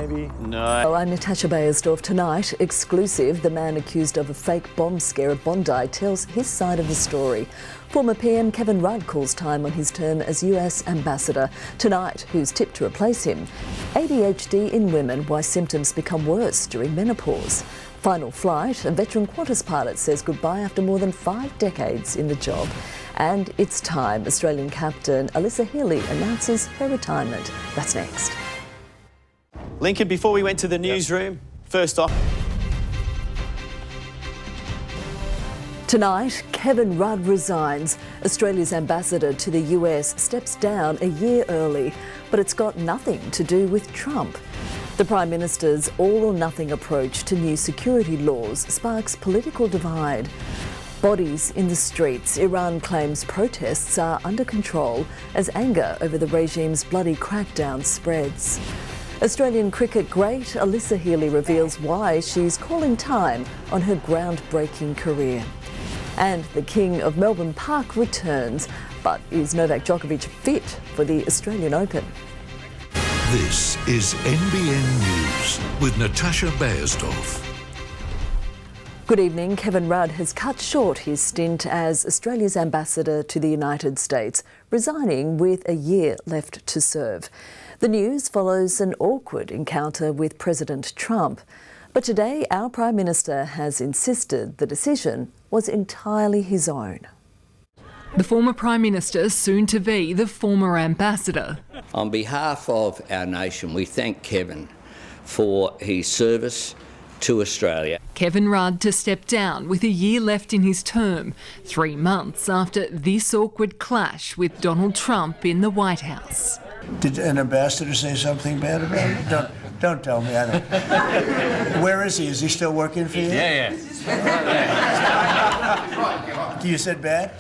maybe? No. Well, I'm Natasha Beyersdorf. Tonight, exclusive, the man accused of a fake bomb scare at Bondi tells his side of the story. Former PM Kevin Rudd calls time on his term as US ambassador. Tonight, who's tipped to replace him? ADHD in women, why symptoms become worse during menopause. Final flight, a veteran Qantas pilot says goodbye after more than 5 decades in the job. And it's time. Australian captain Alyssa Healy announces her retirement. That's next. Lincoln, before we went to the newsroom, first off. Tonight, Kevin Rudd resigns. Australia's ambassador to the US steps down a year early, but it's got nothing to do with Trump. The Prime Minister's all-or-nothing approach to new security laws sparks political divide. Bodies in the streets, Iran claims protests are under control as anger over the regime's bloody crackdown spreads. Australian cricket great Alyssa Healy reveals why she's calling time on her groundbreaking career. And the King of Melbourne Park returns, but is Novak Djokovic fit for the Australian Open? This is NBN News with Natasha Beyersdorf. Good evening. Kevin Rudd has cut short his stint as Australia's ambassador to the United States, resigning with a year left to serve. The news follows an awkward encounter with President Trump. But today, our Prime Minister has insisted the decision was entirely his own. The former Prime Minister, soon to be the former ambassador. On behalf of our nation, we thank Kevin for his service to Australia. Kevin Rudd to step down with a year left in his term, 3 months after this awkward clash with Donald Trump in the White House. Did an ambassador say something bad about it? Don't tell me. I don't. Where is he? Is he still working for you? Yeah. You said bad?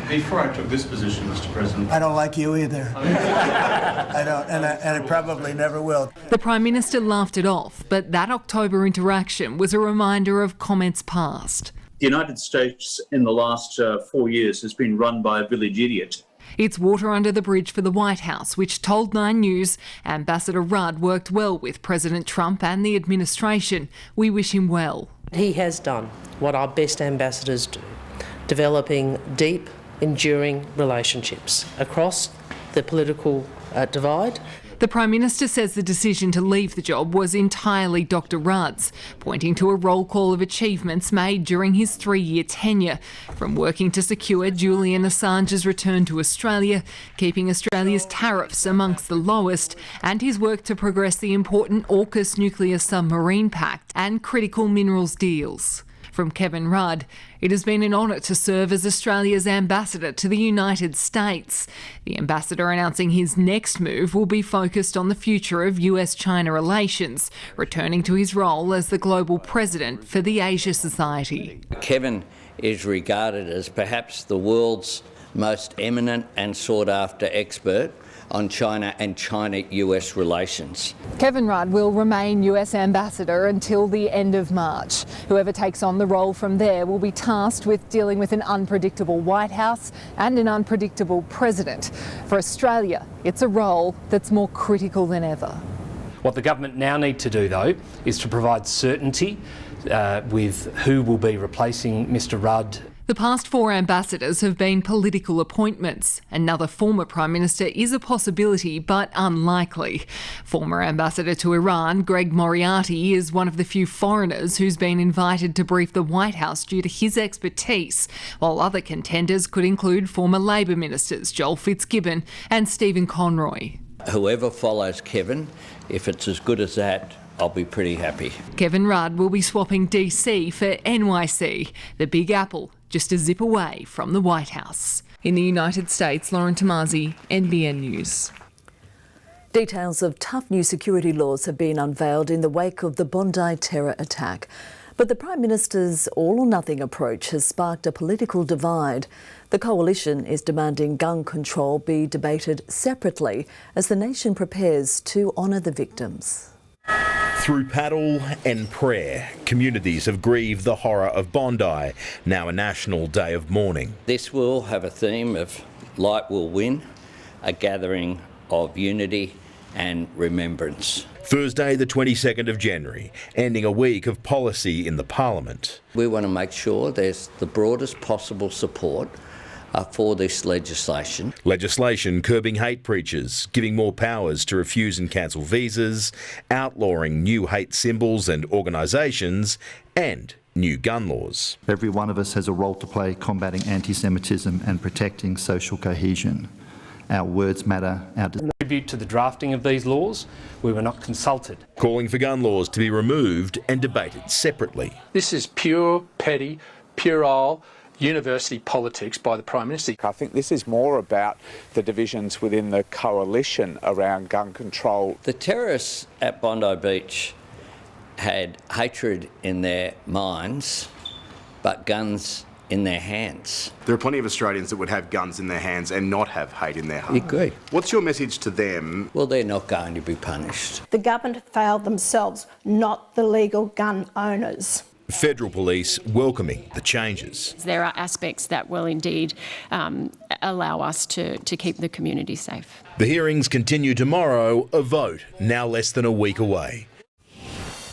Before I took this position, Mr. President. I don't like you either. I don't, and I probably never will. The Prime Minister laughed it off, but that October interaction was a reminder of comments past. The United States in the last 4 years has been run by a village idiot. It's water under the bridge for the White House, which told 9 News Ambassador Rudd worked well with President Trump and the administration. We wish him well. He has done what our best ambassadors do, developing deep, enduring relationships across the political divide. The Prime Minister says the decision to leave the job was entirely Dr Rudd's, pointing to a roll call of achievements made during his 3-year tenure, from working to secure Julian Assange's return to Australia, keeping Australia's tariffs amongst the lowest, and his work to progress the important AUKUS nuclear submarine pact and critical minerals deals. From Kevin Rudd, it has been an honour to serve as Australia's ambassador to the United States. The ambassador announcing his next move will be focused on the future of US-China relations, returning to his role as the global president for the Asia Society. Kevin is regarded as perhaps the world's most eminent and sought-after expert on China and China-US relations. Kevin Rudd will remain US ambassador until the end of March. Whoever takes on the role from there will be tasked with dealing with an unpredictable White House and an unpredictable president. For Australia, it's a role that's more critical than ever. What the government now need to do, though, is to provide certainty with who will be replacing Mr Rudd. The past 4 ambassadors have been political appointments. Another former Prime Minister is a possibility, but unlikely. Former Ambassador to Iran, Greg Moriarty, is one of the few foreigners who's been invited to brief the White House due to his expertise, while other contenders could include former Labor ministers Joel Fitzgibbon and Stephen Conroy. Whoever follows Kevin, if it's as good as that, I'll be pretty happy. Kevin Rudd will be swapping DC for NYC, the Big Apple, just a zip away from the White House. In the United States, Lauren Tomasi, NBN News. Details of tough new security laws have been unveiled in the wake of the Bondi terror attack. But the Prime Minister's all-or-nothing approach has sparked a political divide. The coalition is demanding gun control be debated separately as the nation prepares to honour the victims. Through paddle and prayer, communities have grieved the horror of Bondi, now a national day of mourning. This will have a theme of light will win, a gathering of unity and remembrance. Thursday the 22nd of January, ending a week of policy in the Parliament. We want to make sure there's the broadest possible support for this legislation. Legislation curbing hate preachers, giving more powers to refuse and cancel visas, outlawing new hate symbols and organisations, and new gun laws. Every one of us has a role to play combating anti-Semitism and protecting social cohesion. Our words matter. Tribute to the drafting of these laws, we were not consulted. Calling for gun laws to be removed and debated separately. This is pure, petty, puerile university politics by the Prime Minister. I think this is more about the divisions within the coalition around gun control. The terrorists at Bondi Beach had hatred in their minds, but guns in their hands. There are plenty of Australians that would have guns in their hands and not have hate in their heart. I agree. What's your message to them? Well, they're not going to be punished. The government failed themselves, not the legal gun owners. Federal Police welcoming the changes. There are aspects that will indeed allow us to keep the community safe. The hearings continue tomorrow, a vote now less than a week away.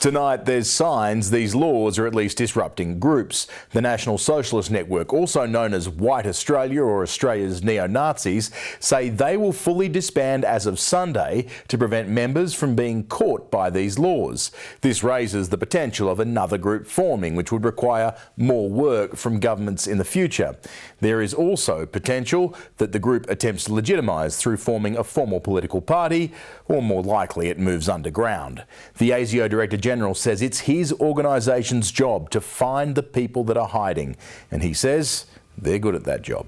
Tonight, there's signs these laws are at least disrupting groups. The National Socialist Network, also known as White Australia or Australia's neo-Nazis, say they will fully disband as of Sunday to prevent members from being caught by these laws. This raises the potential of another group forming, which would require more work from governments in the future. There is also potential that the group attempts to legitimise through forming a formal political party, or more likely it moves underground. The ASIO Director General says it's his organisation's job to find the people that are hiding, and he says they're good at that job.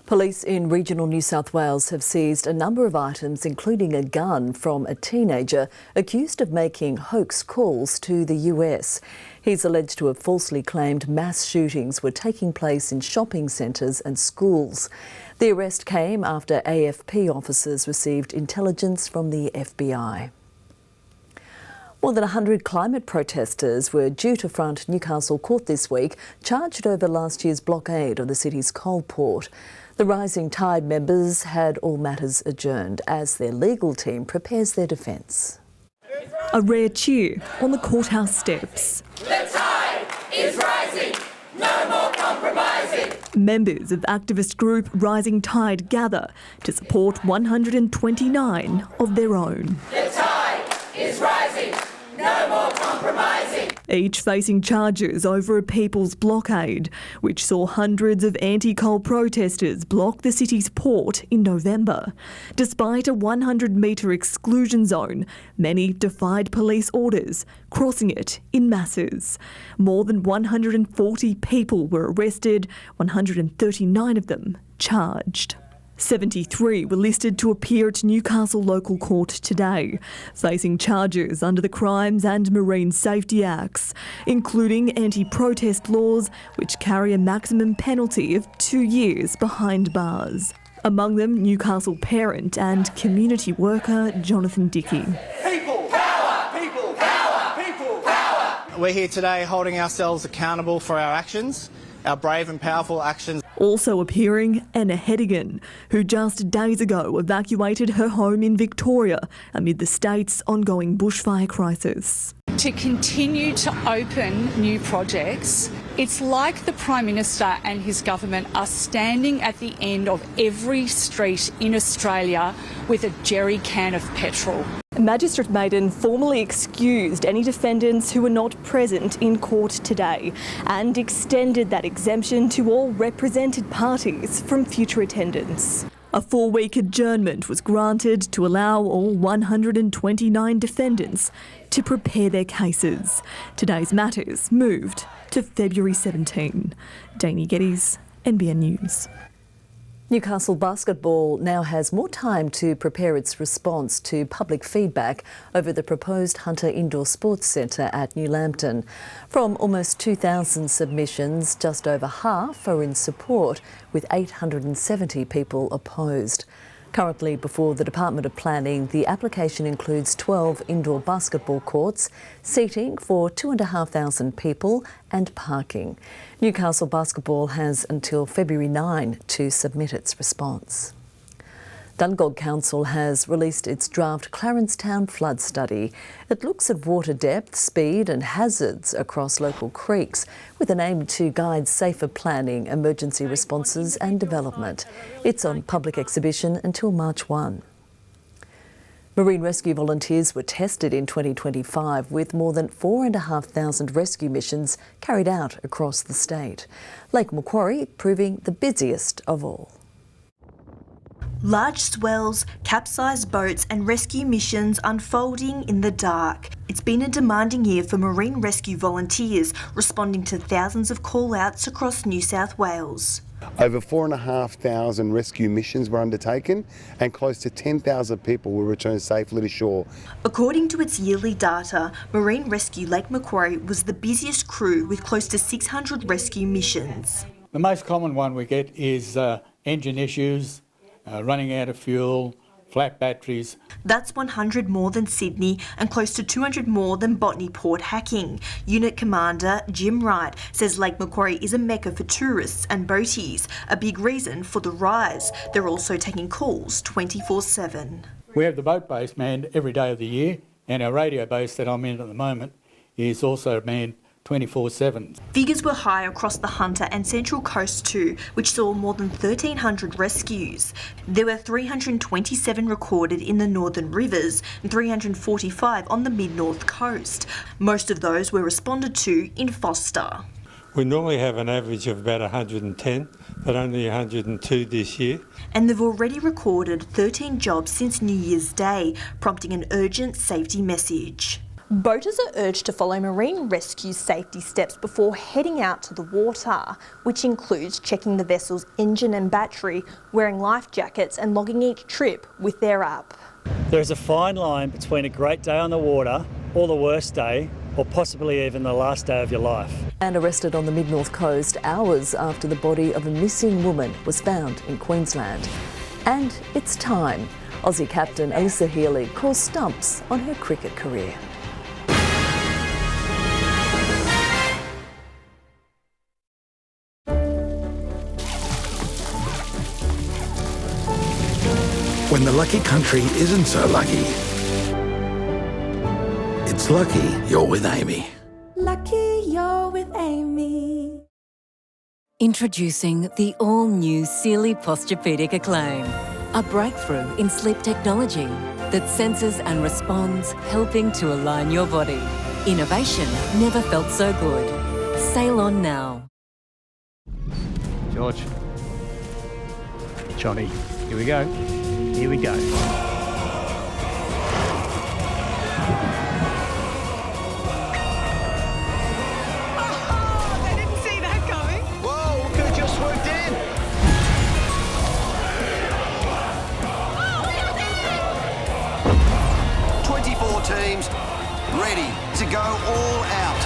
Police in regional New South Wales have seized a number of items, including a gun from a teenager accused of making hoax calls to the US. He's alleged to have falsely claimed mass shootings were taking place in shopping centres and schools. The arrest came after AFP officers received intelligence from the FBI. More than 100 climate protesters were due to front Newcastle Court this week, charged over last year's blockade of the city's coal port. The Rising Tide members had all matters adjourned as their legal team prepares their defence. A rare cheer on the courthouse steps. The tide is rising, no more compromising. Members of activist group Rising Tide gather to support 129 of their own. The tide is rising, no more compromising. Each facing charges over a people's blockade, which saw hundreds of anti-coal protesters block the city's port in November. Despite a 100-metre exclusion zone, many defied police orders, crossing it in masses. More than 140 people were arrested, 139 of them charged. 73 were listed to appear at Newcastle Local Court today, facing charges under the Crimes and Marine Safety Acts, including anti-protest laws which carry a maximum penalty of 2 years behind bars. Among them, Newcastle parent and community worker Jonathan Dickey. People power! People power! People power! We're here today holding ourselves accountable for our actions, our brave and powerful actions. Also appearing, Anna Hedigan, who just days ago evacuated her home in Victoria amid the state's ongoing bushfire crisis. To continue to open new projects, it's like the Prime Minister and his government are standing at the end of every street in Australia with a jerry can of petrol. Magistrate Maiden formally excused any defendants who were not present in court today and extended that exemption to all represented parties from future attendance. A 4-week adjournment was granted to allow all 129 defendants to prepare their cases. Today's matters moved to February 17. Danny Geddes, NBN News. Newcastle Basketball now has more time to prepare its response to public feedback over the proposed Hunter Indoor Sports Centre at New Lambton. From almost 2,000 submissions, just over half are in support, with 870 people opposed. Currently before the Department of Planning, the application includes 12 indoor basketball courts, seating for 2,500 people and parking. Newcastle Basketball has until February 9 to submit its response. Dungog Council has released its draft Clarencetown flood study. It looks at water depth, speed and hazards across local creeks with an aim to guide safer planning, emergency responses and development. It's on public exhibition until March 1. Marine rescue volunteers were tested in 2025 with more than 4,500 rescue missions carried out across the state. Lake Macquarie proving the busiest of all. Large swells, capsized boats and rescue missions unfolding in the dark. It's been a demanding year for marine rescue volunteers responding to thousands of call-outs across New South Wales. Over 4,500 rescue missions were undertaken and close to 10,000 people were returned safely to shore. According to its yearly data, Marine Rescue Lake Macquarie was the busiest crew with close to 600 rescue missions. The most common one we get is engine issues, running out of fuel, flat batteries. That's 100 more than Sydney and close to 200 more than Botany Port hacking. Unit Commander Jim Wright says Lake Macquarie is a mecca for tourists and boaties, a big reason for the rise. They're also taking calls 24/7. We have the boat base manned every day of the year, and our radio base that I'm in at the moment is also manned 24/7. Figures were high across the Hunter and Central Coast too, which saw more than 1,300 rescues. There were 327 recorded in the Northern Rivers and 345 on the Mid-North Coast. Most of those were responded to in Foster. We normally have an average of about 110, but only 102 this year. And they've already recorded 13 jobs since New Year's Day, prompting an urgent safety message. Boaters are urged to follow marine rescue safety steps before heading out to the water, which includes checking the vessel's engine and battery, wearing life jackets and logging each trip with their app. There is a fine line between a great day on the water or the worst day, or possibly even the last day of your life. And arrested on the Mid-North Coast hours after the body of a missing woman was found in Queensland. And it's time. Aussie captain Alyssa Healy calls stumps on her cricket career. When the lucky country isn't so lucky. It's lucky you're with Amy. Lucky you're with Amy. Introducing the all-new Sealy Posturepedic Acclaim, a breakthrough in sleep technology that senses and responds, helping to align your body. Innovation never felt so good. Sail on now. George. Johnny, here we go. Here we go. They didn't see that coming. Whoa, could have just swooped in. Oh, 24 teams ready to go all out.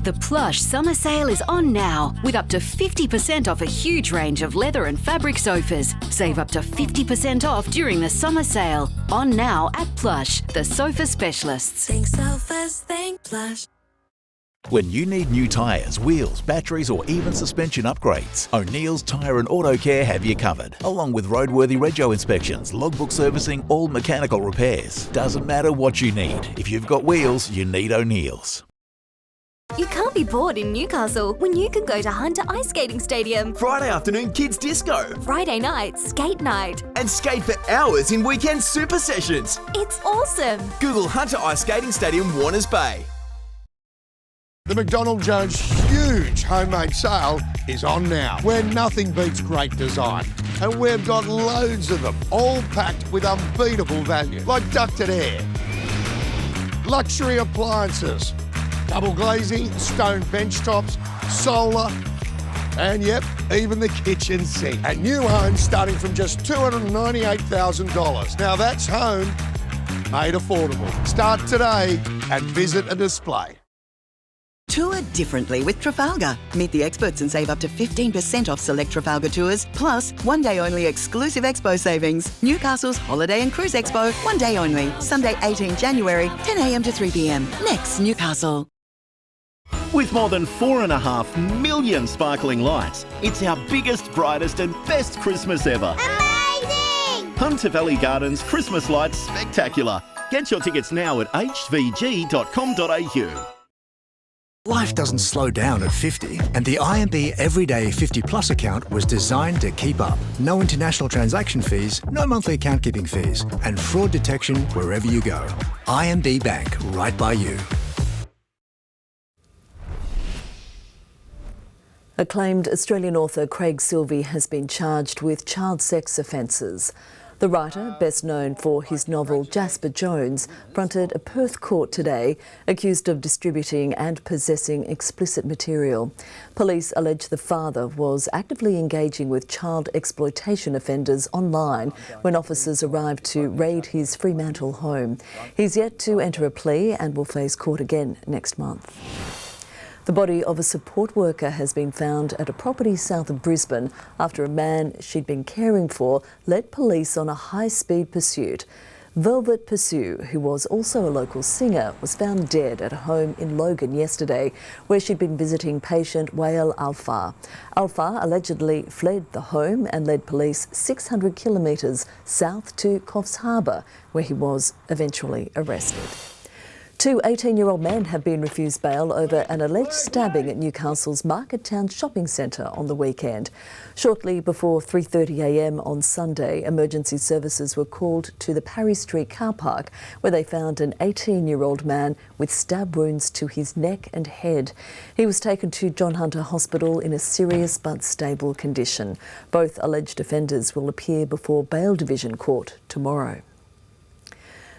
The Plush summer sale is on now with up to 50% off a huge range of leather and fabric sofas. Save up to 50% off during the summer sale. On now at Plush, the sofa specialists. Think sofas, think Plush. When you need new tyres, wheels, batteries or even suspension upgrades, O'Neill's Tyre and Auto Care have you covered, along with roadworthy rego inspections, logbook servicing, all mechanical repairs. Doesn't matter what you need, if you've got wheels, you need O'Neill's. You can't be bored in Newcastle when you can go to Hunter Ice Skating Stadium. Friday afternoon kids disco. Friday night skate night. And skate for hours in weekend super sessions. It's awesome. Google Hunter Ice Skating Stadium, Warners Bay. The McDonald Jones huge homemade sale is on now, where nothing beats great design. And we've got loads of them, all packed with unbeatable value, like ducted air, luxury appliances, double glazing, stone bench tops, solar, and yep, even the kitchen sink. And new homes starting from just $298,000. Now that's home made affordable. Start today and visit a display. Tour differently with Trafalgar. Meet the experts and save up to 15% off select Trafalgar tours, plus one day only exclusive expo savings. Newcastle's Holiday and Cruise Expo, one day only. Sunday 18 January, 10 a.m. to 3 p.m. Next, Newcastle. With more than 4.5 million sparkling lights, it's our biggest, brightest and best Christmas ever. Amazing! Hunter Valley Gardens Christmas Lights Spectacular. Get your tickets now at hvg.com.au. Life doesn't slow down at 50, and the IMB Everyday 50 Plus account was designed to keep up. No international transaction fees, no monthly account keeping fees, and fraud detection wherever you go. IMB Bank, right by you. Acclaimed Australian author Craig Silvey has been charged with child sex offences. The writer, best known for his novel Jasper Jones, fronted a Perth court today accused of distributing and possessing explicit material. Police allege the father was actively engaging with child exploitation offenders online when officers arrived to raid his Fremantle home. He's yet to enter a plea and will face court again next month. The body of a support worker has been found at a property south of Brisbane after a man she'd been caring for led police on a high-speed pursuit. Velvet Pursue, who was also a local singer, was found dead at a home in Logan yesterday, where she'd been visiting patient Wael Alfar. Alfar allegedly fled the home and led police 600 kilometres south to Coffs Harbour, where he was eventually arrested. Two 18-year-old men have been refused bail over an alleged stabbing at Newcastle's Market Town shopping centre on the weekend. Shortly before 3:30 a.m. on Sunday, emergency services were called to the Parry Street car park, where they found an 18-year-old man with stab wounds to his neck and head. He was taken to John Hunter Hospital in a serious but stable condition. Both alleged offenders will appear before Bail Division Court tomorrow.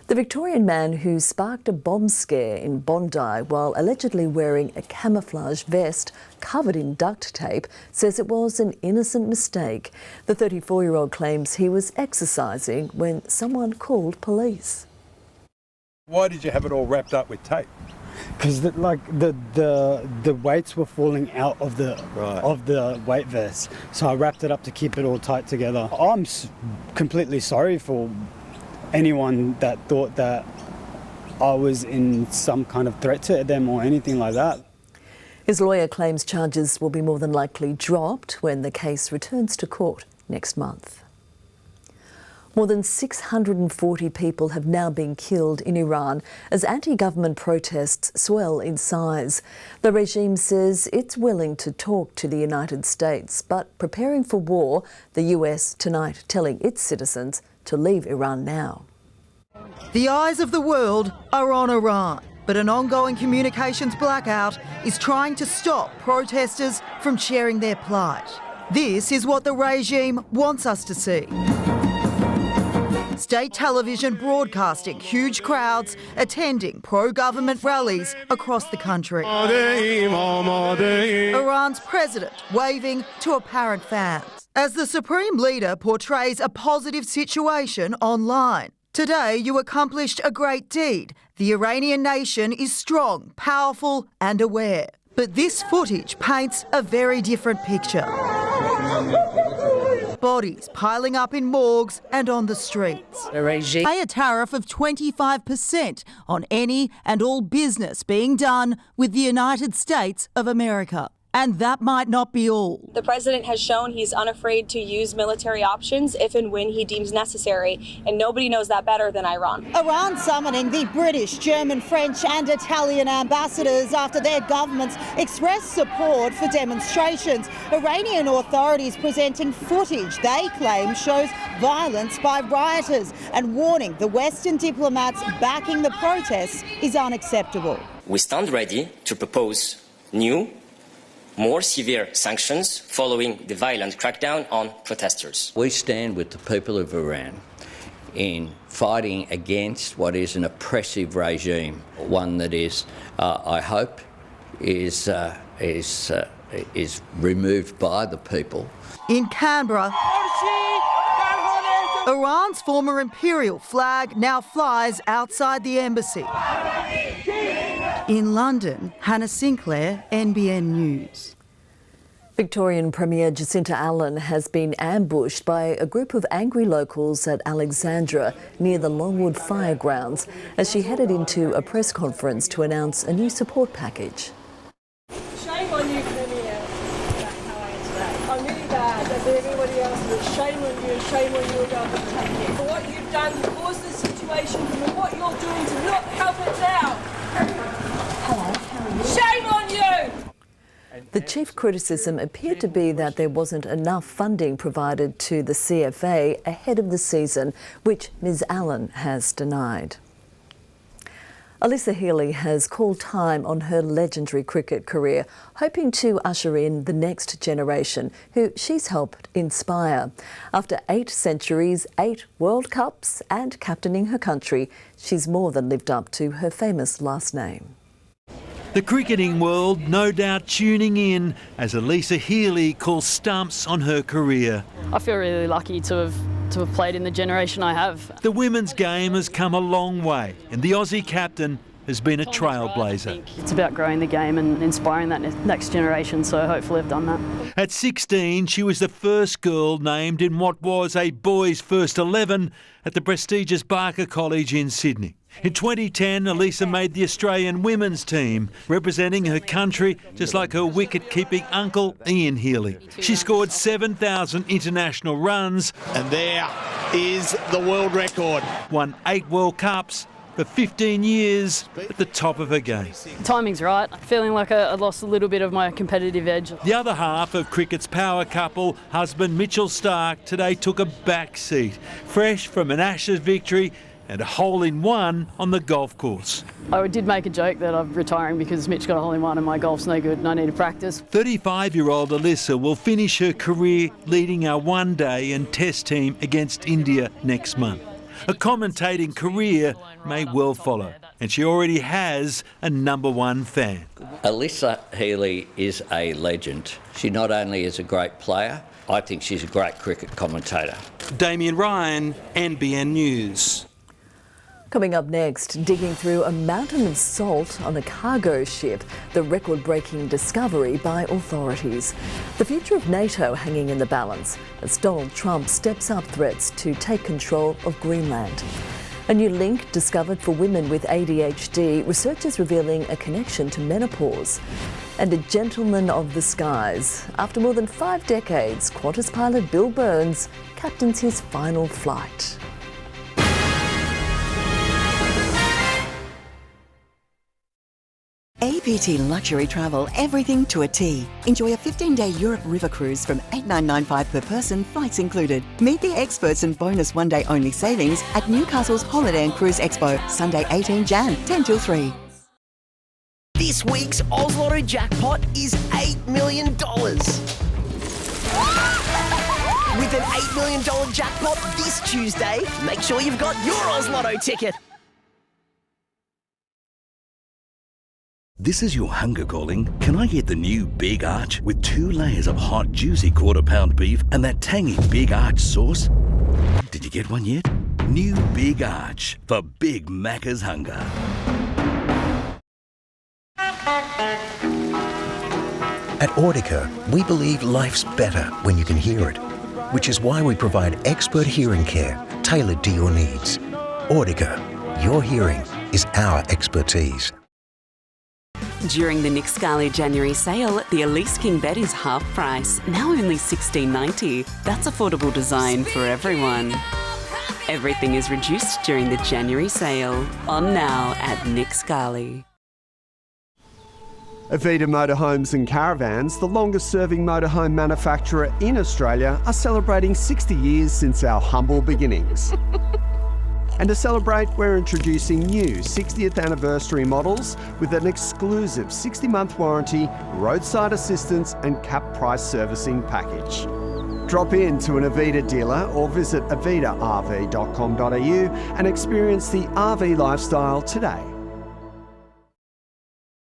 The Victorian man who sparked a bomb scare in Bondi while allegedly wearing a camouflage vest covered in duct tape says it was an innocent mistake. The 34-year-old claims he was exercising when someone called police. Why did you have it all wrapped up with tape? Because the weights were falling out of the weight vest, so I wrapped it up to keep it all tight together. I'm completely sorry for anyone that thought that I was in some kind of threat to them or anything like that. His lawyer claims charges will be more than likely dropped when the case returns to court next month. More than 640 people have now been killed in Iran as anti-government protests swell in size. The regime says it's willing to talk to the United States, but preparing for war, the US tonight telling its citizens to leave Iran now. The eyes of the world are on Iran, but an ongoing communications blackout is trying to stop protesters from sharing their plight. This is what the regime wants us to see. State television broadcasting huge crowds attending pro-government rallies across the country. Iran's president waving to apparent fans as the supreme leader portrays a positive situation online. Today you accomplished a great deed. The Iranian nation is strong, powerful and aware. But this footage paints a very different picture. Bodies piling up in morgues and on the streets. Pay a tariff of 25% on any and all business being done with the United States of America. And that might not be all. The president has shown he's unafraid to use military options if and when he deems necessary, and nobody knows that better than Iran. Iran summoning the British, German, French and Italian ambassadors after their governments expressed support for demonstrations. Iranian authorities presenting footage they claim shows violence by rioters and warning the Western diplomats backing the protests is unacceptable. We stand ready to propose new, more severe sanctions following the violent crackdown on protesters. We stand with the people of Iran in fighting against what is an oppressive regime, one that is, I hope, is removed by the people. In Canberra, Iran's former imperial flag now flies outside the embassy. In London, Hannah Sinclair, NBN News. Victorian Premier Jacinta Allen has been ambushed by a group of angry locals at Alexandra near the Longwood Firegrounds as she headed into a press conference to announce a new support package. trying really bad, as everybody else, but shame on you, government. For what you've done to cause this situation, and what you're doing to not help it now. Hello, how are you? Shame on you! The chief criticism appeared to be that there wasn't enough funding provided to the CFA ahead of the season, which Ms Allen has denied. Alyssa Healy has called time on her legendary cricket career, hoping to usher in the next generation, who she's helped inspire. After 8 centuries, 8 World Cups and captaining her country, she's more than lived up to her famous last name. The cricketing world no doubt tuning in as Alyssa Healy calls stumps on her career. I feel really lucky to have played in the generation I have. The women's game has come a long way and the Aussie captain has been a trailblazer. It's about growing the game and inspiring that next generation, so hopefully I've done that. At 16, she was the first girl named in what was a boys' first 11 at the prestigious Barker College in Sydney. In 2010, Alyssa made the Australian women's team, representing her country just like her wicket-keeping uncle, Ian Healy. She scored 7,000 international runs. And there is the world record. Won 8 World Cups for 15 years at the top of her game. Timing's right. Feeling like I lost a little bit of my competitive edge. The other half of cricket's power couple, husband Mitchell Starc, today took a back seat, fresh from an Ashes victory and a hole-in-one on the golf course. I did make a joke that I'm retiring because Mitch got a hole-in-one and my golf's no good and I need to practice. 35-year-old Alyssa will finish her career leading our one-day and test team against India next month. A commentating career may well follow, and she already has a #1 fan. Alyssa Healy is a legend. She not only is a great player, I think she's a great cricket commentator. Damien Ryan, NBN News. Coming up next, digging through a mountain of salt on a cargo ship, the record-breaking discovery by authorities. The future of NATO hanging in the balance as Donald Trump steps up threats to take control of Greenland. A new link discovered for women with ADHD, researchers revealing a connection to menopause. And a gentleman of the skies. After more than 5 decades, Qantas pilot Bill Burns captains his final flight. APT Luxury Travel, everything to a T. Enjoy a 15-day Europe river cruise from $8,995 per person, flights included. Meet the experts and bonus one-day only savings at Newcastle's Holiday and Cruise Expo, Sunday 18 Jan, 10 till 3. This week's Oz Lotto jackpot is $8 million. With an $8 million jackpot this Tuesday, make sure you've got your Oz Lotto ticket. This is your hunger calling. Can I get the new Big Arch with 2 layers of hot, juicy quarter-pound beef and that tangy Big Arch sauce? Did you get one yet? New Big Arch for Big Macca's hunger. At Audica, we believe life's better when you can hear it, which is why we provide expert hearing care tailored to your needs. Audica, your hearing is our expertise. During the Nick Scali January sale, the Elise King bed is half price, now only $16.90. That's affordable design for everyone. Everything is reduced during the January sale. On now at Nick Scali. Avita Motorhomes and Caravans, the longest-serving motorhome manufacturer in Australia, are celebrating 60 years since our humble beginnings. And to celebrate, we're introducing new 60th anniversary models with an exclusive 60-month warranty, roadside assistance and cap price servicing package. Drop in to an Avita dealer or visit avitarv.com.au and experience the RV lifestyle today.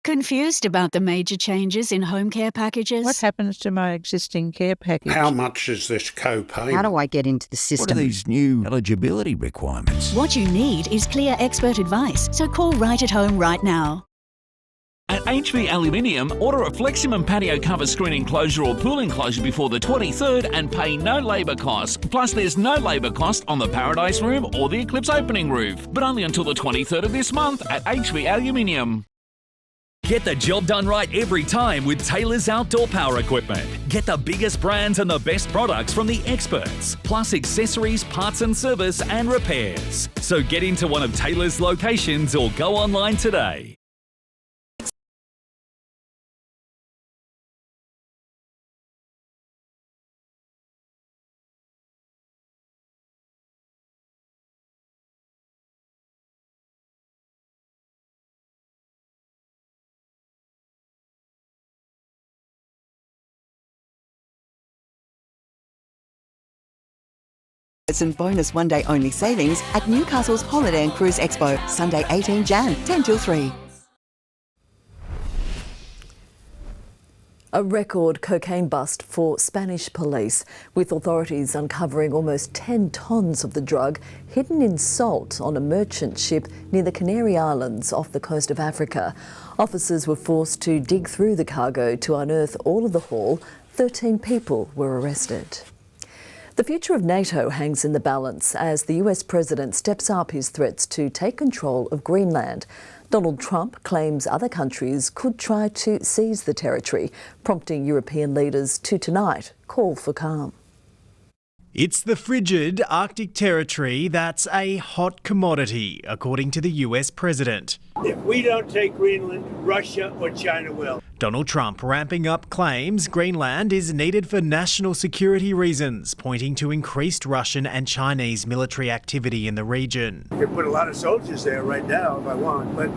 Confused about the major changes in home care packages? What happens to my existing care package? How much is this co-pay? How do I get into the system? What are these new eligibility requirements? What you need is clear expert advice, so call Right at Home right now. At HV Aluminium, order a Fleximum patio cover screen enclosure or pool enclosure before the 23rd and pay no labour costs. Plus, there's no labour cost on the Paradise Room or the Eclipse opening roof, but only until the 23rd of this month at HV Aluminium. Get the job done right every time with Taylor's Outdoor Power Equipment. Get the biggest brands and the best products from the experts, plus accessories, parts and service and repairs. So get into one of Taylor's locations or go online today. And bonus one-day only savings at Newcastle's Holiday and Cruise Expo, Sunday 18 Jan, 10 till 3. A record cocaine bust for Spanish police, with authorities uncovering almost 10 tonnes of the drug hidden in salt on a merchant ship near the Canary Islands off the coast of Africa. Officers were forced to dig through the cargo to unearth all of the haul. 13 people were arrested. The future of NATO hangs in the balance as the US president steps up his threats to take control of Greenland. Donald Trump claims other countries could try to seize the territory, prompting European leaders to tonight call for calm. It's the frigid Arctic territory that's a hot commodity, according to the US president. If we don't take Greenland, Russia or China will. Donald Trump ramping up claims Greenland is needed for national security reasons, pointing to increased Russian and Chinese military activity in the region. I could put a lot of soldiers there right now if I want, but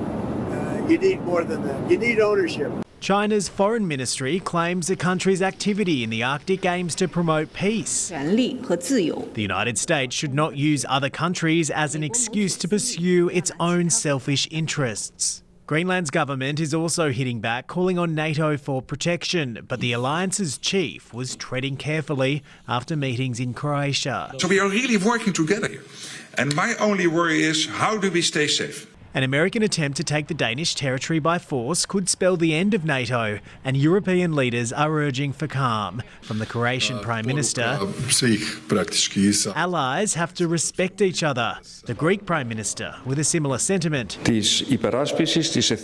you need more than that. You need ownership. China's foreign ministry claims the country's activity in the Arctic aims to promote peace. The United States should not use other countries as an excuse to pursue its own selfish interests. Greenland's government is also hitting back, calling on NATO for protection, but the alliance's chief was treading carefully after meetings in Croatia. So we are really working together. And my only worry is, how do we stay safe? An American attempt to take the Danish territory by force could spell the end of NATO, and European leaders are urging for calm. From the Croatian Prime Minister, allies have to respect each other. The Greek Prime Minister, with a similar sentiment.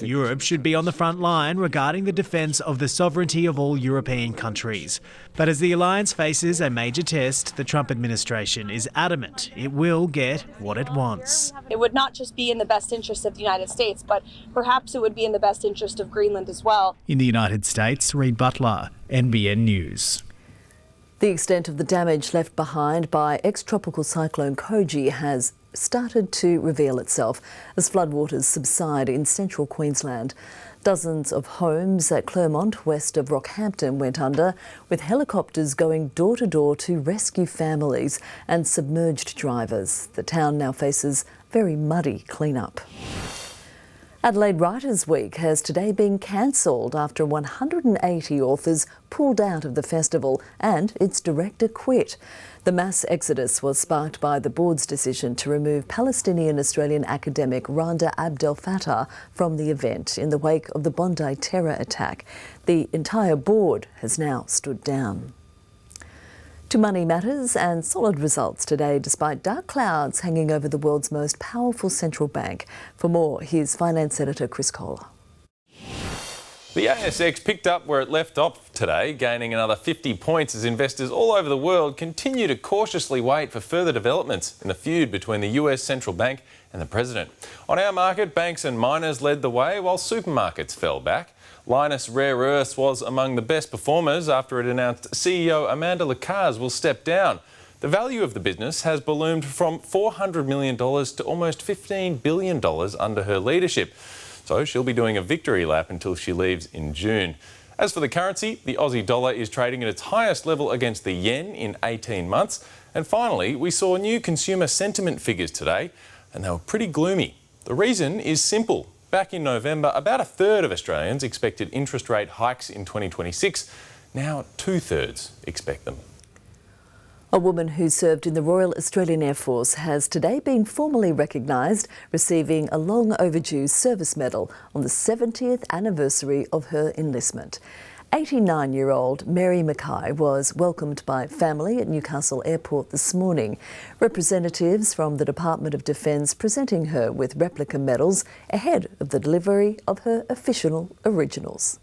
Europe should be on the front line regarding the defence of the sovereignty of all European countries. But as the alliance faces a major test, the Trump administration is adamant it will get what it wants. It would not just be in the best interest of the United States, but perhaps it would be in the best interest of Greenland as well. In the United States, Reid Butler, NBN News. The extent of the damage left behind by ex-tropical cyclone Koji has started to reveal itself as floodwaters subside in central Queensland. Dozens of homes at Claremont, west of Rockhampton, went under, with helicopters going door to door to rescue families and submerged drivers. The town now faces very muddy clean-up. Adelaide Writers' Week has today been cancelled after 180 authors pulled out of the festival and its director quit. The mass exodus was sparked by the board's decision to remove Palestinian-Australian academic Randa Abdel Fattah from the event in the wake of the Bondi terror attack. The entire board has now stood down. To money matters and solid results today despite dark clouds hanging over the world's most powerful central bank. For more, here's Finance Editor Chris Kohler. The ASX picked up where it left off today, gaining another 50 points as investors all over the world continue to cautiously wait for further developments in the feud between the US central bank and the president. On our market, banks and miners led the way while supermarkets fell back. Lynas Rare Earths was among the best performers after it announced CEO Amanda Lacaze will step down. The value of the business has ballooned from $400 million to almost $15 billion under her leadership. So she'll be doing a victory lap until she leaves in June. As for the currency, the Aussie dollar is trading at its highest level against the yen in 18 months. And finally, we saw new consumer sentiment figures today, and they were pretty gloomy. The reason is simple. Back in November, about a third of Australians expected interest rate hikes in 2026. Now 2/3 expect them. A woman who served in the Royal Australian Air Force has today been formally recognised, receiving a long overdue service medal on the 70th anniversary of her enlistment. 89-year-old Mary Mackay was welcomed by family at Newcastle Airport this morning. Representatives from the Department of Defence presenting her with replica medals ahead of the delivery of her official originals.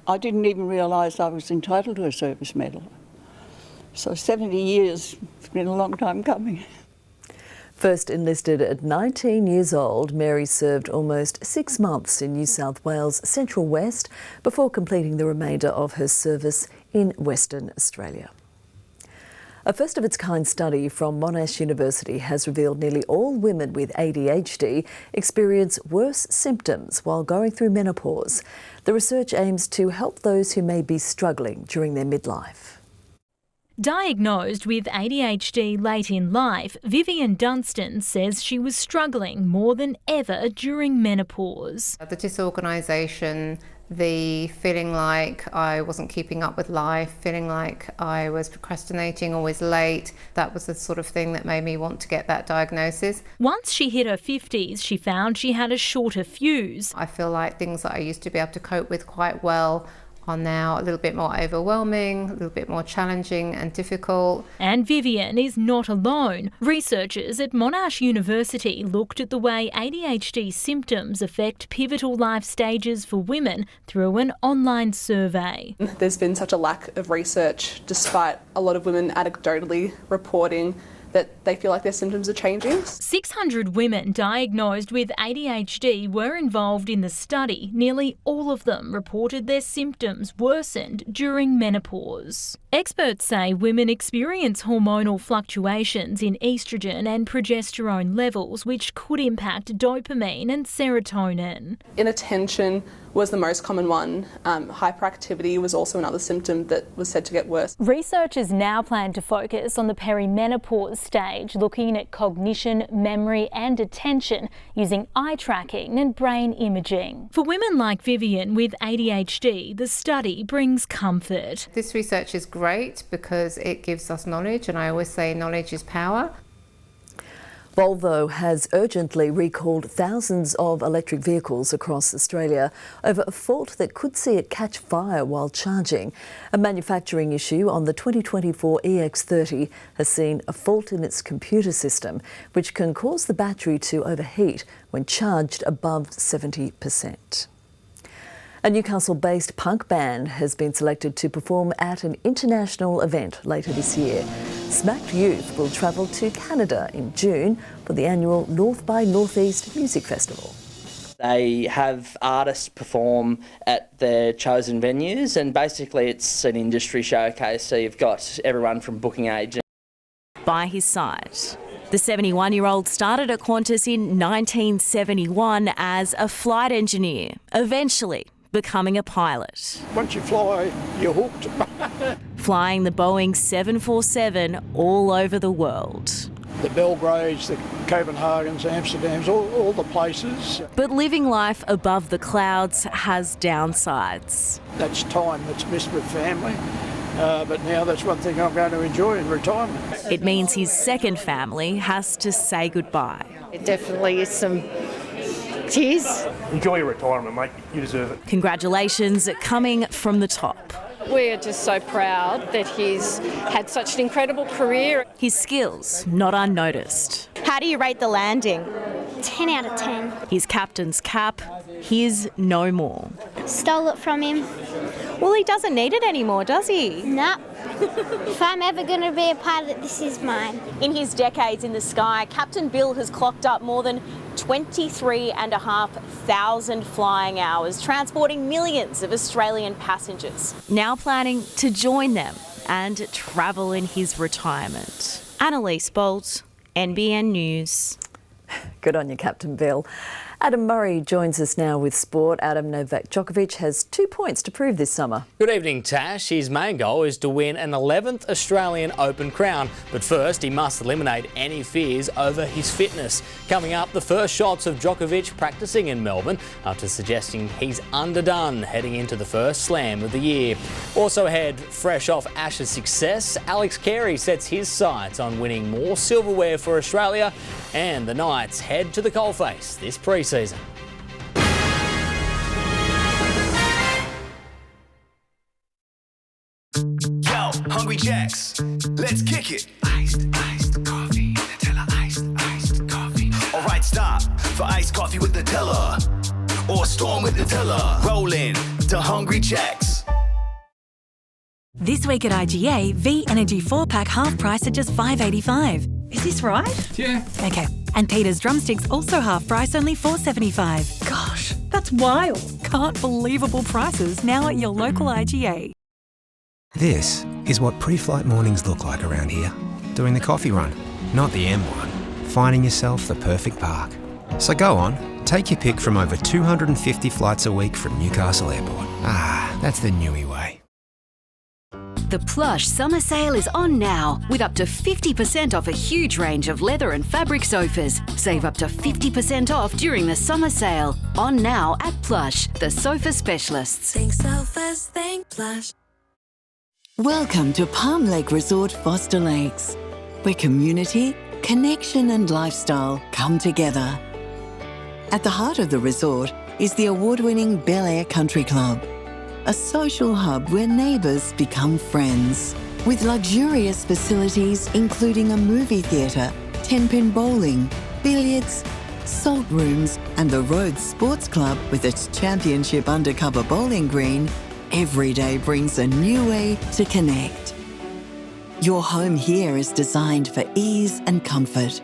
I didn't even realise I was entitled to a service medal. So 70 years, it's been a long time coming. First enlisted at 19 years old, Mary served almost 6 months in New South Wales Central West before completing the remainder of her service in Western Australia. A first-of-its-kind study from Monash University has revealed nearly all women with ADHD experience worse symptoms while going through menopause. The research aims to help those who may be struggling during their midlife. Diagnosed with ADHD late in life, Vivian Dunstan says she was struggling more than ever during menopause. The disorganisation, the feeling like I wasn't keeping up with life, feeling like I was procrastinating, always late, that was the sort of thing that made me want to get that diagnosis. Once she hit her 50s, she found she had a shorter fuse. I feel like things that I used to be able to cope with quite well are now a little bit more overwhelming, a little bit more challenging and difficult. And Vivian is not alone. Researchers at Monash University looked at the way ADHD symptoms affect pivotal life stages for women through an online survey. There's been such a lack of research, despite a lot of women anecdotally reporting that they feel like their symptoms are changing. 600 women diagnosed with ADHD were involved in the study. Nearly all of them reported their symptoms worsened during menopause. Experts say women experience hormonal fluctuations in estrogen and progesterone levels, which could impact dopamine and serotonin. Inattention was the most common one. Hyperactivity was also another symptom that was said to get worse. Researchers now plan to focus on the perimenopause stage, looking at cognition, memory and attention using eye tracking and brain imaging. For women like Vivian with ADHD, the study brings comfort. This research is great because it gives us knowledge, and I always say knowledge is power. Volvo has urgently recalled thousands of electric vehicles across Australia over a fault that could see it catch fire while charging. A manufacturing issue on the 2024 EX30 has seen a fault in its computer system, which can cause the battery to overheat when charged above 70%. A Newcastle-based punk band has been selected to perform at an international event later this year. Smacked Youth will travel to Canada in June for the annual North by Northeast Music Festival. They have artists perform at their chosen venues, and basically it's an industry showcase, so you've got everyone from booking agents. By his side, the 71-year-old started at Qantas in 1971 as a flight engineer, eventually becoming a pilot. Once you fly, you're hooked. Flying the Boeing 747 all over the world. The Belgrades, the Copenhagens, Amsterdams, all the places. But living life above the clouds has downsides. That's time that's missed with family. But now that's one thing I'm going to enjoy in retirement. It means his second family has to say goodbye. It definitely is some tears. Enjoy your retirement, mate. You deserve it. Congratulations coming from the top. We are just so proud that he's had such an incredible career. His skills not unnoticed. How do you rate the landing? 10 out of 10. His captain's cap, his no more. Stole it from him. Well, he doesn't need it anymore, does he? No. If I'm ever going to be a pilot, this is mine. In his decades in the sky, Captain Bill has clocked up more than 23,500 flying hours, transporting millions of Australian passengers. Now planning to join them and travel in his retirement. Annalise Bolt, NBN News. Good on you, Captain Bill. Adam Murray joins us now with sport. Adam, Novak Djokovic has 2 points to prove this summer. Good evening, Tash. His main goal is to win an 11th Australian Open crown, but first he must eliminate any fears over his fitness. Coming up, the first shots of Djokovic practicing in Melbourne after suggesting he's underdone heading into the first slam of the year. Also ahead, fresh off Ash's success, Alex Carey sets his sights on winning more silverware for Australia, and the Knights head to the coalface this pre-season. Hungry Jacks, let's kick it. Iced coffee, Nutella, iced coffee. Alright, stop for iced coffee with Nutella. Or storm with Nutella. Roll in to Hungry Jacks. This week at IGA, V Energy 4-pack half price at just $5.85. Is this right? Yeah. Okay. And Peter's drumsticks also half price, only $4.75. Gosh, that's wild. Can't believable prices now at your local IGA. This is what pre-flight mornings look like around here. Doing the coffee run, not the M1. Finding yourself the perfect park. So go on, take your pick from over 250 flights a week from Newcastle Airport. Ah, that's the Newy way. The Plush summer sale is on now, with up to 50% off a huge range of leather and fabric sofas. Save up to 50% off during the summer sale. On now at Plush, the sofa specialists. Think sofas, think Plush. Welcome to Palm Lake Resort, Foster Lakes, where community, connection and lifestyle come together. At the heart of the resort is the award-winning Bel Air Country Club, a social hub where neighbours become friends. With luxurious facilities including a movie theatre, 10-pin bowling, billiards, salt rooms and the Rhodes Sports Club with its championship undercover bowling green, every day brings a new way to connect. Your home here is designed for ease and comfort.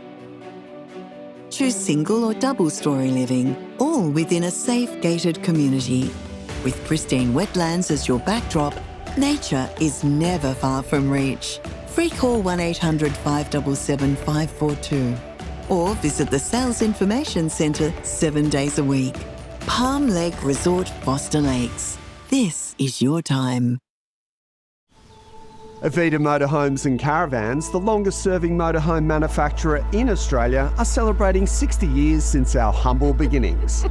Choose single or double-storey living, all within a safe gated community. With pristine wetlands as your backdrop, nature is never far from reach. Free call 1800 577 542 or visit the Sales Information Centre 7 days a week. Palm Lake Resort, Foster Lakes. This is your time. Avita Motorhomes and Caravans, the longest-serving motorhome manufacturer in Australia, are celebrating 60 years since our humble beginnings.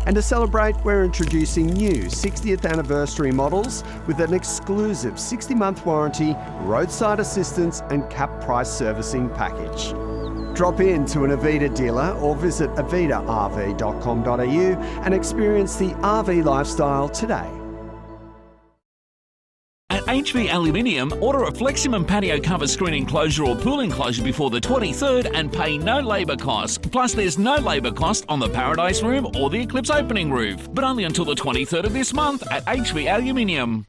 And to celebrate, we're introducing new 60th anniversary models with an exclusive 60-month warranty, roadside assistance and cap price servicing package. Drop in to an Avita dealer or visit avitarv.com.au and experience the RV lifestyle today. At HV Aluminium, order a Fleximum patio cover screen enclosure or pool enclosure before the 23rd and pay no labour cost. Plus, there's no labour cost on the Paradise Room or the Eclipse opening roof, but only until the 23rd of this month at HV Aluminium.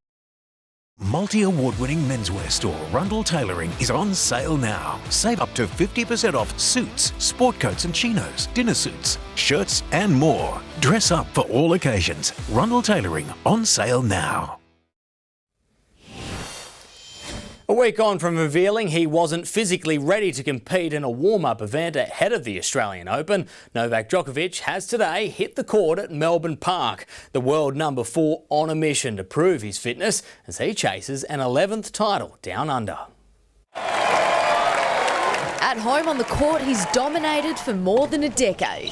Multi-award-winning menswear store Rundle Tailoring is on sale now. Save up to 50% off suits, sport coats and chinos, dinner suits, shirts and more. Dress up for all occasions. Rundle Tailoring on sale now. A week on from revealing he wasn't physically ready to compete in a warm-up event ahead of the Australian Open, Novak Djokovic has today hit the court at Melbourne Park, the world number 4 on a mission to prove his fitness as he chases an 11th title down under. At home on the court, he's dominated for more than a decade.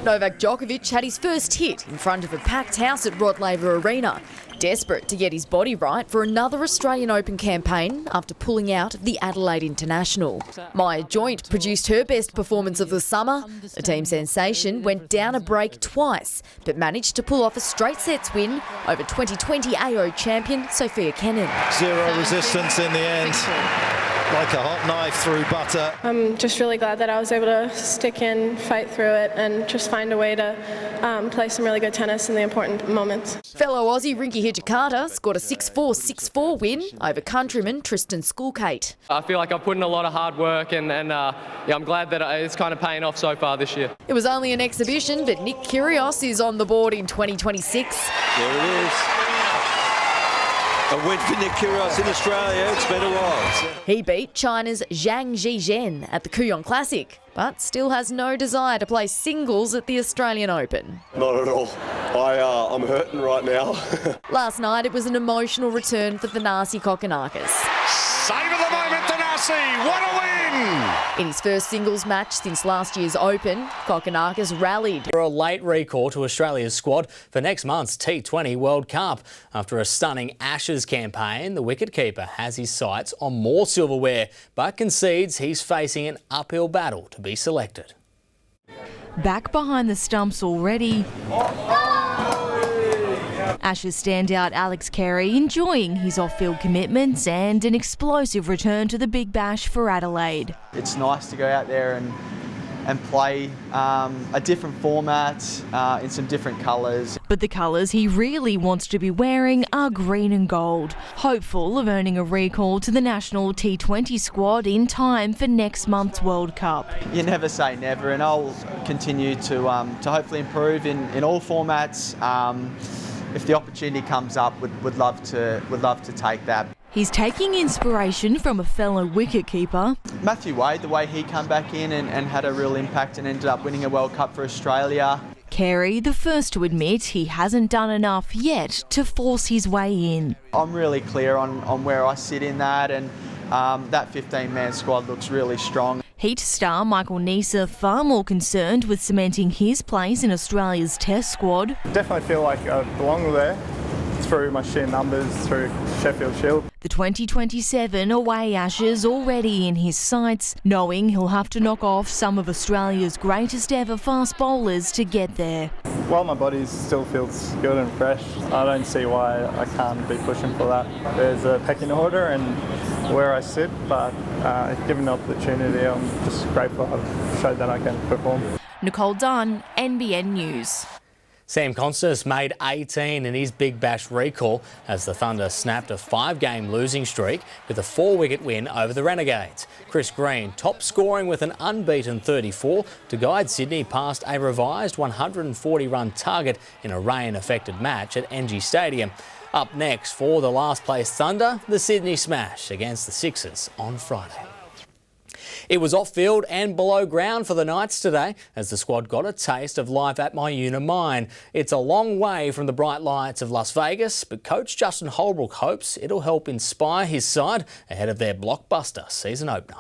Novak Djokovic had his first hit in front of a packed house at Rod Laver Arena, desperate to get his body right for another Australian Open campaign after pulling out of the Adelaide International. Maya Joint produced her best performance of the summer. The team sensation went down a break twice, but managed to pull off a straight sets win over 2020 AO champion Sophia Kenin. Zero resistance in the end. Like a hot knife through butter. I'm just really glad that I was able to stick in, fight through it and just find a way to play some really good tennis in the important moments. Fellow Aussie Rinky Hijikata scored a 6-4, 6-4 win over countryman Tristan Schoolkate. I feel like I've put in a lot of hard work and I'm glad that it's kind of paying off so far this year. It was only an exhibition, but Nick Kyrgios is on the board in 2026. There it is. A win for Nick Kyrgios in Australia. It's been a while. He beat China's Zhang Zhizhen at the Kooyong Classic, but still has no desire to play singles at the Australian Open. Not at all. I'm hurting right now. Last night it was an emotional return for Thanasi Kokkinakis. Save of the moment, Thanasi. What a win! In his first singles match since last year's Open, Kokkinakis rallied. For a late recall to Australia's squad for next month's T20 World Cup. After a stunning Ashes campaign, the wicketkeeper has his sights on more silverware, but concedes he's facing an uphill battle to be selected. Back behind the stumps already, Ashes standout Alex Carey enjoying his off-field commitments and an explosive return to the Big Bash for Adelaide. It's nice to go out there and play a different format in some different colours. But the colours he really wants to be wearing are green and gold, hopeful of earning a recall to the national T20 squad in time for next month's World Cup. You never say never, and I'll continue to hopefully improve in all formats. If the opportunity comes up, would love to take that. He's taking inspiration from a fellow wicketkeeper. Matthew Wade, the way he came back in and had a real impact and ended up winning a World Cup for Australia. Carey, the first to admit he hasn't done enough yet to force his way in. I'm really clear on where I sit in that, and that 15-man squad looks really strong. Heat star Michael Neser far more concerned with cementing his place in Australia's Test squad. Definitely feel like I belong there through my sheer numbers, through Sheffield Shield. The 2027 away Ashes already in his sights, knowing he'll have to knock off some of Australia's greatest ever fast bowlers to get there. While my body still feels good and fresh, I don't see why I can't be pushing for that. There's a pecking order and where I sit, but given the opportunity, I'm just grateful I've showed that I can perform. Nicole Dunn, NBN News. Sam Constas made 18 in his Big Bash recall as the Thunder snapped a 5-game losing streak with a 4-wicket win over the Renegades. Chris Green top scoring with an unbeaten 34 to guide Sydney past a revised 140-run target in a rain-affected match at NG Stadium. Up next for the last place Thunder, the Sydney Smash against the Sixers on Friday. It was off-field and below ground for the Knights today as the squad got a taste of life at Myuna Mine. It's a long way from the bright lights of Las Vegas, but coach Justin Holbrook hopes it'll help inspire his side ahead of their blockbuster season opener.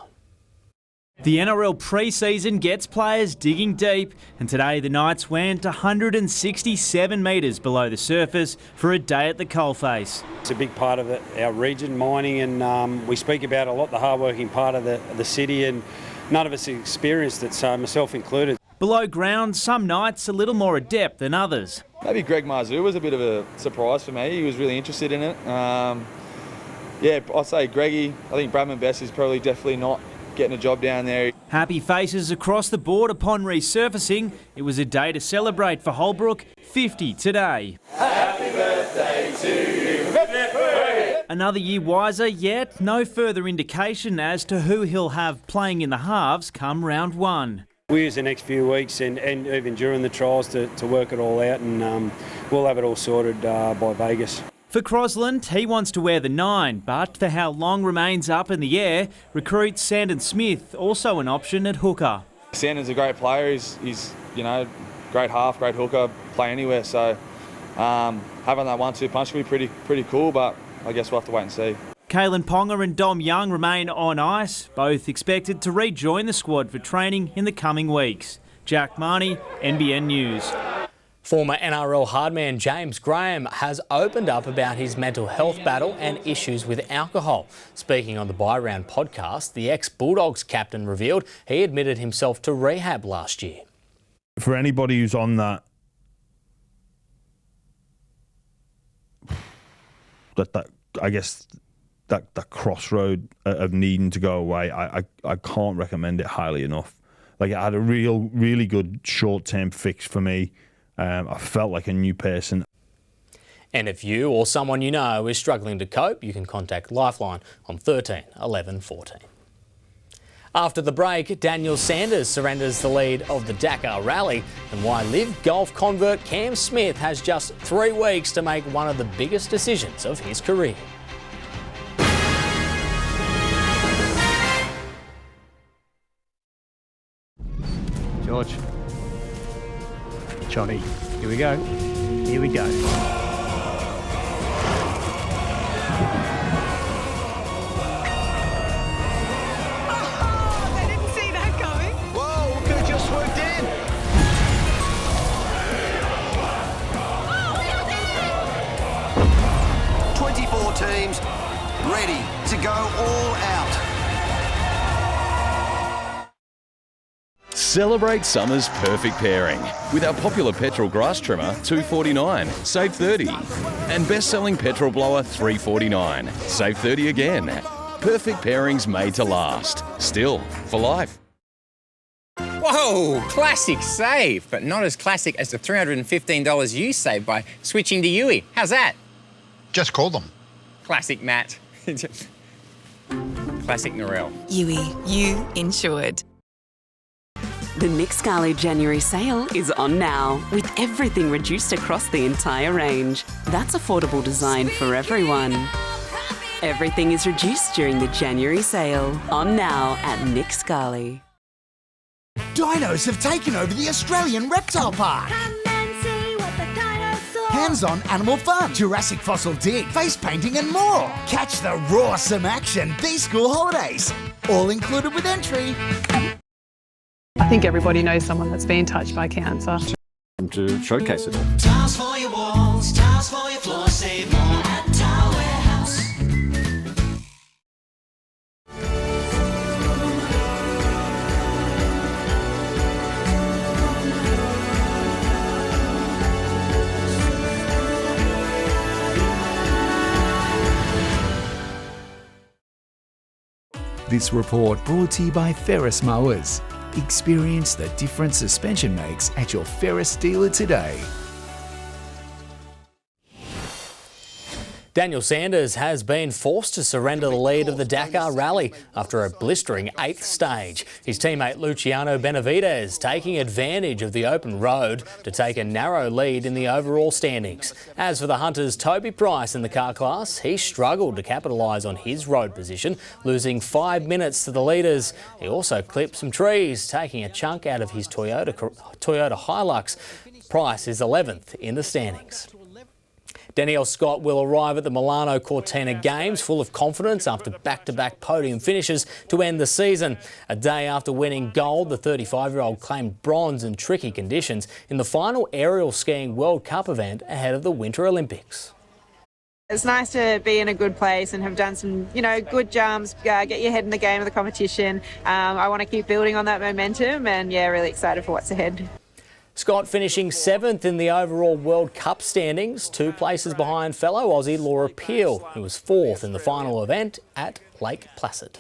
The NRL pre-season gets players digging deep, and today the Knights went 167 metres below the surface for a day at the coalface. It's a big part of our region, mining, and we speak about a lot the hard-working part of the city, and none of us experienced it, so myself included. Below ground, some Knights a little more adept than others. Maybe Greg Marzou was a bit of a surprise for me. He was really interested in it. Yeah, I'll say Greggy. I think Bradman Best is probably definitely not getting a job down there. Happy faces across the board upon resurfacing. It was a day to celebrate for Holbrook, 50 today. Happy birthday to you. Another year wiser, yet no further indication as to who he'll have playing in the halves come round one. We use the next few weeks and even during the trials to work it all out, and we'll have it all sorted by Vegas. For Crosland, he wants to wear the 9, but for how long remains up in the air, recruit Sandon Smith, also an option at hooker. Sandon's a great player. He's great half, great hooker, play anywhere. So having that 1-2 punch will be pretty cool, but I guess we'll have to wait and see. Kalen Ponga and Dom Young remain on ice, both expected to rejoin the squad for training in the coming weeks. Jack Marnie, NBN News. Former NRL hardman James Graham has opened up about his mental health battle and issues with alcohol. Speaking on the Buy Round podcast, the ex-Bulldogs captain revealed he admitted himself to rehab last year. For anybody who's on that I guess that crossroad of needing to go away, I can't recommend it highly enough. Like, it had a really good short-term fix for me. I felt like a new person. And if you or someone you know is struggling to cope, you can contact Lifeline on 13 11 14. After the break, Daniel Sanders surrenders the lead of the Dakar Rally, and why Live Golf convert Cam Smith has just 3 weeks to make one of the biggest decisions of his career. George. Johnny, here we go. Here we go. They didn't see that coming. Whoa, could have just swooped in. Oh, 24 teams ready to go all out. Celebrate summer's perfect pairing with our popular petrol grass trimmer, $2.49, save $30. And best-selling petrol blower, $3.49, save $30 again. Perfect pairings made to last. Still, for life. Whoa, classic save, but not as classic as the $315 you saved by switching to Yui. How's that? Just call them. Classic Matt. Classic Narelle. Yui, you insured. The Nick Scali January sale is on now, with everything reduced across the entire range. That's affordable design for everyone. Everything is reduced during the January sale. On now at Nick Scali. Dinos have taken over the Australian Reptile Park. Come and see what the dinosaurs. Hands-on animal fun, Jurassic fossil dig, face painting and more. Catch the rawsome action these school holidays. All included with entry. I think everybody knows someone that's been touched by cancer. To showcase it all. Tiles for your walls, tiles for your floor, save more at Tile Warehouse. This report brought to you by Ferris Mowers. Experience the difference suspension makes at your Ferris dealer today. Daniel Sanders has been forced to surrender the lead of the Dakar Rally after a blistering 8th stage. His teammate Luciano Benavidez taking advantage of the open road to take a narrow lead in the overall standings. As for the Hunters' Toby Price in the car class, he struggled to capitalise on his road position, losing 5 minutes to the leaders. He also clipped some trees, taking a chunk out of his Toyota Hilux. Price is 11th in the standings. Danielle Scott will arrive at the Milano Cortina Games full of confidence after back-to-back podium finishes to end the season. A day after winning gold, the 35-year-old claimed bronze in tricky conditions in the final aerial skiing World Cup event ahead of the Winter Olympics. It's nice to be in a good place and have done some, good jumps, get your head in the game of the competition. I want to keep building on that momentum and, really excited for what's ahead. Scott finishing 7th in the overall World Cup standings, 2 places behind fellow Aussie Laura Peel, who was 4th in the final event at Lake Placid.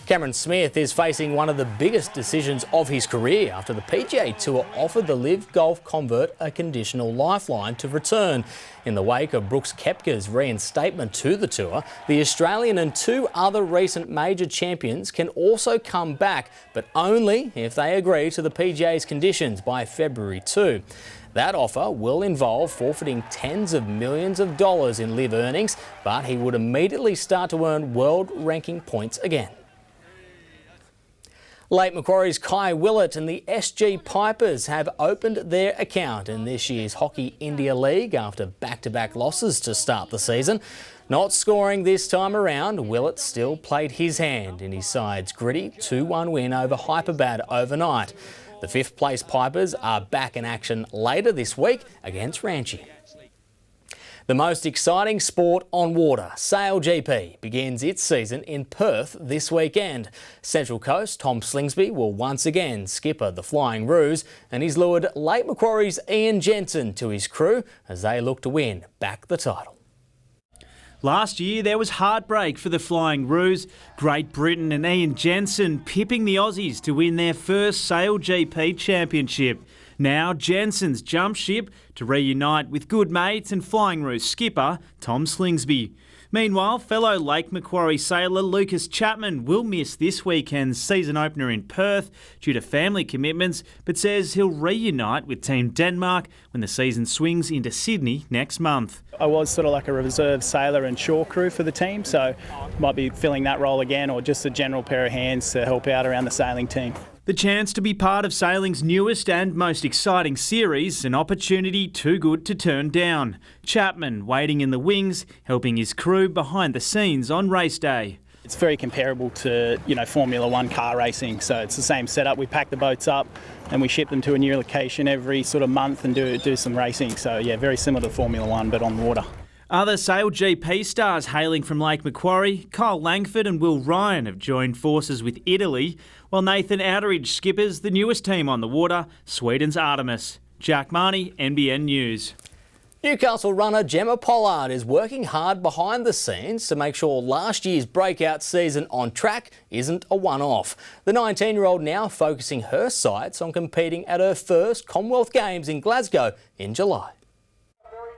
Cameron Smith is facing one of the biggest decisions of his career after the PGA Tour offered the Live Golf convert a conditional lifeline to return. In the wake of Brooks Koepka's reinstatement to the Tour, the Australian and 2 other recent major champions can also come back, but only if they agree to the PGA's conditions by February 2. That offer will involve forfeiting tens of millions of dollars in live earnings, but he would immediately start to earn world ranking points again. Lake Macquarie's Kai Willett and the SG Pipers have opened their account in this year's Hockey India League after back-to-back losses to start the season. Not scoring this time around, Willett still played his hand in his side's gritty 2-1 win over Hyperbad overnight. The 5th place Pipers are back in action later this week against Ranchi. The most exciting sport on water, Sail GP, begins its season in Perth this weekend. Central Coast Tom Slingsby will once again skipper the Flying Roos, and he's lured Lake Macquarie's Ian Jensen to his crew as they look to win back the title. Last year, there was heartbreak for the Flying Roos. Great Britain and Ian Jensen pipping the Aussies to win their first Sail GP championship. Now Jensen's jumped ship to reunite with good mates and Flying Roos skipper Tom Slingsby. Meanwhile, fellow Lake Macquarie sailor Lucas Chapman will miss this weekend's season opener in Perth due to family commitments, but says he'll reunite with Team Denmark when the season swings into Sydney next month. I was sort of like a reserve sailor and shore crew for the team, so might be filling that role again, or just a general pair of hands to help out around the sailing team. The chance to be part of sailing's newest and most exciting series, an opportunity too good to turn down. Chapman waiting in the wings, helping his crew behind the scenes on race day. It's very comparable to, Formula One car racing, so it's the same setup. We pack the boats up and we ship them to a new location every sort of month and do some racing. So yeah, very similar to Formula One, but on water. Other Sail GP stars hailing from Lake Macquarie, Kyle Langford and Will Ryan have joined forces with Italy, while Nathan Outeridge skippers the newest team on the water, Sweden's Artemis. Jack Marnie, NBN News. Newcastle runner Gemma Pollard is working hard behind the scenes to make sure last year's breakout season on track isn't a one-off. The 19-year-old now focusing her sights on competing at her first Commonwealth Games in Glasgow in July.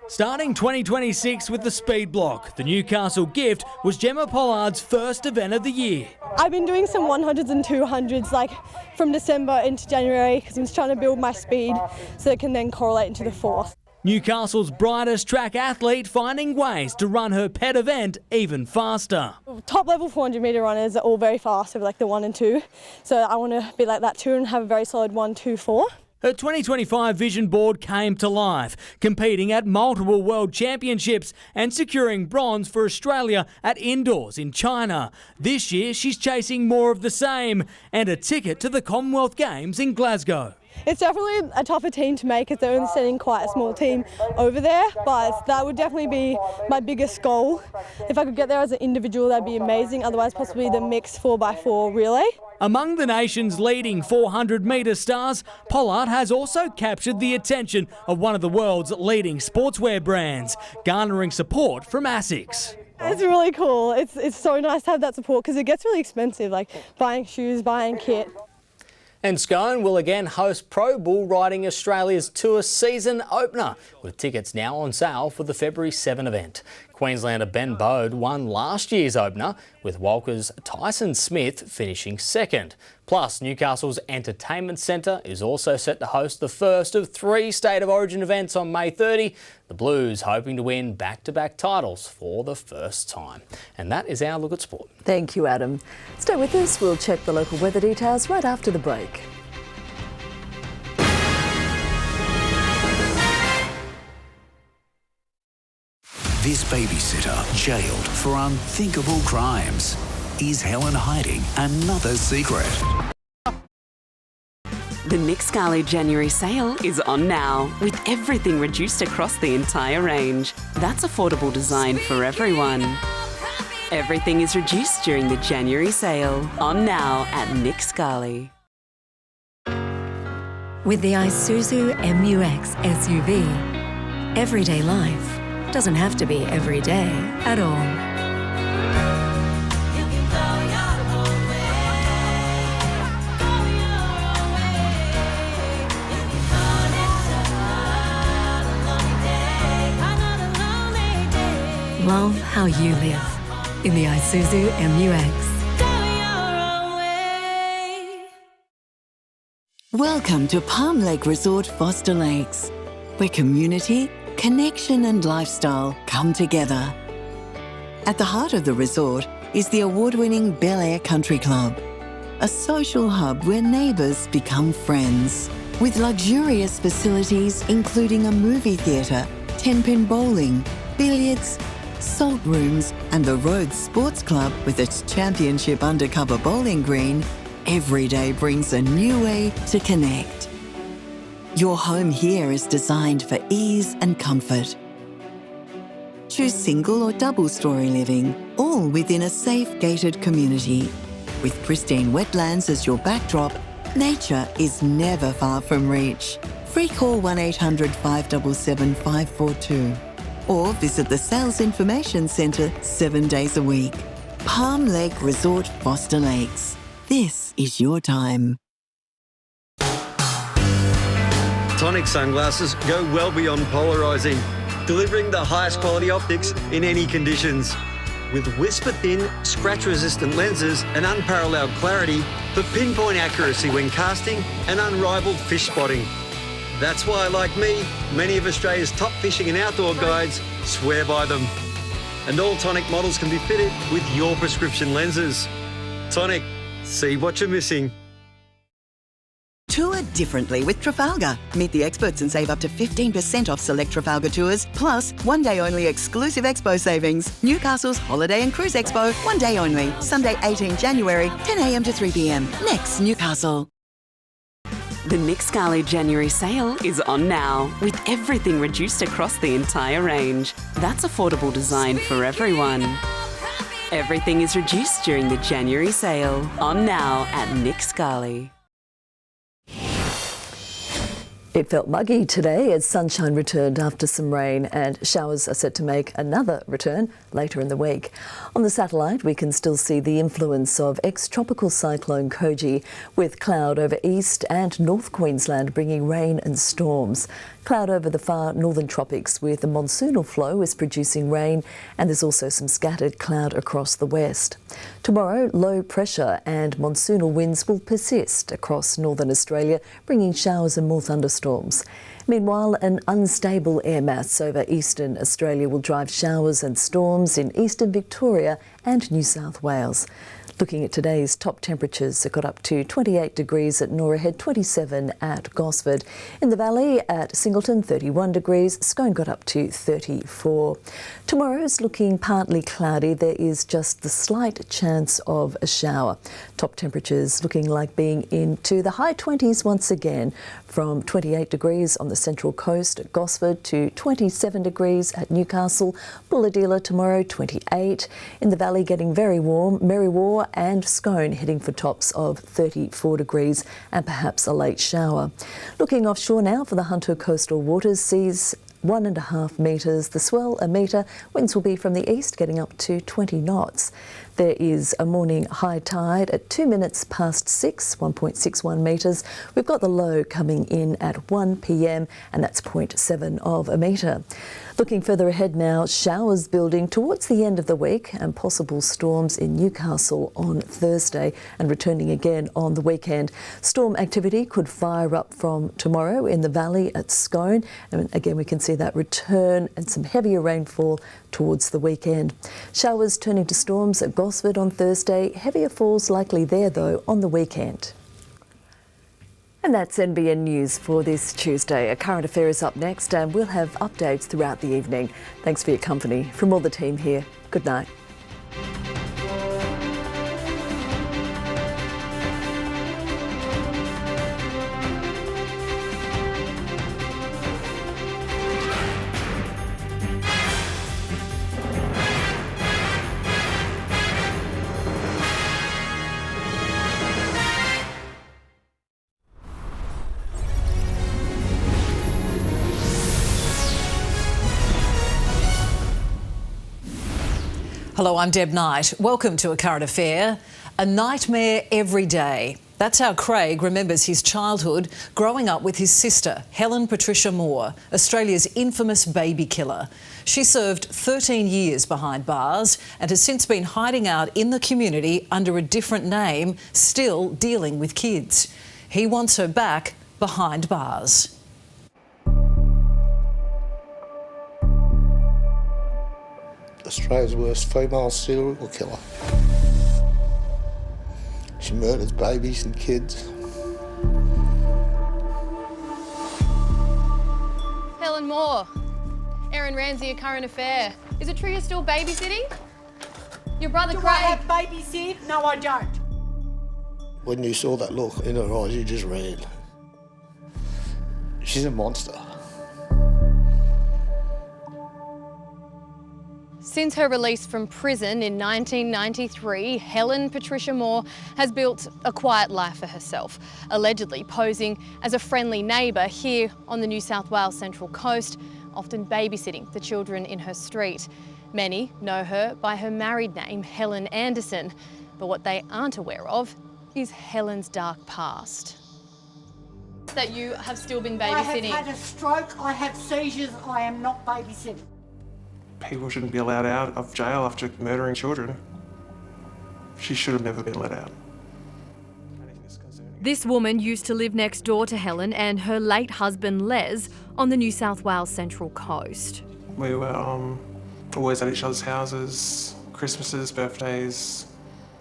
Starting 2026 with the speed block, the Newcastle gift was Gemma Pollard's first event of the year. I've been doing some 100s and 200s like from December into January because I'm just trying to build my speed so it can then correlate into the 4th. Newcastle's brightest track athlete finding ways to run her pet event even faster. Top level 400 metre runners are all very fast over like the 1 and 2, so I want to be like that too and have a very solid 1, 2, 4. Her 2025 vision board came to life, competing at multiple world championships and securing bronze for Australia at indoors in China. This year she's chasing more of the same and a ticket to the Commonwealth Games in Glasgow. It's definitely a tougher team to make as they're only sending quite a small team over there, but that would definitely be my biggest goal. If I could get there as an individual, that'd be amazing. Otherwise, possibly the mixed 4x4 relay. Among the nation's leading 400-metre stars, Pollard has also captured the attention of one of the world's leading sportswear brands, garnering support from ASICS. It's really cool. It's so nice to have that support because it gets really expensive, like buying shoes, buying kit. And Scone will again host Pro Bull Riding Australia's Tour season opener, with tickets now on sale for the February 7 event. Queenslander Ben Bode won last year's opener, with Walker's Tyson Smith finishing second. Plus, Newcastle's Entertainment Centre is also set to host the first of 3 State of Origin events on May 30. The Blues hoping to win back-to-back titles for the first time. And that is our look at sport. Thank you, Adam. Stay with us. We'll check the local weather details right after the break. This babysitter jailed for unthinkable crimes. Is Helen hiding another secret? The Nick Scali January sale is on now, with everything reduced across the entire range. That's affordable design for everyone. Everything is reduced during the January sale. On now at Nick Scali. With the Isuzu MU-X SUV, everyday life doesn't have to be every day at all. Love how you live in the Isuzu MU-X. Welcome to Palm Lake Resort Foster Lakes, where community, connection and lifestyle come together. At the heart of the resort is the award-winning Bel Air Country Club, a social hub where neighbours become friends. With luxurious facilities including a movie theatre, 10-pin bowling, billiards, salt rooms and the Rhodes Sports Club with its championship undercover bowling green, every day brings a new way to connect. Your home here is designed for ease and comfort. Choose single or double-storey living, all within a safe gated community. With pristine wetlands as your backdrop, nature is never far from reach. Free call 1800 577 542 or visit the Sales Information Centre 7 days a week. Palm Lake Resort Foster Lakes. This is your time. Tonic sunglasses go well beyond polarising, delivering the highest quality optics in any conditions. With whisper-thin, scratch-resistant lenses and unparalleled clarity for pinpoint accuracy when casting and unrivaled fish spotting. That's why, like me, many of Australia's top fishing and outdoor guides swear by them. And all Tonic models can be fitted with your prescription lenses. Tonic, see what you're missing. Tour differently with Trafalgar. Meet the experts and save up to 15% off select Trafalgar tours, plus one day only exclusive expo savings. Newcastle's Holiday and Cruise Expo, one day only. Sunday 18 January, 10 a.m. to 3 p.m. Next, Newcastle. The Nick Scali January sale is on now, with everything reduced across the entire range. That's affordable design for everyone. Everything is reduced during the January sale. On now at Nick Scali. It felt muggy today as sunshine returned after some rain, and showers are set to make another return later in the week. On the satellite, we can still see the influence of ex-tropical cyclone Koji, with cloud over east and north Queensland bringing rain and storms. Cloud over the far northern tropics with a monsoonal flow is producing rain, and there's also some scattered cloud across the west. Tomorrow, low pressure and monsoonal winds will persist across northern Australia, bringing showers and more thunderstorms. Meanwhile, an unstable air mass over eastern Australia will drive showers and storms in eastern Victoria and New South Wales. Looking at today's top temperatures, it got up to 28 degrees at Norah Head, 27 at Gosford. In the valley at Singleton, 31 degrees. Scone got up to 34. Tomorrow's looking partly cloudy. There is just the slight chance of a shower. Top temperatures looking like being into the high 20s once again, from 28 degrees on the central coast at Gosford to 27 degrees at Newcastle. Bulahdelah tomorrow, 28. In the valley getting very warm. Merriwa and Scone heading for tops of 34 degrees and perhaps a late shower. Looking offshore now for the Hunter coastal waters, seas 1.5 metres, the swell 1 metre, winds will be from the east getting up to 20 knots. There is a morning high tide at 2 minutes past 6, 1.61 metres. We've got the low coming in at 1 p.m. and that's 0.7 of a metre. Looking further ahead now, showers building towards the end of the week and possible storms in Newcastle on Thursday and returning again on the weekend. Storm activity could fire up from tomorrow in the valley at Scone, and again we can see that return and some heavier rainfall towards the weekend. Showers turning to storms at Gosford on Thursday, heavier falls likely there though on the weekend. And that's NBN News for this Tuesday. A current affair is up next and we'll have updates throughout the evening. Thanks for your company. From all the team here, good night. Hello, I'm Deb Knight. Welcome to A Current Affair. A nightmare every day. That's how Craig remembers his childhood growing up with his sister, Helen Patricia Moore, Australia's infamous baby killer. She served 13 years behind bars and has since been hiding out in the community under a different name, still dealing with kids. He wants her back behind bars. Australia's worst female serial killer. She murders babies and kids. Helen Moore, Erin Ramsey, A Current Affair. Is it true you're still babysitting? Your brother Craig... Do I have babysit? No, I don't. When you saw that look in her eyes, you just ran. She's a monster. Since her release from prison in 1993, Helen Patricia Moore has built a quiet life for herself, allegedly posing as a friendly neighbour here on the New South Wales Central Coast, often babysitting the children in her street. Many know her by her married name, Helen Anderson, but what they aren't aware of is Helen's dark past. That you have still been babysitting. I have had a stroke, I have seizures, I am not babysitting. People shouldn't be allowed out of jail after murdering children. She should have never been let out. This woman used to live next door to Helen and her late husband Les on the New South Wales Central Coast. We were always at each other's houses, Christmases, birthdays,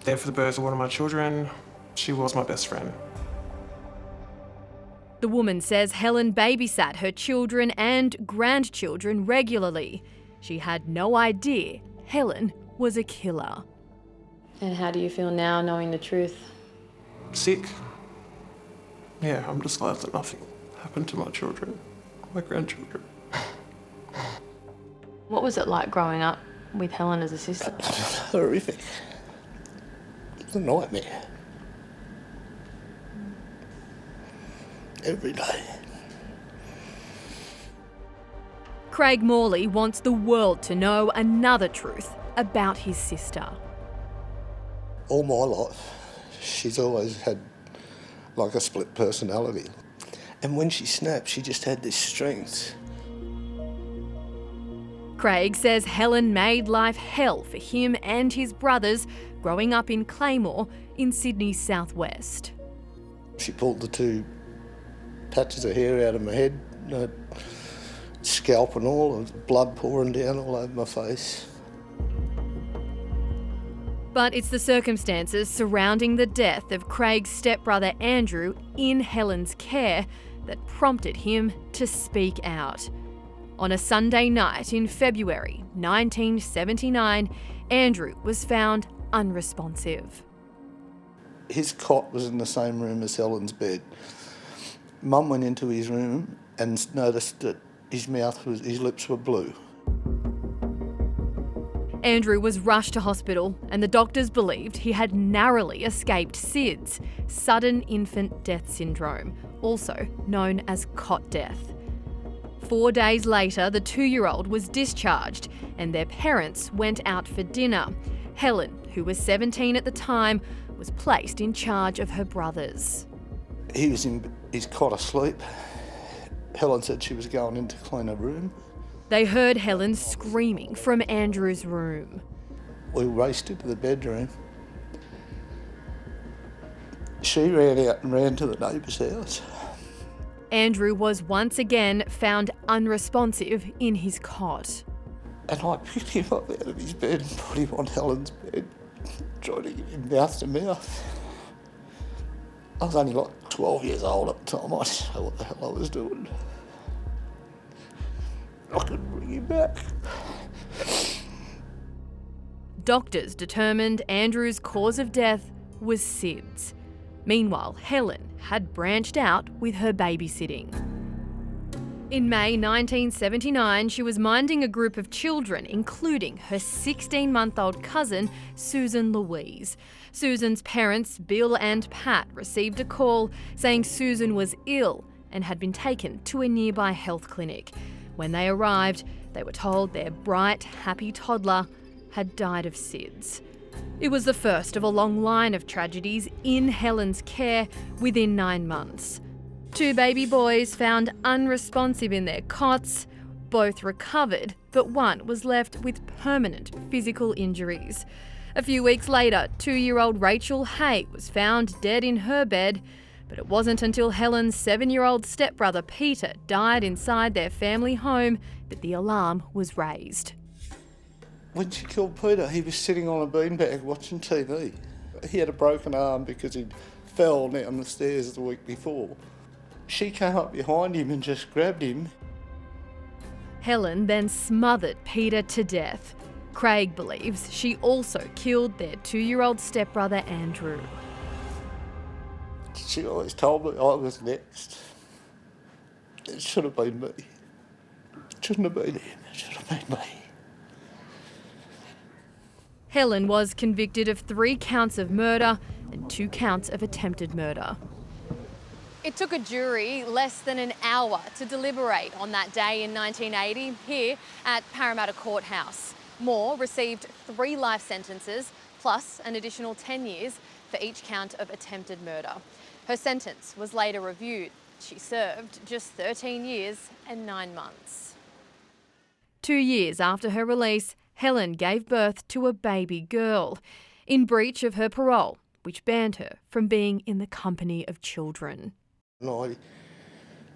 there for the birth of one of my children. She was my best friend. The woman says Helen babysat her children and grandchildren regularly. She had no idea Helen was a killer. And how do you feel now knowing the truth? Sick. yeah, I'm just glad that nothing happened to my children, my grandchildren. What was it like growing up with Helen as a sister? Horrific. It's a nightmare. Every day. Craig Morley wants the world to know another truth about his sister. All my life, she's always had like a split personality. And when she snapped, she just had this strength. Craig says Helen made life hell for him and his brothers growing up in Claymore in Sydney's southwest. She pulled the 2 patches of hair out of my head, scalp and all, blood pouring down all over my face. But it's the circumstances surrounding the death of Craig's stepbrother Andrew in Helen's care that prompted him to speak out. On a Sunday night in February 1979, Andrew was found unresponsive. His cot was in the same room as Helen's bed. Mum went into his room and noticed that his lips were blue. Andrew was rushed to hospital and the doctors believed he had narrowly escaped SIDS, sudden infant death syndrome, also known as cot death. 4 days later, the 2-year-old was discharged and their parents went out for dinner. Helen, who was 17 at the time, was placed in charge of her brothers. He was in his cot asleep. Helen said she was going in to clean her room. They heard Helen screaming from Andrew's room. We raced into the bedroom. She ran out and ran to the neighbour's house. Andrew was once again found unresponsive in his cot. And I picked him up out of his bed and put him on Helen's bed, trying to get him mouth to mouth. I was only like 12 years old at the time. I didn't know what the hell I was doing. I couldn't bring him back. Doctors determined Andrew's cause of death was SIDS. Meanwhile, Helen had branched out with her babysitting. In May 1979, she was minding a group of children, including her 16-month-old cousin, Susan Louise. Susan's parents, Bill and Pat, received a call saying Susan was ill and had been taken to a nearby health clinic. When they arrived, they were told their bright, happy toddler had died of SIDS. It was the first of a long line of tragedies in Helen's care within 9 months. 2 baby boys found unresponsive in their cots. Both recovered, but one was left with permanent physical injuries. A few weeks later, 2-year-old Rachel Hay was found dead in her bed, but it wasn't until Helen's 7-year-old stepbrother Peter died inside their family home that the alarm was raised. When she killed Peter, he was sitting on a beanbag watching TV. He had a broken arm because he fell down the stairs the week before. She came up behind him and just grabbed him. Helen then smothered Peter to death. Craig believes she also killed their 2-year-old stepbrother Andrew. She always told me I was next. It should have been me. It shouldn't have been him, it should have been me. Helen was convicted of 3 counts of murder and 2 counts of attempted murder. It took a jury less than an hour to deliberate on that day in 1980 here at Parramatta Courthouse. Moore received 3 life sentences plus an additional 10 years for each count of attempted murder. Her sentence was later reviewed. She served just 13 years and 9 months. 2 years after her release, Helen gave birth to a baby girl in breach of her parole, which banned her from being in the company of children. And I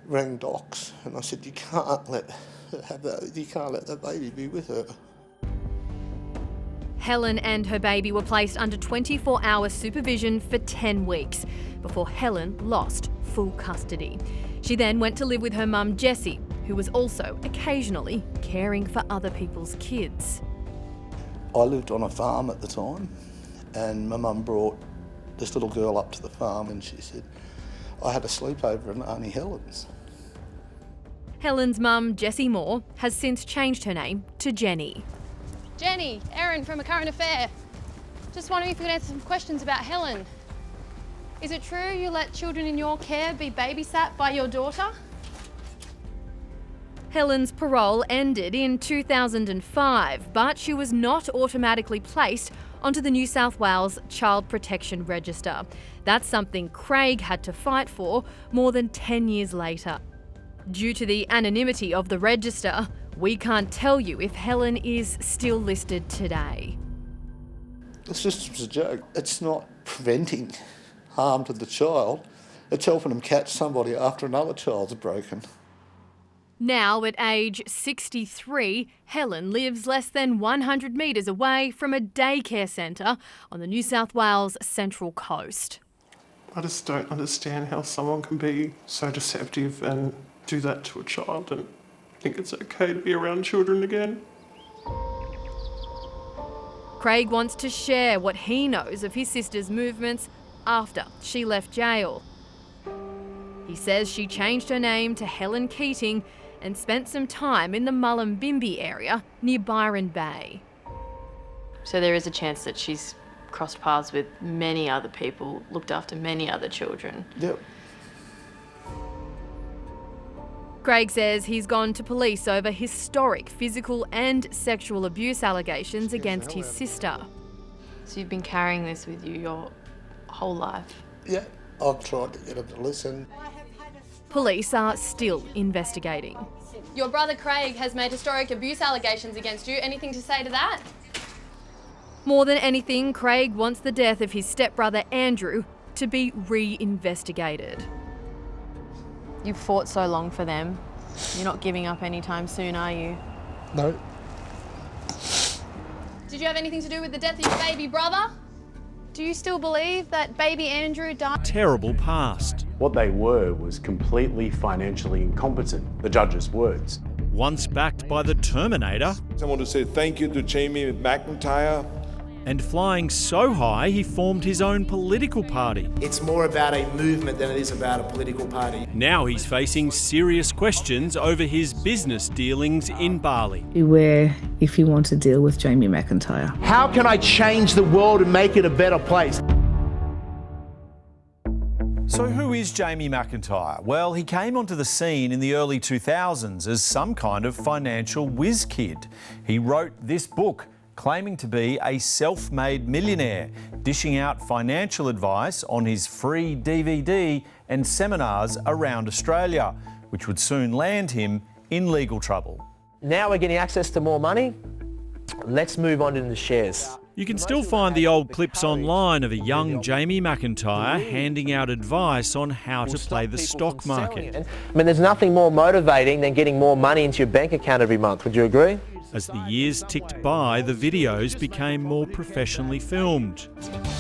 rang docs and I said, you can't let that baby be with her. Helen and her baby were placed under 24-hour supervision for 10 weeks before Helen lost full custody. She then went to live with her mum Jessie, who was also occasionally caring for other people's kids. I lived on a farm at the time and my mum brought this little girl up to the farm and she said, I had a sleepover in Auntie Helen's. Helen's mum, Jessie Moore, has since changed her name to Jenny. Jenny, Erin from A Current Affair. Just wondering if you could answer some questions about Helen. Is it true you let children in your care be babysat by your daughter? Helen's parole ended in 2005, but she was not automatically placed onto the New South Wales Child Protection Register. That's something Craig had to fight for more than 10 years later. Due to the anonymity of the register, we can't tell you if Helen is still listed today. The system's a joke. It's not preventing harm to the child. It's helping them catch somebody after another child's broken. Now, at age 63, Helen lives less than 100 metres away from a daycare centre on the New South Wales Central Coast. I just don't understand how someone can be so deceptive and do that to a child and think it's okay to be around children again. Craig wants to share what he knows of his sister's movements after she left jail. He says she changed her name to Helen Keating and spent some time in the Mullumbimby area near Byron Bay. So there is a chance that she's crossed paths with many other people, looked after many other children. Yep. Craig says he's gone to police over historic physical and sexual abuse allegations against his sister. So you've been carrying this with you your whole life? Yeah, I've tried to get her to listen. Police are still investigating. Your brother Craig has made historic abuse allegations against you. Anything to say to that? More than anything, Craig wants the death of his stepbrother Andrew to be re-investigated. You've fought so long for them. You're not giving up anytime soon, are you? No. Did you have anything to do with the death of your baby brother? Do you still believe that baby Andrew died? Terrible past. What they were was completely financially incompetent, the judge's words. Once backed by the Terminator. I want to say thank you to Jamie McIntyre. And flying so high, he formed his own political party. It's more about a movement than it is about a political party. Now he's facing serious questions over his business dealings in Bali. Beware if you want to deal with Jamie McIntyre. How can I change the world and make it a better place? So who is Jamie McIntyre? Well, he came onto the scene in the early 2000s as some kind of financial whiz kid. He wrote this book, claiming to be a self-made millionaire, dishing out financial advice on his free DVD and seminars around Australia, which would soon land him in legal trouble. Now we're getting access to more money. Let's move on into the shares. You can still find the old clips online of a young Jamie McIntyre handing out advice on how to play the stock market. I mean, there's nothing more motivating than getting more money into your bank account every month. Would you agree? As the years ticked by, the videos became more professionally filmed.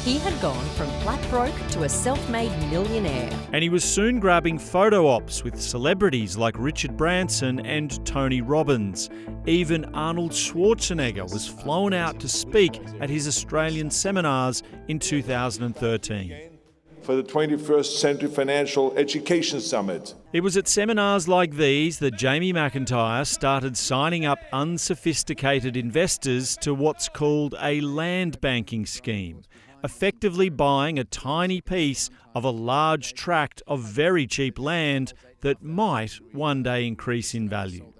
He had gone from flat broke to a self-made millionaire. And he was soon grabbing photo ops with celebrities like Richard Branson and Tony Robbins. Even Arnold Schwarzenegger was flown out to speak at his Australian seminars in 2013. For the 21st Century Financial Education Summit. It was at seminars like these that Jamie McIntyre started signing up unsophisticated investors to what's called a land banking scheme, effectively buying a tiny piece of a large tract of very cheap land that might one day increase in value.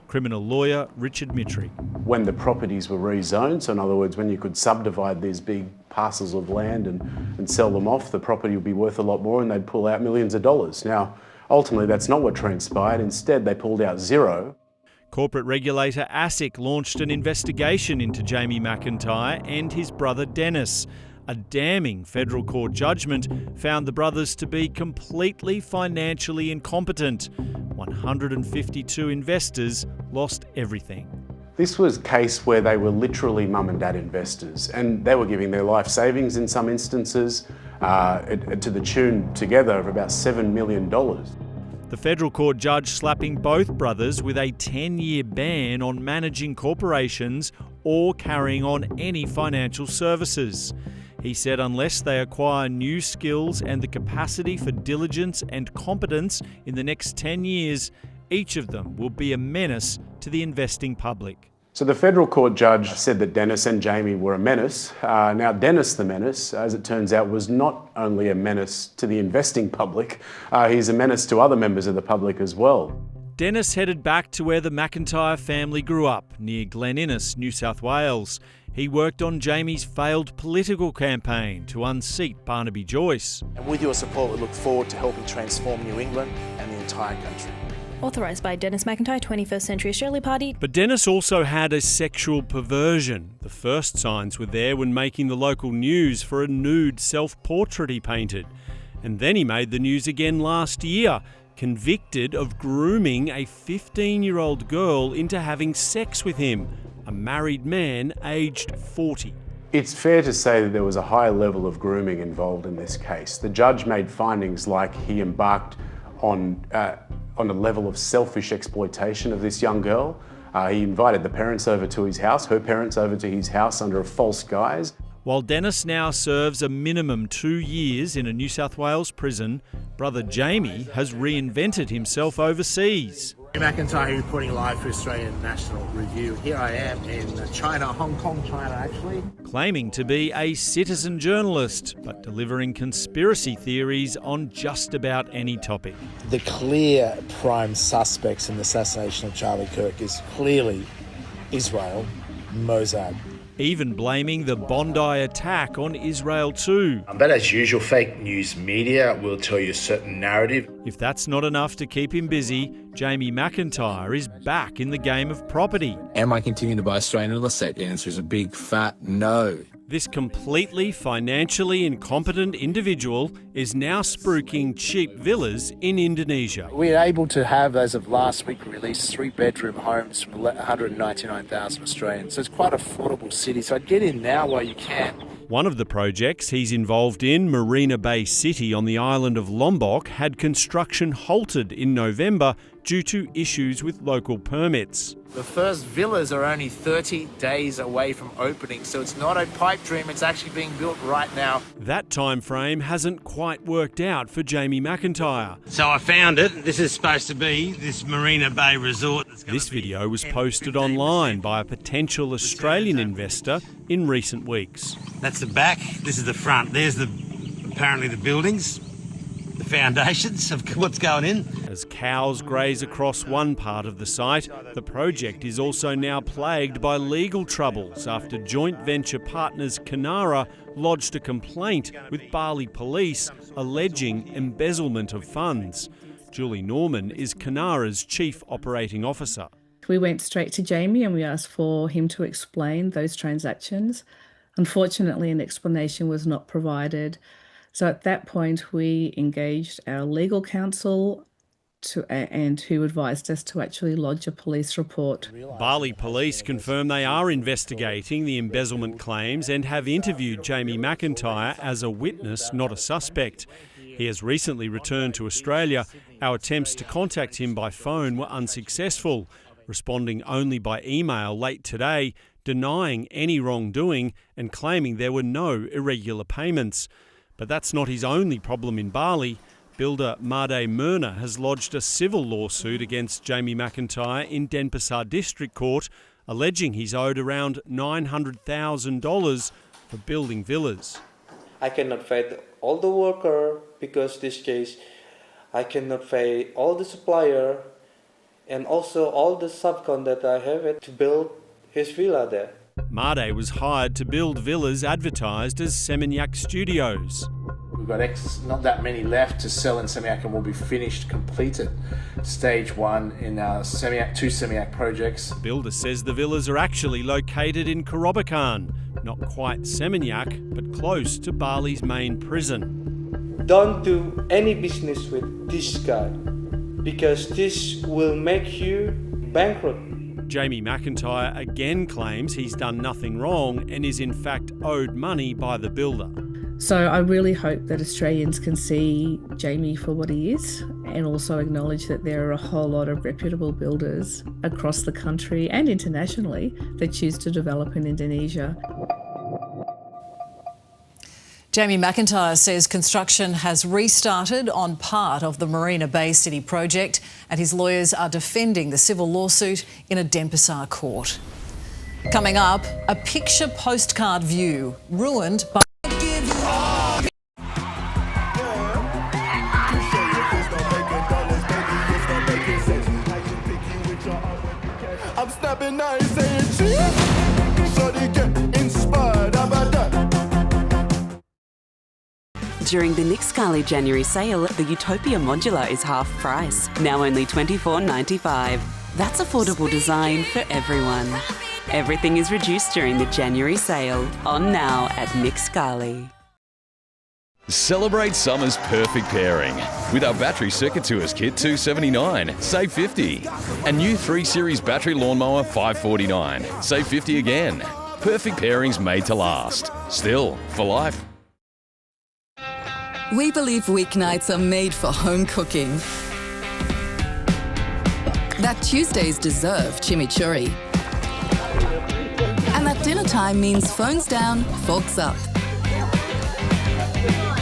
Criminal lawyer Richard Mitry. When the properties were rezoned, so in other words, when you could subdivide these big parcels of land and sell them off, the property would be worth a lot more and they'd pull out millions of dollars. Now, ultimately, that's not what transpired. Instead, they pulled out zero. Corporate regulator ASIC launched an investigation into Jamie McIntyre and his brother Dennis. A damning federal court judgment found the brothers to be completely financially incompetent. 152 investors lost everything. This was a case where they were literally mum and dad investors, and they were giving their life savings in some instances to the tune together of about $7 million. The federal court judge slapping both brothers with a 10-year ban on managing corporations or carrying on any financial services. He said unless they acquire new skills and the capacity for diligence and competence in the next 10 years, each of them will be a menace to the investing public. So the federal court judge said that Dennis and Jamie were a menace. Now Dennis the menace, as it turns out, was not only a menace to the investing public, he's a menace to other members of the public as well. Dennis headed back to where the McIntyre family grew up, near Glen Innes, New South Wales. He worked on Jamie's failed political campaign to unseat Barnaby Joyce. And with your support, we look forward to helping transform New England and the entire country. Authorised by Dennis McIntyre, 21st Century Australia Party. But Dennis also had a sexual perversion. The first signs were there when making the local news for a nude self-portrait he painted. And then he made the news again last year, convicted of grooming a 15-year-old girl into having sex with him, a married man aged 40. It's fair to say that there was a high level of grooming involved in this case. The judge made findings like he embarked on a level of selfish exploitation of this young girl. He invited the parents over to his house, her parents over to his house under a false guise. While Dennis now serves a minimum 2 years in a New South Wales prison, brother Jamie has reinvented himself overseas. McIntyre reporting live for Australian National Review. Here I am in China, Hong Kong, China actually. Claiming to be a citizen journalist, but delivering conspiracy theories on just about any topic. The clear prime suspects in the assassination of Charlie Kirk is clearly Israel, Mossad. Even blaming the Bondi attack on Israel too. But as usual, fake news media will tell you a certain narrative. If that's not enough to keep him busy, Jamie McIntyre is back in the game of property. Am I continuing to buy Australian real estate? The answer is a big fat no. This completely financially incompetent individual is now spruiking cheap villas in Indonesia. We're able to have, as of last week, released 3-bedroom homes from 199,000 Australians. So it's quite an affordable city. So get in now while you can. One of the projects he's involved in, Marina Bay City on the island of Lombok, had construction halted in November due to issues with local permits. The first villas are only 30 days away from opening, so it's not a pipe dream, it's actually being built right now. That time frame hasn't quite worked out for Jamie McIntyre. So I found it. This is supposed to be this Marina Bay resort. This video was posted online by a potential Australian investor in recent weeks. That's the back, this is the front. There's apparently the buildings, the foundations of what's going in. As cows graze across one part of the site, the project is also now plagued by legal troubles after joint venture partners Kanara lodged a complaint with Bali police alleging embezzlement of funds. Julie Norman is Kanara's chief operating officer. We went straight to Jamie and we asked for him to explain those transactions. Unfortunately, an explanation was not provided. So at that point, we engaged our legal counsel who advised us to actually lodge a police report. Bali police confirm they are investigating the embezzlement claims and have interviewed Jamie McIntyre as a witness, not a suspect. He has recently returned to Australia. Our attempts to contact him by phone were unsuccessful, responding only by email late today, denying any wrongdoing and claiming there were no irregular payments. But that's not his only problem in Bali. Builder Made Myrna has lodged a civil lawsuit against Jamie McIntyre in Denpasar District Court, alleging he's owed around $900,000 for building villas. I cannot pay all the worker because this case I cannot pay all the supplier and also all the subcon that I have to build his villa there. Made was hired to build villas advertised as Seminyak Studios. We've got not that many left to sell in Seminyak and will be finished, completed. Stage 1 in our Seminyak, 2 Seminyak projects. The builder says the villas are actually located in Kerobokan, not quite Seminyak, but close to Bali's main prison. Don't do any business with this guy, because this will make you bankrupt. Jamie McIntyre again claims he's done nothing wrong and is in fact owed money by the builder. So I really hope that Australians can see Jamie for what he is and also acknowledge that there are a whole lot of reputable builders across the country and internationally that choose to develop in Indonesia. Jamie McIntyre says construction has restarted on part of the Marina Bay City project, and his lawyers are defending the civil lawsuit in a Denpasar court. Coming up, a picture postcard view ruined by... I'm snapping now and saying cheese, so they get inspired. How about that? During the Nick Scali January sale, the Utopia Modular is half price, now only $24.95. That's affordable design for everyone. Everything is reduced during the January sale, on now at Nick Scali. Celebrate summer's perfect pairing with our battery circuit tours kit $279, save $50. A new 3 Series battery lawnmower $549, save $50 again. Perfect pairings made to last. Still for life. We believe weeknights are made for home cooking. That Tuesdays deserve chimichurri. And that dinner time means phones down, forks up.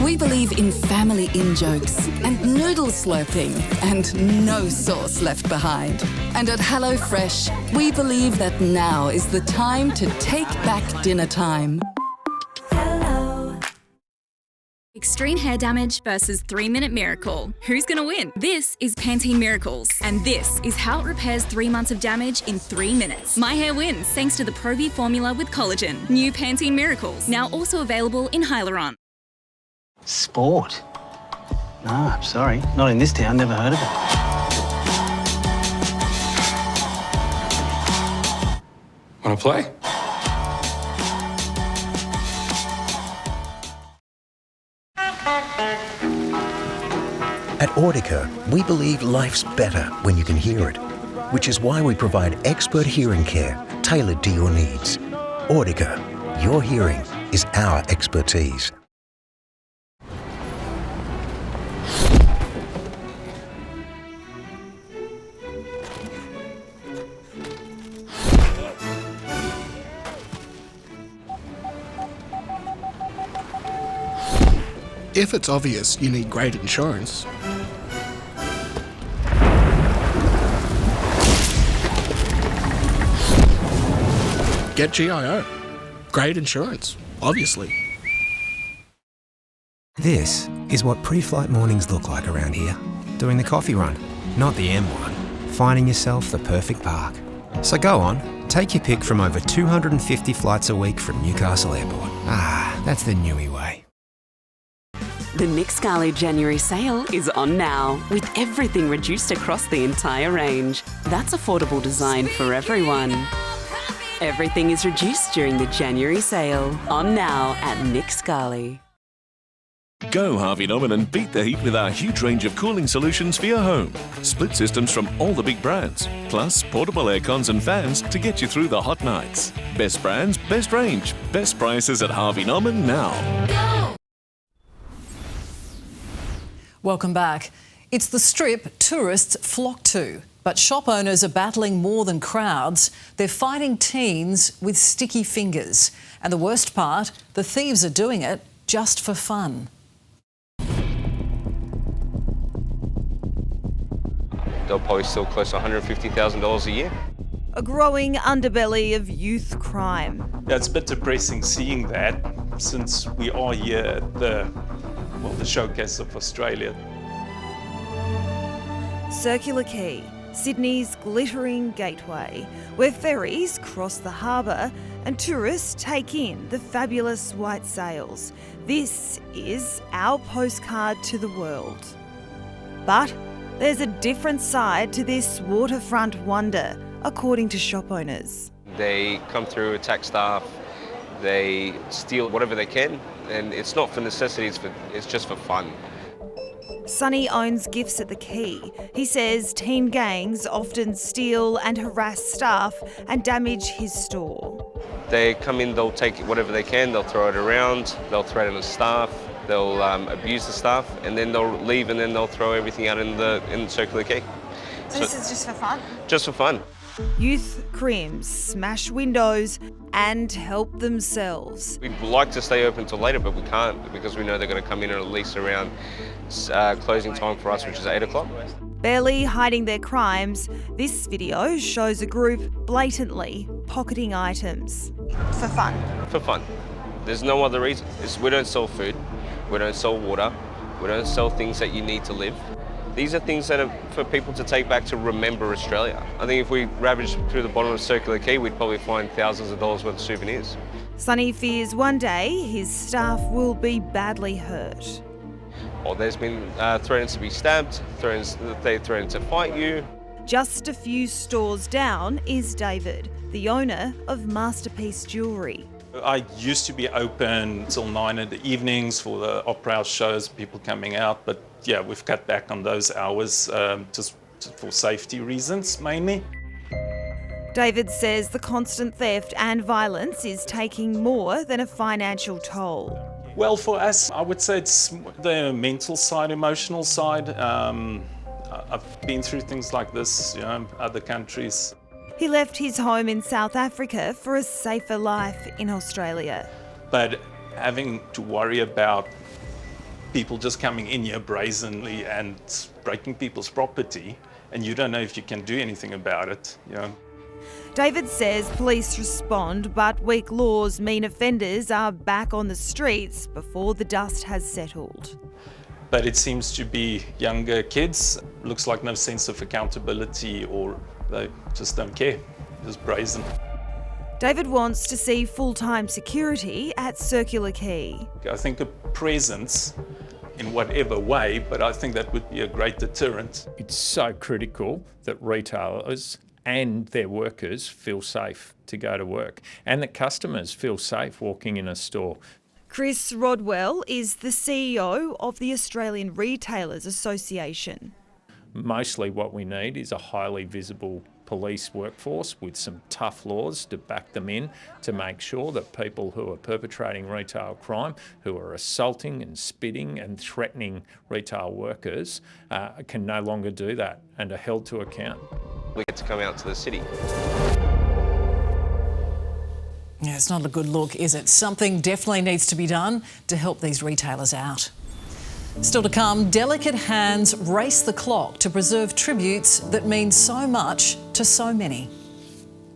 We believe in family in-jokes and noodle slurping and no sauce left behind. And at HelloFresh, we believe that now is the time to take back dinner time. Extreme hair damage versus 3-minute miracle. Who's gonna win? This is Pantene Miracles, and this is how it repairs 3 months of damage in 3 minutes. My hair wins thanks to the Pro-V formula with collagen. New Pantene Miracles, now also available in Hyaluron. Sport? No, I'm sorry. Not in this town, never heard of it. Wanna play? At Audica, we believe life's better when you can hear it, which is why we provide expert hearing care tailored to your needs. Audica, your hearing is our expertise. If it's obvious you need great insurance, get GIO. Great insurance, obviously. This is what pre-flight mornings look like around here. Doing the coffee run, not the M1. Finding yourself the perfect park. So go on, take your pick from over 250 flights a week from Newcastle Airport. Ah, that's the Newy way. The Nick Scali January sale is on now, with everything reduced across the entire range. That's affordable design for everyone. Everything is reduced during the January sale, on now at Nick Scali. Go Harvey Norman and beat the heat with our huge range of cooling solutions for your home. Split systems from all the big brands, plus portable aircons and fans to get you through the hot nights. Best brands, best range, best prices at Harvey Norman now. Welcome back. It's the strip tourists flock to, but shop owners are battling more than crowds. They're fighting teens with sticky fingers. And the worst part, the thieves are doing it just for fun. They'll probably steal close to $150,000 a year. A growing underbelly of youth crime. Yeah, it's a bit depressing seeing that, since we are here at the showcase of Australia. Circular Quay, Sydney's glittering gateway, where ferries cross the harbour and tourists take in the fabulous white sails. This is our postcard to the world. But there's a different side to this waterfront wonder, according to shop owners. They come through, attack staff, they steal whatever they can, and it's not for necessity, it's just for fun. Sonny owns gifts at the Quay. He says teen gangs often steal and harass staff and damage his store. They come in, they'll take whatever they can, they'll throw it around, they'll threaten the staff, they'll abuse the staff, and then they'll leave and then they'll throw everything out in the Circular Quay. So this is just for fun? Just for fun. Youth crims smash windows and help themselves. We'd like to stay open till later, but we can't because we know they're going to come in at least around closing time for us, which is 8 o'clock. Barely hiding their crimes, this video shows a group blatantly pocketing items. For fun. For fun. There's no other reason. We don't sell food, we don't sell water, we don't sell things that you need to live. These are things that are for people to take back to remember Australia. I think if we ravaged through the bottom of Circular Quay, we'd probably find thousands of dollars worth of souvenirs. Sonny fears one day his staff will be badly hurt. Or there's been threats to be stabbed, they threaten to fight you. Just a few stores down is David, the owner of Masterpiece Jewellery. I used to be open till 9 in the evenings for the opera house shows, people coming out, but yeah, we've cut back on those hours just for safety reasons mainly. David says the constant theft and violence is taking more than a financial toll. Well, for us, I would say it's the mental side, emotional side. I've been through things like this, you know, in other countries. He left his home in South Africa for a safer life in Australia. But having to worry about people just coming in here brazenly and breaking people's property, and you don't know if you can do anything about it, you know. David says police respond, but weak laws mean offenders are back on the streets before the dust has settled. But it seems to be younger kids. Looks like no sense of accountability, or they just don't care, just brazen. David wants to see full-time security at Circular Quay. I think a presence in whatever way, but I think that would be a great deterrent. It's so critical that retailers and their workers feel safe to go to work, and that customers feel safe walking in a store. Chris Rodwell is the CEO of the Australian Retailers Association. Mostly what we need is a highly visible police workforce with some tough laws to back them in, to make sure that people who are perpetrating retail crime, who are assaulting and spitting and threatening retail workers, can no longer do that and are held to account. We get to come out to the city. Yeah, it's not a good look, is it? Something definitely needs to be done to help these retailers out. Still to come, delicate hands race the clock to preserve tributes that mean so much to so many.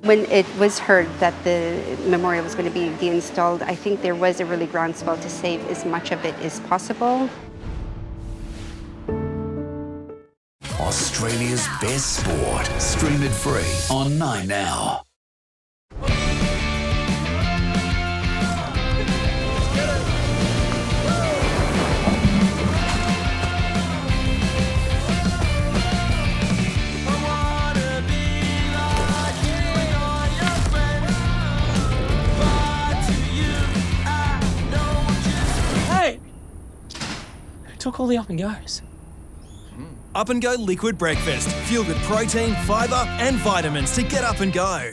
When it was heard that the memorial was going to be deinstalled, I think there was a really groundswell to save as much of it as possible. Australia's best sport. Stream it free on 9 Now. Hey! Who took all the up and goes? Up and Go Liquid Breakfast. Feel good protein, fibre and vitamins to get up and go.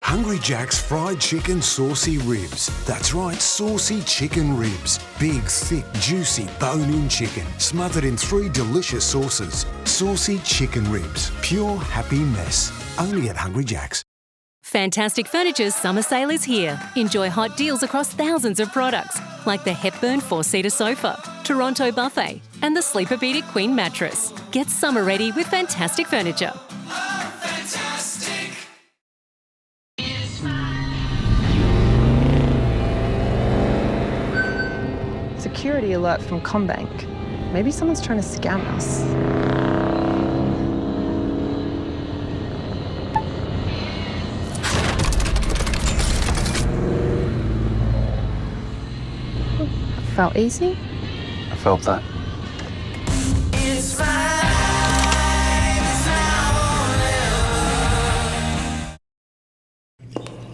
Hungry Jack's fried chicken saucy ribs. That's right, saucy chicken ribs. Big, thick, juicy, bone-in chicken, smothered in 3 delicious sauces. Saucy chicken ribs. Pure happy mess. Only at Hungry Jack's. Fantastic Furniture's summer sale is here. Enjoy hot deals across thousands of products, like the Hepburn 4-seater sofa, Toronto buffet, and the Sleeper-Beatic Queen mattress. Get summer ready with Fantastic Furniture. Security alert from Combank. Maybe someone's trying to scam us. Felt easy? I felt that.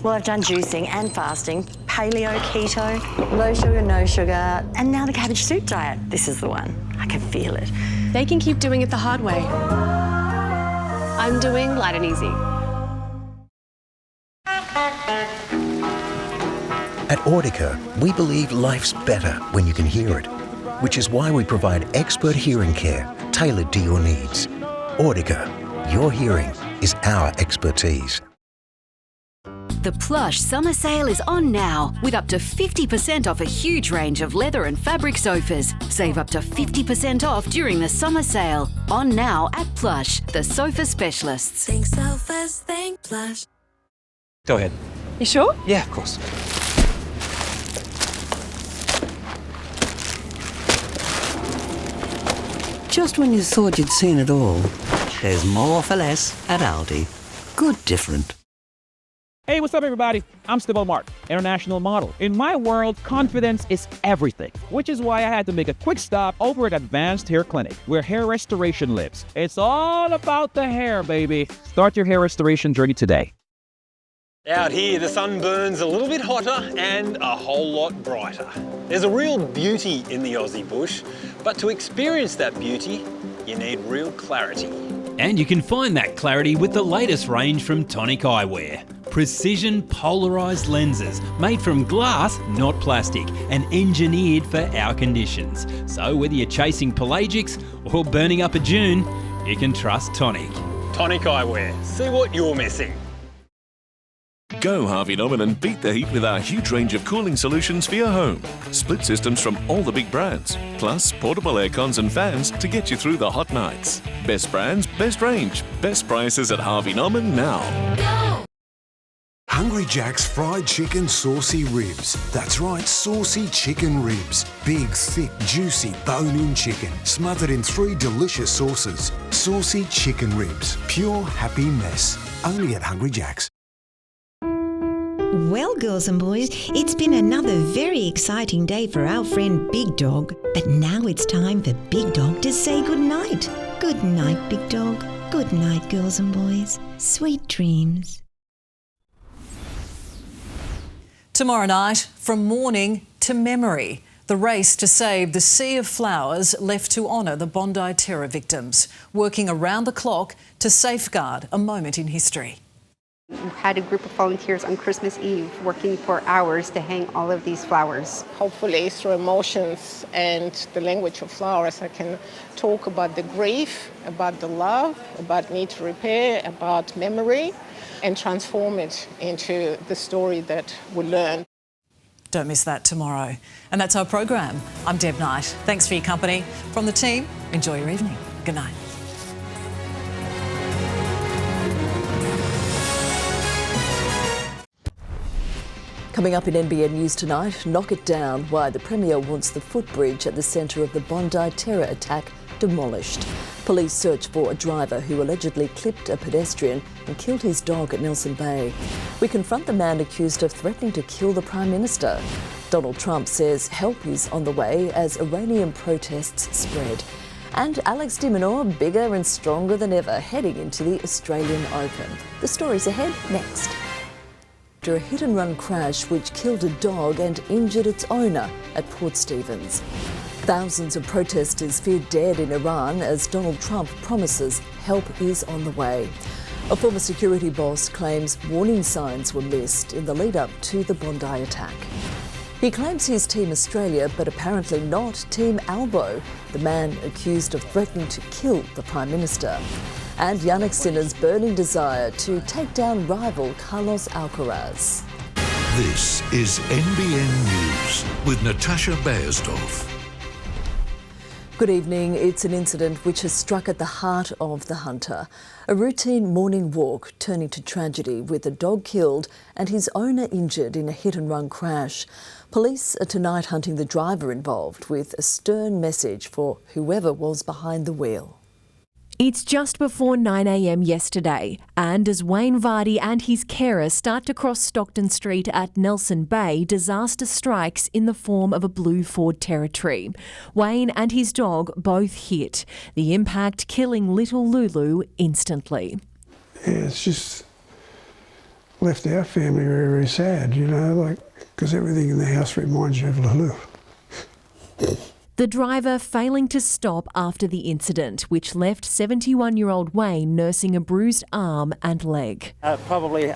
Well, I've done juicing and fasting, paleo, keto, low sugar, no sugar, and now the cabbage soup diet. This is the one. I can feel it. They can keep doing it the hard way. I'm doing light and easy. At Audica, we believe life's better when you can hear it, which is why we provide expert hearing care tailored to your needs. Audica, your hearing is our expertise. The Plush summer sale is on now with up to 50% off a huge range of leather and fabric sofas. Save up to 50% off during the summer sale. On now at Plush, the sofa specialists. Think sofas, think Plush. Go ahead. You sure? Yeah, of course. Just when you thought you'd seen it all, there's more for less at Aldi. Good different. Hey, what's up, everybody? I'm Steve Mark, international model. In my world, confidence is everything, which is why I had to make a quick stop over at Advanced Hair Clinic, where hair restoration lives. It's all about the hair, baby. Start your hair restoration journey today. Out here, the sun burns a little bit hotter and a whole lot brighter. There's a real beauty in the Aussie bush, but to experience that beauty, you need real clarity. And you can find that clarity with the latest range from Tonic Eyewear. Precision polarised lenses made from glass, not plastic, and engineered for our conditions. So whether you're chasing pelagics or burning up a dune, you can trust Tonic. Tonic Eyewear. See what you're missing. Go Harvey Norman and beat the heat with our huge range of cooling solutions for your home. Split systems from all the big brands, plus portable aircons and fans to get you through the hot nights. Best brands, best range, best prices at Harvey Norman now. Go! Hungry Jack's fried chicken saucy ribs. That's right, saucy chicken ribs. Big, thick, juicy, bone-in chicken, smothered in 3 delicious sauces. Saucy chicken ribs. Pure happy mess. Only at Hungry Jack's. Well, girls and boys, it's been another very exciting day for our friend Big Dog. But now it's time for Big Dog to say goodnight. Good night, Big Dog. Good night, girls and boys. Sweet dreams. Tomorrow night, from mourning to memory, the race to save the sea of flowers left to honour the Bondi terror victims, working around the clock to safeguard a moment in history. We had a group of volunteers on Christmas Eve working for hours to hang all of these flowers. Hopefully through emotions and the language of flowers I can talk about the grief, about the love, about need to repair, about memory, and transform it into the story that we learn. Don't miss that tomorrow. And that's our program. I'm Deb Knight. Thanks for your company. From the team, enjoy your evening. Good night. Coming up in NBN News tonight, knock it down, why the Premier wants the footbridge at the centre of the Bondi terror attack demolished. Police search for a driver who allegedly clipped a pedestrian and killed his dog at Nelson Bay. We confront the man accused of threatening to kill the Prime Minister. Donald Trump says help is on the way as Iranian protests spread. And Alex de Minaur bigger and stronger than ever heading into the Australian Open. The stories ahead next. After a hit-and-run crash which killed a dog and injured its owner at Port Stephens. Thousands of protesters feared dead in Iran as Donald Trump promises help is on the way. A former security boss claims warning signs were missed in the lead-up to the Bondi attack. He claims he's Team Australia, but apparently not Team Albo, the man accused of threatening to kill the Prime Minister. And Yannick Sinner's burning desire to take down rival Carlos Alcaraz. This is NBN News with Natasha Beyersdorf. Good evening. It's an incident which has struck at the heart of the hunter. A routine morning walk turning to tragedy with a dog killed and his owner injured in a hit-and-run crash. Police are tonight hunting the driver involved with a stern message for whoever was behind the wheel. It's just before 9 a.m. yesterday, and as Wayne Vardy and his carer start to cross Stockton Street at Nelson Bay, disaster strikes in the form of a blue Ford Territory. Wayne and his dog both hit, the impact killing little Lulu instantly. Yeah, it's just left our family very, very sad, you know, because everything in the house reminds you of Lulu. The driver failing to stop after the incident, which left 71-year-old Wayne nursing a bruised arm and leg. Probably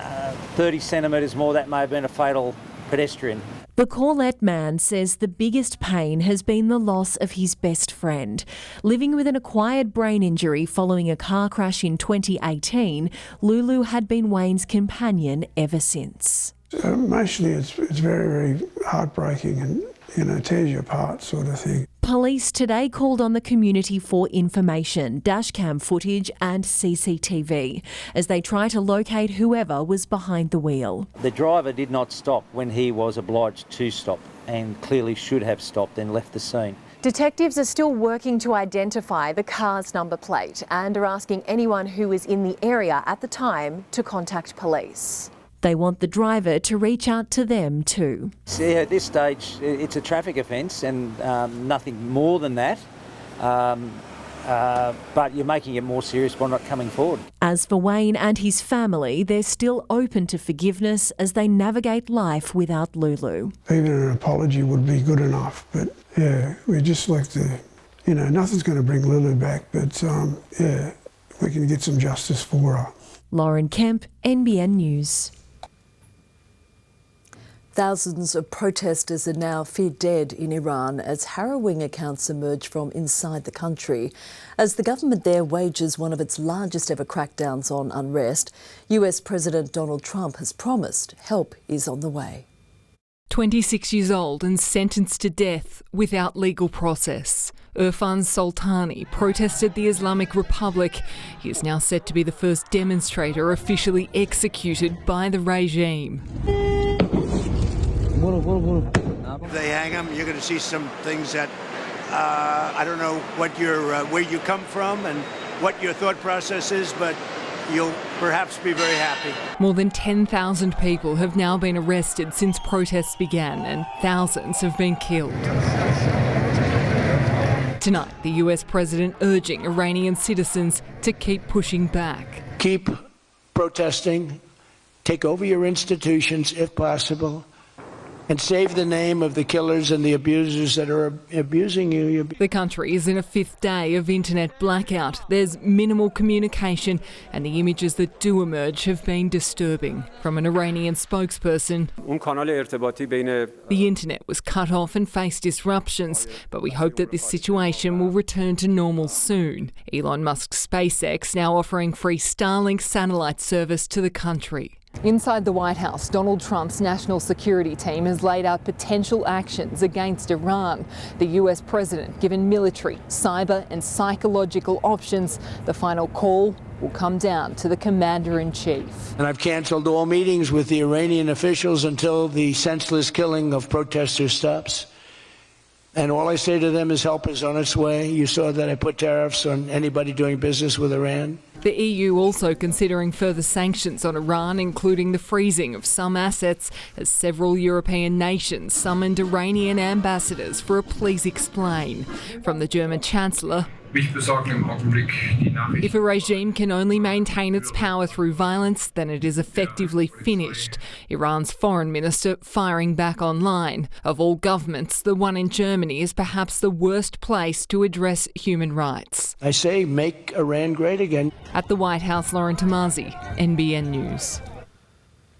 30 centimetres more, that may have been a fatal pedestrian. The Corlette man says the biggest pain has been the loss of his best friend. Living with an acquired brain injury following a car crash in 2018, Lulu had been Wayne's companion ever since. Emotionally, it's very, very heartbreaking and, tears you apart sort of thing. Police today called on the community for information, dashcam footage and CCTV as they try to locate whoever was behind the wheel. The driver did not stop when he was obliged to stop and clearly should have stopped and left the scene. Detectives are still working to identify the car's number plate and are asking anyone who was in the area at the time to contact police. They want the driver to reach out to them too. See, at this stage, it's a traffic offence and nothing more than that. But you're making it more serious by not coming forward. As for Wayne and his family, they're still open to forgiveness as they navigate life without Lulu. Even an apology would be good enough, but yeah, we just like to, nothing's going to bring Lulu back, but we can get some justice for her. Lauren Kemp, NBN News. Thousands of protesters are now feared dead in Iran as harrowing accounts emerge from inside the country. As the government there wages one of its largest ever crackdowns on unrest, US President Donald Trump has promised help is on the way. 26 years old and sentenced to death without legal process. Irfan Soltani protested the Islamic Republic. He is now set to be the first demonstrator officially executed by the regime. If they hang him, you're going to see some things that I don't know what where you come from and what your thought process is, but you'll perhaps be very happy. More than 10,000 people have now been arrested since protests began and thousands have been killed. Tonight, the US president urging Iranian citizens to keep pushing back. Keep protesting, take over your institutions if possible, and save the name of the killers and the abusers that are abusing you. The country is in a fifth day of internet blackout. There's minimal communication and the images that do emerge have been disturbing. From an Iranian spokesperson, the internet was cut off and faced disruptions, but we hope that this situation will return to normal soon. Elon Musk's SpaceX now offering free Starlink satellite service to the country. Inside the White House, Donald Trump's national security team has laid out potential actions against Iran. The US president given military, cyber and psychological options. The final call will come down to the commander-in-chief. And I've cancelled all meetings with the Iranian officials until the senseless killing of protesters stops. And all I say to them is help is on its way. You saw that I put tariffs on anybody doing business with Iran. The EU also considering further sanctions on Iran, including the freezing of some assets, as several European nations summoned Iranian ambassadors for a please explain. From the German Chancellor, if a regime can only maintain its power through violence, then it is effectively finished. Iran's foreign minister firing back online. Of all governments, the one in Germany is perhaps the worst place to address human rights. I say make Iran great again. At the White House, Lauren Tamazi, NBN News.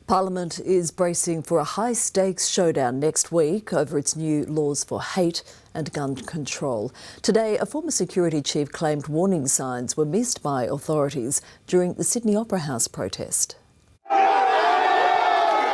Parliament is bracing for a high-stakes showdown next week over its new laws for hate and gun control. Today, a former security chief claimed warning signs were missed by authorities during the Sydney Opera House protest.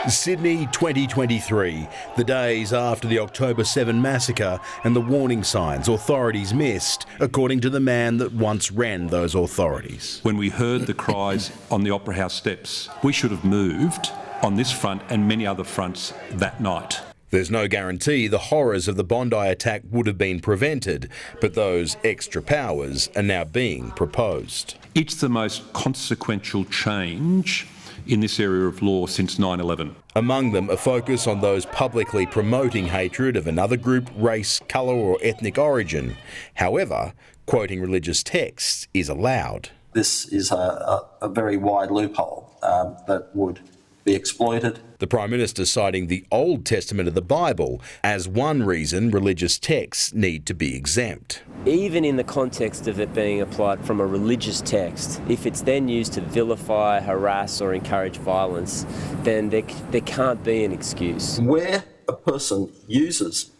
Sydney 2023, the days after the October 7 massacre and the warning signs authorities missed, according to the man that once ran those authorities. When we heard the cries on the Opera House steps, we should have moved on this front and many other fronts that night. There's no guarantee the horrors of the Bondi attack would have been prevented, but those extra powers are now being proposed. It's the most consequential change in this area of law since 9/11. Among them, a focus on those publicly promoting hatred of another group, race, colour or ethnic origin. However, quoting religious texts is allowed. This is a very wide loophole that would be exploited. The Prime Minister citing the Old Testament of the Bible as one reason religious texts need to be exempt. Even in the context of it being applied from a religious text, if it's then used to vilify, harass or encourage violence, then there can't be an excuse. Where a person uses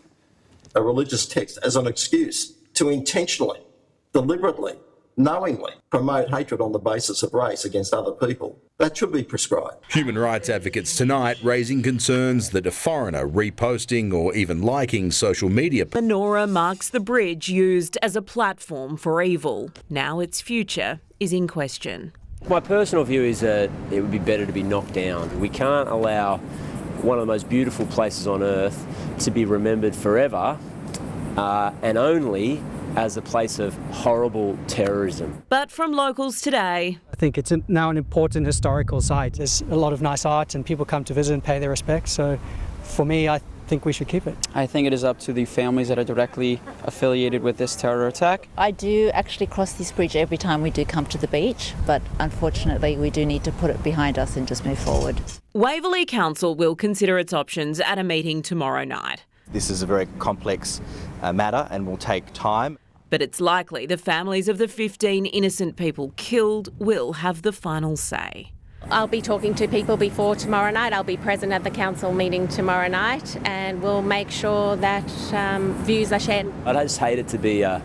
a religious text as an excuse to intentionally, deliberately, knowingly promote hatred on the basis of race against other people, that should be prescribed. Human rights advocates tonight raising concerns that a foreigner reposting or even liking social media menorah marks the bridge used as a platform for evil. Now its future is in question. My personal view is that it would be better to be knocked down. We can't allow one of the most beautiful places on earth to be remembered forever and only as a place of horrible terrorism. But from locals today, I think it's now an important historical site. There's a lot of nice art and people come to visit and pay their respects. So for me, I think we should keep it. I think it is up to the families that are directly affiliated with this terror attack. I do actually cross this bridge every time we do come to the beach, but unfortunately we do need to put it behind us and just move forward. Waverley Council will consider its options at a meeting tomorrow night. This is a very complex matter and will take time. But it's likely the families of the 15 innocent people killed will have the final say. I'll be talking to people before tomorrow night. I'll be present at the council meeting tomorrow night and we'll make sure that views are shared. I just hate it to be a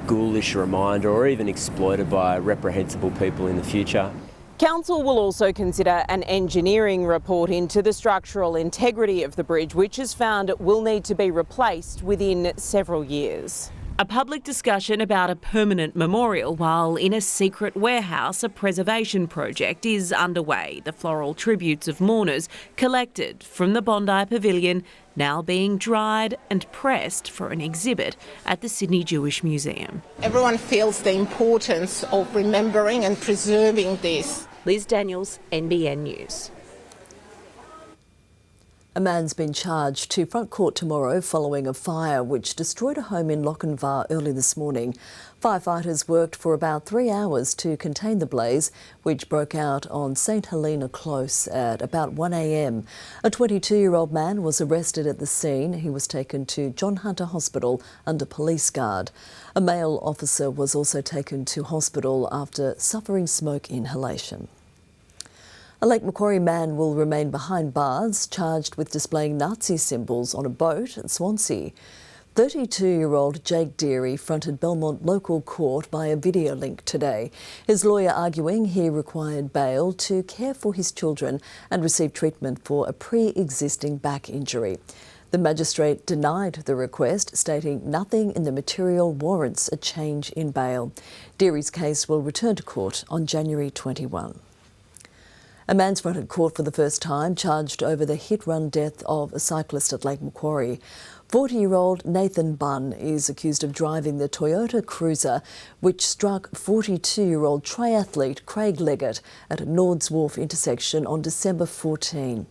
ghoulish reminder or even exploited by reprehensible people in the future. Council will also consider an engineering report into the structural integrity of the bridge, which has found it will need to be replaced within several years. A public discussion about a permanent memorial, while in a secret warehouse a preservation project is underway. The floral tributes of mourners collected from the Bondi Pavilion now being dried and pressed for an exhibit at the Sydney Jewish Museum. Everyone feels the importance of remembering and preserving this. Liz Daniels, NBN News. A man's been charged to front court tomorrow following a fire which destroyed a home in Lochinvar early this morning. Firefighters worked for about 3 hours to contain the blaze, which broke out on St Helena Close at about 1 a.m. A 22-year-old man was arrested at the scene. He was taken to John Hunter Hospital under police guard. A male officer was also taken to hospital after suffering smoke inhalation. A Lake Macquarie man will remain behind bars, charged with displaying Nazi symbols on a boat at Swansea. 32-year-old Jake Deary fronted Belmont local court by a video link today. His lawyer arguing he required bail to care for his children and receive treatment for a pre-existing back injury. The magistrate denied the request, stating nothing in the material warrants a change in bail. Deary's case will return to court on January 21. A man's fronted court for the first time, charged over the hit-run death of a cyclist at Lake Macquarie. 40-year-old Nathan Bunn is accused of driving the Toyota Cruiser, which struck 42-year-old triathlete Craig Leggett at a Nords Wharf intersection on December 14.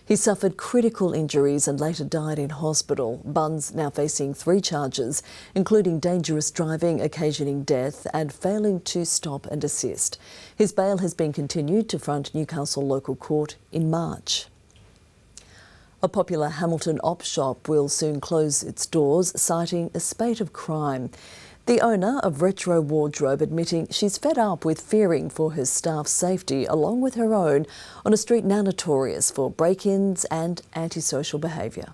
He suffered critical injuries and later died in hospital. Bunn's now facing 3 charges, including dangerous driving occasioning death and failing to stop and assist. His bail has been continued to front Newcastle local court in March. A popular Hamilton op shop will soon close its doors, citing a spate of crime. The owner of Retro Wardrobe admitting she's fed up with fearing for her staff's safety, along with her own, on a street now notorious for break-ins and antisocial behaviour.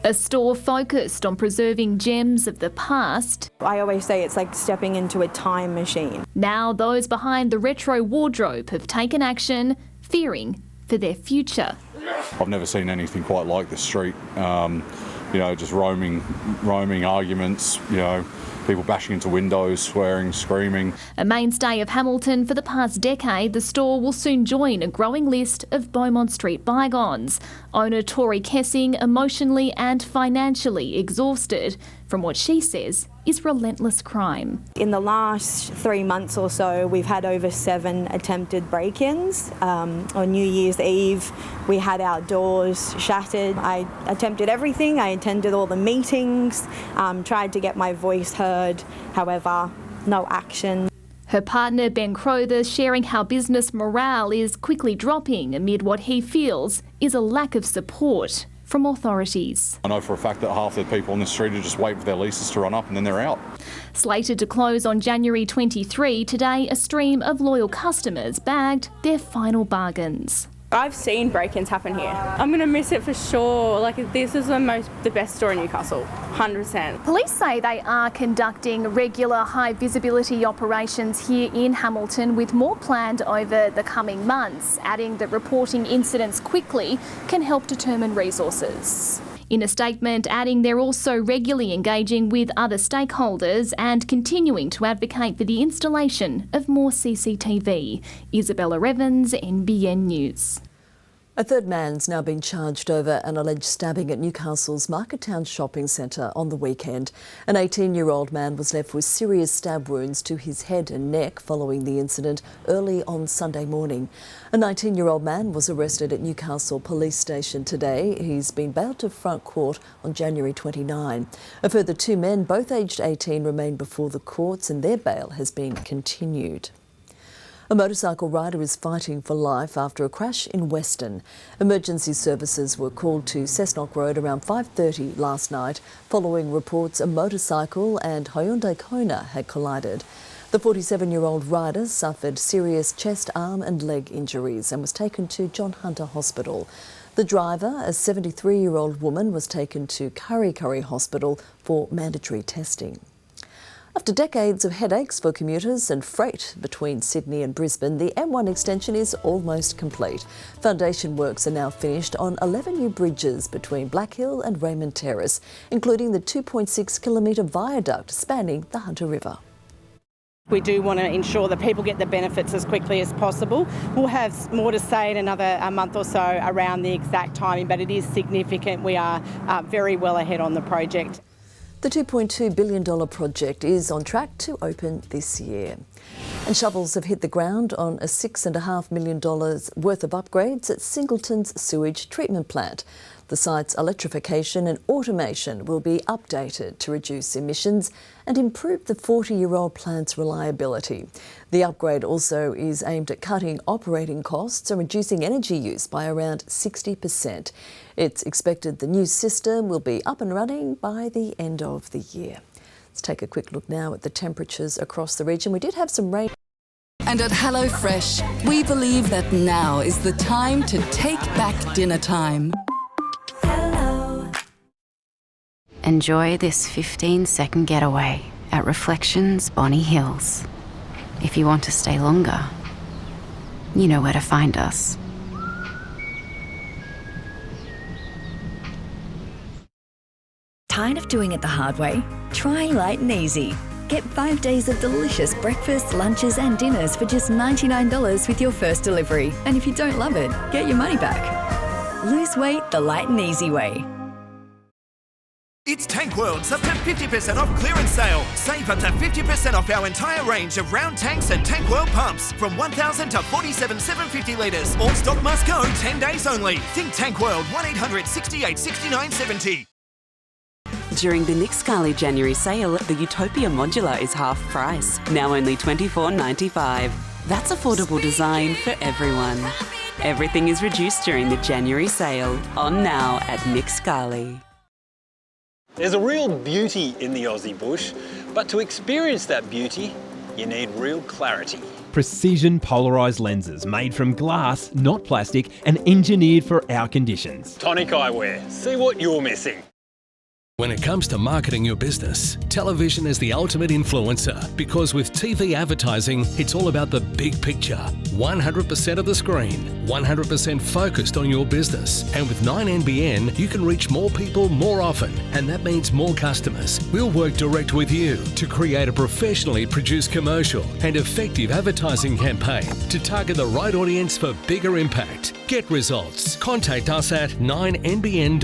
A store focused on preserving gems of the past. I always say it's like stepping into a time machine. Now those behind the Retro Wardrobe have taken action, fearing for their future. I've never seen anything quite like the street. Just roaming arguments, people bashing into windows, swearing, screaming. A mainstay of Hamilton for the past decade, the store will soon join a growing list of Beaumont Street bygones. Owner Tori Kessing emotionally and financially exhausted from what she says is relentless crime. In the last 3 months or so, we've had over 7 attempted break-ins. On New Year's Eve, we had our doors shattered. I attempted everything. I attended all the meetings, tried to get my voice heard. However, no action. Her partner Ben Crowther sharing how business morale is quickly dropping amid what he feels is a lack of support from authorities. I know for a fact that half the people on the street are just waiting for their leases to run up and then they're out. Slated to close on January 23, today a stream of loyal customers bagged their final bargains. I've seen break-ins happen here. I'm going to miss it for sure. Like, this is the best store in Newcastle, 100%. Police say they are conducting regular high visibility operations here in Hamilton, with more planned over the coming months, adding that reporting incidents quickly can help determine resources. In a statement, adding they're also regularly engaging with other stakeholders and continuing to advocate for the installation of more CCTV. Isabella Evans, NBN News. A third man's now been charged over an alleged stabbing at Newcastle's Marketown shopping centre on the weekend. An 18-year-old man was left with serious stab wounds to his head and neck following the incident early on Sunday morning. A 19-year-old man was arrested at Newcastle Police Station today. He's been bailed to front court on January 29. A further 2 men, both aged 18, remain before the courts and their bail has been continued. A motorcycle rider is fighting for life after a crash in Weston. Emergency services were called to Cessnock Road around 5:30 last night following reports a motorcycle and Hyundai Kona had collided. The 47-year-old rider suffered serious chest, arm and leg injuries and was taken to John Hunter Hospital. The driver, a 73-year-old woman, was taken to Kurri Kurri Hospital for mandatory testing. After decades of headaches for commuters and freight between Sydney and Brisbane, the M1 extension is almost complete. Foundation works are now finished on 11 new bridges between Black Hill and Raymond Terrace, including the 2.6-kilometre viaduct spanning the Hunter River. We do want to ensure that people get the benefits as quickly as possible. We'll have more to say in another month or so around the exact timing, but it is significant. We are very well ahead on the project. The $2.2 billion project is on track to open this year. And shovels have hit the ground on a $6.5 million worth of upgrades at Singleton's sewage treatment plant. The site's electrification and automation will be updated to reduce emissions and improve the 40-year-old plant's reliability. The upgrade also is aimed at cutting operating costs and reducing energy use by around 60%. It's expected the new system will be up and running by the end of the year. Let's take a quick look now at the temperatures across the region. We did have some rain. And at HelloFresh, we believe that now is the time to take back dinner time. Enjoy this 15-second getaway at Reflections Bonny Hills. If you want to stay longer, you know where to find us. Tired of doing it the hard way? Try Light and Easy. Get 5 days of delicious breakfasts, lunches and dinners for just $99 with your first delivery. And if you don't love it, get your money back. Lose weight the Light and Easy way. It's Tank World's up to 50% off clearance sale. Save up to 50% off our entire range of round tanks and Tank World pumps from 1,000 to 47,750 litres. All stock must go 10 days only. Think Tank World, 1800 68 69 70. During the Nick Scali January sale, the Utopia Modular is half price, now only $24.95. That's affordable design for everyone. Everything is reduced during the January sale, on now at Nick Scali. There's a real beauty in the Aussie bush, but to experience that beauty, you need real clarity. Precision polarised lenses made from glass, not plastic, and engineered for our conditions. Tonic Eyewear, see what you're missing. When it comes to marketing your business, television is the ultimate influencer because with TV advertising, it's all about the big picture. 100% of the screen, 100% focused on your business. And with 9NBN, you can reach more people more often, and that means more customers. We'll work direct with you to create a professionally produced commercial and effective advertising campaign to target the right audience for bigger impact. Get results. Contact us at 9nbn.com.au.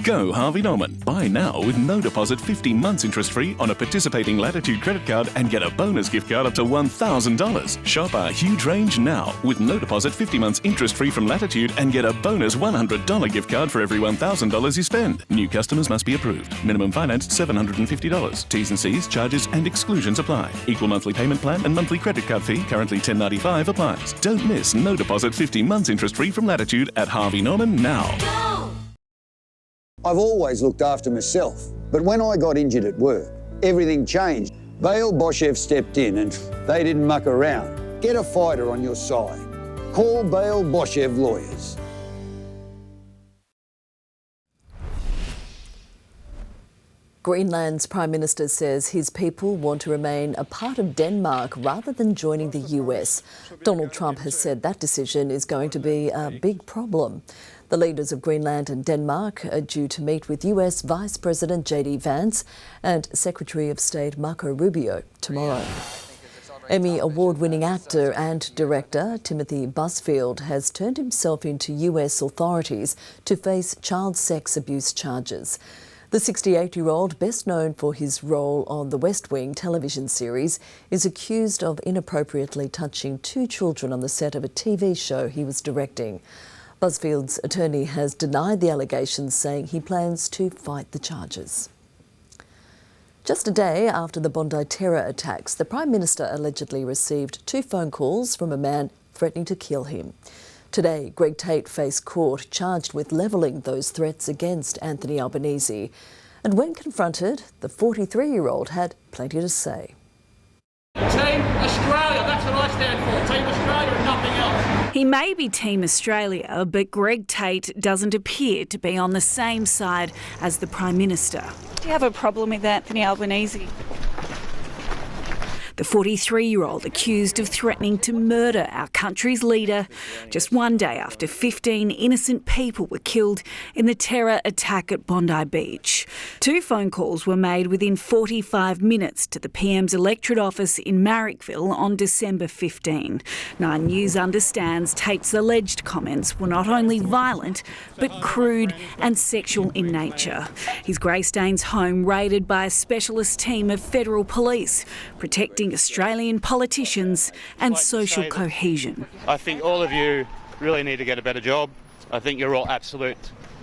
Go Harvey Norman. Buy now with no deposit, 15 months interest-free on a participating Latitude credit card and get a bonus gift card up to $1,000. Shop our huge range now with no deposit, 50 months interest-free from Latitude and get a bonus $100 gift card for every $1,000 you spend. New customers must be approved. Minimum financed $750. T's and C's, charges and exclusions apply. Equal monthly payment plan and monthly credit card fee, currently $10.95 applies. Don't miss no deposit, 15 months interest-free from Latitude at Harvey Norman now. I've always looked after myself, but when I got injured at work, everything changed. Bale Boshev stepped in and they didn't muck around. Get a fighter on your side. Call Bale Boshev Lawyers. Greenland's Prime Minister says his people want to remain a part of Denmark rather than joining the US. Donald Trump has said that decision is going to be a big problem. The leaders of Greenland and Denmark are due to meet with US Vice President J.D. Vance and Secretary of State Marco Rubio tomorrow. Emmy award-winning actor and director Timothy Busfield has turned himself into US authorities to face child sex abuse charges. The 68-year-old, best known for his role on the West Wing television series, is accused of inappropriately touching 2 children on the set of a TV show he was directing. Busfield's attorney has denied the allegations, saying he plans to fight the charges. Just a day after the Bondi terror attacks, the Prime Minister allegedly received 2 phone calls from a man threatening to kill him. Today, Greg Tate faced court charged with levelling those threats against Anthony Albanese. And when confronted, the 43-year-old had plenty to say. Team Australia, that's what I stand for. Team Australia and nothing else. He may be Team Australia, but Greg Tate doesn't appear to be on the same side as the Prime Minister. Do you have a problem with Anthony Albanese? The 43-year-old accused of threatening to murder our country's leader just one day after 15 innocent people were killed in the terror attack at Bondi Beach. 2 phone calls were made within 45 minutes to the PM's electorate office in Marrickville on December 15. 9 News understands Tate's alleged comments were not only violent but crude and sexual in nature. His Greystanes home raided by a specialist team of federal police, protecting Australian politicians and social cohesion. I think all of you really need to get a better job. I think you're all absolute,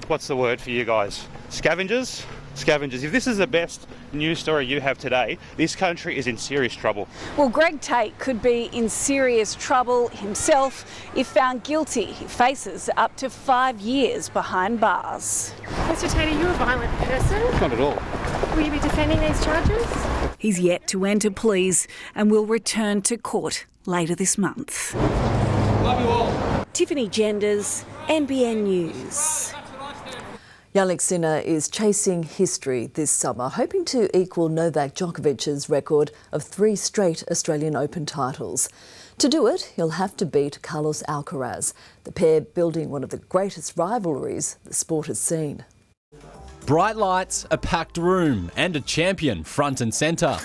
what's the word for you guys? Scavengers? Scavengers. If this is the best news story you have today, this country is in serious trouble. Well, Greg Tate could be in serious trouble himself if found guilty. He faces up to 5 years behind bars. Mr. Tate, are you a violent person? Not at all. Will you be defending these charges? He's yet to enter pleas and will return to court later this month. Love you all. Tiffany Genders, NBN News. Yannick Sinner is chasing history this summer, hoping to equal Novak Djokovic's record of 3 straight Australian Open titles. To do it, he'll have to beat Carlos Alcaraz, the pair building one of the greatest rivalries the sport has seen. Bright lights, a packed room and a champion front and centre.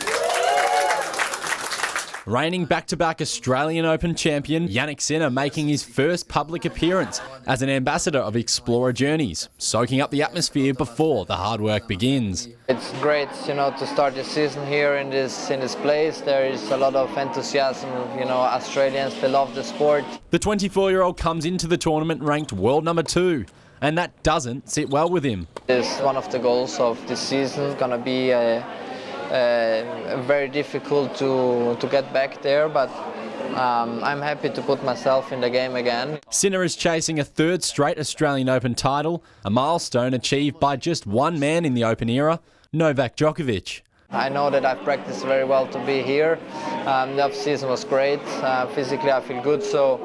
Reigning back-to-back Australian Open champion, Yannick Sinner making his first public appearance as an ambassador of Explorer Journeys, soaking up the atmosphere before the hard work begins. It's great, to start the season here in this place. There is a lot of enthusiasm, Australians, they love the sport. The 24-year-old comes into the tournament ranked world number 2. And that doesn't sit well with him. It's one of the goals of this season. It's going to be very difficult to get back there, but I'm happy to put myself in the game again. Sinner is chasing a 3rd straight Australian Open title, a milestone achieved by just one man in the Open era, Novak Djokovic. I know that I've practiced very well to be here. The off-season was great. Physically I feel good, so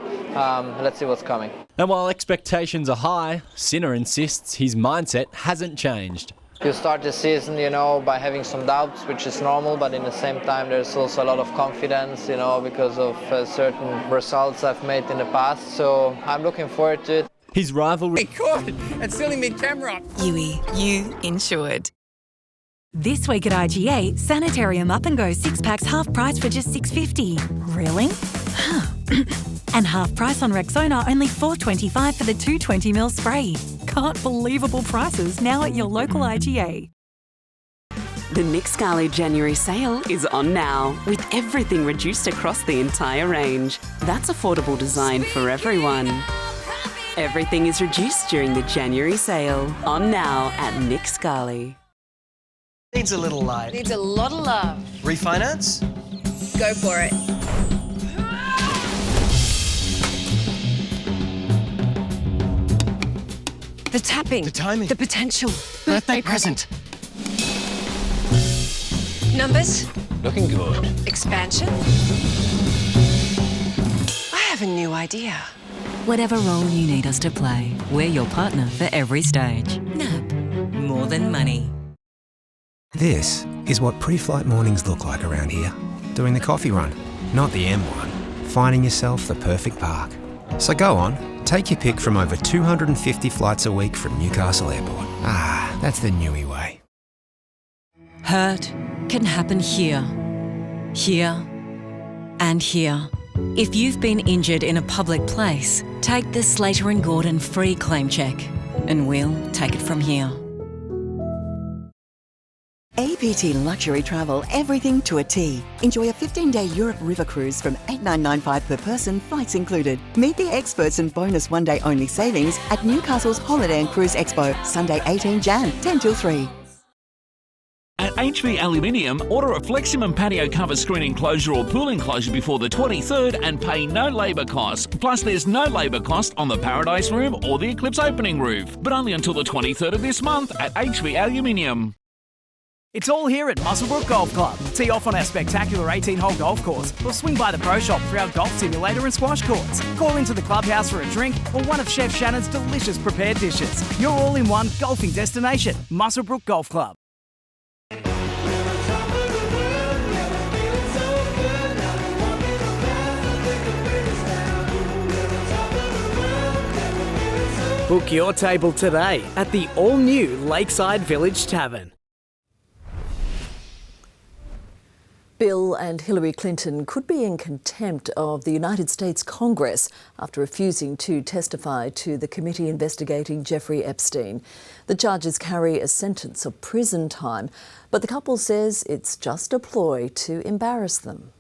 let's see what's coming. And while expectations are high, Sinner insists his mindset hasn't changed. You start the season, by having some doubts, which is normal, but in the same time there's also a lot of confidence, because of certain results I've made in the past, so I'm looking forward to it. His rivalry... God, it's silly mid-camera. You insured. This week at IGA, Sanitarium Up and Go 6-packs half price for just $6.50. Really? And half price on Rexona, only $4.25 for the 220ml spray. Can't believable prices now at your local IGA. The Nick Scali January sale is on now, with everything reduced across the entire range. That's affordable design for everyone. Everything is reduced during the January sale. On now at Nick Scali. Needs a little light. Needs a lot of love. Refinance? Go for it. The tapping. The timing. The potential. Birthday present. Numbers. Looking good. Expansion. I have a new idea. Whatever role you need us to play, we're your partner for every stage. NAB. More than money. This is what pre-flight mornings look like around here. Doing the coffee run, not the M1. Finding yourself the perfect park. So go on, take your pick from over 250 flights a week from Newcastle Airport. Ah, that's the Newy way. Hurt can happen here, here, and here. If you've been injured in a public place, take the Slater & Gordon free claim check, and we'll take it from here. APT Luxury Travel, everything to a T. Enjoy a 15-day Europe river cruise from $8,995 per person, flights included. Meet the experts and bonus one-day only savings at Newcastle's Holiday and Cruise Expo, Sunday 18 Jan, 10 till 3. At HV Aluminium, order a Fleximum patio cover screen enclosure or pool enclosure before the 23rd and pay no labour costs. Plus, there's no labour cost on the Paradise Room or the Eclipse opening roof, but only until the 23rd of this month at HV Aluminium. It's all here at Muswellbrook Golf Club. Tee off on our spectacular 18-hole golf course or swing by the Pro Shop for our golf simulator and squash courts. Call into the clubhouse for a drink or one of Chef Shannon's delicious prepared dishes. Your all-in-one golfing destination, Muswellbrook Golf Club. Book your table today at the all-new Lakeside Village Tavern. Bill and Hillary Clinton could be in contempt of the United States Congress after refusing to testify to the committee investigating Jeffrey Epstein. The charges carry a sentence of prison time, but the couple says it's just a ploy to embarrass them.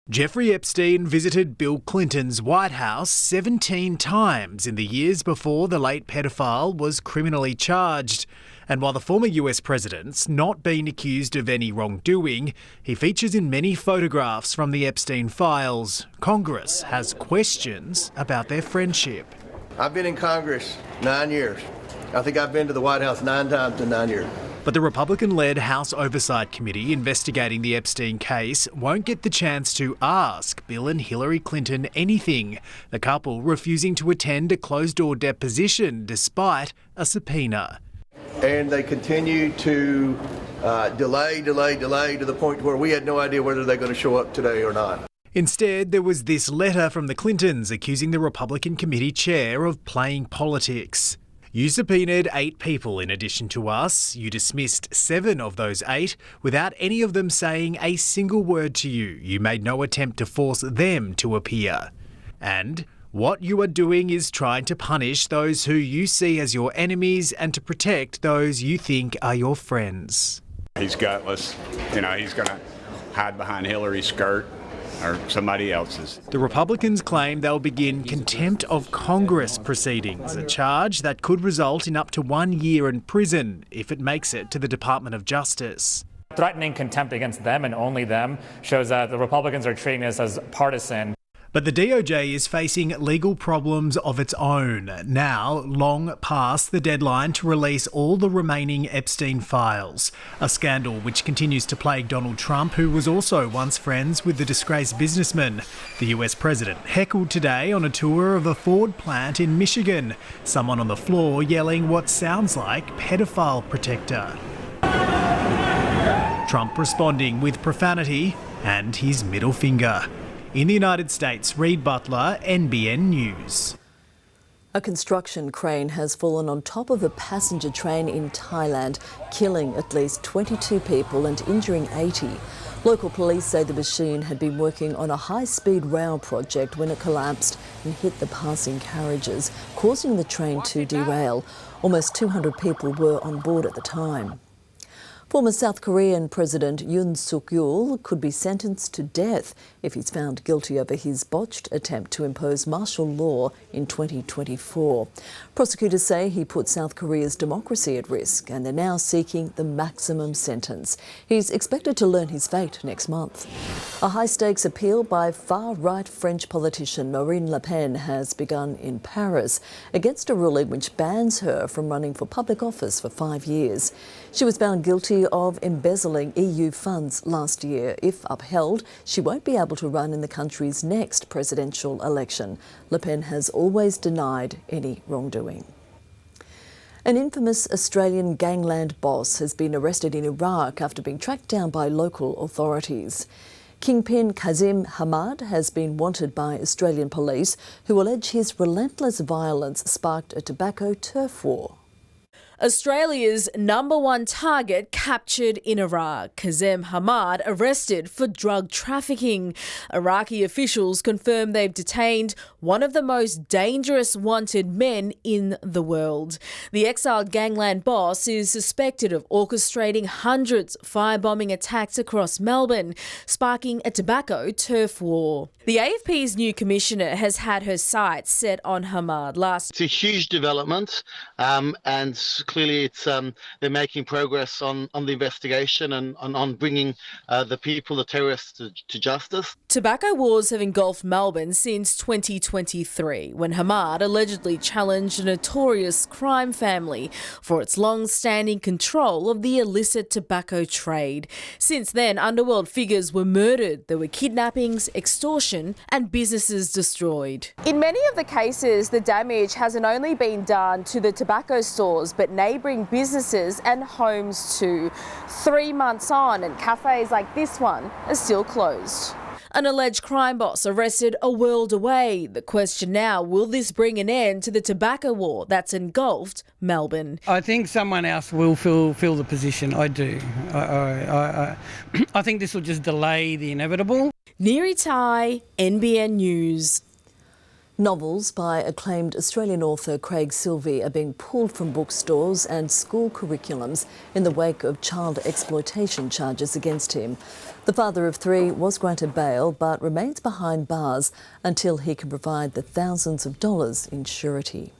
Jeffrey Epstein visited Bill Clinton's White House 17 times in the years before the late pedophile was criminally charged. And while the former US president's not been accused of any wrongdoing, he features in many photographs from the Epstein files. Congress has questions about their friendship. I've been in Congress 9 years. I think I've been to the White House 9 times in 9 years. But the Republican-led House Oversight Committee investigating the Epstein case won't get the chance to ask Bill and Hillary Clinton anything, the couple refusing to attend a closed-door deposition despite a subpoena. And they continue to delay to the point where we had no idea whether they're going to show up today or not. Instead, there was this letter from the Clintons accusing the Republican committee chair of playing politics. You subpoenaed 8 people in addition to us. You dismissed 7 of those 8 without any of them saying a single word to you. You made no attempt to force them to appear. And what you are doing is trying to punish those who you see as your enemies and to protect those you think are your friends. He's gutless. You know, he's going to hide behind Hillary's skirt or somebody else's. The Republicans claim they'll begin contempt of Congress proceedings, a charge that could result in up to 1 year in prison if it makes it to the Department of Justice. Threatening contempt against them and only them shows that the Republicans are treating this as partisan. But the DOJ is facing legal problems of its own, now long past the deadline to release all the remaining Epstein files, a scandal which continues to plague Donald Trump, who was also once friends with the disgraced businessman. The US president heckled today on a tour of a Ford plant in Michigan, someone on the floor yelling what sounds like pedophile protector. Trump responding with profanity and his middle finger. In the United States, Reed Butler, NBN News. A construction crane has fallen on top of a passenger train in Thailand, killing at least 22 people and injuring 80. Local police say the machine had been working on a high-speed rail project when it collapsed and hit the passing carriages, causing the train to derail. Almost 200 people were on board at the time. Former South Korean President Yoon Suk-yeol could be sentenced to death if he's found guilty over his botched attempt to impose martial law in 2024. Prosecutors say he put South Korea's democracy at risk, and they're now seeking the maximum sentence. He's expected to learn his fate next month. A high-stakes appeal by far-right French politician Marine Le Pen has begun in Paris against a ruling which bans her from running for public office for 5 years. She was found guilty of embezzling EU funds last year. If upheld, she won't be able to run in the country's next presidential election. Le Pen has always denied any wrongdoing. An infamous Australian gangland boss has been arrested in Iraq after being tracked down by local authorities. Kingpin Kazim Hamad has been wanted by Australian police, who allege his relentless violence sparked a tobacco turf war. Australia's #1 target captured in Iraq. Kazim Hamad arrested for drug trafficking. Iraqi officials confirm they've detained one of the most dangerous wanted men in the world. The exiled gangland boss is suspected of orchestrating hundreds of firebombing attacks across Melbourne, sparking a tobacco turf war. The AFP's new commissioner has had her sights set on Hamad It's a huge development, and clearly they're making progress on the investigation and on bringing the people, the terrorists, to justice. Tobacco wars have engulfed Melbourne since 2023, when Hamad allegedly challenged a notorious crime family for its long-standing control of the illicit tobacco trade. Since then, underworld figures were murdered. There were kidnappings, extortion, and businesses destroyed. In many of the cases, the damage hasn't only been done to the tobacco stores, but neighbouring businesses and homes too. 3 months on, and cafes like this one are still closed. An alleged crime boss arrested a world away. The question now, will this bring an end to the tobacco war that's engulfed Melbourne? I think someone else will fill the position. I do. I think this will just delay the inevitable. Neri Tai, NBN News. Novels by acclaimed Australian author Craig Silvey are being pulled from bookstores and school curriculums in the wake of child exploitation charges against him. The father of 3 was granted bail but remains behind bars until he can provide the thousands of dollars in surety.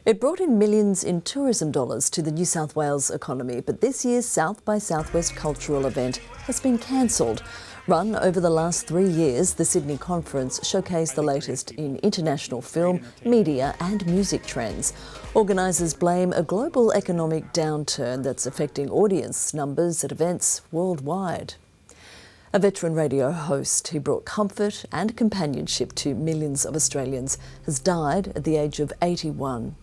It brought in millions in tourism dollars to the New South Wales economy, but this year's South by Southwest cultural event has been cancelled. Run over the last 3 years, the Sydney Conference showcased the latest in international film, media and music trends. Organisers blame a global economic downturn that's affecting audience numbers at events worldwide. A veteran radio host who brought comfort and companionship to millions of Australians has died at the age of 81.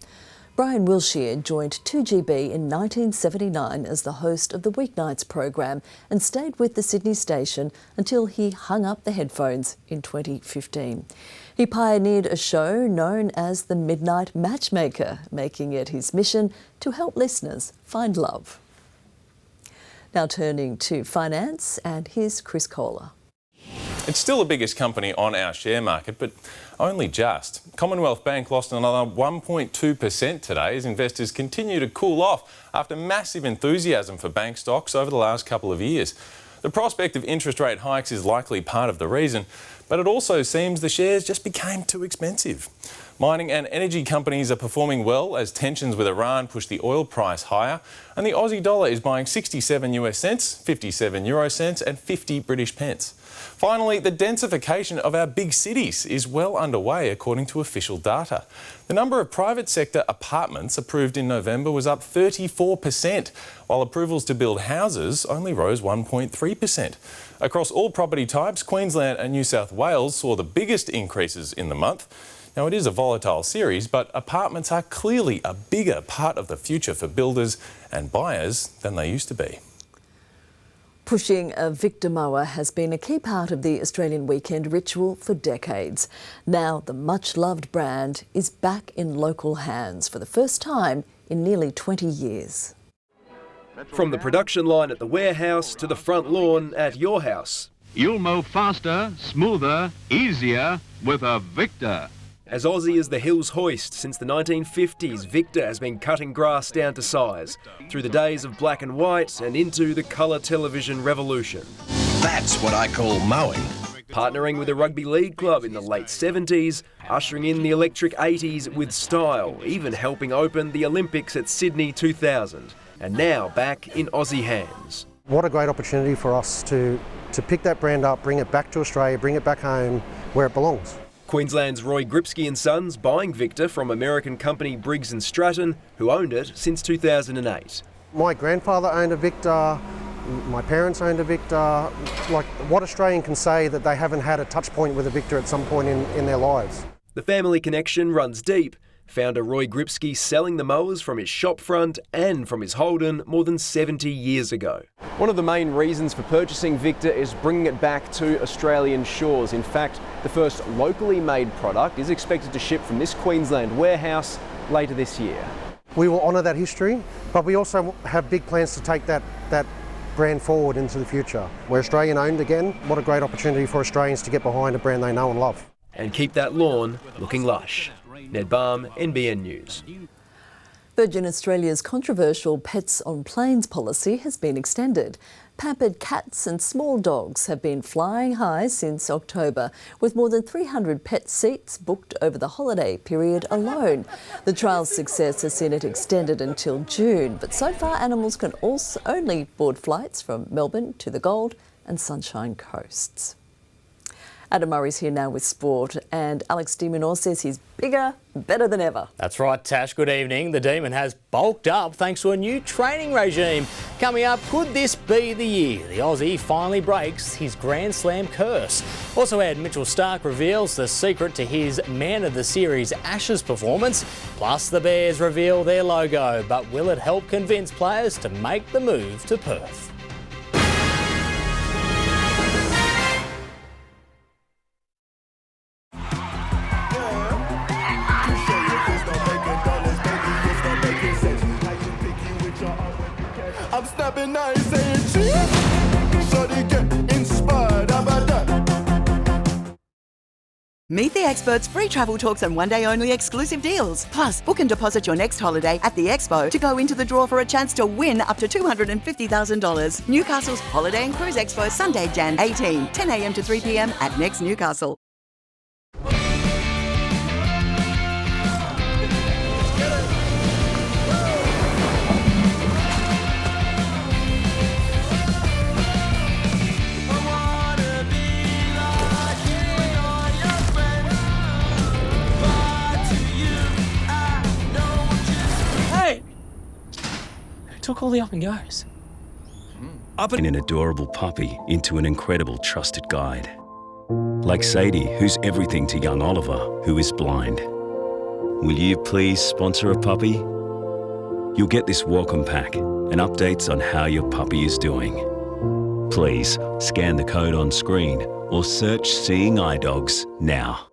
Brian Wilshire joined 2GB in 1979 as the host of the weeknights program and stayed with the Sydney station until he hung up the headphones in 2015. He pioneered a show known as the Midnight Matchmaker, making it his mission to help listeners find love. Now turning to finance, and here's Chris Kohler. It's still the biggest company on our share market, but only just. Commonwealth Bank lost another 1.2% today as investors continue to cool off after massive enthusiasm for bank stocks over the last couple of years. The prospect of interest rate hikes is likely part of the reason, but it also seems the shares just became too expensive. Mining and energy companies are performing well as tensions with Iran push the oil price higher, and the Aussie dollar is buying 67 US cents, 57 euro cents and 50 British pence. Finally, the densification of our big cities is well underway according to official data. The number of private sector apartments approved in November was up 34%, while approvals to build houses only rose 1.3%. Across all property types, Queensland and New South Wales saw the biggest increases in the month. Now, it is a volatile series, but apartments are clearly a bigger part of the future for builders and buyers than they used to be. Pushing a Victor mower has been a key part of the Australian weekend ritual for decades. Now the much-loved brand is back in local hands for the first time in nearly 20 years. From the production line at the warehouse to the front lawn at your house. You'll mow faster, smoother, easier with a Victor. As Aussie as the hills hoist since the 1950s, Victor has been cutting grass down to size, through the days of black and white and into the colour television revolution. That's what I call mowing. Partnering with a rugby league club in the late 70s, ushering in the electric 80s with style, even helping open the Olympics at Sydney 2000, and now back in Aussie hands. What a great opportunity for us to pick that brand up, bring it back to Australia, bring it back home where it belongs. Queensland's Roy Gripsky and Sons buying Victor from American company Briggs & Stratton, who owned it since 2008. My grandfather owned a Victor, my parents owned a Victor. Like, what Australian can say that they haven't had a touch point with a Victor at some point in their lives? The family connection runs deep. Founder Roy Gripsky selling the mowers from his shop front and from his Holden more than 70 years ago. One of the main reasons for purchasing Victor is bringing it back to Australian shores. In fact, the first locally made product is expected to ship from this Queensland warehouse later this year. We will honour that history, but we also have big plans to take that brand forward into the future. We're Australian owned again. What a great opportunity for Australians to get behind a brand they know and love. And keep that lawn looking lush. Ned Baum, NBN News. Virgin Australia's controversial Pets on Planes policy has been extended. Pampered cats and small dogs have been flying high since October, with more than 300 pet seats booked over the holiday period alone. The trial's success has seen it extended until June, but so far animals can also only board flights from Melbourne to the Gold and Sunshine Coasts. Adam Murray's here now with sport, and Alex de Minaur says he's bigger, better than ever. That's right, Tash. Good evening. The Demon has bulked up thanks to a new training regime. Coming up, could this be the year the Aussie finally breaks his Grand Slam curse? Also ahead, Mitchell Starc reveals the secret to his Man of the Series Ashes performance. Plus, the Bears reveal their logo, but will it help convince players to make the move to Perth? I'm snapping now and saying cheese. So they get inspired about that. Meet the experts, free travel talks and one-day only exclusive deals. Plus, book and deposit your next holiday at the Expo to go into the draw for a chance to win up to $250,000. Newcastle's Holiday and Cruise Expo, Sunday, Jan 18, 10 a.m. to 3 p.m. at Next Newcastle. Took all the up and goes. An adorable puppy into an incredible trusted guide. Like Sadie, who's everything to young Oliver, who is blind. Will you please sponsor a puppy? You'll get this welcome pack and updates on how your puppy is doing. Please scan the code on screen or search Seeing Eye Dogs now.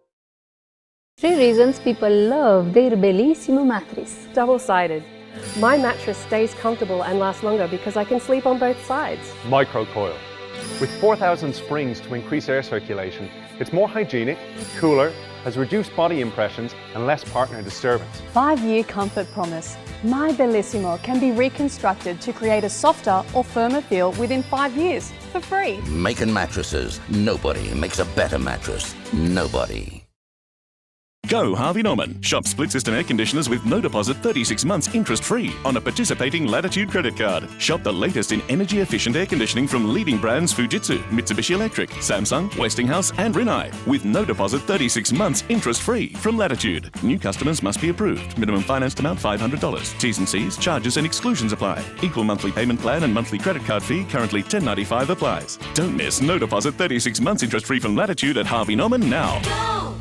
3 reasons people love their Bellissimo mattress. Double-sided. My mattress stays comfortable and lasts longer because I can sleep on both sides. Microcoil. With 4,000 springs to increase air circulation, it's more hygienic, cooler, has reduced body impressions and less partner disturbance. 5-year comfort promise. My Bellissimo can be reconstructed to create a softer or firmer feel within 5 years for free. Making mattresses. Nobody makes a better mattress. Nobody. Go Harvey Norman. Shop split system air conditioners with no deposit 36 months interest-free on a participating Latitude credit card. Shop the latest in energy-efficient air conditioning from leading brands Fujitsu, Mitsubishi Electric, Samsung, Westinghouse and Rinnai with no deposit 36 months interest-free from Latitude. New customers must be approved. Minimum financed amount $500. T's and C's, charges and exclusions apply. Equal monthly payment plan and monthly credit card fee currently $10.95 applies. Don't miss no deposit 36 months interest-free from Latitude at Harvey Norman now. Go!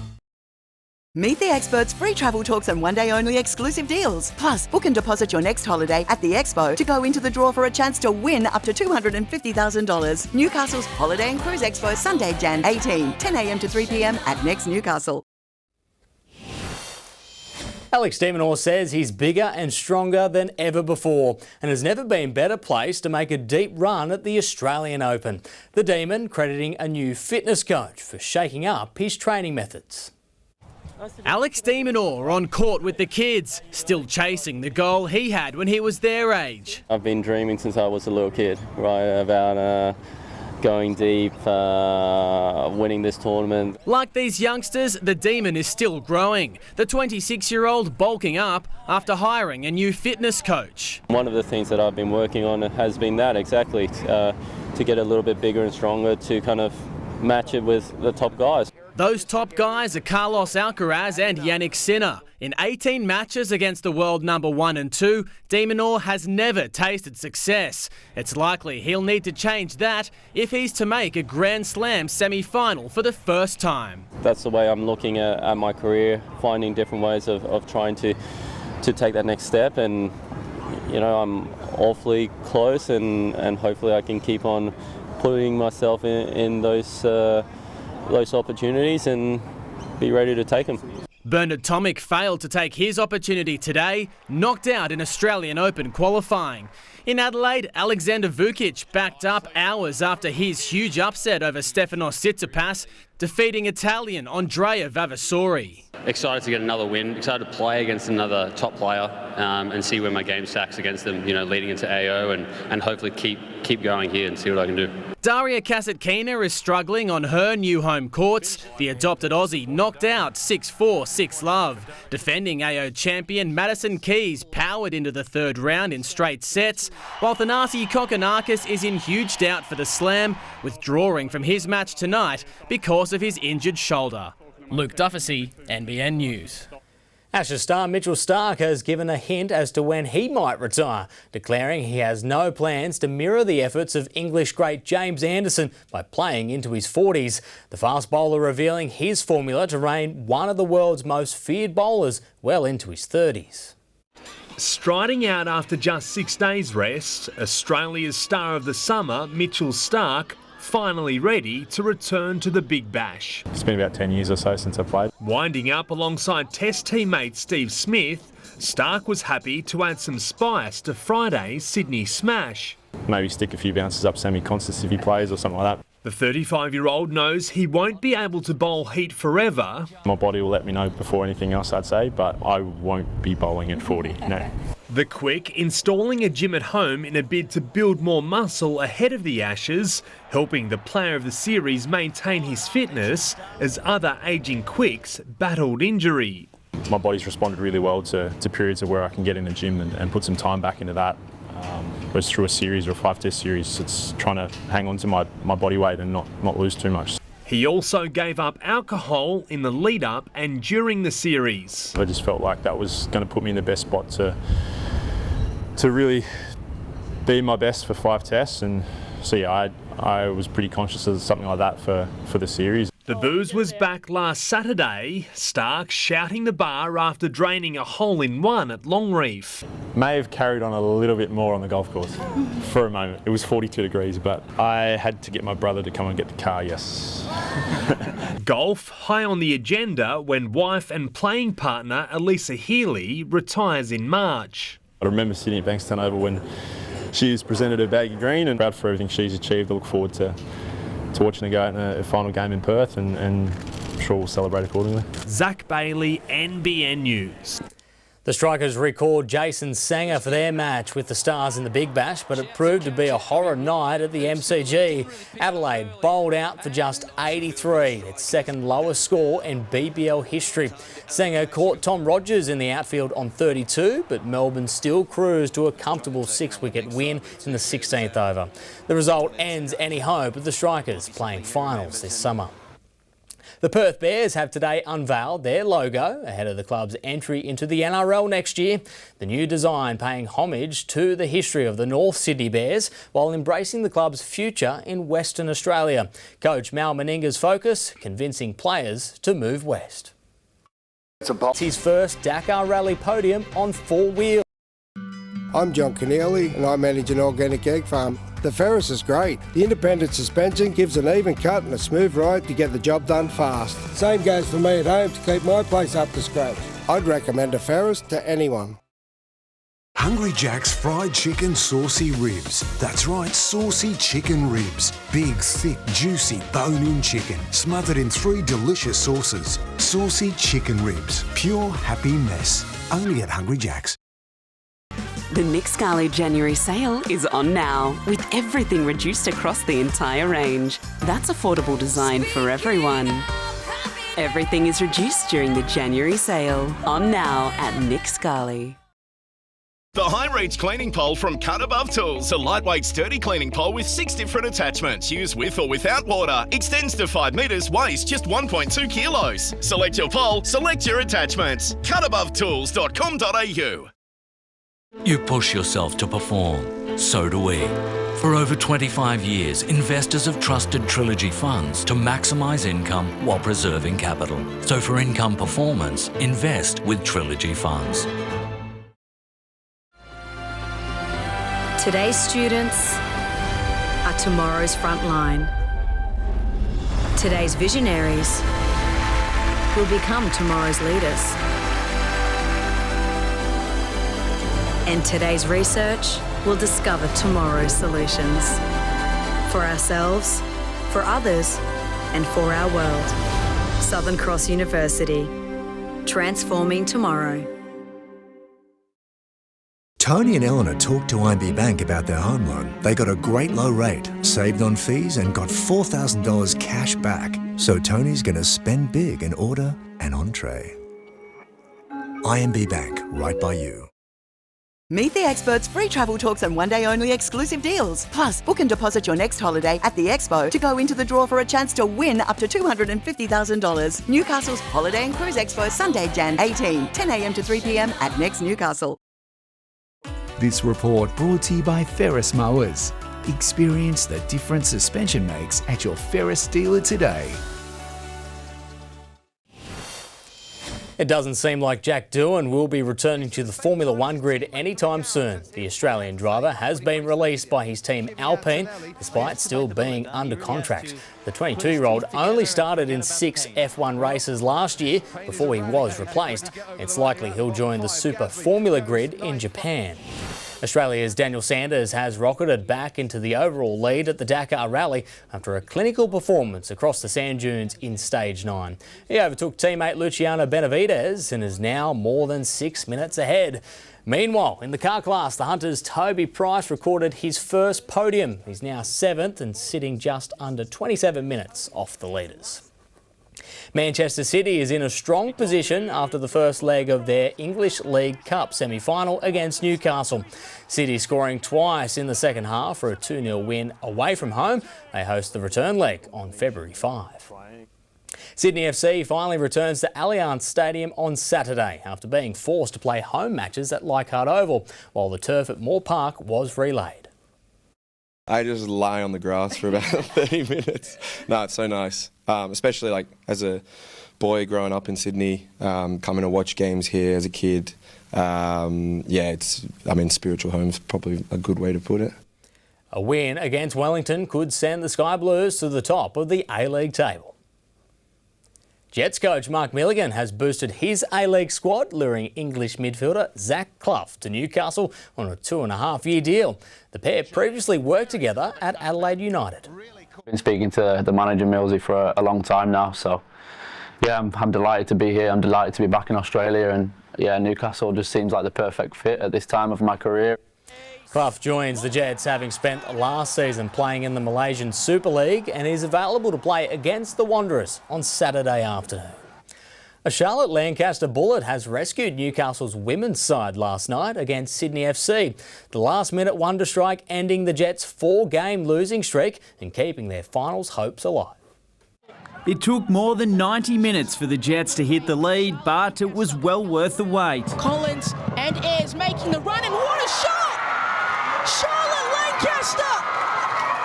Meet the experts, free travel talks and one-day only exclusive deals. Plus, book and deposit your next holiday at the Expo to go into the draw for a chance to win up to $250,000. Newcastle's Holiday and Cruise Expo, Sunday, Jan 18, 10 a.m. to 3 p.m. at Next Newcastle. Alex de Minaur says he's bigger and stronger than ever before and has never been better placed to make a deep run at the Australian Open. The Demon crediting a new fitness coach for shaking up his training methods. Alex de Minaur on court with the kids, still chasing the goal he had when he was their age. I've been dreaming since I was a little kid, right, about going deep, winning this tournament. Like these youngsters, the Demon is still growing. The 26-year-old bulking up after hiring a new fitness coach. One of the things that I've been working on has been that, exactly, to get a little bit bigger and stronger to kind of match it with the top guys. Those top guys are Carlos Alcaraz and Yannick Sinner. In 18 matches against the world number 1 and 2, de Minaur has never tasted success. It's likely he'll need to change that if he's to make a Grand Slam semi-final for the first time. That's the way I'm looking at my career, finding different ways of trying to take that next step, and you know, I'm awfully close, and hopefully I can keep on putting myself in those opportunities and be ready to take them. Bernard Tomic failed to take his opportunity today, knocked out in Australian Open qualifying. In Adelaide, Alexander Vukic backed up hours after his huge upset over Stefanos Tsitsipas, defeating Italian Andrea Vavasori. Excited to get another win, excited to play against another top player and see where my game stacks against them, you know, leading into AO and hopefully keep going here and see what I can do. Daria Kasatkina is struggling on her new home courts. The adopted Aussie knocked out 6-4, 6-love. Defending AO champion Madison Keys powered into the third round in straight sets, while Thanasi Kokkinakis is in huge doubt for the slam, withdrawing from his match tonight because of his injured shoulder. Luke Duffy, NBN News. Ashes star Mitchell Starc has given a hint as to when he might retire, declaring he has no plans to mirror the efforts of English great James Anderson by playing into his 40s. The fast bowler revealing his formula to reign one of the world's most feared bowlers well into his 30s. Striding out after just 6 days rest, Australia's star of the summer, Mitchell Starc, finally ready to return to the Big Bash. It's been about 10 years or so since I played. Winding up alongside Test teammate Steve Smith, Starc was happy to add some spice to Friday's Sydney smash. Maybe stick a few bounces up semi-constants if he plays or something like that. The 35-year-old knows he won't be able to bowl heat forever. My body will let me know before anything else, I'd say, but I won't be bowling at 40, no. The Quick installing a gym at home in a bid to build more muscle ahead of the Ashes, helping the player of the series maintain his fitness as other ageing Quicks battled injury. My body's responded really well to periods of where I can get in the gym and put some time back into that. Whereas through a series or a 5-test series, it's trying to hang on to my body weight and not lose too much. He also gave up alcohol in the lead-up and during the series. I just felt like that was going to put me in the best spot to really be my best for 5 tests, and so yeah, I was pretty conscious of something like that for the series. The booze was back last Saturday, Starc shouting the bar after draining a hole-in-one at Longreef. May have carried on a little bit more on the golf course for a moment. It was 42 degrees, but I had to get my brother to come and get the car, yes. Golf high on the agenda when wife and playing partner Elisa Healy retires in March. I remember sitting at Bankstown Oval when she's presented her baggy green, and proud for everything she's achieved. I look forward to watching her go out in a final game in Perth, and I'm sure we'll celebrate accordingly. Zach Bailey, NBN News. The Strikers record Jason Sanger for their match with the Stars in the Big Bash, but it proved to be a horror night at the MCG. Adelaide bowled out for just 83, its second lowest score in BBL history. Sanger caught Tom Rogers in the outfield on 32, but Melbourne still cruised to a comfortable 6-wicket win in the 16th over. The result ends any hope of the Strikers playing finals this summer. The Perth Bears have today unveiled their logo ahead of the club's entry into the NRL next year. The new design paying homage to the history of the North Sydney Bears while embracing the club's future in Western Australia. Coach Mal Meninga's focus, convincing players to move west. It's his first Dakar Rally podium on 4 wheels. I'm John Keneally and I manage an organic egg farm. The Ferris is great. The independent suspension gives an even cut and a smooth ride to get the job done fast. Same goes for me at home to keep my place up to scratch. I'd recommend a Ferris to anyone. Hungry Jack's fried chicken saucy ribs. That's right, saucy chicken ribs. Big, thick, juicy, bone-in chicken, smothered in 3 delicious sauces. Saucy chicken ribs. Pure happy mess. Only at Hungry Jack's. The Nick Scali January sale is on now, with everything reduced across the entire range. That's affordable design for everyone. Everything is reduced during the January sale. On now at Nick Scali. The High Reach Cleaning Pole from Cut Above Tools. A lightweight, sturdy cleaning pole with 6 different attachments. Used with or without water. Extends to 5 metres, weighs just 1.2 kilos. Select your pole, select your attachments. cutabovetools.com.au. You push yourself to perform. So do we. For over 25 years, investors have trusted Trilogy funds to maximise income while preserving capital. So for income performance, invest with Trilogy funds. Today's students are tomorrow's front line. Today's visionaries will become tomorrow's leaders. And today's research will discover tomorrow's solutions. For ourselves, for others, and for our world. Southern Cross University, transforming tomorrow. Tony and Eleanor talked to IMB Bank about their home loan. They got a great low rate, saved on fees and got $4,000 cash back. So Tony's going to spend big and order an entree. IMB Bank, right by you. Meet the Experts, free travel talks and one-day only exclusive deals. Plus, book and deposit your next holiday at the Expo to go into the draw for a chance to win up to $250,000. Newcastle's Holiday and Cruise Expo, Sunday, Jan 18, 10 a.m. to 3 p.m. at Next Newcastle. This report brought to you by Ferris Mowers. Experience the difference suspension makes at your Ferris dealer today. It doesn't seem like Jack Doohan will be returning to the Formula One grid anytime soon. The Australian driver has been released by his team Alpine, despite still being under contract. The 22-year-old only started in 6 F1 races last year before he was replaced. It's likely he'll join the Super Formula grid in Japan. Australia's Daniel Sanders has rocketed back into the overall lead at the Dakar Rally after a clinical performance across the sand dunes in Stage 9. He overtook teammate Luciano Benavides and is now more than 6 minutes ahead. Meanwhile, in the car class, the Hunters' Toby Price recorded his first podium. He's now 7th and sitting just under 27 minutes off the leaders. Manchester City is in a strong position after the first leg of their English League Cup semi-final against Newcastle. City scoring twice in the second half for a 2-0 win away from home. They host the return leg on February 5. Sydney FC finally returns to Allianz Stadium on Saturday after being forced to play home matches at Leichhardt Oval, while the turf at Moore Park was relayed. I just lie on the grass for about 30 minutes. No, it's so nice, especially like as a boy growing up in Sydney, coming to watch games here as a kid. Spiritual home's probably a good way to put it. A win against Wellington could send the Sky Blues to the top of the A-League table. Jets coach Mark Milligan has boosted his A-League squad, luring English midfielder Zach Clough to Newcastle on a 2.5-year deal. The pair previously worked together at Adelaide United. I've been speaking to the manager Millsy for a long time now, so yeah, I'm delighted to be here. I'm delighted to be back in Australia, and yeah, Newcastle just seems like the perfect fit at this time of my career. Clough joins the Jets, having spent last season playing in the Malaysian Super League, and is available to play against the Wanderers on Saturday afternoon. A Charlotte Lancaster Bullet has rescued Newcastle's women's side last night against Sydney FC. The last-minute wonder strike ending the Jets' 4-game losing streak and keeping their finals hopes alive. It took more than 90 minutes for the Jets to hit the lead, but it was well worth the wait. Collins and Ayres making the run, and what a shot! Charlotte Lancaster,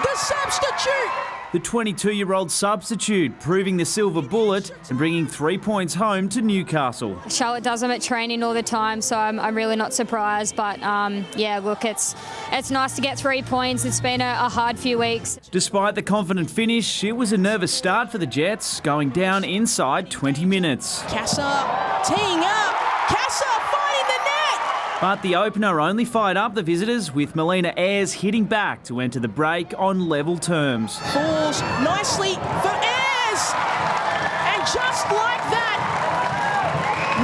the substitute. The 22-year-old substitute proving the silver bullet and bringing 3 points home to Newcastle. Charlotte does them at training all the time, so I'm really not surprised. But yeah, look, it's nice to get 3 points. It's been a hard few weeks. Despite the confident finish, it was a nervous start for the Jets, going down inside 20 minutes. Casa teeing up. Casa finding the net. But the opener only fired up the visitors, with Melina Ayres hitting back to enter the break on level terms. Falls nicely for Ayres. And just like that,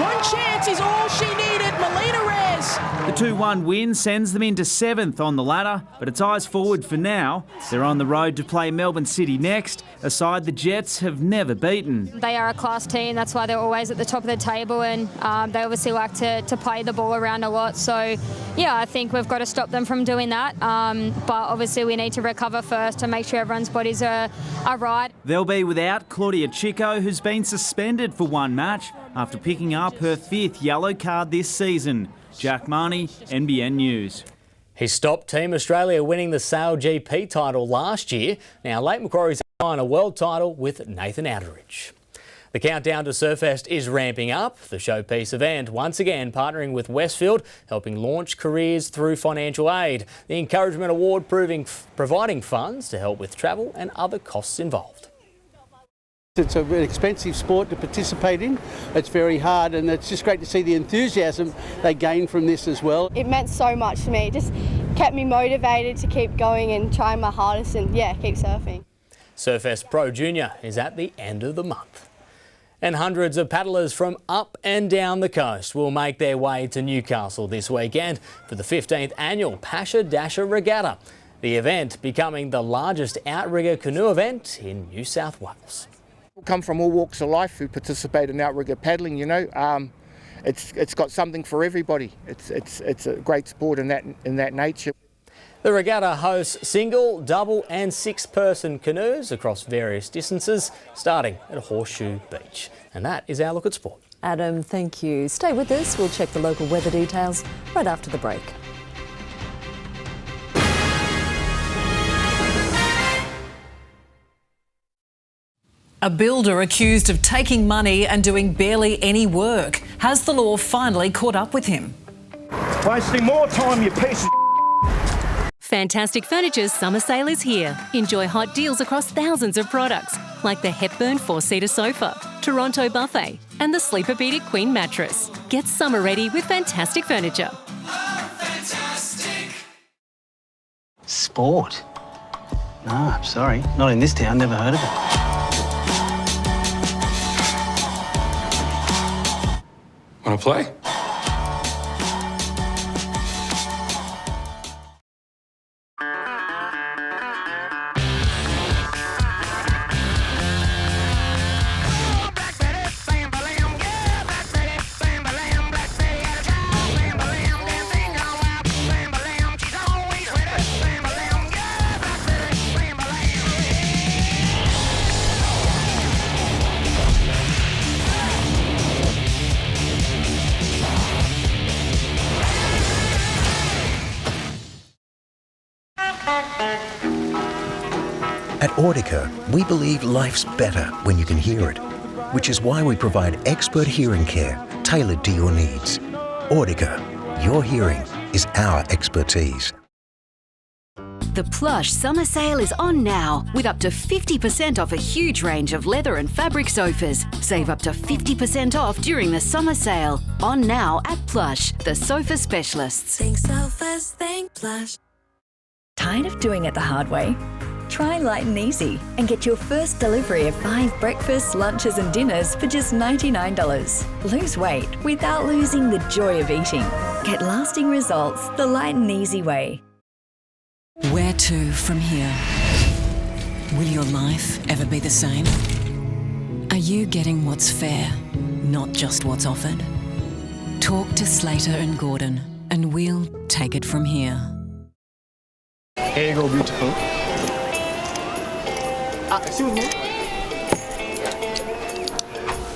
one chance is all she needed. Melina Ayres. The 2-1 win sends them into 7th on the ladder, but it's eyes forward for now. They're on the road to play Melbourne City next, a side the Jets have never beaten. They are a class team, that's why they're always at the top of the table, and they obviously like to play the ball around a lot. So, yeah, I think we've got to stop them from doing that. But obviously we need to recover first and make sure everyone's bodies are right. They'll be without Claudia Chico, who's been suspended for one match after picking up her 5th yellow card this season. Jack Marnie, NBN News. He stopped Team Australia winning the Sail GP title last year. Now Lake Macquarie's on a world title with Nathan Outteridge. The countdown to Surfest is ramping up. The showpiece event once again partnering with Westfield, helping launch careers through financial aid. The Encouragement Award providing funds to help with travel and other costs involved. It's an expensive sport to participate in. It's very hard, and it's just great to see the enthusiasm they gain from this as well. It meant so much to me. It just kept me motivated to keep going and trying my hardest and, yeah, keep surfing. Surfest Pro Junior is at the end of the month. And hundreds of paddlers from up and down the coast will make their way to Newcastle this weekend for the 15th annual Pasha Dasher Regatta. The event becoming the largest outrigger canoe event in New South Wales. Come from all walks of life who participate in outrigger paddling. You know, it's got something for everybody. It's a great sport in that nature. The regatta hosts single, double and 6-person canoes across various distances, starting at Horseshoe Beach. And that is our look at sport. Adam, thank you. Stay with us. We'll check the local weather details right after the break. A builder accused of taking money and doing barely any work. Has the law finally caught up with him? Wasting more time, you piece of... Fantastic Furniture's summer sale is here. Enjoy hot deals across thousands of products, like the Hepburn 4-seater sofa, Toronto buffet, and the Sleeper-Beater Queen mattress. Get summer ready with Fantastic Furniture. Sport? No, I'm sorry. Not in this town, never heard of it. Want to play? At Audica, we believe life's better when you can hear it, which is why we provide expert hearing care tailored to your needs. Audica, your hearing is our expertise. The Plush summer sale is on now, with up to 50% off a huge range of leather and fabric sofas. Save up to 50% off during the summer sale. On now at Plush, the sofa specialists. Think sofas, think Plush. Tired of doing it the hard way? Try Light and Easy and get your first delivery of 5 breakfasts, lunches and dinners for just $99. Lose weight without losing the joy of eating. Get lasting results the Light and Easy way. Where to from here? Will your life ever be the same? Are you getting what's fair, not just what's offered? Talk to Slater and Gordon and we'll take it from here. Here you go, beautiful. Excuse me.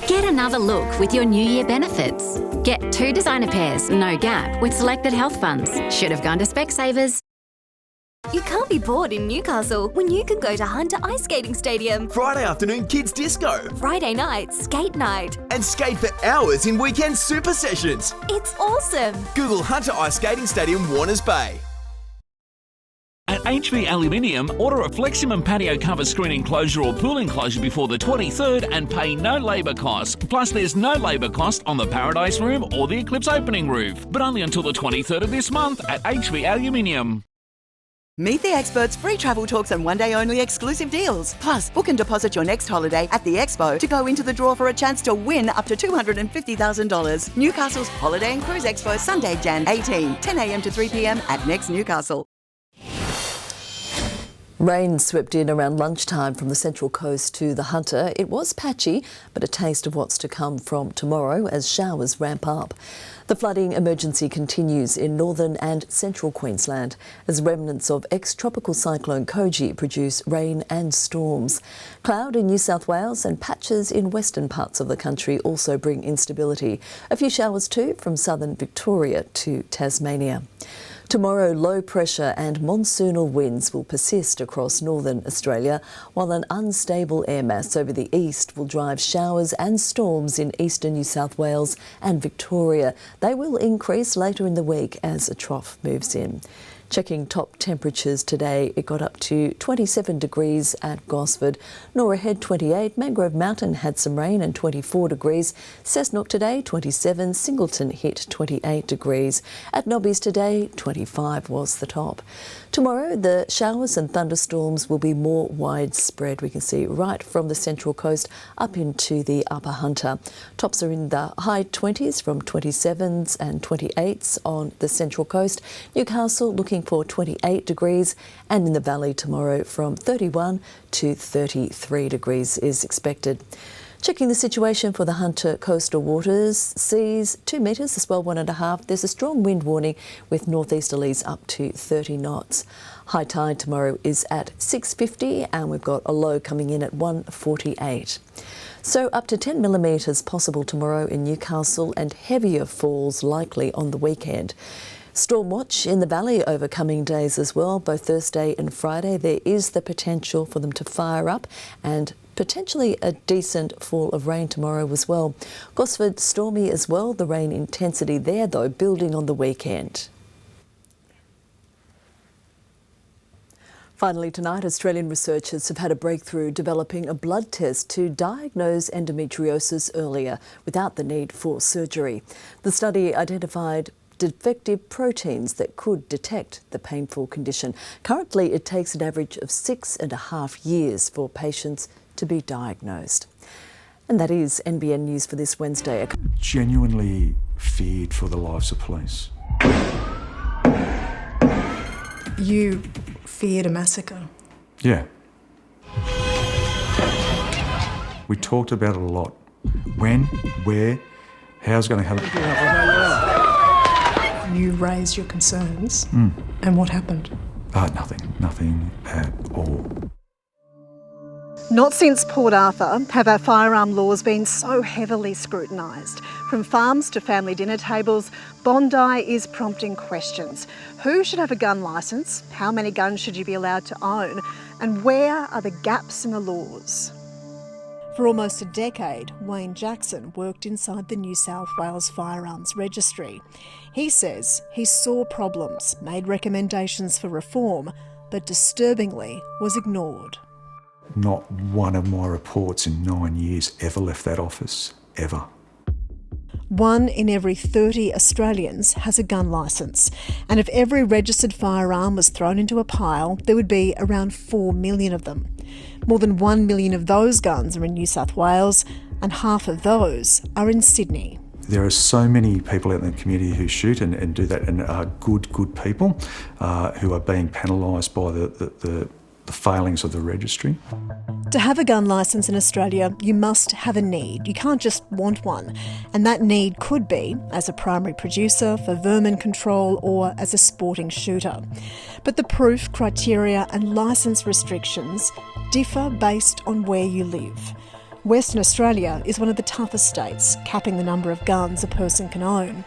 Get another look with your New Year benefits. Get 2 designer pairs, no gap, with selected health funds. Should have gone to Specsavers. You can't be bored in Newcastle when you can go to Hunter Ice Skating Stadium. Friday afternoon kids disco. Friday night skate night. And skate for hours in weekend super sessions. It's awesome. Google Hunter Ice Skating Stadium, Warners Bay. At At HV Aluminium, order a Fleximum patio cover screen enclosure or pool enclosure before the 23rd and pay no labour costs. Plus, there's no labour cost on the Paradise Room or the Eclipse opening roof, but only until the 23rd of this month at HV Aluminium. Meet the experts, free travel talks and one-day only exclusive deals. Plus, book and deposit your next holiday at the Expo to go into the draw for a chance to win up to $250,000. Newcastle's Holiday and Cruise Expo, Sunday, Jan 18, 10 a.m. to 3 p.m. at Next Newcastle. Rain swept in around lunchtime from the Central Coast to the Hunter. It was patchy, but a taste of what's to come from tomorrow as showers ramp up. The flooding emergency continues in northern and central Queensland as remnants of ex-tropical cyclone Koji produce rain and storms. Cloud in New South Wales and patches in western parts of the country also bring instability. A few showers too from southern Victoria to Tasmania. Tomorrow, low pressure and monsoonal winds will persist across northern Australia, while an unstable air mass over the east will drive showers and storms in eastern New South Wales and Victoria. They will increase later in the week as a trough moves in. Checking top temperatures today, it got up to 27 degrees at Gosford. Nora Head 28, Mangrove Mountain had some rain and 24 degrees. Cessnock today 27, Singleton hit 28 degrees. At Nobby's today 25 was the top. Tomorrow the showers and thunderstorms will be more widespread. We can see right from the Central Coast up into the Upper Hunter. Tops are in the high 20s from 27s and 28s on the Central Coast. Newcastle looking for 28 degrees, and in the valley tomorrow from 31 to 33 degrees is expected. Checking the situation for the Hunter coastal waters, seas 2 metres, the swell 1.5. There's a strong wind warning with northeasterlies up to 30 knots. High tide tomorrow is at 6:50 and we've got a low coming in at 1:48. So up to 10 millimetres possible tomorrow in Newcastle and heavier falls likely on the weekend. Storm watch in the valley over coming days as well, both Thursday and Friday. There is the potential for them to fire up and potentially a decent fall of rain tomorrow as well. Gosford stormy as well, the rain intensity there though building on the weekend. Finally tonight, Australian researchers have had a breakthrough developing a blood test to diagnose endometriosis earlier without the need for surgery. The study identified defective proteins that could detect the painful condition. Currently, it takes an average of 6.5 years for patients to be diagnosed. And that is NBN News for this Wednesday. Genuinely feared for the lives of police. You feared a massacre? Yeah. We talked about it a lot. When, where, how's it going to happen. You raised your concerns, and what happened? Nothing at all. Not since Port Arthur have our firearm laws been so heavily scrutinised. From farms to family dinner tables, Bondi is prompting questions. Who should have a gun licence? How many guns should you be allowed to own? And where are the gaps in the laws? For almost a decade, Wayne Jackson worked inside the New South Wales Firearms Registry. He says he saw problems, made recommendations for reform, but disturbingly was ignored. Not one of my reports in 9 years ever left that office, ever. 1 in every 30 Australians has a gun licence, and if every registered firearm was thrown into a pile, there would be around 4 million of them. More than 1 million of those guns are in New South Wales, and half of those are in Sydney. There are so many people out in the community who shoot and do that, and are good people who are being penalised by the failings of the registry. To have a gun licence in Australia, you must have a need. You can't just want one. And that need could be as a primary producer for vermin control or as a sporting shooter. But the proof, criteria and licence restrictions differ based on where you live. Western Australia is one of the toughest states, capping the number of guns a person can own.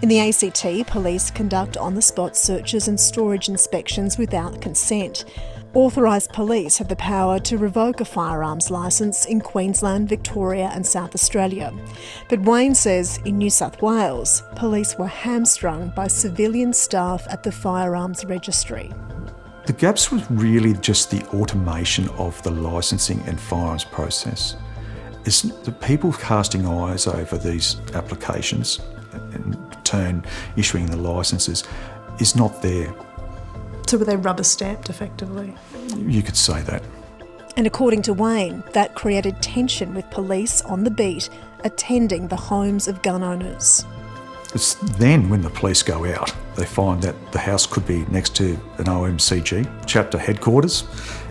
In the ACT, police conduct on-the-spot searches and storage inspections without consent. Authorised police have the power to revoke a firearms licence in Queensland, Victoria and South Australia. But Wayne says in New South Wales, police were hamstrung by civilian staff at the Firearms Registry. The gaps was really just the automation of the licensing and firearms process. It's the people casting eyes over these applications and in turn issuing the licences is not there. So were they rubber stamped effectively? You could say that. And according to Wayne, that created tension with police on the beat attending the homes of gun owners. It's then when the police go out, they find that the house could be next to an OMCG chapter headquarters.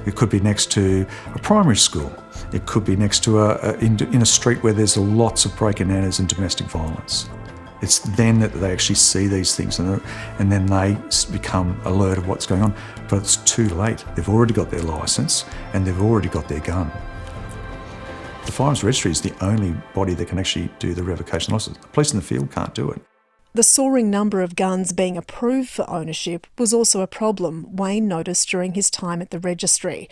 It could be next to a primary school. It could be next to in a street where there's lots of break and enters and domestic violence. It's then that they actually see these things and then they become alert of what's going on. But it's too late. They've already got their licence and they've already got their gun. The Firearms Registry is the only body that can actually do the revocation licence. The police in the field can't do it. The soaring number of guns being approved for ownership was also a problem Wayne noticed during his time at the registry.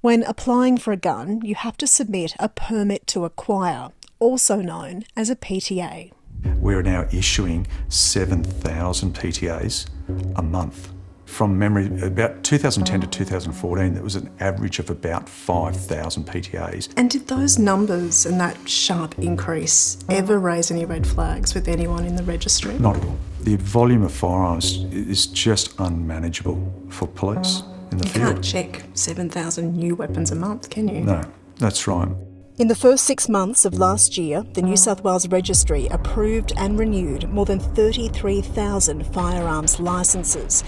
When applying for a gun, you have to submit a permit to acquire, also known as a PTA. We're now issuing 7,000 PTAs a month. From memory, about 2010 to 2014, there was an average of about 5,000 PTAs. And did those numbers and that sharp increase ever raise any red flags with anyone in the registry? Not at all. The volume of firearms is just unmanageable for police in the field. You can't check 7,000 new weapons a month, can you? No, that's right. In the first 6 months of last year, the New South Wales Registry approved and renewed more than 33,000 firearms licences.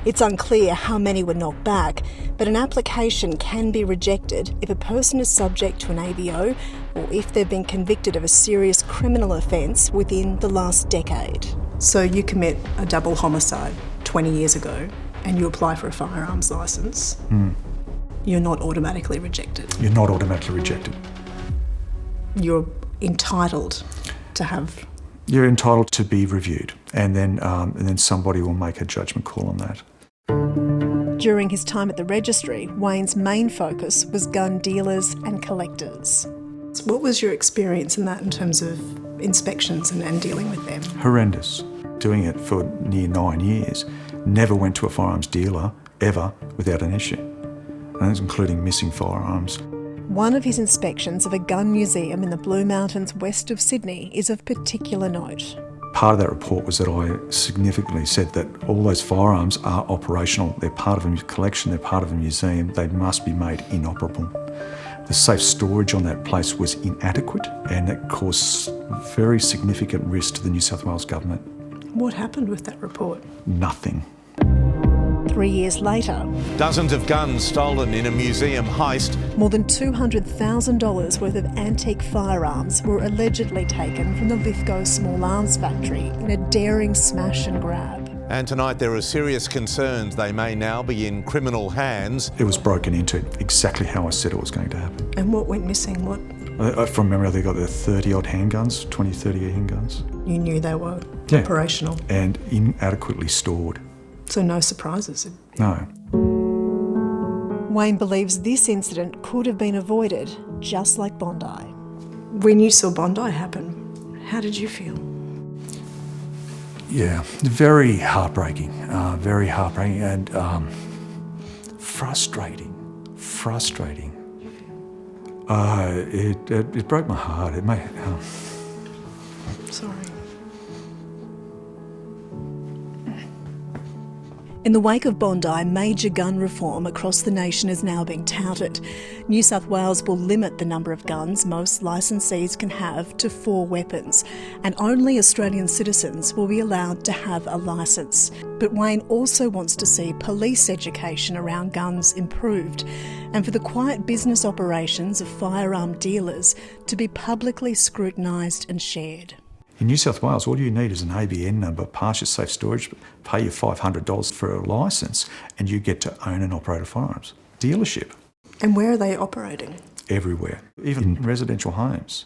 It's unclear how many were knocked back, but an application can be rejected if a person is subject to an ABO or if they've been convicted of a serious criminal offence within the last decade. So you commit a double homicide 20 years ago and you apply for a firearms licence, you're not automatically rejected. You're not automatically rejected. You're entitled to have... You're entitled to be reviewed and then somebody will make a judgment call on that. During his time at the registry, Wayne's main focus was gun dealers and collectors. What was your experience in that in terms of inspections and dealing with them? Horrendous. Doing it for near 9 years. Never went to a firearms dealer, ever, without an issue. And that's including missing firearms. One of his inspections of a gun museum in the Blue Mountains west of Sydney is of particular note. Part of that report was that I significantly said that all those firearms are operational. They're part of a collection, they're part of a museum, they must be made inoperable. The safe storage on that place was inadequate and it caused very significant risk to the New South Wales government. What happened with that report? Nothing. 3 years later, dozens of guns stolen in a museum heist. More than $200,000 worth of antique firearms were allegedly taken from the Lithgow Small Arms Factory in a daring smash and grab. And tonight there are serious concerns they may now be in criminal hands. It was broken into exactly how I said it was going to happen. And what went missing? From memory, they got their 30-odd handguns, 20, 30 handguns. You knew they were operational? And inadequately stored. So no surprises? No. Wayne believes this incident could have been avoided, just like Bondi. When you saw Bondi happen, how did you feel? Yeah, very heartbreaking and frustrating. It broke my heart. It made. Sorry. In the wake of Bondi, major gun reform across the nation is now being touted. New South Wales will limit the number of guns most licensees can have to 4 weapons, and only Australian citizens will be allowed to have a licence. But Wayne also wants to see police education around guns improved, and for the quiet business operations of firearm dealers to be publicly scrutinised and shared. In New South Wales, all you need is an ABN number, pass your safe storage, pay you $500 for a licence, and you get to own and operate a firearms dealership. And where are they operating? Everywhere, even in residential homes.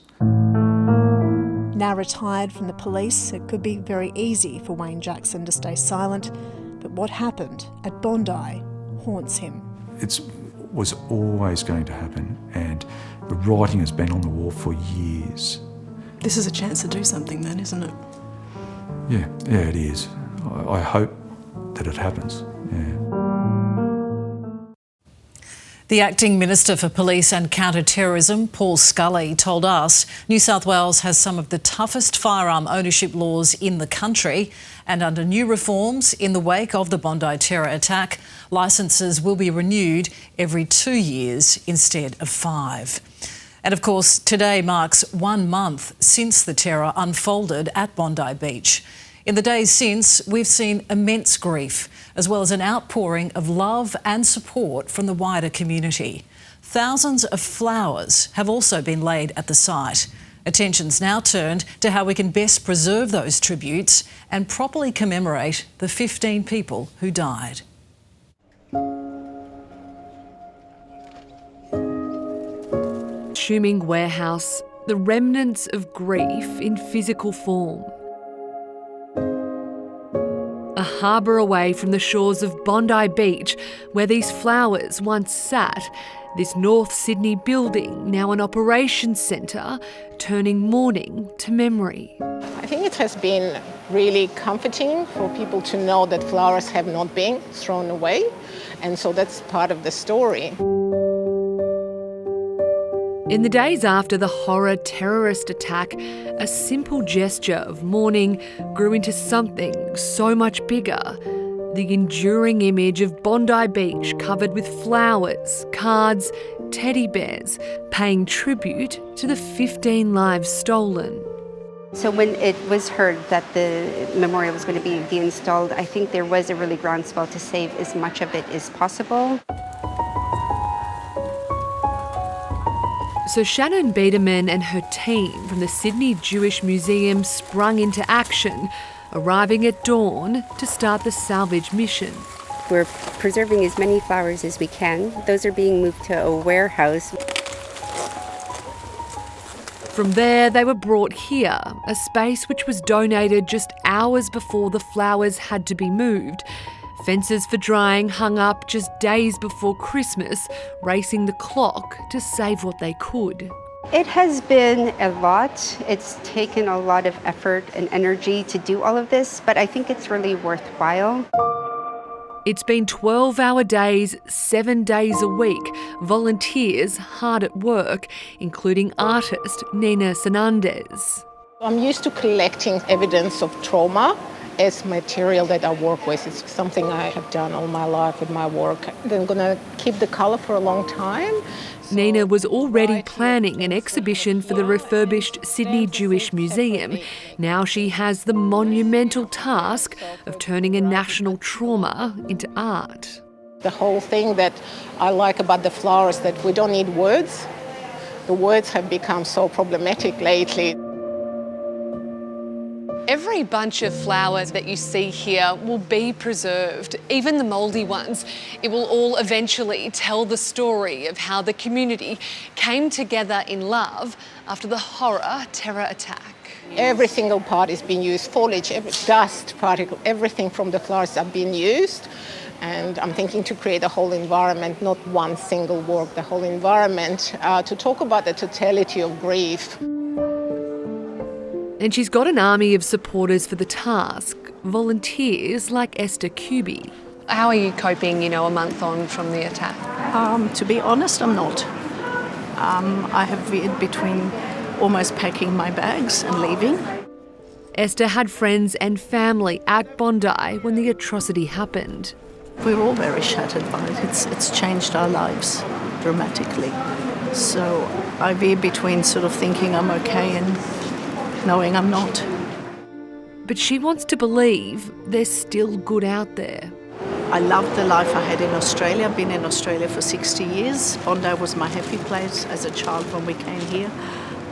Now retired from the police, it could be very easy for Wayne Jackson to stay silent, but what happened at Bondi haunts him. It was always going to happen, and the writing has been on the wall for years. This is a chance to do something then, isn't it? Yeah, it is. I hope that it happens, yeah. The Acting Minister for Police and Counter-Terrorism, Paul Scully, told us New South Wales has some of the toughest firearm ownership laws in the country, and under new reforms in the wake of the Bondi terror attack, licences will be renewed every 2 years instead of 5. And of course, today marks 1 month since the terror unfolded at Bondi Beach. In the days since, we've seen immense grief, as well as an outpouring of love and support from the wider community. Thousands of flowers have also been laid at the site. Attention's now turned to how we can best preserve those tributes and properly commemorate the 15 people who died. Fuming warehouse, the remnants of grief in physical form. A harbour away from the shores of Bondi Beach, where these flowers once sat, this North Sydney building, now an operations centre, turning mourning to memory. I think it has been really comforting for people to know that flowers have not been thrown away, and so that's part of the story. In the days after the horror terrorist attack, a simple gesture of mourning grew into something so much bigger. The enduring image of Bondi Beach covered with flowers, cards, teddy bears, paying tribute to the 15 lives stolen. So when it was heard that the memorial was going to be deinstalled, I think there was a really groundswell to save as much of it as possible. So Shannon Biederman and her team from the Sydney Jewish Museum sprung into action, arriving at dawn to start the salvage mission. We're preserving as many flowers as we can. Those are being moved to a warehouse. From there, they were brought here, a space which was donated just hours before the flowers had to be moved. Fences for drying hung up just days before Christmas, racing the clock to save what they could. It has been a lot. It's taken a lot of effort and energy to do all of this, but I think it's really worthwhile. It's been 12-hour days, 7 days a week, volunteers hard at work, including artist Nina Sanandez. I'm used to collecting evidence of trauma as material that I work with. It's something I have done all my life with my work. I'm going to keep the colour for a long time. Nina was already planning an exhibition for the refurbished Sydney Jewish Museum. Now she has the monumental task of turning a national trauma into art. The whole thing that I like about the flowers is that we don't need words. The words have become so problematic lately. Every bunch of flowers that you see here will be preserved, even the mouldy ones. It will all eventually tell the story of how the community came together in love after the horror terror attack. Every single part is being used, foliage, every dust particle, everything from the flowers are being used. And I'm thinking to create a whole environment, not one single work, the whole environment, to talk about the totality of grief. And she's got an army of supporters for the task, volunteers like Esther Kuby. How are you coping, a month on from the attack? To be honest, I'm not. I have veered between almost packing my bags and leaving. Esther had friends and family at Bondi when the atrocity happened. We're all very shattered by it. It's changed our lives dramatically. So I veer between sort of thinking I'm okay and knowing I'm not. But she wants to believe there's still good out there. I loved the life I had in Australia. I've been in Australia for 60 years. Bondi was my happy place as a child when we came here.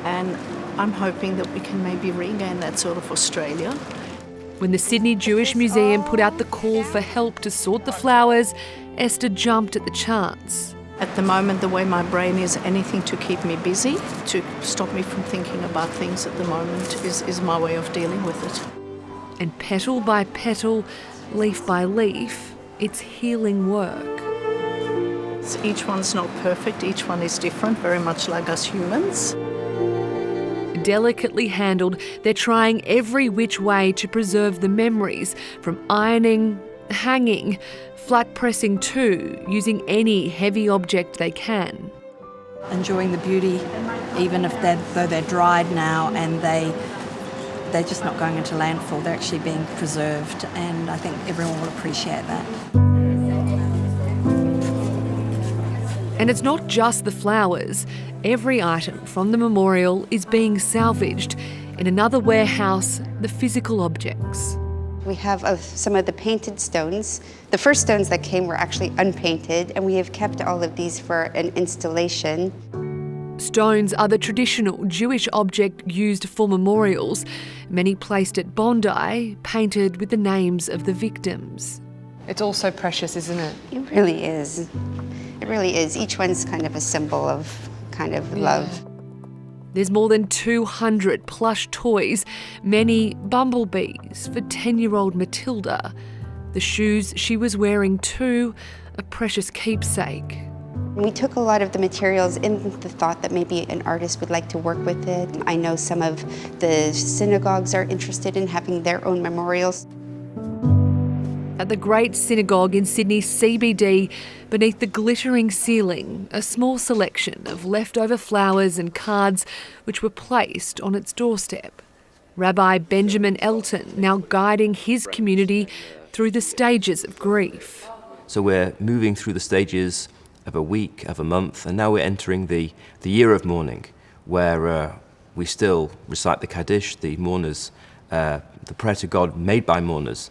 And I'm hoping that we can maybe regain that sort of Australia. When the Sydney Jewish Museum put out the call for help to sort the flowers, Esther jumped at the chance. At the moment, the way my brain is, anything to keep me busy, to stop me from thinking about things at the moment is my way of dealing with it. And petal by petal, leaf by leaf, it's healing work. Each one's not perfect, each one is different, very much like us humans. Delicately handled, they're trying every which way to preserve the memories, from ironing, hanging, flat pressing too, using any heavy object they can. Enjoying the beauty, even if though they're dried now and they're just not going into landfill, they're actually being preserved, and I think everyone will appreciate that. And it's not just the flowers. Every item from the memorial is being salvaged. In another warehouse, the physical objects. We have some of the painted stones. The first stones that came were actually unpainted, and we have kept all of these for an installation. Stones are the traditional Jewish object used for memorials, many placed at Bondi, painted with the names of the victims. It's all so precious, isn't it? It really is. It really is. Each one's kind of a symbol of love. There's more than 200 plush toys, many bumblebees for 10-year-old Matilda. The shoes she was wearing too, a precious keepsake. We took a lot of the materials in the thought that maybe an artist would like to work with it. I know some of the synagogues are interested in having their own memorials. At the Great Synagogue in Sydney's CBD, beneath the glittering ceiling, a small selection of leftover flowers and cards which were placed on its doorstep. Rabbi Benjamin Elton now guiding his community through the stages of grief. So we're moving through the stages of a week, of a month, and now we're entering the year of mourning, where we still recite the Kaddish, the mourners, the prayer to God made by mourners,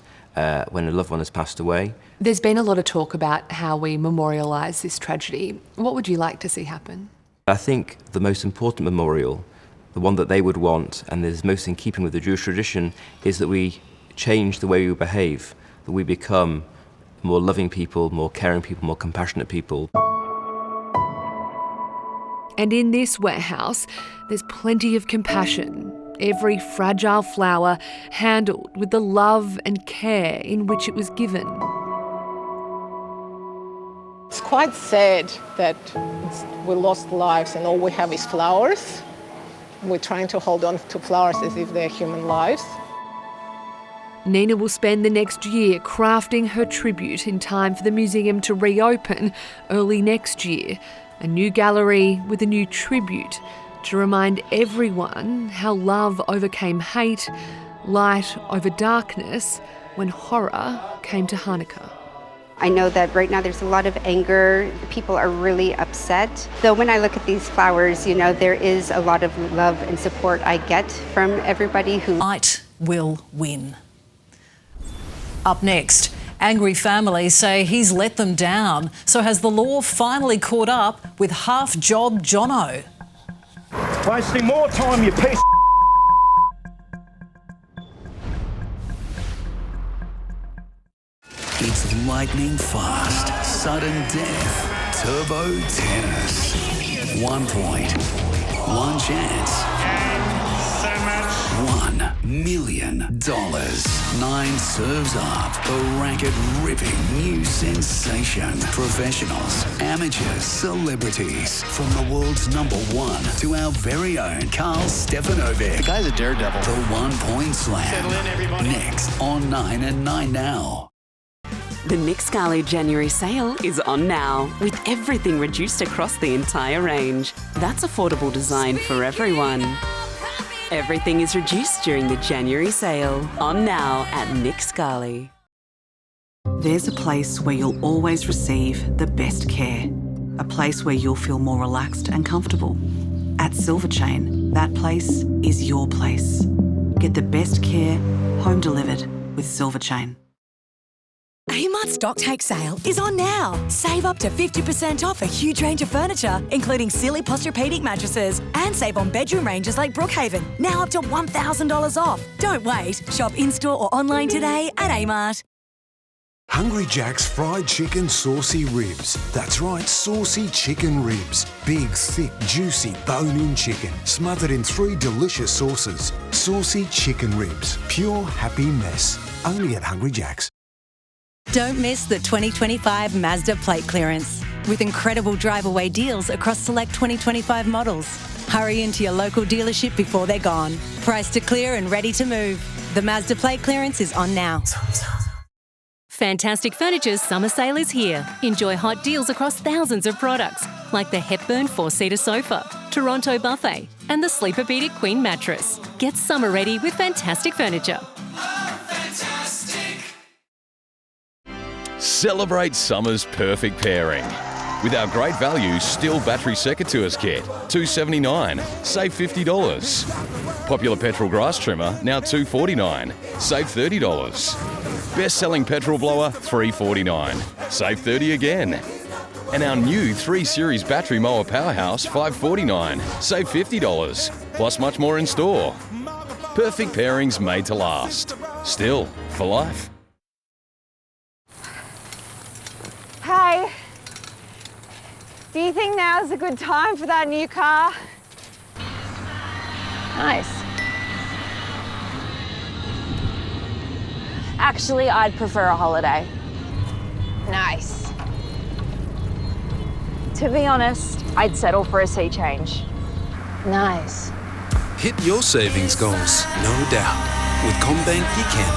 when a loved one has passed away. There's been a lot of talk about how we memorialise this tragedy. What would you like to see happen? I think the most important memorial, the one that they would want and is most in keeping with the Jewish tradition, is that we change the way we behave, that we become more loving people, more caring people, more compassionate people. And in this warehouse, there's plenty of compassion. Every fragile flower handled with the love and care in which it was given. It's quite sad that we lost lives and all we have is flowers. We're trying to hold on to flowers as if they're human lives. Nina will spend the next year crafting her tribute in time for the museum to reopen early next year. A new gallery with a new tribute to remind everyone how love overcame hate, light over darkness when horror came to Hanukkah. I know that right now there's a lot of anger. People are really upset. Though when I look at these flowers, there is a lot of love and support I get from everybody who... Light will win. Up next, angry families say he's let them down. So has the law finally caught up with half-job Jono? Wasting more time, you piece. It's lightning fast, sudden death, turbo tennis. 1 point, one chance, $1 million. 9 serves up, a racket-ripping new sensation. Professionals, amateurs, celebrities, from the world's #1 to our very own Carl Stefanovic. The guy's a daredevil. The 1 Point Slam. Settle in, everybody. Next on 9 and 9 Now. The Nick Scali January sale is on now, with everything reduced across the entire range. That's affordable design for everyone. Everything is reduced during the January sale, on now at Nick Scali. There's a place where you'll always receive the best care. A place where you'll feel more relaxed and comfortable. At Silver Chain, that place is your place. Get the best care home delivered with Silver Chain. Amart's Stocktake sale is on now. Save up to 50% off a huge range of furniture, including Sealy Posturepedic mattresses, and save on bedroom ranges like Brookhaven, now up to $1,000 off. Don't wait. Shop in-store or online today at Amart. Hungry Jack's fried chicken saucy ribs. That's right, saucy chicken ribs. Big, thick, juicy, bone-in chicken, smothered in 3 delicious sauces. Saucy chicken ribs. Pure happy mess. Only at Hungry Jack's. Don't miss the 2025 Mazda plate clearance, with incredible drive-away deals across select 2025 models. Hurry into your local dealership before they're gone. Priced to clear and ready to move. The Mazda plate clearance is on now. Fantastic Furniture's summer sale is here. Enjoy hot deals across thousands of products, like the Hepburn 4-seater sofa, Toronto buffet, and the Sleepopedic Queen mattress. Get summer ready with Fantastic Furniture. Celebrate summer's perfect pairing with our great value Stihl battery secateurs kit, $2.79, save $50. Popular petrol grass trimmer, now $2.49, save $30. Best-selling petrol blower, $3.49, save $30 again. And our new 3 Series battery mower powerhouse, $5.49, save $50. Plus much more in store. Perfect pairings made to last. Stihl, for life. Hey, do you think now's a good time for that new car? Nice. Actually, I'd prefer a holiday. Nice. To be honest, I'd settle for a sea change. Nice. Hit your savings goals, no doubt. With CommBank, you can.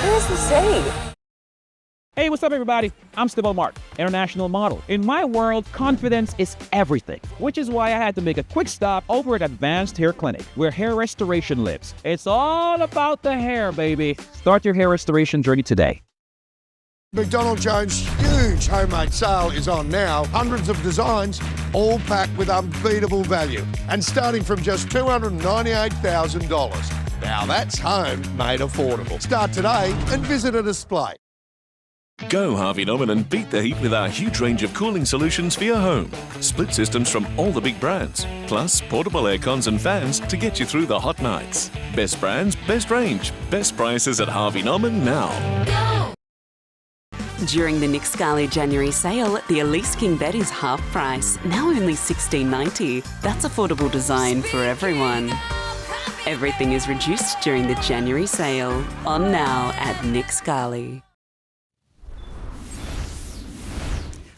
Where's the sea? Hey, what's up, everybody? I'm Steve Mark, international model. In my world, confidence is everything, which is why I had to make a quick stop over at Advanced Hair Clinic, where hair restoration lives. It's all about the hair, baby. Start your hair restoration journey today. McDonald Jones' huge homemade sale is on now. Hundreds of designs, all packed with unbeatable value. And starting from just $298,000. Now that's home made affordable. Start today and visit a display. Go Harvey Norman and beat the heat with our huge range of cooling solutions for your home. Split systems from all the big brands, plus portable air cons and fans to get you through the hot nights. Best brands, best range, best prices at Harvey Norman now. During the Nick Scali January sale, the Elise King bed is half price, now only $16.90. That's affordable design for everyone. Everything is reduced during the January sale, on now at Nick Scali.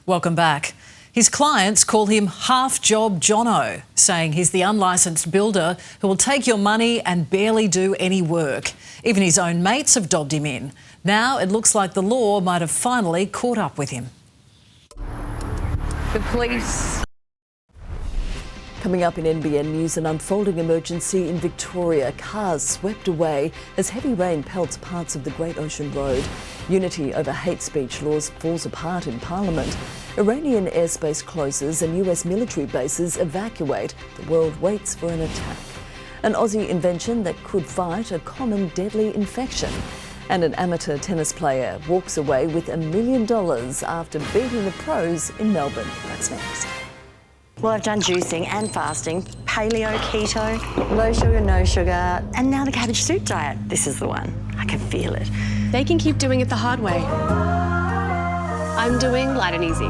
Welcome back. His clients call him half-job Jono, saying he's the unlicensed builder who will take your money and barely do any work. Even his own mates have dobbed him in. Now it looks like the law might have finally caught up with him. The police. Coming up in NBN News, an unfolding emergency in Victoria. Cars swept away as heavy rain pelts parts of the Great Ocean Road. Unity over hate speech laws falls apart in Parliament. Iranian airspace closes and US military bases evacuate. The world waits for an attack. An Aussie invention that could fight a common deadly infection. And an amateur tennis player walks away with $1 million after beating the pros in Melbourne. That's next. Well, I've done juicing and fasting, paleo, keto, low sugar, no sugar, and now the cabbage soup diet. This is the one. I can feel it. They can keep doing it the hard way. I'm doing light and easy.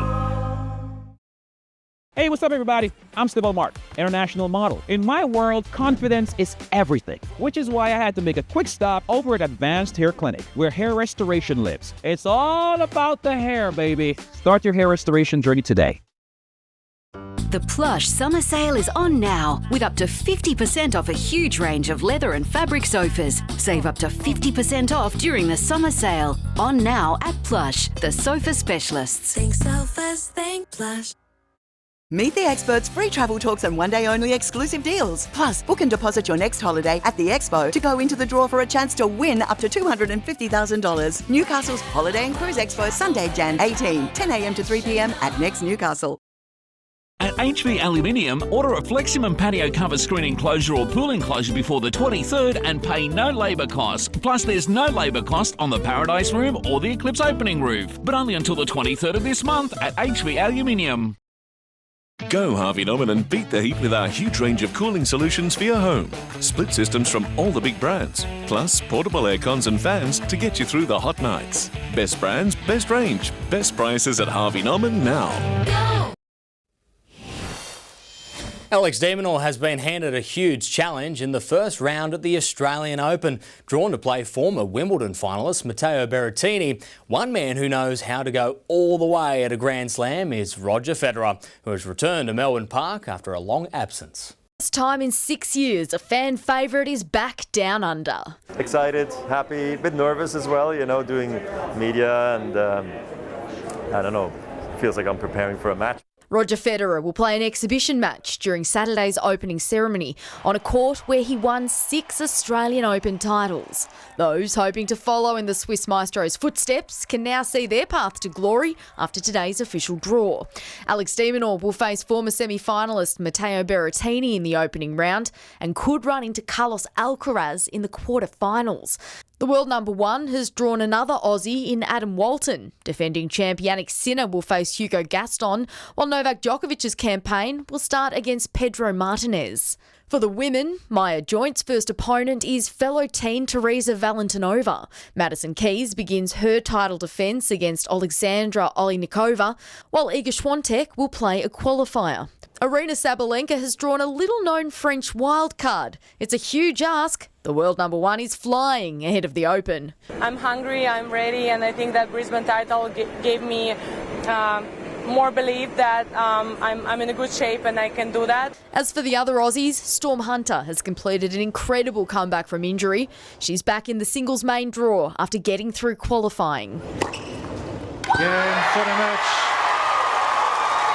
Hey, what's up, everybody? I'm Steve Mark, international model. In my world, confidence is everything, which is why I had to make a quick stop over at Advanced Hair Clinic, where hair restoration lives. It's all about the hair, baby. Start your hair restoration journey today. The Plush summer sale is on now, with up to 50% off a huge range of leather and fabric sofas. Save up to 50% off during the summer sale. On now at Plush, the sofa specialists. Think sofas, think Plush. Meet the experts, free travel talks and one-day only exclusive deals. Plus, book and deposit your next holiday at the Expo to go into the draw for a chance to win up to $250,000. Newcastle's Holiday and Cruise Expo, Sunday, Jan 18, 10 a.m. to 3 p.m. at Next Newcastle. At HV Aluminium, order a Fleximum patio cover screen enclosure or pool enclosure before the 23rd and pay no labour cost. Plus, there's no labour cost on the Paradise Room or the Eclipse opening roof, but only until the 23rd of this month at HV Aluminium. Go Harvey Norman and beat the heat with our huge range of cooling solutions for your home. Split systems from all the big brands, plus portable air cons and fans to get you through the hot nights. Best brands, best range, best prices at Harvey Norman now. Alex de Minaur has been handed a huge challenge in the first round at the Australian Open. Drawn to play former Wimbledon finalist Matteo Berrettini, one man who knows how to go all the way at a Grand Slam is Roger Federer, who has returned to Melbourne Park after a long absence. First time in 6 years, a fan favourite is back down under. Excited, happy, a bit nervous as well, you know, doing media and I don't know, feels like I'm preparing for a match. Roger Federer will play an exhibition match during Saturday's opening ceremony on a court where he won 6 Australian Open titles. Those hoping to follow in the Swiss maestro's footsteps can now see their path to glory after today's official draw. Alex de Minaur will face former semi-finalist Matteo Berrettini in the opening round and could run into Carlos Alcaraz in the quarter-finals. The world number one has drawn another Aussie in Adam Walton. Defending champ Yannick Sinner will face Hugo Gaston, while Novak Djokovic's campaign will start against Pedro Martinez. For the women, Maya Joint's first opponent is fellow teen Teresa Valentinova. Madison Keys begins her title defence against Alexandra Oleinikova, while Iga Swiatek will play a qualifier. Arina Sabalenka has drawn a little-known French wildcard. It's a huge ask. The world number one is flying ahead of the Open. I'm hungry, I'm ready, and I think that Brisbane title gave me more belief that I'm in a good shape and I can do that. As for the other Aussies, Storm Hunter has completed an incredible comeback from injury. She's back in the singles main draw after getting through qualifying. Game for the match.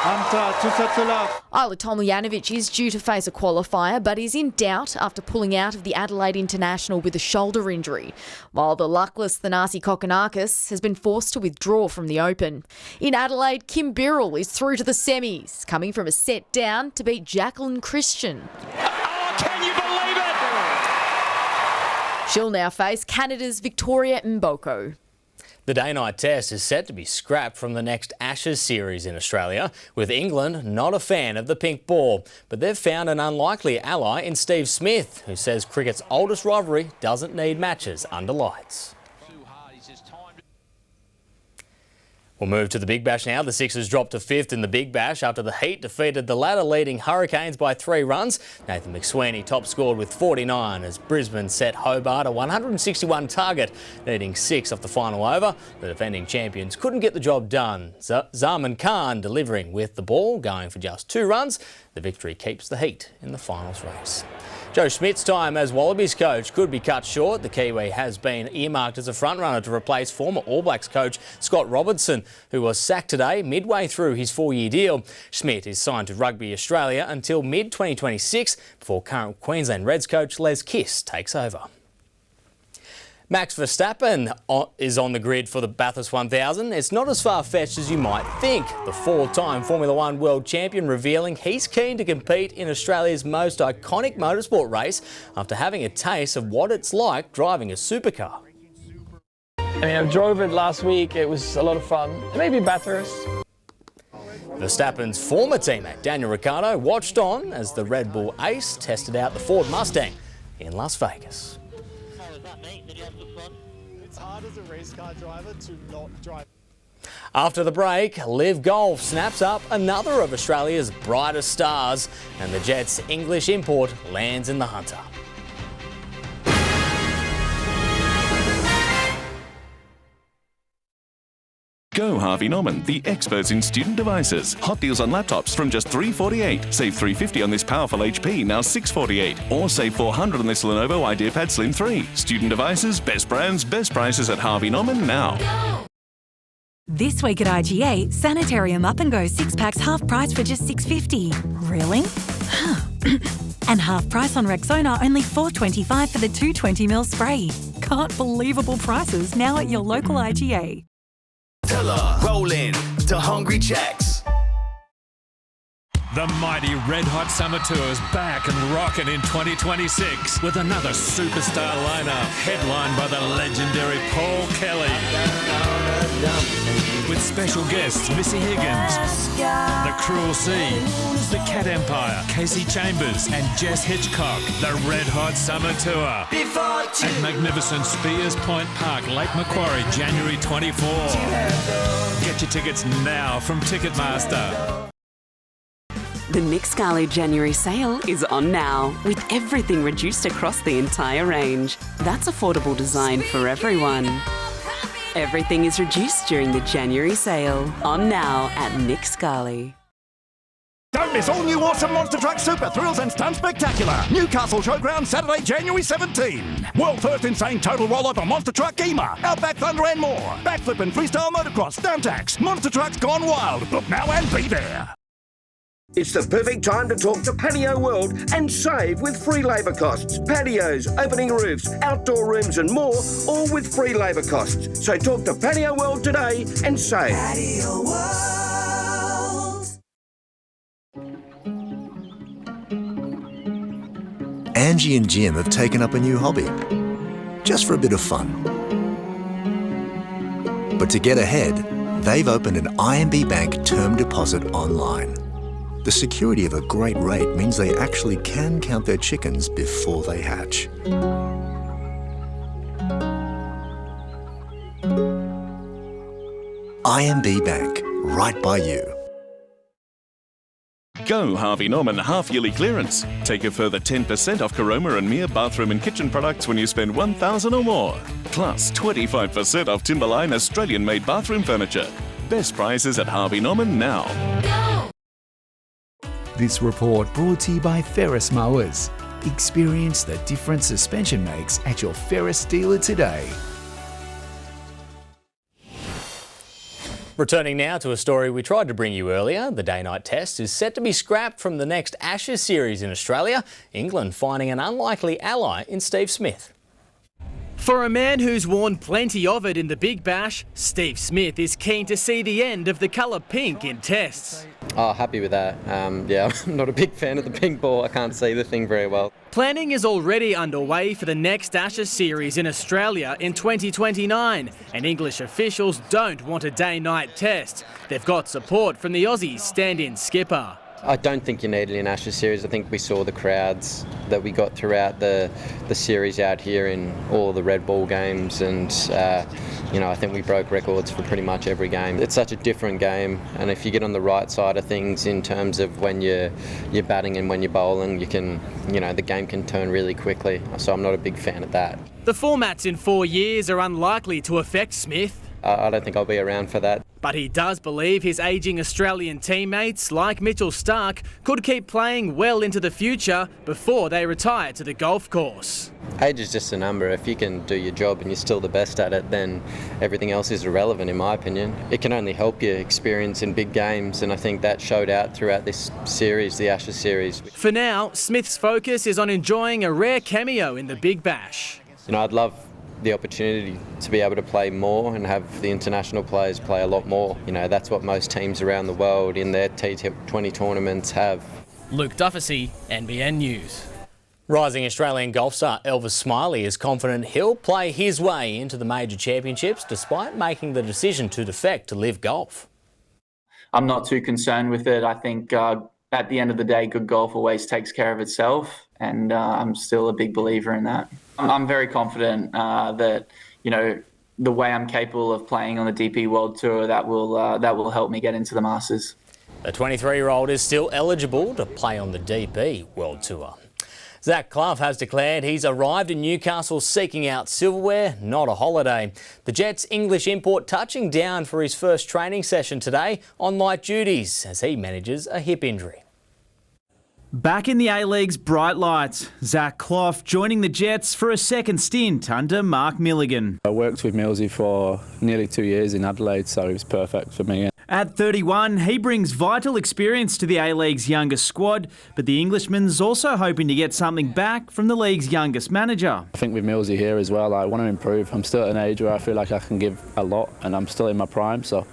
Hunter, 2 sets to love. Isla Tomljanovic is due to face a qualifier, but is in doubt after pulling out of the Adelaide International with a shoulder injury, while the luckless Thanasi Kokkinakis has been forced to withdraw from the Open. In Adelaide, Kim Birrell is through to the semis, coming from a set down to beat Jacqueline Christian. Oh, can you believe it? She'll now face Canada's Victoria Mboko. The day-night test is set to be scrapped from the next Ashes series in Australia, with England not a fan of the pink ball. But they've found an unlikely ally in Steve Smith, who says cricket's oldest rivalry doesn't need matches under lights. We'll move to the Big Bash now. The Sixers dropped to 5th in the Big Bash after the Heat defeated the ladder-leading Hurricanes by 3 runs. Nathan McSweeney top-scored with 49 as Brisbane set Hobart a 161 target, needing 6 off the final over. The defending champions couldn't get the job done. Zaman Khan delivering with the ball, going for just 2 runs. The victory keeps the Heat in the finals race. Joe Schmidt's time as Wallabies coach could be cut short. The Kiwi has been earmarked as a frontrunner to replace former All Blacks coach Scott Robertson, who was sacked today midway through his 4-year deal. Schmidt is signed to Rugby Australia until mid-2026 before current Queensland Reds coach Les Kiss takes over. Max Verstappen is on the grid for the Bathurst 1000. It's not as far-fetched as you might think. The 4-time Formula One world champion revealing he's keen to compete in Australia's most iconic motorsport race after having a taste of what it's like driving a supercar. I mean, I drove it last week. It was a lot of fun. Maybe Bathurst. Verstappen's former teammate Daniel Ricciardo watched on as the Red Bull ace tested out the Ford Mustang in Las Vegas. It's hard as a race car driver to not drive. After the break, Live Golf snaps up another of Australia's brightest stars, and the Jets' English import lands in the Hunter. Go Harvey Norman, the experts in student devices. Hot deals on laptops from just $348. Save $350 on this powerful HP, now $648. Or save $400 on this Lenovo IdeaPad Slim 3. Student devices, best brands, best prices at Harvey Norman now. This week at IGA, Sanitarium Up and Go 6-packs half price for just $6.50. Really? And half price on Rexona, only $4.25 for the 220ml spray. Can't believable prices now at your local IGA. Roll in to Hungry Jack's. The mighty Red Hot Summer Tour is back and rocking in 2026 with another superstar lineup headlined by the legendary Paul Kelly. With special guests Missy Higgins, The Cruel Sea, The Cat Empire, Casey Chambers and Jess Hitchcock. The Red Hot Summer Tour at magnificent Spears Point Park, Lake Macquarie, January 24. Get your tickets now from Ticketmaster. The Nick Scali January sale is on now, with everything reduced across the entire range. That's affordable design for everyone. Everything is reduced during the January sale. On now at Nick Scali. Don't Don't miss all new awesome Monster Truck Super Thrills and Stunt Spectacular. Newcastle Showground, Saturday, January 17. World first insane total rollout on Monster Truck EMA, Outback Thunder and more. Backflip and freestyle motocross, stunt acts. Monster Trucks gone wild. Book now and be there. It's the perfect time to talk to Patio World and save with free labour costs. Patios, opening roofs, outdoor rooms and more, all with free labour costs. So talk to Patio World today and save. Patio World. Angie and Jim have taken up a new hobby, just for a bit of fun. But to get ahead, they've opened an IMB Bank term deposit online. The security of a great rate means they actually can count their chickens before they hatch. IMB Bank, right by you. Go Harvey Norman half-yearly clearance. Take a further 10% off Caroma and Mere bathroom and kitchen products when you spend $1,000 or more. Plus 25% off Timberline Australian-made bathroom furniture. Best prices at Harvey Norman now. This report brought to you by Ferris Mowers. Experience the difference suspension makes at your Ferris dealer today. Returning now to a story we tried to bring you earlier, the day-night test is set to be scrapped from the next Ashes series in Australia, England finding an unlikely ally in Steve Smith. For a man who's worn plenty of it in the Big Bash, Steve Smith is keen to see the end of the colour pink in tests. Oh, happy with that. Yeah, I'm not a big fan of the pink ball. I can't see the thing very well. Planning is already underway for the next Ashes series in Australia in 2029, and English officials don't want a day-night test. They've got support from the Aussies stand-in skipper. I don't think you need it in Ashes series. I think we saw the crowds that we got throughout the series out here in all the red ball games, and I think we broke records for pretty much every game. It's such a different game, and if you get on the right side of things in terms of when you're batting and when you're bowling, you can, the game can turn really quickly. So I'm not a big fan of that. The formats in 4 years are unlikely to affect Smith. I don't think I'll be around for that. But he does believe his ageing Australian teammates, like Mitchell Starc, could keep playing well into the future before they retire to the golf course. Age is just a number. If you can do your job and you're still the best at it, then everything else is irrelevant, in my opinion. It can only help you experience in big games, and I think that showed out throughout this series, the Ashes series. For now, Smith's focus is on enjoying a rare cameo in the Big Bash. I'd love the opportunity to be able to play more and have the international players play a lot more. That's what most teams around the world in their T20 tournaments have. Luke Dufficy, NBN News. Rising Australian golf star Elvis Smiley is confident he'll play his way into the major championships despite making the decision to defect to LIV Golf. I'm not too concerned with it. I think at the end of the day, good golf always takes care of itself, and I'm still a big believer in that. I'm very confident that, the way I'm capable of playing on the DP World Tour, that will help me get into the Masters. The 23-year-old is still eligible to play on the DP World Tour. Zach Clough has declared he's arrived in Newcastle seeking out silverware, not a holiday. The Jets' English import touching down for his first training session today on light duties as he manages a hip injury. Back in the A-League's bright lights, Zach Clough joining the Jets for a second stint under Mark Milligan. I worked with Millsy for nearly 2 years in Adelaide, so it was perfect for me. At 31, he brings vital experience to the A-League's youngest squad, but the Englishman's also hoping to get something back from the league's youngest manager. I think with Millsy here as well, I want to improve. I'm still at an age where I feel like I can give a lot, and I'm still in my prime, so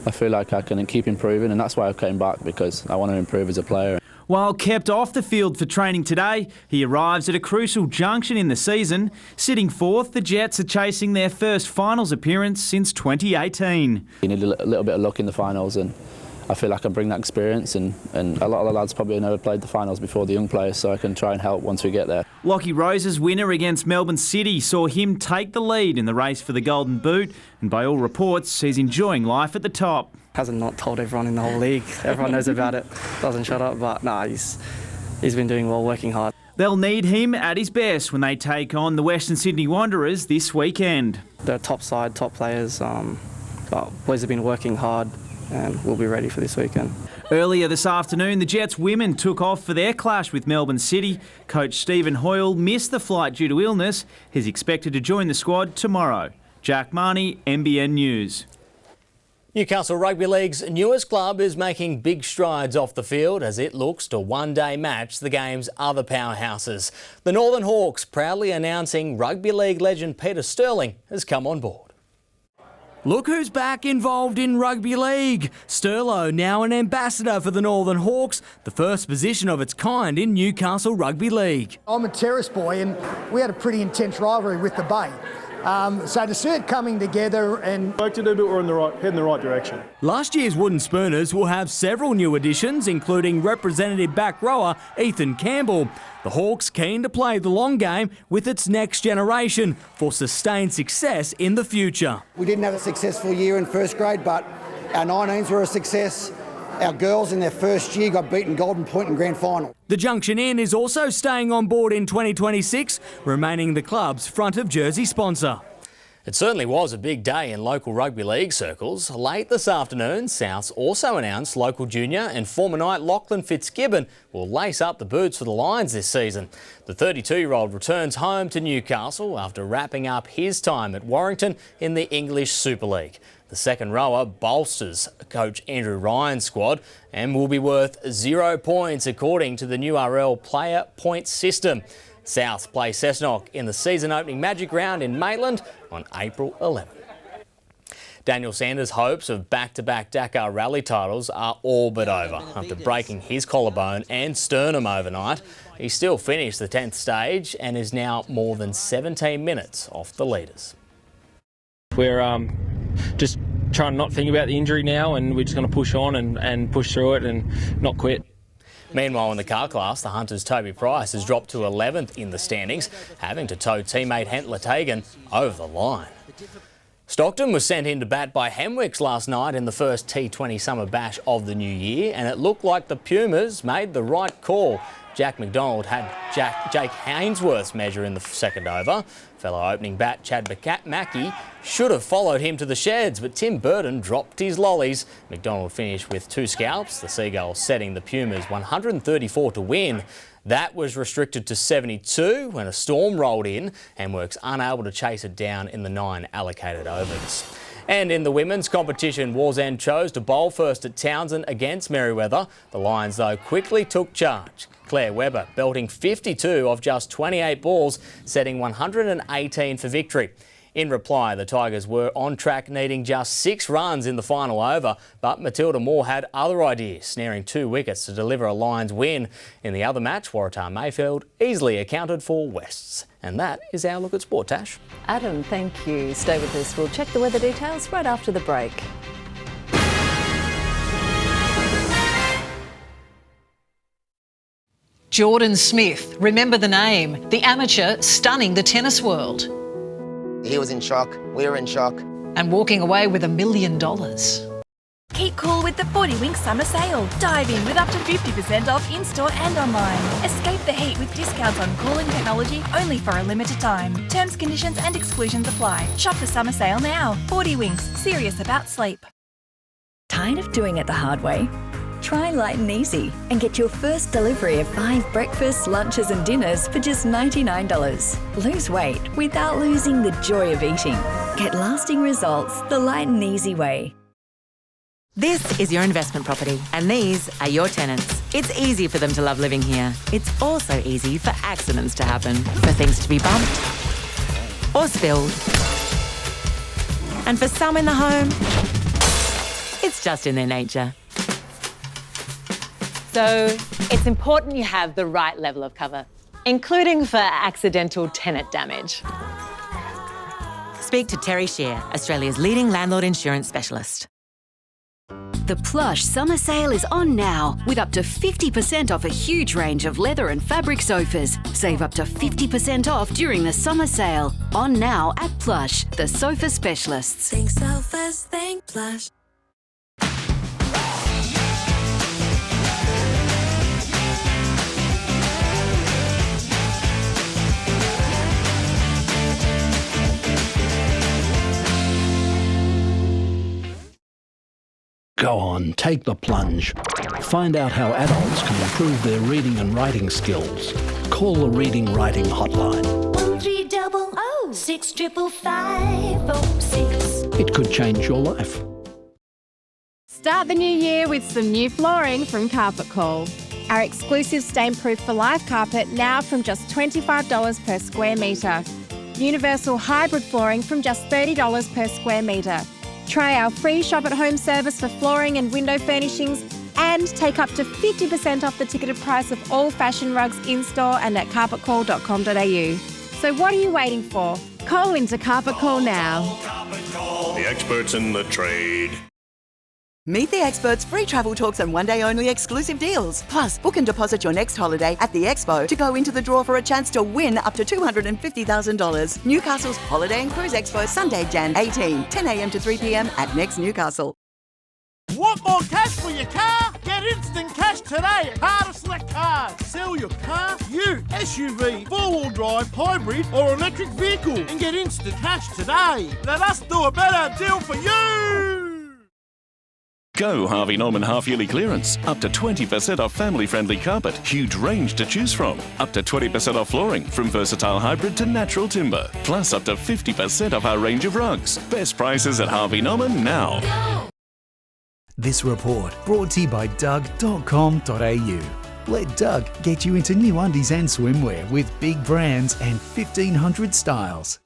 I feel like I can keep improving, and that's why I came back, because I want to improve as a player. While kept off the field for training today, he arrives at a crucial junction in the season. Sitting fourth, the Jets are chasing their first finals appearance since 2018. You need a little bit of luck in the finals, and I feel like I bring that experience, and a lot of the lads probably never played the finals before, the young players, so I can try and help once we get there. Lockie Rose's winner against Melbourne City saw him take the lead in the race for the Golden Boot, and by all reports, he's enjoying life at the top. Hasn't not told everyone in the whole league. Everyone knows about it. Doesn't shut up, but no, he's been doing well, working hard. They'll need him at his best when they take on the Western Sydney Wanderers this weekend. They're top side, top players, but boys have been working hard and we'll be ready for this weekend. Earlier this afternoon, the Jets women took off for their clash with Melbourne City. Coach Stephen Hoyle missed the flight due to illness. He's expected to join the squad tomorrow. Jack Marnie, NBN News. Newcastle Rugby League's newest club is making big strides off the field as it looks to one-day match the game's other powerhouses. The Northern Hawks proudly announcing Rugby League legend Peter Sterling has come on board. Look who's back involved in rugby league. Sterlo, now an ambassador for the Northern Hawks, the first position of its kind in Newcastle Rugby League. I'm a terrace boy and we had a pretty intense rivalry with the Bay. So to see it coming together and work to do, but we're heading in the right direction. Last year's Wooden Spooners will have several new additions, including representative back rower Ethan Campbell. The Hawks keen to play the long game with its next generation for sustained success in the future. We didn't have a successful year in first grade, but our 19s were a success. Our girls in their first year got beaten Golden Point in grand final. The Junction Inn is also staying on board in 2026, remaining the club's front of jersey sponsor. It certainly was a big day in local rugby league circles. Late this afternoon, Souths also announced local junior and former knight Lachlan Fitzgibbon will lace up the boots for the Lions this season. The 32-year-old returns home to Newcastle after wrapping up his time at Warrington in the English Super League. The second rower bolsters coach Andrew Ryan's squad and will be worth 0 points according to the new RL player point system. Souths play Cessnock in the season-opening Magic Round in Maitland on April 11. Daniel Sanders' hopes of back-to-back Dakar Rally titles are all but over. After breaking his collarbone and sternum overnight, he still finished the 10th stage and is now more than 17 minutes off the leaders. We're just trying to not think about the injury now, and we're just going to push on and push through it and not quit. Meanwhile, in the car class, the Hunters' Toby Price has dropped to 11th in the standings, having to tow teammate Hentler Tagan over the line. Stockton was sent into bat by Hemwicks last night in the first T20 Summer Bash of the new year, and it looked like the Pumas made the right call. Jack McDonald had Jake Hainsworth's measure in the second over. Fellow opening bat Chad Mackey should have followed him to the sheds, but Tim Burton dropped his lollies. McDonald finished with 2 scalps, the Seagulls setting the Pumas 134 to win. That was restricted to 72 when a storm rolled in and Works unable to chase it down in the 9 allocated overs. And in the women's competition, Wallsend chose to bowl first at Townsend against Merewether. The Lions, though, quickly took charge. Claire Webber belting 52 off just 28 balls, setting 118 for victory. In reply, the Tigers were on track, needing just 6 runs in the final over, but Matilda Moore had other ideas, snaring 2 wickets to deliver a Lions win. In the other match, Waratah Mayfield easily accounted for Wests. And that is our look at sport, Tash. Adam, thank you. Stay with us. We'll check the weather details right after the break. Jordan Smith, remember the name, the amateur stunning the tennis world. He was in shock, we were in shock. And walking away with $1 million. Keep cool with the 40 Winks Summer Sale. Dive in with up to 50% off in-store and online. Escape the heat with discounts on cooling technology only for a limited time. Terms, conditions and exclusions apply. Shop the summer sale now. 40 Winks, serious about sleep. Tired of doing it the hard way? Try Light and Easy and get your first delivery of 5 breakfasts, lunches and dinners for just $99. Lose weight without losing the joy of eating. Get lasting results the Light and Easy way. This is your investment property, and these are your tenants. It's easy for them to love living here. It's also easy for accidents to happen, for things to be bumped or spilled. And for some in the home, it's just in their nature. So it's important you have the right level of cover, including for accidental tenant damage. Speak to Terry Shear, Australia's leading landlord insurance specialist. The Plush Summer Sale is on now, with up to 50% off a huge range of leather and fabric sofas. Save up to 50% off during the summer sale. On now at Plush, the sofa specialists. Think sofas, think Plush. Go on, take the plunge. Find out how adults can improve their reading and writing skills. Call the Reading Writing Hotline. 1300 6556. It could change your life. Start the new year with some new flooring from Carpet Call. Our exclusive stain-proof for life carpet now from just $25 per square metre. Universal hybrid flooring from just $30 per square metre. Try our free shop at home service for flooring and window furnishings and take up to 50% off the ticketed price of all fashion rugs in-store and at carpetcall.com.au. So what are you waiting for? Call into Carpet Call now. The experts in the trade. Meet the experts, free travel talks and one-day only exclusive deals. Plus, book and deposit your next holiday at the Expo to go into the draw for a chance to win up to $250,000. Newcastle's Holiday and Cruise Expo, Sunday, Jan 18, 10 a.m. to 3 p.m. at Next Newcastle. Want more cash for your car? Get instant cash today at Car to Select Cars. Sell your car, ute, SUV, four-wheel drive, hybrid or electric vehicle and get instant cash today. Let us do a better deal for you. Go Harvey Norman half-yearly clearance. Up to 20% off family-friendly carpet. Huge range to choose from. Up to 20% off flooring, from versatile hybrid to natural timber. Plus up to 50% off our range of rugs. Best prices at Harvey Norman now. This report brought to you by Doug.com.au. Let Doug get you into new undies and swimwear with big brands and 1,500 styles.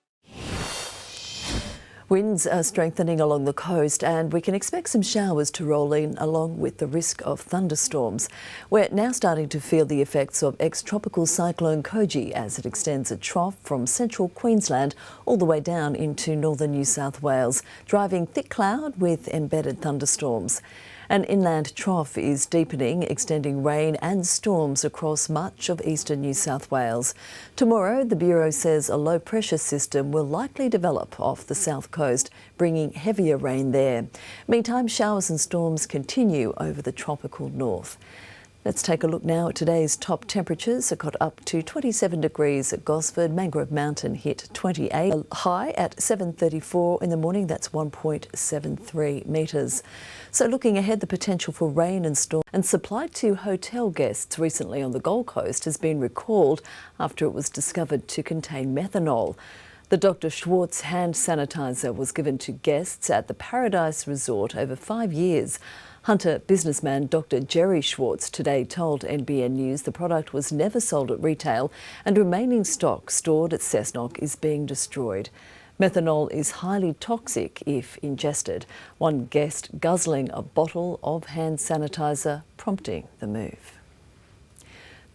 Winds are strengthening along the coast and we can expect some showers to roll in along with the risk of thunderstorms. We're now starting to feel the effects of ex-tropical cyclone Koji as it extends a trough from central Queensland all the way down into northern New South Wales, driving thick cloud with embedded thunderstorms. An inland trough is deepening, extending rain and storms across much of eastern New South Wales. Tomorrow, the Bureau says a low-pressure system will likely develop off the south coast, bringing heavier rain there. Meantime, showers and storms continue over the tropical north. Let's take a look now at today's top temperatures. It got up to 27 degrees at Gosford. Mangrove Mountain hit 28. A high at 7:34 in the morning. That's 1.73 metres. So looking ahead, the potential for rain and storm and supply to hotel guests recently on the Gold Coast has been recalled after it was discovered to contain methanol. The Dr. Schwartz hand sanitizer was given to guests at the Paradise Resort over 5 years. Hunter businessman Dr. Jerry Schwartz today told NBN News the product was never sold at retail and remaining stock stored at Cessnock is being destroyed. Methanol is highly toxic if ingested. One guest guzzling a bottle of hand sanitizer, prompting the move.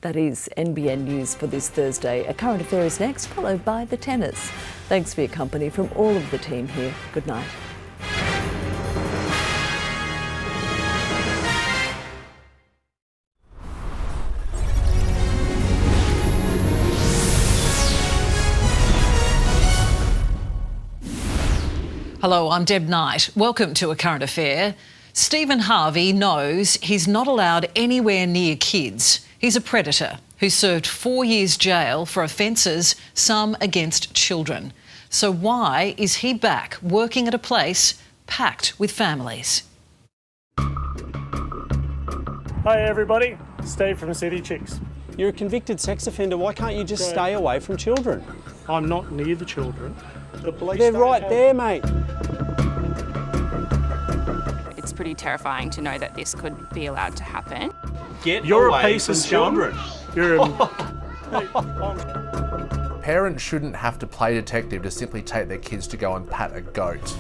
That is NBN News for this Thursday. A current affair is next, followed by the tennis. Thanks for your company from all of the team here. Good night. Hello, I'm Deb Knight. Welcome to A Current Affair. Stephen Harvey knows he's not allowed anywhere near kids. He's a predator who served 4 years jail for offences, some against children. So why is he back working at a place packed with families? Hi everybody, Steve from City Chicks. You're a convicted sex offender. Why can't you just stay away from children? I'm not near the children. The police They're right there, mate. It's pretty terrifying to know that this could be allowed to happen. You're a piece of children. You're a... Parents shouldn't have to play detective to simply take their kids to go and pat a goat.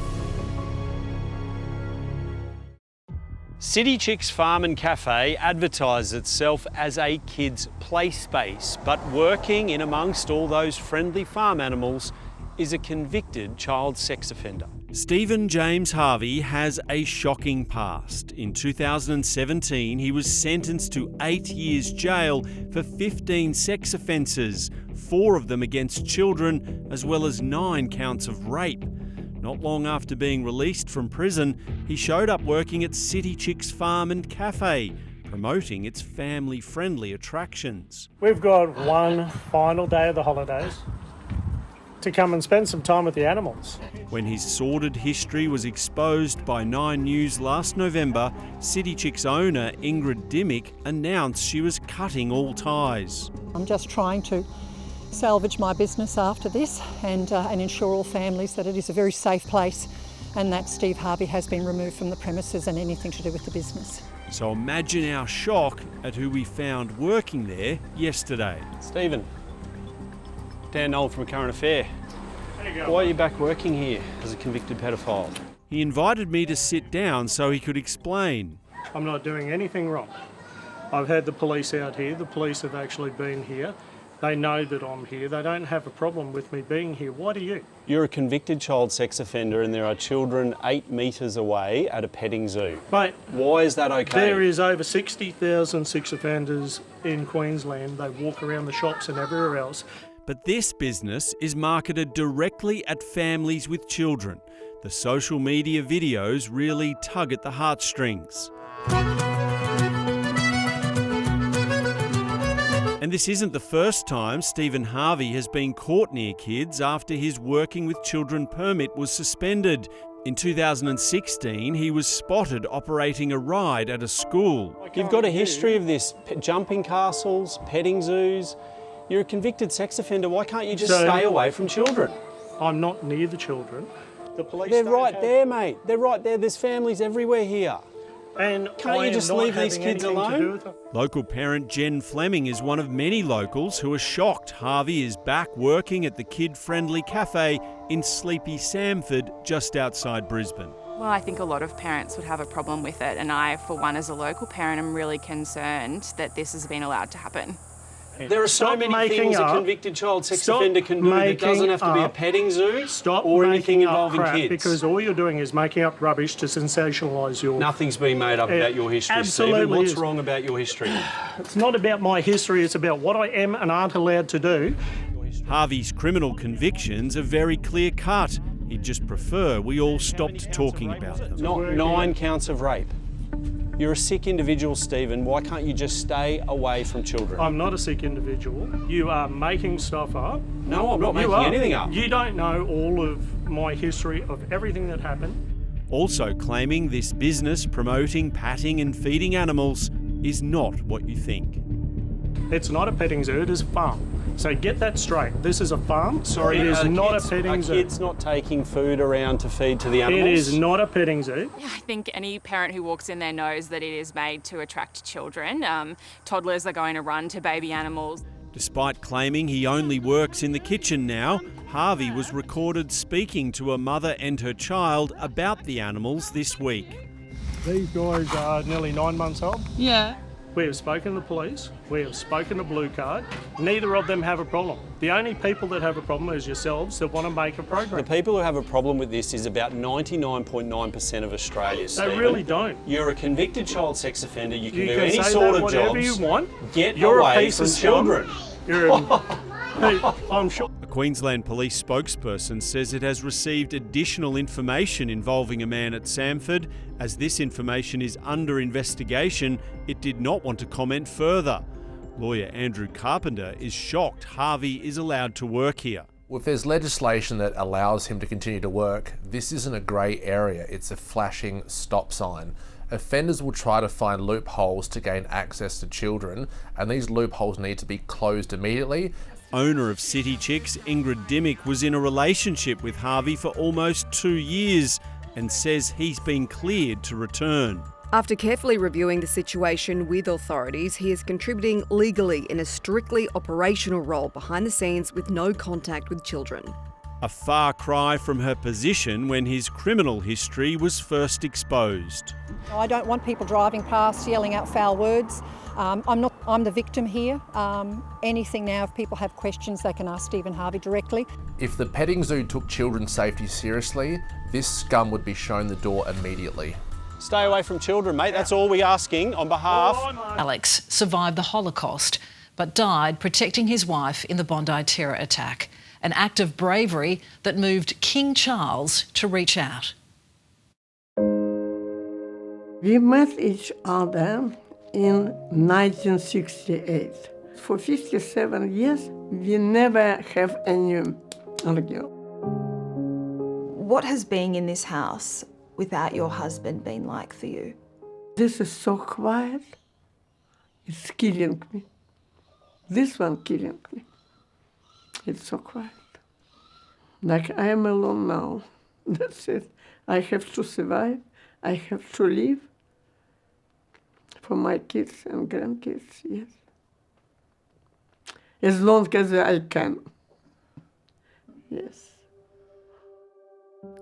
City Chicks Farm and Cafe advertises itself as a kids' play space, but working in amongst all those friendly farm animals is a convicted child sex offender. Stephen James Harvey has a shocking past. In 2017, he was sentenced to 8 years jail for 15 sex offences, 4 of them against children, as well as 9 counts of rape. Not long after being released from prison, he showed up working at City Chicks Farm and Cafe, promoting its family-friendly attractions. We've got one final day of the holidays. to come and spend some time with the animals. When his sordid history was exposed by 9 News last November, City Chicks owner Ingrid Dimmick announced she was cutting all ties. I'm just trying to salvage my business after this and ensure all families that it is a very safe place and that Steve Harvey has been removed from the premises and anything to do with the business. So imagine our shock at who we found working there yesterday. Stephen, Dan Noel from Current Affair. Why are you back working here as a convicted pedophile? He invited me to sit down so he could explain. I'm not doing anything wrong. I've had the police out here. The police have actually been here. They know that I'm here. They don't have a problem with me being here. Why do you? You're a convicted child sex offender and there are children 8 metres away at a petting zoo. Mate, why is that okay? There is over 60,000 sex offenders in Queensland. They walk around the shops and everywhere else. But this business is marketed directly at families with children. The social media videos really tug at the heartstrings. And this isn't the first time Stephen Harvey has been caught near kids after his working with children permit was suspended. In 2016, he was spotted operating a ride at a school. You've got a history of this, jumping castles, petting zoos. You're a convicted sex offender. Why can't you just stay away from children? I'm not near the children. The police They're right there, mate. They're right there. There's families everywhere here. And can't you just leave these kids alone? Local parent Jen Fleming is one of many locals who are shocked Harvey is back working at the kid-friendly cafe in sleepy Samford, just outside Brisbane. Well, I think a lot of parents would have a problem with it, and I, for one, as a local parent, am really concerned that this has been allowed to happen. There are so many things a convicted child sex offender can do. It doesn't have to be a petting zoo or anything involving kids. Because all you're doing is making up rubbish to sensationalise your... Nothing's been made up about your history, absolutely Stephen. What's wrong about your history? It's not about my history, it's about what I am and aren't allowed to do. Harvey's criminal convictions are very clear-cut. He'd just prefer we all stopped talking about them. Not 9 counts of rape. You're a sick individual, Stephen. Why can't you just stay away from children? I'm not a sick individual. You are making stuff up. No, I'm not making anything up. You don't know all of my history of everything that happened. Also claiming this business promoting patting and feeding animals is not what you think. It's not a petting zoo, it is a farm. So get that straight. This is a farm. Sorry, it is not a petting zoo. Kids not taking food around to feed to the animals? It is not a petting zoo. I think any parent who walks in there knows that it is made to attract children. Toddlers are going to run to baby animals. Despite claiming he only works in the kitchen now, Harvey was recorded speaking to a mother and her child about the animals this week. These guys are nearly 9 months old. Yeah. We have spoken to the police, we have spoken to Blue Card. Neither of them have a problem. The only people that have a problem is yourselves that want to make a program. The people who have a problem with this is about 99.9% of Australia, Stephen. They really don't. You're a convicted child sex offender. You can do can any say sort that of whatever jobs. you want. Get You're away a piece from of children. I'm sure. A Queensland Police spokesperson says it has received additional information involving a man at Samford. As this information is under investigation, it did not want to comment further. Lawyer Andrew Carpenter is shocked Harvey is allowed to work here. If there's legislation that allows him to continue to work, this isn't a grey area, it's a flashing stop sign. Offenders will try to find loopholes to gain access to children, and these loopholes need to be closed immediately. Owner of City Chicks, Ingrid Dimmick, was in a relationship with Harvey for almost 2 years and says he's been cleared to return. After carefully reviewing the situation with authorities, he is contributing legally in a strictly operational role behind the scenes with no contact with children. A far cry from her position when his criminal history was first exposed. I don't want people driving past yelling out foul words. I'm the victim here. Anything now, if people have questions, they can ask Stephen Harvey directly. If the petting zoo took children's safety seriously, this scum would be shown the door immediately. Stay away from children, mate. That's all we're asking on behalf. Alex survived the Holocaust but died protecting his wife in the Bondi terror attack. An act of bravery that moved King Charles to reach out. We met each other in 1968. For 57 years, we never have any argue. What has being in this house without your husband been like for you? This is so quiet. It's killing me. This one killing me. It's so quiet. Like I am alone now. That's it. I have to survive. I have to live for my kids and grandkids, yes. As long as I can. Yes.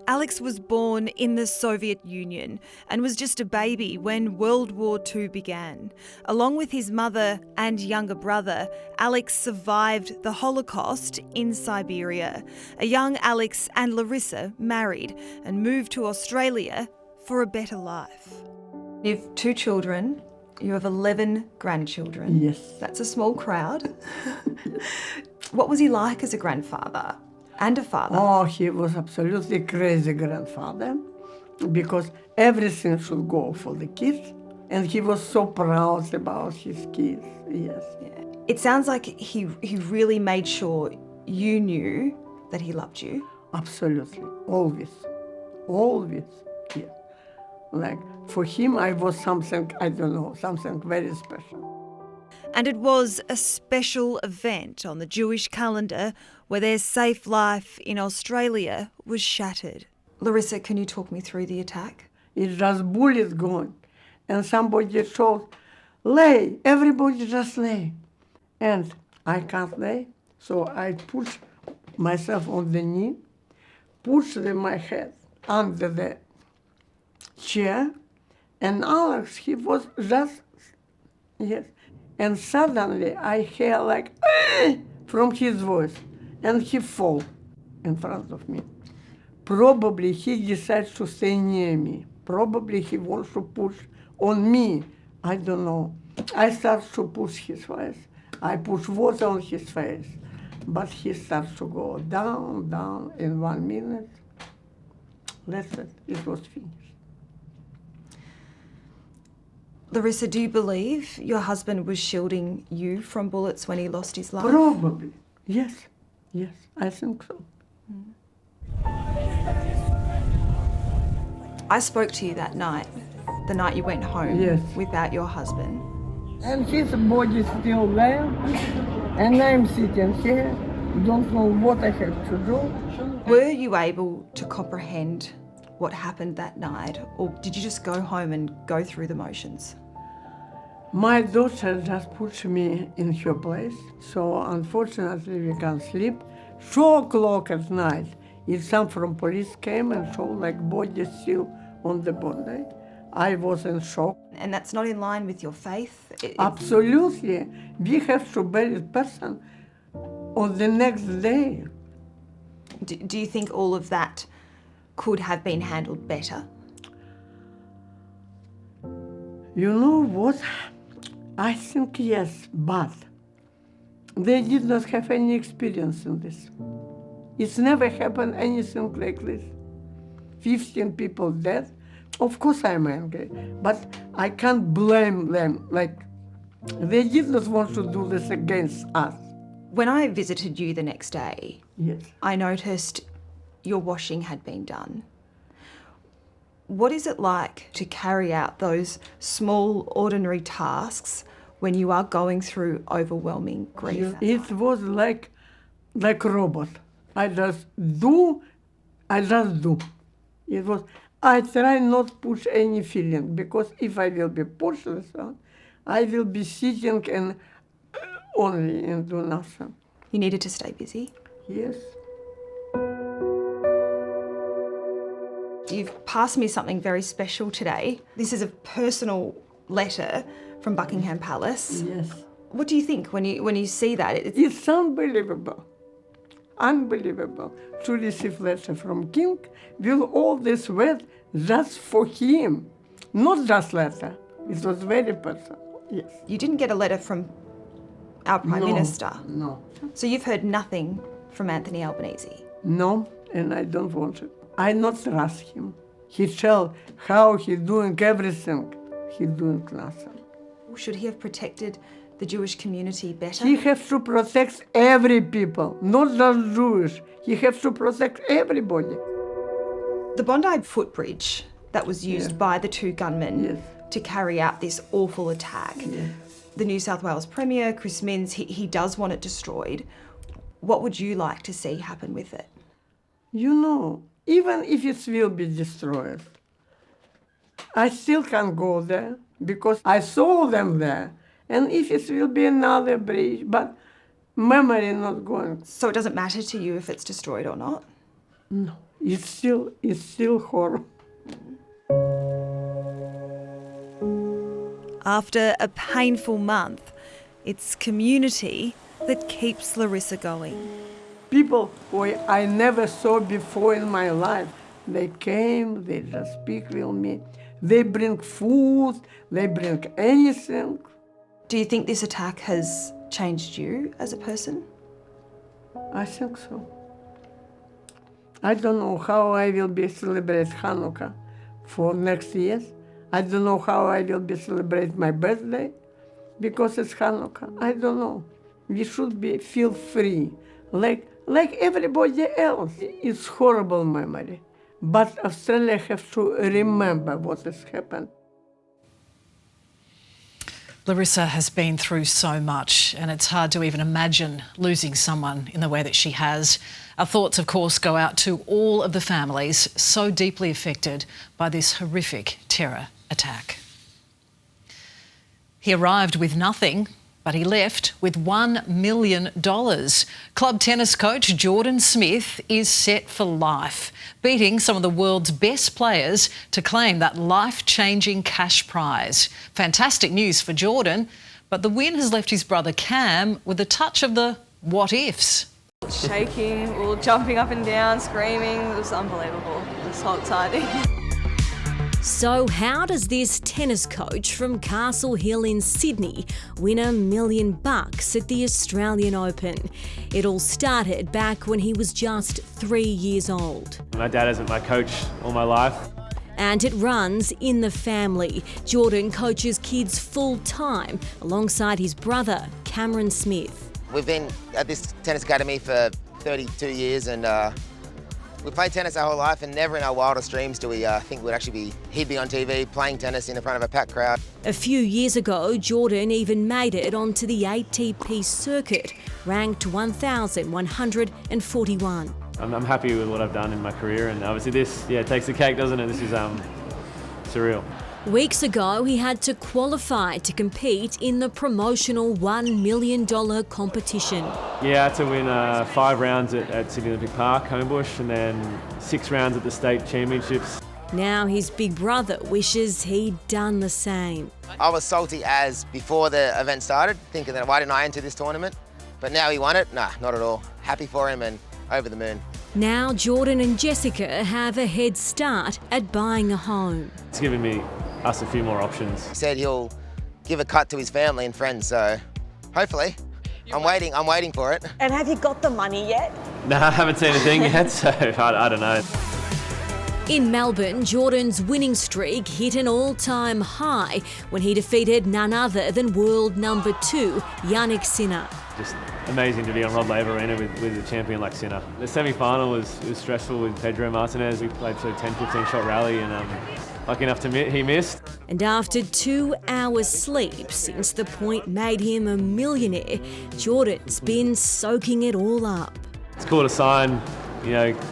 Alex was born in the Soviet Union and was just a baby when World War II began. Along with his mother and younger brother, Alex survived the Holocaust in Siberia. A young Alex and Larissa married and moved to Australia for a better life. You have 2 children. You have 11 grandchildren. Yes. That's a small crowd. What was he like as a grandfather and a father? Oh, he was absolutely crazy grandfather because everything should go for the kids. And he was so proud about his kids, yes. Yeah. It sounds like he really made sure you knew that he loved you. Absolutely, always, yes. Like, for him, I was something, I don't know, something very special. And it was a special event on the Jewish calendar where their safe life in Australia was shattered. Larissa, can you talk me through the attack? It's just bullets going. And somebody told, lay, everybody just lay. And I can't lay, so I put myself on the knee, pushed my head under the chair, and Alex, he was just, yes. And suddenly I hear like, from his voice, and he fall in front of me. Probably he decides to stay near me. Probably he wants to push on me. I don't know. I start to push his face. I push water on his face, but he starts to go down, down in 1 minute. That's it. It was finished. Larissa, do you believe your husband was shielding you from bullets when he lost his life? Probably. Yes. Yes, I think so. I spoke to you that night, the night you went home without your husband. And his body is still there, and I'm sitting here, don't know what I have to do. Were you able to comprehend what happened that night, or did you just go home and go through the motions? My daughter just put me in her place, so unfortunately we can't sleep. 2 o'clock at night, some from police came and showed like body still on the body. I was in shock. And that's not in line with your faith? Absolutely. We have to bury the person on the next day. Do you think all of that could have been handled better? You know what? I think yes, but they did not have any experience in this. It's never happened anything like this. 15 people dead. Of course I'm angry, but I can't blame them. Like, they did not want to do this against us. When I visited you the next day, yes, I noticed your washing had been done. What is it like to carry out those small, ordinary tasks when you are going through overwhelming grief? It was like a robot. I just do. It was, I try not push any feeling, because if I will be pushed this one, I will be sitting and only and do nothing. You needed to stay busy? Yes. You've passed me something very special today. This is a personal letter from Buckingham Palace. Yes. What do you think when you see that? It's unbelievable. Unbelievable to receive letter from King with all this weight just for him. Not just letter. It was very personal. Yes. You didn't get a letter from our Prime Minister? No. So you've heard nothing from Anthony Albanese? No, and I don't want it. I not trust him. He tell how he doing everything. He doing nothing. Should he have protected the Jewish community better? He has to protect every people, not just Jewish. He has to protect everybody. The Bondi footbridge that was used by the two gunmen to carry out this awful attack. The New South Wales Premier, Chris Minns, he does want it destroyed. What would you like to see happen with it? You know, even if it will be destroyed, I still can go there because I saw them there. And if it will be another bridge, but memory not going. So it doesn't matter to you if it's destroyed or not? No, it's still horrible. After a painful month, it's community that keeps Larissa going. People who I never saw before in my life, they came, they just speak with me. They bring food, they bring anything. Do you think this attack has changed you as a person? I think so. I don't know how I will be celebrate Hanukkah for next year. I don't know how I will be celebrate my birthday because it's Hanukkah. I don't know. We should feel free, like everybody else. It's horrible memory, but Australia has to remember what has happened. Larissa has been through so much, and it's hard to even imagine losing someone in the way that she has. Our thoughts, of course, go out to all of the families so deeply affected by this horrific terror attack. He arrived with nothing, but he left with $1 million. Club tennis coach Jordan Smith is set for life, beating some of the world's best players to claim that life-changing cash prize. Fantastic news for Jordan, but the win has left his brother Cam with a touch of the what-ifs. Shaking, all jumping up and down, screaming. It was unbelievable. It was so exciting. So how does this tennis coach from Castle Hill in Sydney win $1 million at the Australian Open? It all started back when he was just 3 years old. My dad has been my coach all my life. And it runs in the family. Jordan coaches kids full-time alongside his brother, Cameron Smith. We've been at this tennis academy for 32 years and we played tennis our whole life, and never in our wildest dreams do we think he'd be on TV playing tennis in front of a packed crowd. A few years ago, Jordan even made it onto the ATP circuit, ranked 1,141. I'm happy with what I've done in my career, and obviously this, takes the cake, doesn't it? This is surreal. Weeks ago, he had to qualify to compete in the promotional $1 million competition. Yeah, I had to win 5 rounds at Sydney Olympic Park, Homebush, and then 6 rounds at the state championships. Now his big brother wishes he'd done the same. I was salty as before the event started, thinking that why didn't I enter this tournament? But now he won it? Nah, not at all. Happy for him and over the moon. Now Jordan and Jessica have a head start at buying a home. It's given us a few more options. He said he'll give a cut to his family and friends, so hopefully. I'm waiting for it. And have you got the money yet? No, I haven't seen a thing yet, so I don't know. In Melbourne, Jordan's winning streak hit an all-time high when he defeated none other than world number 2, Jannik Sinner. Just amazing to be on Rod Laver Arena with a champion like Sinner. The semi-final was stressful with Pedro Martinez. We played for a 10-15 shot rally and lucky enough he missed. And after 2 hours sleep since the point made him a millionaire, Jordan's been soaking it all up. It's cool to sign,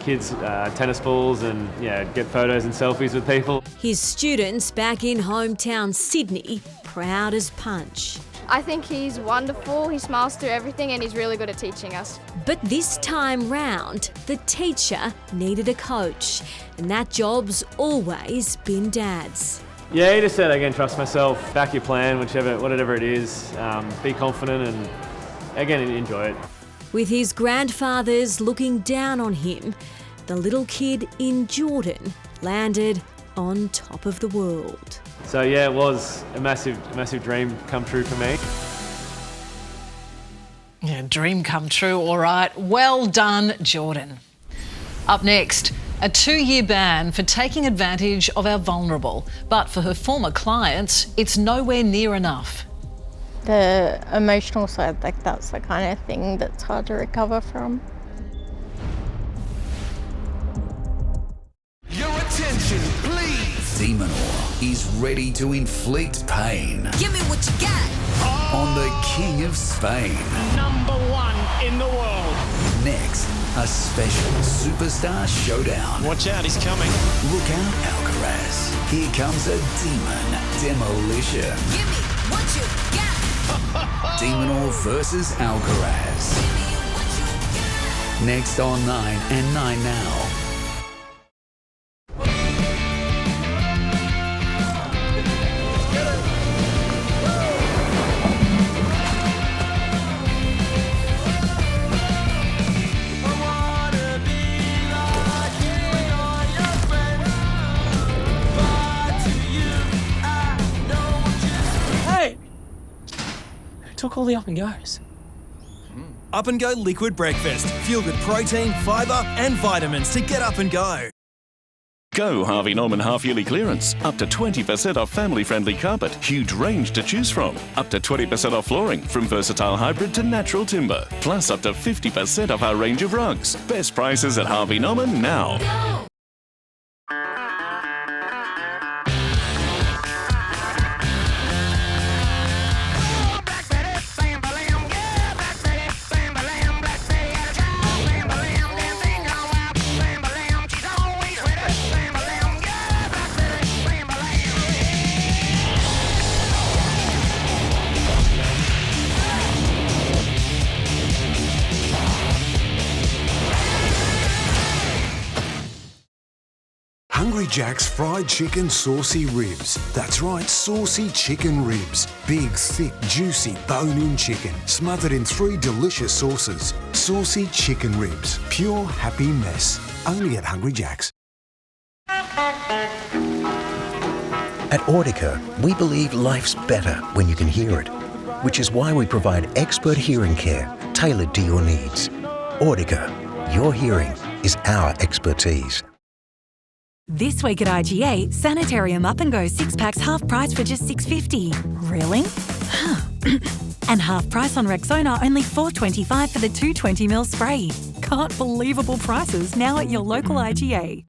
kids tennis balls and get photos and selfies with people. His students back in hometown Sydney, proud as punch. I think he's wonderful, he smiles through everything and he's really good at teaching us. But this time round, the teacher needed a coach, and that job's always been Dad's. Yeah, he just said, again, trust myself, back your plan, whatever it is, be confident and, again, enjoy it. With his grandfathers looking down on him, the little kid in Jordan landed on top of the world. So yeah, it was a massive dream come true for me. Yeah, dream come true, all right. Well done, Jordan. Up next, a 2-year ban for taking advantage of our vulnerable. But for her former clients, it's nowhere near enough. The emotional side, like that's the kind of thing that's hard to recover from. Your attention, please. Demonor is ready to inflict pain. Give me what you got. On the King of Spain. #1 in the world. Next, a special superstar showdown. Watch out, he's coming. Look out, Alcaraz. Here comes a demon demolition. Give me what you got. Demonor versus Alcaraz. Give me what you got. Next on 9 and 9 Now. Took all the up and goes. Up and Go Liquid Breakfast. Feel good protein, fibre and vitamins to get up and go. Go Harvey Norman half-yearly clearance. Up to 20% off family-friendly carpet. Huge range to choose from. Up to 20% off flooring, from versatile hybrid to natural timber. Plus up to 50% off our range of rugs. Best prices at Harvey Norman now. Hungry Jack's fried chicken saucy ribs. That's right, saucy chicken ribs. Big, thick, juicy bone-in chicken, smothered in 3 delicious sauces. Saucy chicken ribs. Pure happy mess. Only at Hungry Jack's. At Audica, we believe life's better when you can hear it, which is why we provide expert hearing care tailored to your needs. Audica, your hearing is our expertise. This week at IGA, Sanitarium Up and Go 6-packs half price for just $6.50. Really? And half price on Rexona, only $4.25 for the 220ml spray. Can't believable prices now at your local IGA.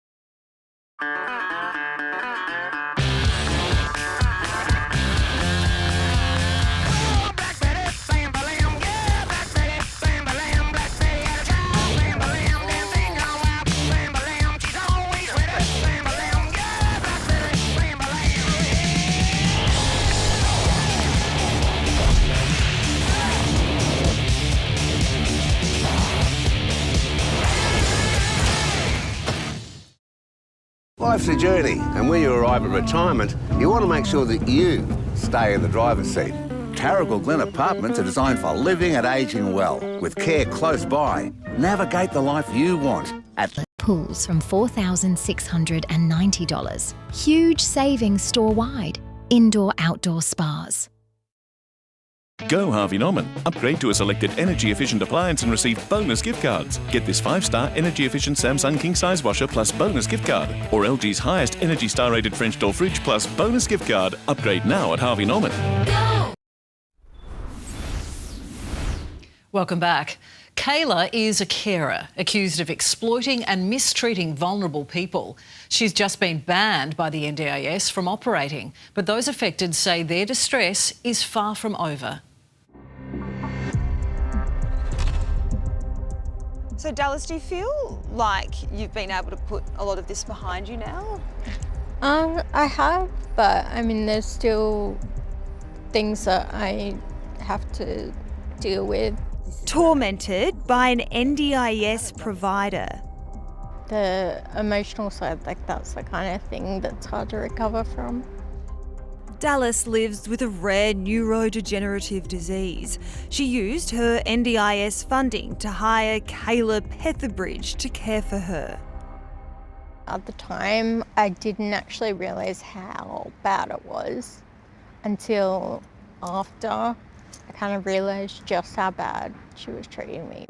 Life's a journey, and when you arrive at retirement, you want to make sure that you stay in the driver's seat. Tarragall Glen Apartments are designed for living and ageing well, with care close by. Navigate the life you want at Pools from $4,690. Huge savings store-wide. Indoor-outdoor spas. Go Harvey Norman. Upgrade to a selected energy-efficient appliance and receive bonus gift cards. Get this 5-star energy-efficient Samsung king-size washer plus bonus gift card. Or LG's highest Energy Star-rated French door fridge plus bonus gift card. Upgrade now at Harvey Norman. Go! Welcome back. Kayla is a carer accused of exploiting and mistreating vulnerable people. She's just been banned by the NDIS from operating, but those affected say their distress is far from over. So Dallas, do you feel like you've been able to put a lot of this behind you now? I have, but I mean, there's still things that I have to deal with. Tormented by an NDIS provider. The emotional side, like that's the kind of thing that's hard to recover from. Dallas lives with a rare neurodegenerative disease. She used her NDIS funding to hire Kayla Petherbridge to care for her. At the time, I didn't actually realise how bad it was until after I kind of realised just how bad she was treating me.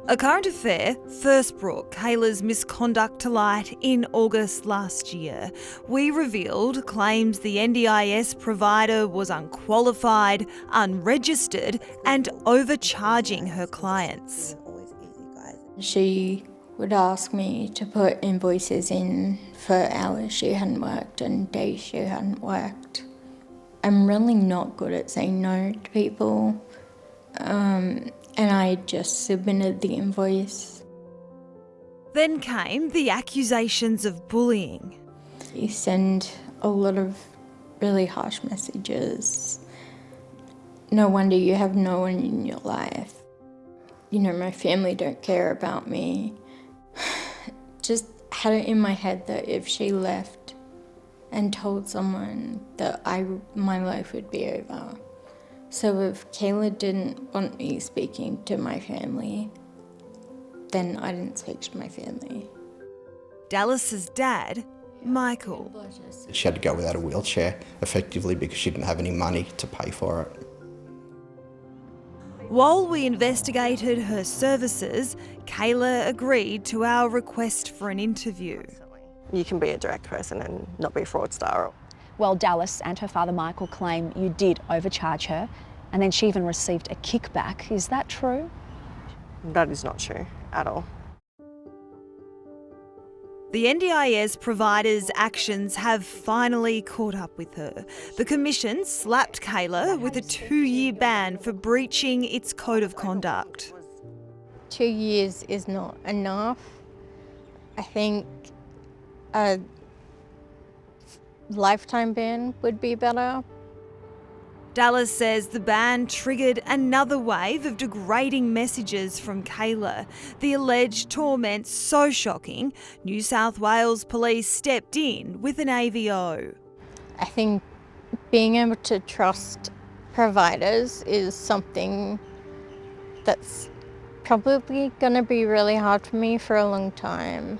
A current affair first brought Kayla's misconduct to light in August last year. We revealed claims the NDIS provider was unqualified, unregistered and overcharging her clients. She would ask me to put invoices in for hours she hadn't worked and days she hadn't worked. I'm really not good at saying no to people. And I just submitted the invoice. Then came the accusations of bullying. You send a lot of really harsh messages. No wonder you have no one in your life. You know, my family don't care about me. Just had it in my head that if she left and told someone that my life would be over. So if Kayla didn't want me speaking to my family, then I didn't speak to my family. Dallas's dad, Michael. She had to go without a wheelchair, effectively because she didn't have any money to pay for it. While we investigated her services, Kayla agreed to our request for an interview. You can be a direct person and not be a fraudster. Well, Dallas and her father Michael claim you did overcharge her and then she even received a kickback. Is that true? That is not true at all. The NDIS provider's actions have finally caught up with her. The Commission slapped Kayla with a 2-year ban for breaching its code of conduct. 2 years is not enough. I think a lifetime ban would be better. Dallas says the ban triggered another wave of degrading messages from Kayla. The alleged torment so shocking, New South Wales police stepped in with an AVO. I think being able to trust providers is something that's probably going to be really hard for me for a long time.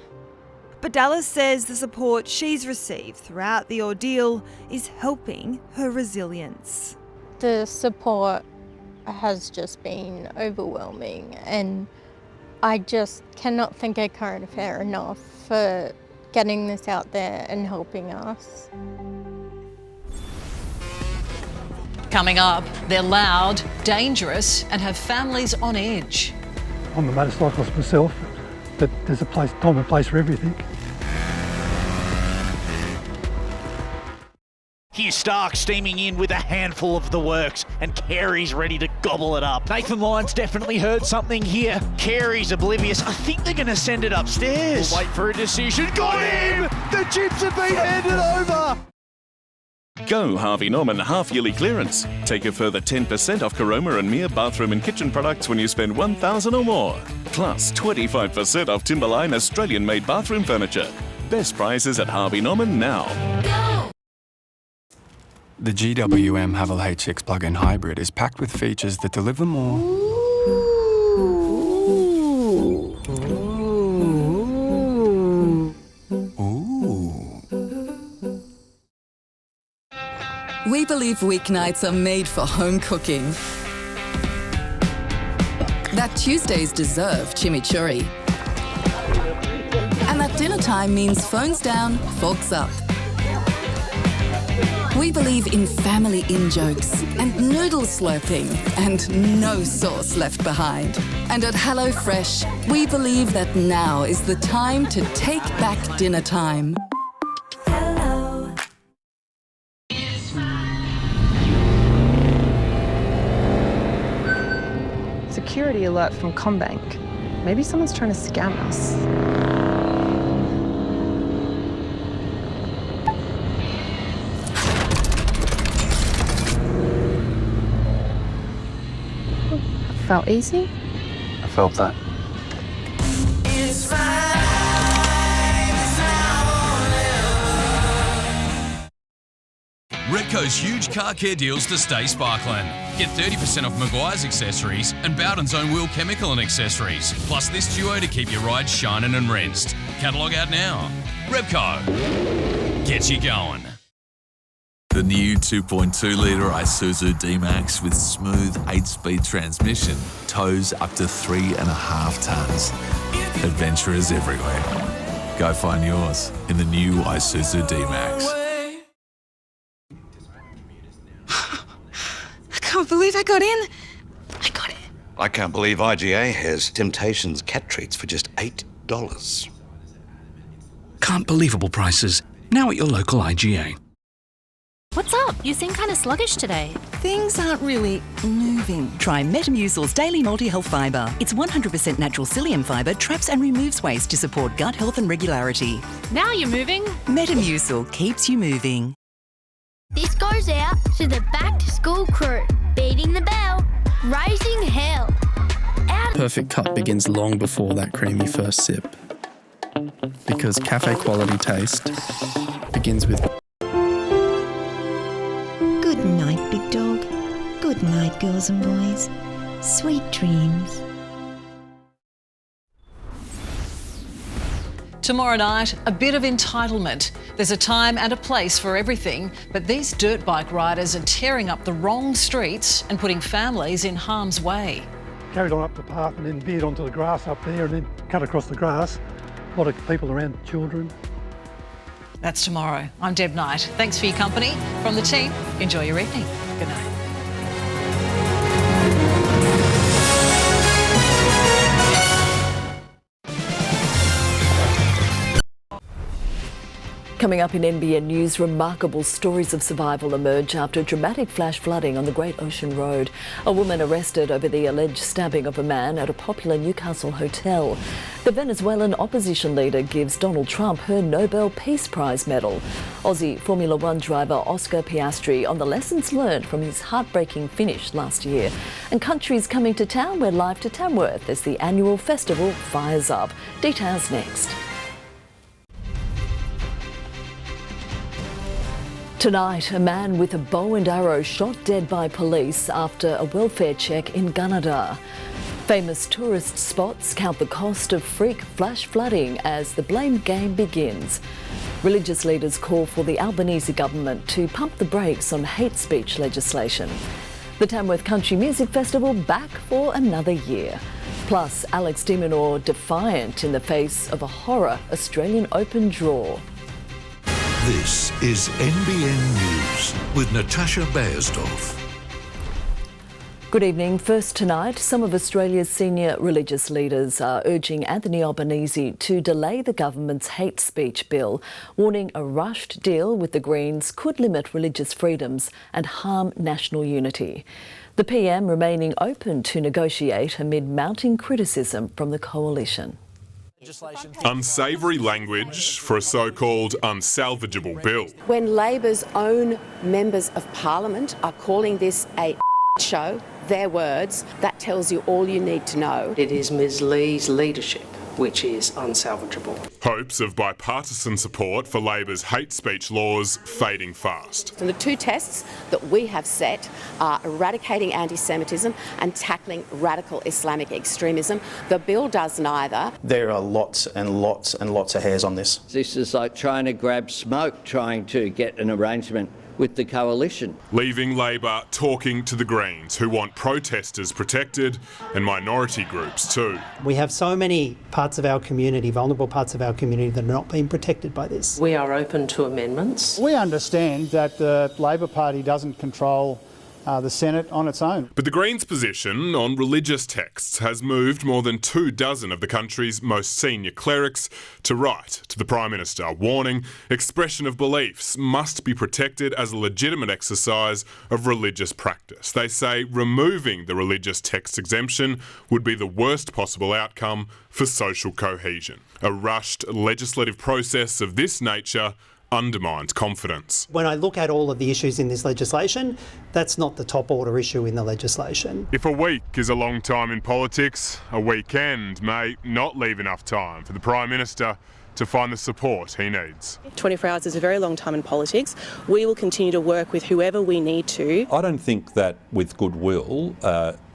But Dallas says the support she's received throughout the ordeal is helping her resilience. The support has just been overwhelming, and I just cannot thank a current affair enough for getting this out there and helping us. Coming up, they're loud, dangerous and have families on edge. I'm a motorcyclist myself, but there's a time and place for everything. Here's Stark steaming in with a handful of the works, and Carey's ready to gobble it up. Nathan Lyons definitely heard something here. Carey's oblivious. I think they're going to send it upstairs. We'll wait for a decision. Got him! The chips have been handed over! Go Harvey Norman half-yearly clearance. Take a further 10% off Caroma and Mere bathroom and kitchen products when you spend $1,000 or more. Plus 25% off Timberline Australian-made bathroom furniture. Best prices at Harvey Norman now. The GWM Haval HX plug-in hybrid is packed with features that deliver more. We believe weeknights are made for home cooking. That Tuesdays deserve chimichurri. And that dinner time means phones down, forks up. We believe in family in-jokes and noodle slurping and no sauce left behind. And at HelloFresh, we believe that now is the time to take back dinner time. Security alert from Combank. Maybe someone's trying to scam us. Felt easy? I felt that. Repco's huge car care deals to stay sparkling. Get 30% off Maguire's accessories and Bowden's own wheel chemical and accessories. Plus this duo to keep your ride shining and rinsed. Catalogue out now. Repco. Gets you going. The new 2.2-litre Isuzu D-Max with smooth 8-speed transmission tows up to 3.5 tonnes. Adventurers everywhere. Go find yours in the new Isuzu D-Max. I can't believe I got in. I can't believe IGA has Temptations cat treats for just $8. Can't believable prices. Now at your local IGA. What's up? You seem kind of sluggish today. Things aren't really moving. Try Metamucil's Daily Multi-Health Fibre. Its 100% natural psyllium fibre traps and removes waste to support gut health and regularity. Now you're moving. Metamucil keeps you moving. This goes out to the back-to-school crew. Beating the bell, raising hell. Perfect cup begins long before that creamy first sip. Because cafe quality taste begins with... Good night, big dog. Good night, girls and boys. Sweet dreams. Tomorrow night, a bit of entitlement. There's a time and a place for everything, but these dirt bike riders are tearing up the wrong streets and putting families in harm's way. Carried on up the path and then veered onto the grass up there and then cut across the grass. A lot of people around, children. That's tomorrow. I'm Deb Knight. Thanks for your company. From the team, enjoy your evening. Good night. Coming up in NBN News, remarkable stories of survival emerge after dramatic flash flooding on the Great Ocean Road. A woman arrested over the alleged stabbing of a man at a popular Newcastle hotel. The Venezuelan opposition leader gives Donald Trump her Nobel Peace Prize medal. Aussie Formula One driver Oscar Piastri on the lessons learned from his heartbreaking finish last year. And countries coming to town, we're live to Tamworth as the annual festival fires up. Details next. Tonight, a man with a bow and arrow shot dead by police after a welfare check in Gunnedah. Famous tourist spots count the cost of freak flash flooding as the blame game begins. Religious leaders call for the Albanese government to pump the brakes on hate speech legislation. The Tamworth Country Music Festival back for another year. Plus, Alex de Minaur defiant in the face of a horror Australian Open draw. This is NBN News with Natasha Beyersdorf. Good evening. First tonight, some of Australia's senior religious leaders are urging Anthony Albanese to delay the government's hate speech bill, warning a rushed deal with the Greens could limit religious freedoms and harm national unity. The PM remaining open to negotiate amid mounting criticism from the coalition. Unsavoury language for a so-called unsalvageable bill. When Labor's own members of Parliament are calling this a show, their words, that tells you all you need to know. It is Ms Lee's leadership which is unsalvageable. Hopes of bipartisan support for Labor's hate speech laws fading fast. And the two tests that we have set are eradicating anti-Semitism and tackling radical Islamic extremism. The bill does neither. There are lots and lots and lots of hairs on this. This is like trying to grab smoke, trying to get an arrangement with the coalition. Leaving Labor talking to the Greens, who want protesters protected and minority groups too. We have so many parts of our community, vulnerable parts of our community, that are not being protected by this. We are open to amendments. We understand that the Labor Party doesn't control the Senate on its own. But the Greens' position on religious texts has moved more than 24 of the country's most senior clerics to write to the Prime Minister, warning expression of beliefs must be protected as a legitimate exercise of religious practice. They say removing the religious text exemption would be the worst possible outcome for social cohesion. A rushed legislative process of this nature undermines confidence. When I look at all of the issues in this legislation, that's not the top order issue in the legislation. If a week is a long time in politics, a weekend may not leave enough time for the Prime Minister to find the support he needs. 24 hours is a very long time in politics. We will continue to work with whoever we need to. I don't think that with goodwill,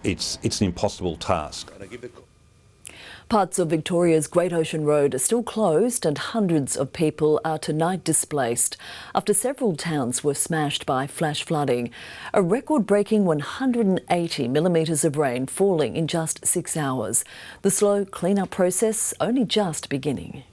it's an impossible task. Parts of Victoria's Great Ocean Road are still closed and hundreds of people are tonight displaced after several towns were smashed by flash flooding. A record-breaking 180 millimetres of rain falling in just 6 hours. The slow clean-up process only just beginning.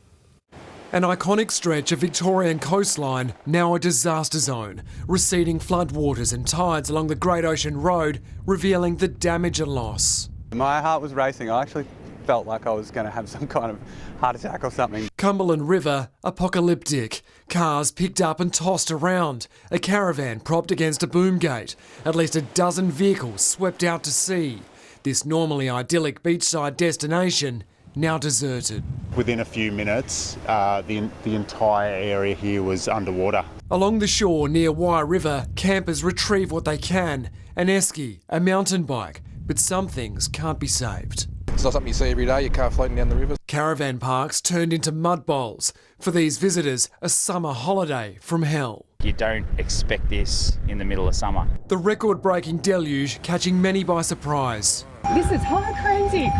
An iconic stretch of Victorian coastline, now a disaster zone. Receding floodwaters and tides along the Great Ocean Road revealing the damage and loss. My heart was racing. I actually felt like I was going to have some kind of heart attack or something. Cumberland River, apocalyptic. Cars picked up and tossed around. A caravan propped against a boom gate. At least a dozen vehicles swept out to sea. This normally idyllic beachside destination now deserted. Within a few minutes, the entire area here was underwater. Along the shore near Wye River, campers retrieve what they can. An esky, a mountain bike, but some things can't be saved. It's not something you see every day, your car floating down the river. Caravan parks turned into mud bowls. For these visitors, a summer holiday from hell. You don't expect this in the middle of summer. The record-breaking deluge catching many by surprise. This is crazy.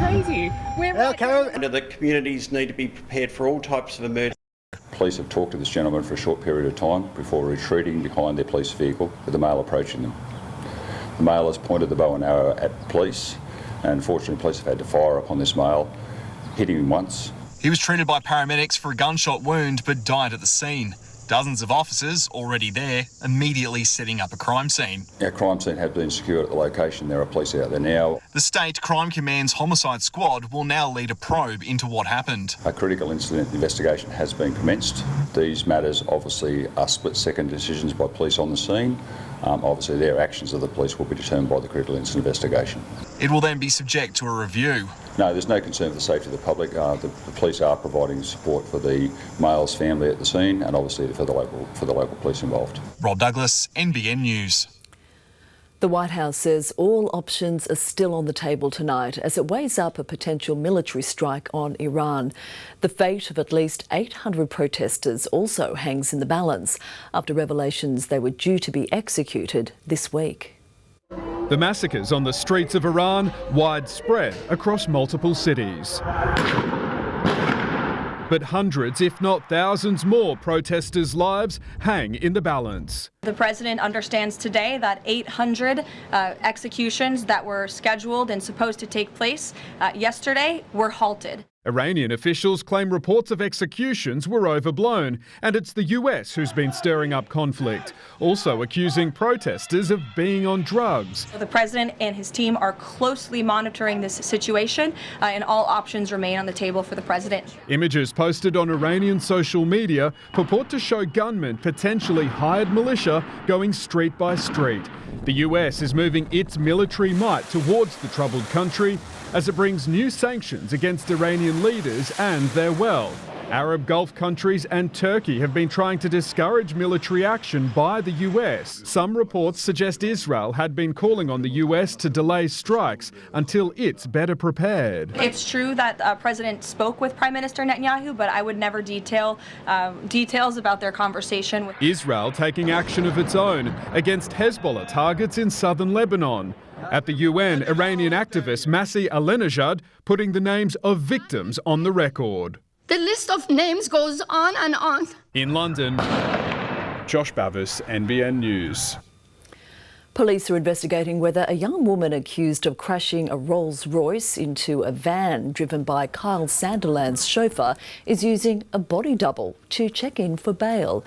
The communities need to be prepared for all types of emergencies. Police have talked to this gentleman for a short period of time before retreating behind their police vehicle with the male approaching them. The male has pointed the bow and arrow at police, and unfortunately police have had to fire upon this male, hitting him once. He was treated by paramedics for a gunshot wound but died at the scene. Dozens of officers already there, immediately setting up a crime scene. Our crime scene has been secured at the location. There are police out there now. The State Crime Command's homicide squad will now lead a probe into what happened. A critical incident investigation has been commenced. These matters obviously are split-second decisions by police on the scene. Obviously their actions of the police will be determined by the critical incident investigation. It will then be subject to a review. No, there's no concern for the safety of the public. The police are providing support for the male's family at the scene and obviously for the local police involved. Rob Douglas, NBN News. The White House says all options are still on the table tonight as it weighs up a potential military strike on Iran. The fate of at least 800 protesters also hangs in the balance after revelations they were due to be executed this week. The massacres on the streets of Iran widespread across multiple cities. But hundreds, if not thousands more protesters' lives hang in the balance. The president understands today that 800 executions that were scheduled and supposed to take place yesterday were halted. Iranian officials claim reports of executions were overblown, and it's the US who's been stirring up conflict, also accusing protesters of being on drugs. The president and his team are closely monitoring this situation, and all options remain on the table for the president. Images posted on Iranian social media purport to show gunmen, potentially hired militia, going street by street. The US is moving its military might towards the troubled country as it brings new sanctions against Iranian leaders and their wealth. Arab Gulf countries and Turkey have been trying to discourage military action by the US. Some reports suggest Israel had been calling on the US to delay strikes until it's better prepared. It's true that the president spoke with Prime Minister Netanyahu, but I would never details about their conversation. Israel taking action of its own against Hezbollah targets in southern Lebanon. At the UN, Iranian activist Masih Alinejad putting the names of victims on the record. The list of names goes on and on. In London, Josh Bavis, NBN News. Police are investigating whether a young woman accused of crashing a Rolls-Royce into a van driven by Kyle Sanderland's chauffeur is using a body double to check in for bail.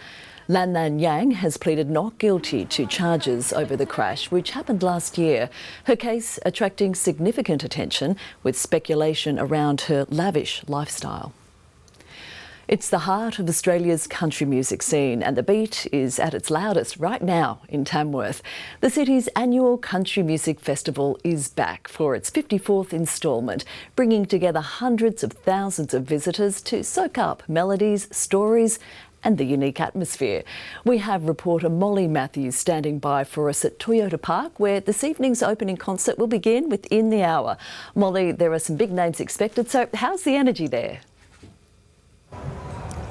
Lan Lan Yang has pleaded not guilty to charges over the crash, which happened last year. Her case attracting significant attention with speculation around her lavish lifestyle. It's the heart of Australia's country music scene, and the beat is at its loudest right now in Tamworth. The city's annual Country Music Festival is back for its 54th instalment, bringing together hundreds of thousands of visitors to soak up melodies, stories and the unique atmosphere. We have reporter Molly Matthews standing by for us at Toyota Park, where this evening's opening concert will begin within the hour. Molly, there are some big names expected, so how's the energy there?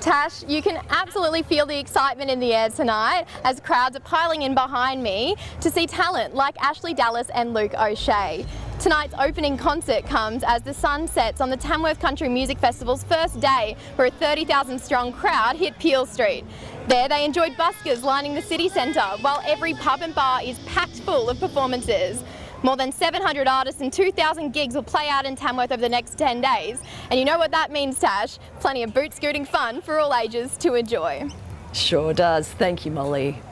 Tash, you can absolutely feel the excitement in the air tonight as crowds are piling in behind me to see talent like Ashley Dallas and Luke O'Shea. Tonight's opening concert comes as the sun sets on the Tamworth Country Music Festival's first day, where a 30,000-strong crowd hit Peel Street. There they enjoyed buskers lining the city centre, while every pub and bar is packed full of performances. More than 700 artists and 2,000 gigs will play out in Tamworth over the next 10 days. And you know what that means, Tash? Plenty of boot scooting fun for all ages to enjoy. Sure does. Thank you, Molly.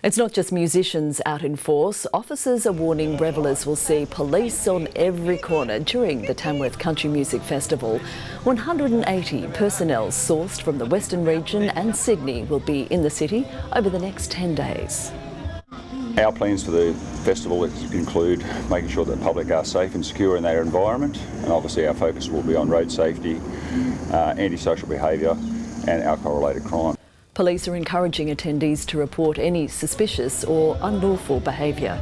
It's not just musicians out in force. Officers are warning revellers will see police on every corner during the Tamworth Country Music Festival. 180 personnel sourced from the Western region and Sydney will be in the city over the next 10 days. Our plans for the festival include making sure that the public are safe and secure in their environment, and obviously our focus will be on road safety, antisocial behaviour and alcohol-related crime. Police are encouraging attendees to report any suspicious or unlawful behaviour.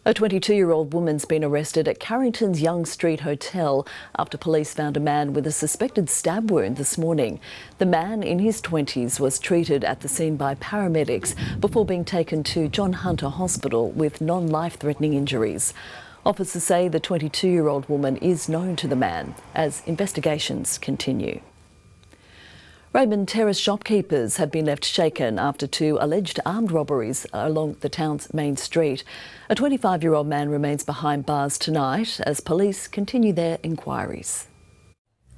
A 22-year-old woman's been arrested at Carrington's Young Street Hotel after police found a man with a suspected stab wound this morning. The man in his 20s was treated at the scene by paramedics before being taken to John Hunter Hospital with non-life-threatening injuries. Officers say the 22-year-old woman is known to the man as investigations continue. Raymond Terrace shopkeepers have been left shaken after 2 alleged armed robberies along the town's main street. A 25-year-old man remains behind bars tonight as police continue their inquiries.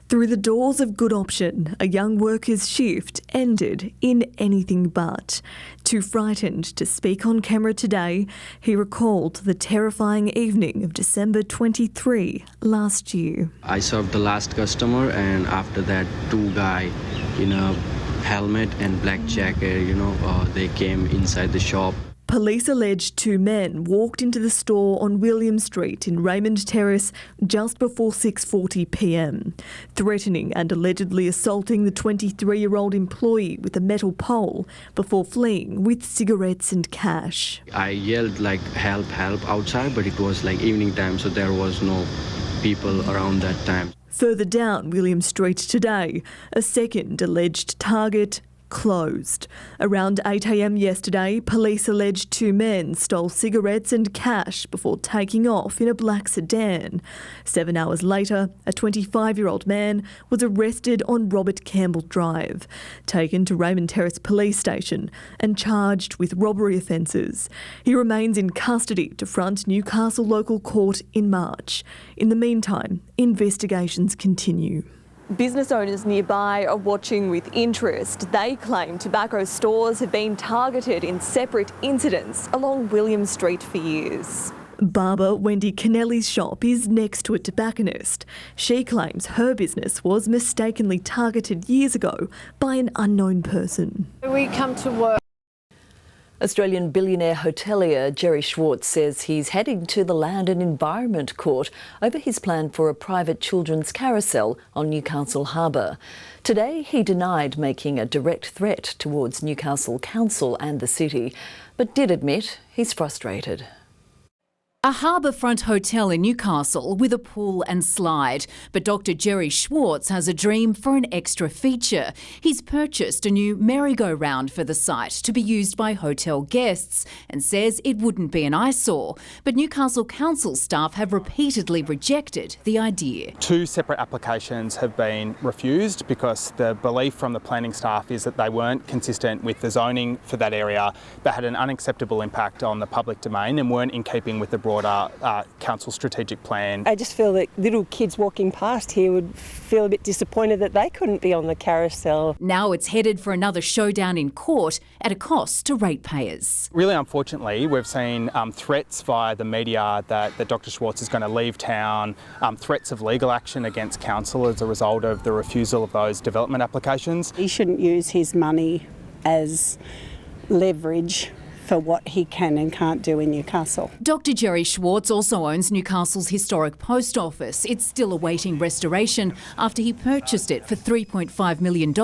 Through the doors of Good Option, a young worker's shift ended in anything but. Too frightened to speak on camera today, he recalled the terrifying evening of December 23 last year. I served the last customer, and after that 2 guys in a helmet and black jacket, they came inside the shop. Police alleged 2 men walked into the store on William Street in Raymond Terrace just before 6:40 p.m, threatening and allegedly assaulting the 23-year-old employee with a metal pole before fleeing with cigarettes and cash. I yelled like help, help outside, but it was like evening time, so there was no people around that time. Further down William Street today, a second alleged target closed. Around 8 a.m. yesterday, police alleged 2 men stole cigarettes and cash before taking off in a black sedan. 7 hours later, a 25-year-old man was arrested on Robert Campbell Drive, taken to Raymond Terrace Police Station and charged with robbery offences. He remains in custody to front Newcastle Local Court in March. In the meantime, investigations continue. Business owners nearby are watching with interest. They claim tobacco stores have been targeted in separate incidents along William Street for years. Barber Wendy Kennelly's shop is next to a tobacconist. She claims her business was mistakenly targeted years ago by an unknown person. We come to work. Australian billionaire hotelier Jerry Schwartz says he's heading to the Land and Environment Court over his plan for a private children's carousel on Newcastle Harbour. Today he denied making a direct threat towards Newcastle Council and the city, but did admit he's frustrated. A harbourfront hotel in Newcastle with a pool and slide. But Dr Jerry Schwartz has a dream for an extra feature. He's purchased a new merry-go-round for the site to be used by hotel guests and says it wouldn't be an eyesore. But Newcastle Council staff have repeatedly rejected the idea. 2 separate applications have been refused because the belief from the planning staff is that they weren't consistent with the zoning for that area, that had an unacceptable impact on the public domain and weren't in keeping with the broader council strategic plan. I just feel that little kids walking past here would feel a bit disappointed that they couldn't be on the carousel. Now it's headed for another showdown in court at a cost to ratepayers. Really unfortunately, we've seen threats via the media that Dr Schwartz is going to leave town, threats of legal action against council as a result of the refusal of those development applications. He shouldn't use his money as leverage for what he can and can't do in Newcastle. Dr Jerry Schwartz also owns Newcastle's historic post office. It's still awaiting restoration after he purchased it for $3.5 million in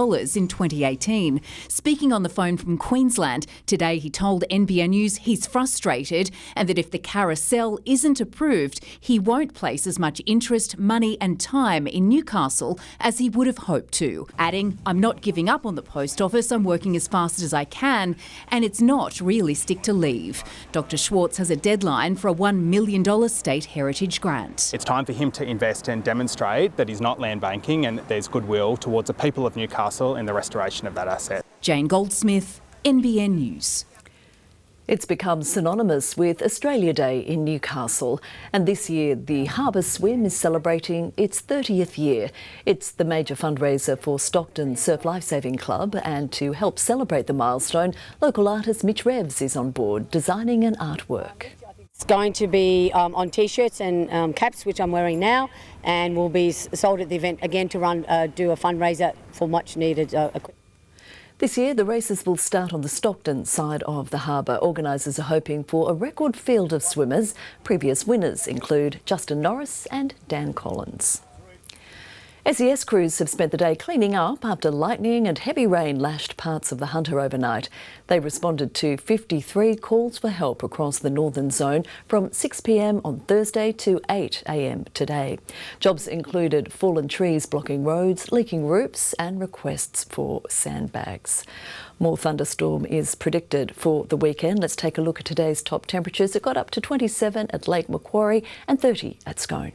2018. Speaking on the phone from Queensland, today he told NBN News he's frustrated and that if the carousel isn't approved, he won't place as much interest, money and time in Newcastle as he would have hoped to. Adding, "I'm not giving up on the post office, I'm working as fast as I can, and it's not really unrealistic to leave. Dr Schwartz has a deadline for a $1 million state heritage grant. It's time for him to invest and demonstrate that he's not land banking and there's goodwill towards the people of Newcastle in the restoration of that asset. Jane Goldsmith, NBN News. It's become synonymous with Australia Day in Newcastle, and this year the Harbour Swim is celebrating its 30th year. It's the major fundraiser for Stockton Surf Lifesaving Club, and to help celebrate the milestone, local artist Mitch Revs is on board designing an artwork. It's going to be on T-shirts and caps, which I'm wearing now, and will be sold at the event again to do a fundraiser for much needed equipment. This year, the races will start on the Stockton side of the harbour. Organisers are hoping for a record field of swimmers. Previous winners include Justin Norris and Dan Collins. SES crews have spent the day cleaning up after lightning and heavy rain lashed parts of the Hunter overnight. They responded to 53 calls for help across the northern zone from 6 p.m. on Thursday to 8 a.m. today. Jobs included fallen trees blocking roads, leaking roofs and requests for sandbags. More thunderstorm is predicted for the weekend. Let's take a look at today's top temperatures. It got up to 27 at Lake Macquarie and 30 at Scone.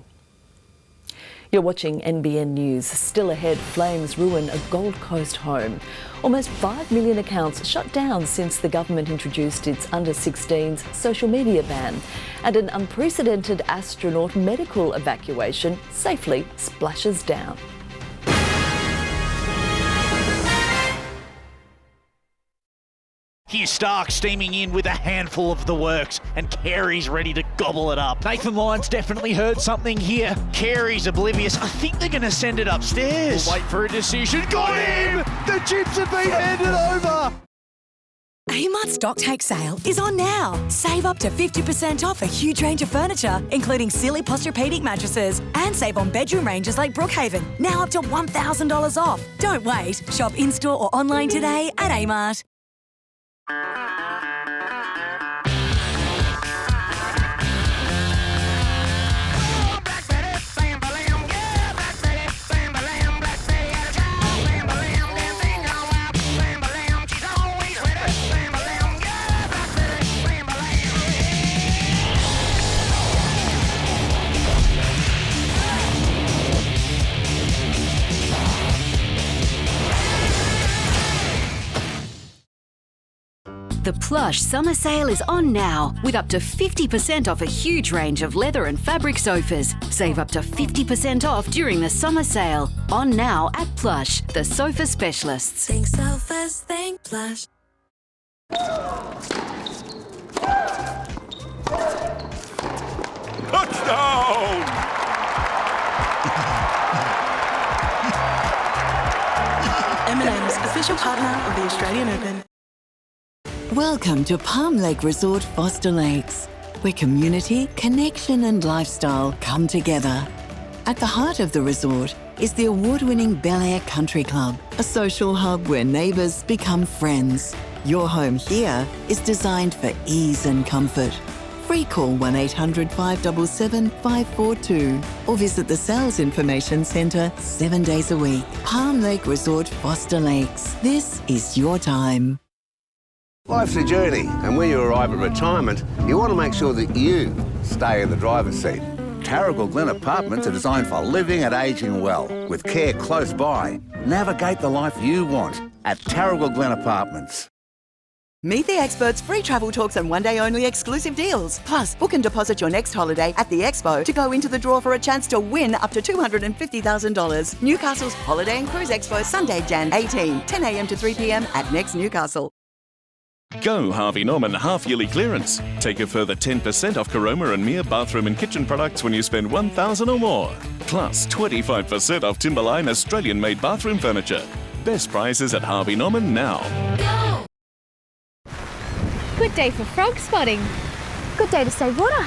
You're watching NBN News. Still ahead, flames ruin a Gold Coast home. Almost 5 million accounts shut down since the government introduced its under-16s social media ban. And an unprecedented astronaut medical evacuation safely splashes down. Here's Stark steaming in with a handful of the works, and Carey's ready to gobble it up. Nathan Lyons definitely heard something here. Carey's oblivious. I think they're going to send it upstairs. We'll wait for a decision. Got him! The chips have been handed over. Amart's Stocktake sale is on now. Save up to 50% off a huge range of furniture, including Sealy Posturepedic mattresses, and save on bedroom ranges like Brookhaven, now up to $1,000 off. Don't wait. Shop in-store or online today at Amart. The Plush summer sale is on now, with up to 50% off a huge range of leather and fabric sofas. Save up to 50% off during the summer sale. On now at Plush, the sofa specialists. Think sofas, think Plush. Touchdown! M&M's official partner of the Australian Open. Welcome to Palm Lake Resort Foster Lakes, where community, connection and lifestyle come together. At the heart of the resort is the award-winning Bel Air Country Club, a social hub where neighbours become friends. Your home here is designed for ease and comfort. Free call 1800 577 542 or visit the Sales Information Centre 7 days a week. Palm Lake Resort Foster Lakes. This is your time. Life's a journey, and when you arrive at retirement, you want to make sure that you stay in the driver's seat. Tarragal Glen Apartments are designed for living and ageing well, with care close by. Navigate the life you want at Tarragal Glen Apartments. Meet the experts, free travel talks and one-day-only exclusive deals. Plus, book and deposit your next holiday at the Expo to go into the draw for a chance to win up to $250,000. Newcastle's Holiday and Cruise Expo, Sunday, Jan 18, 10 a.m. to 3 p.m. at Next Newcastle. Go Harvey Norman half-yearly clearance. Take a further 10% off Caroma and Mere bathroom and kitchen products when you spend $1,000 or more. Plus 25% off Timberline Australian-made bathroom furniture. Best prices at Harvey Norman now. Good day for frog spotting. Good day to save water.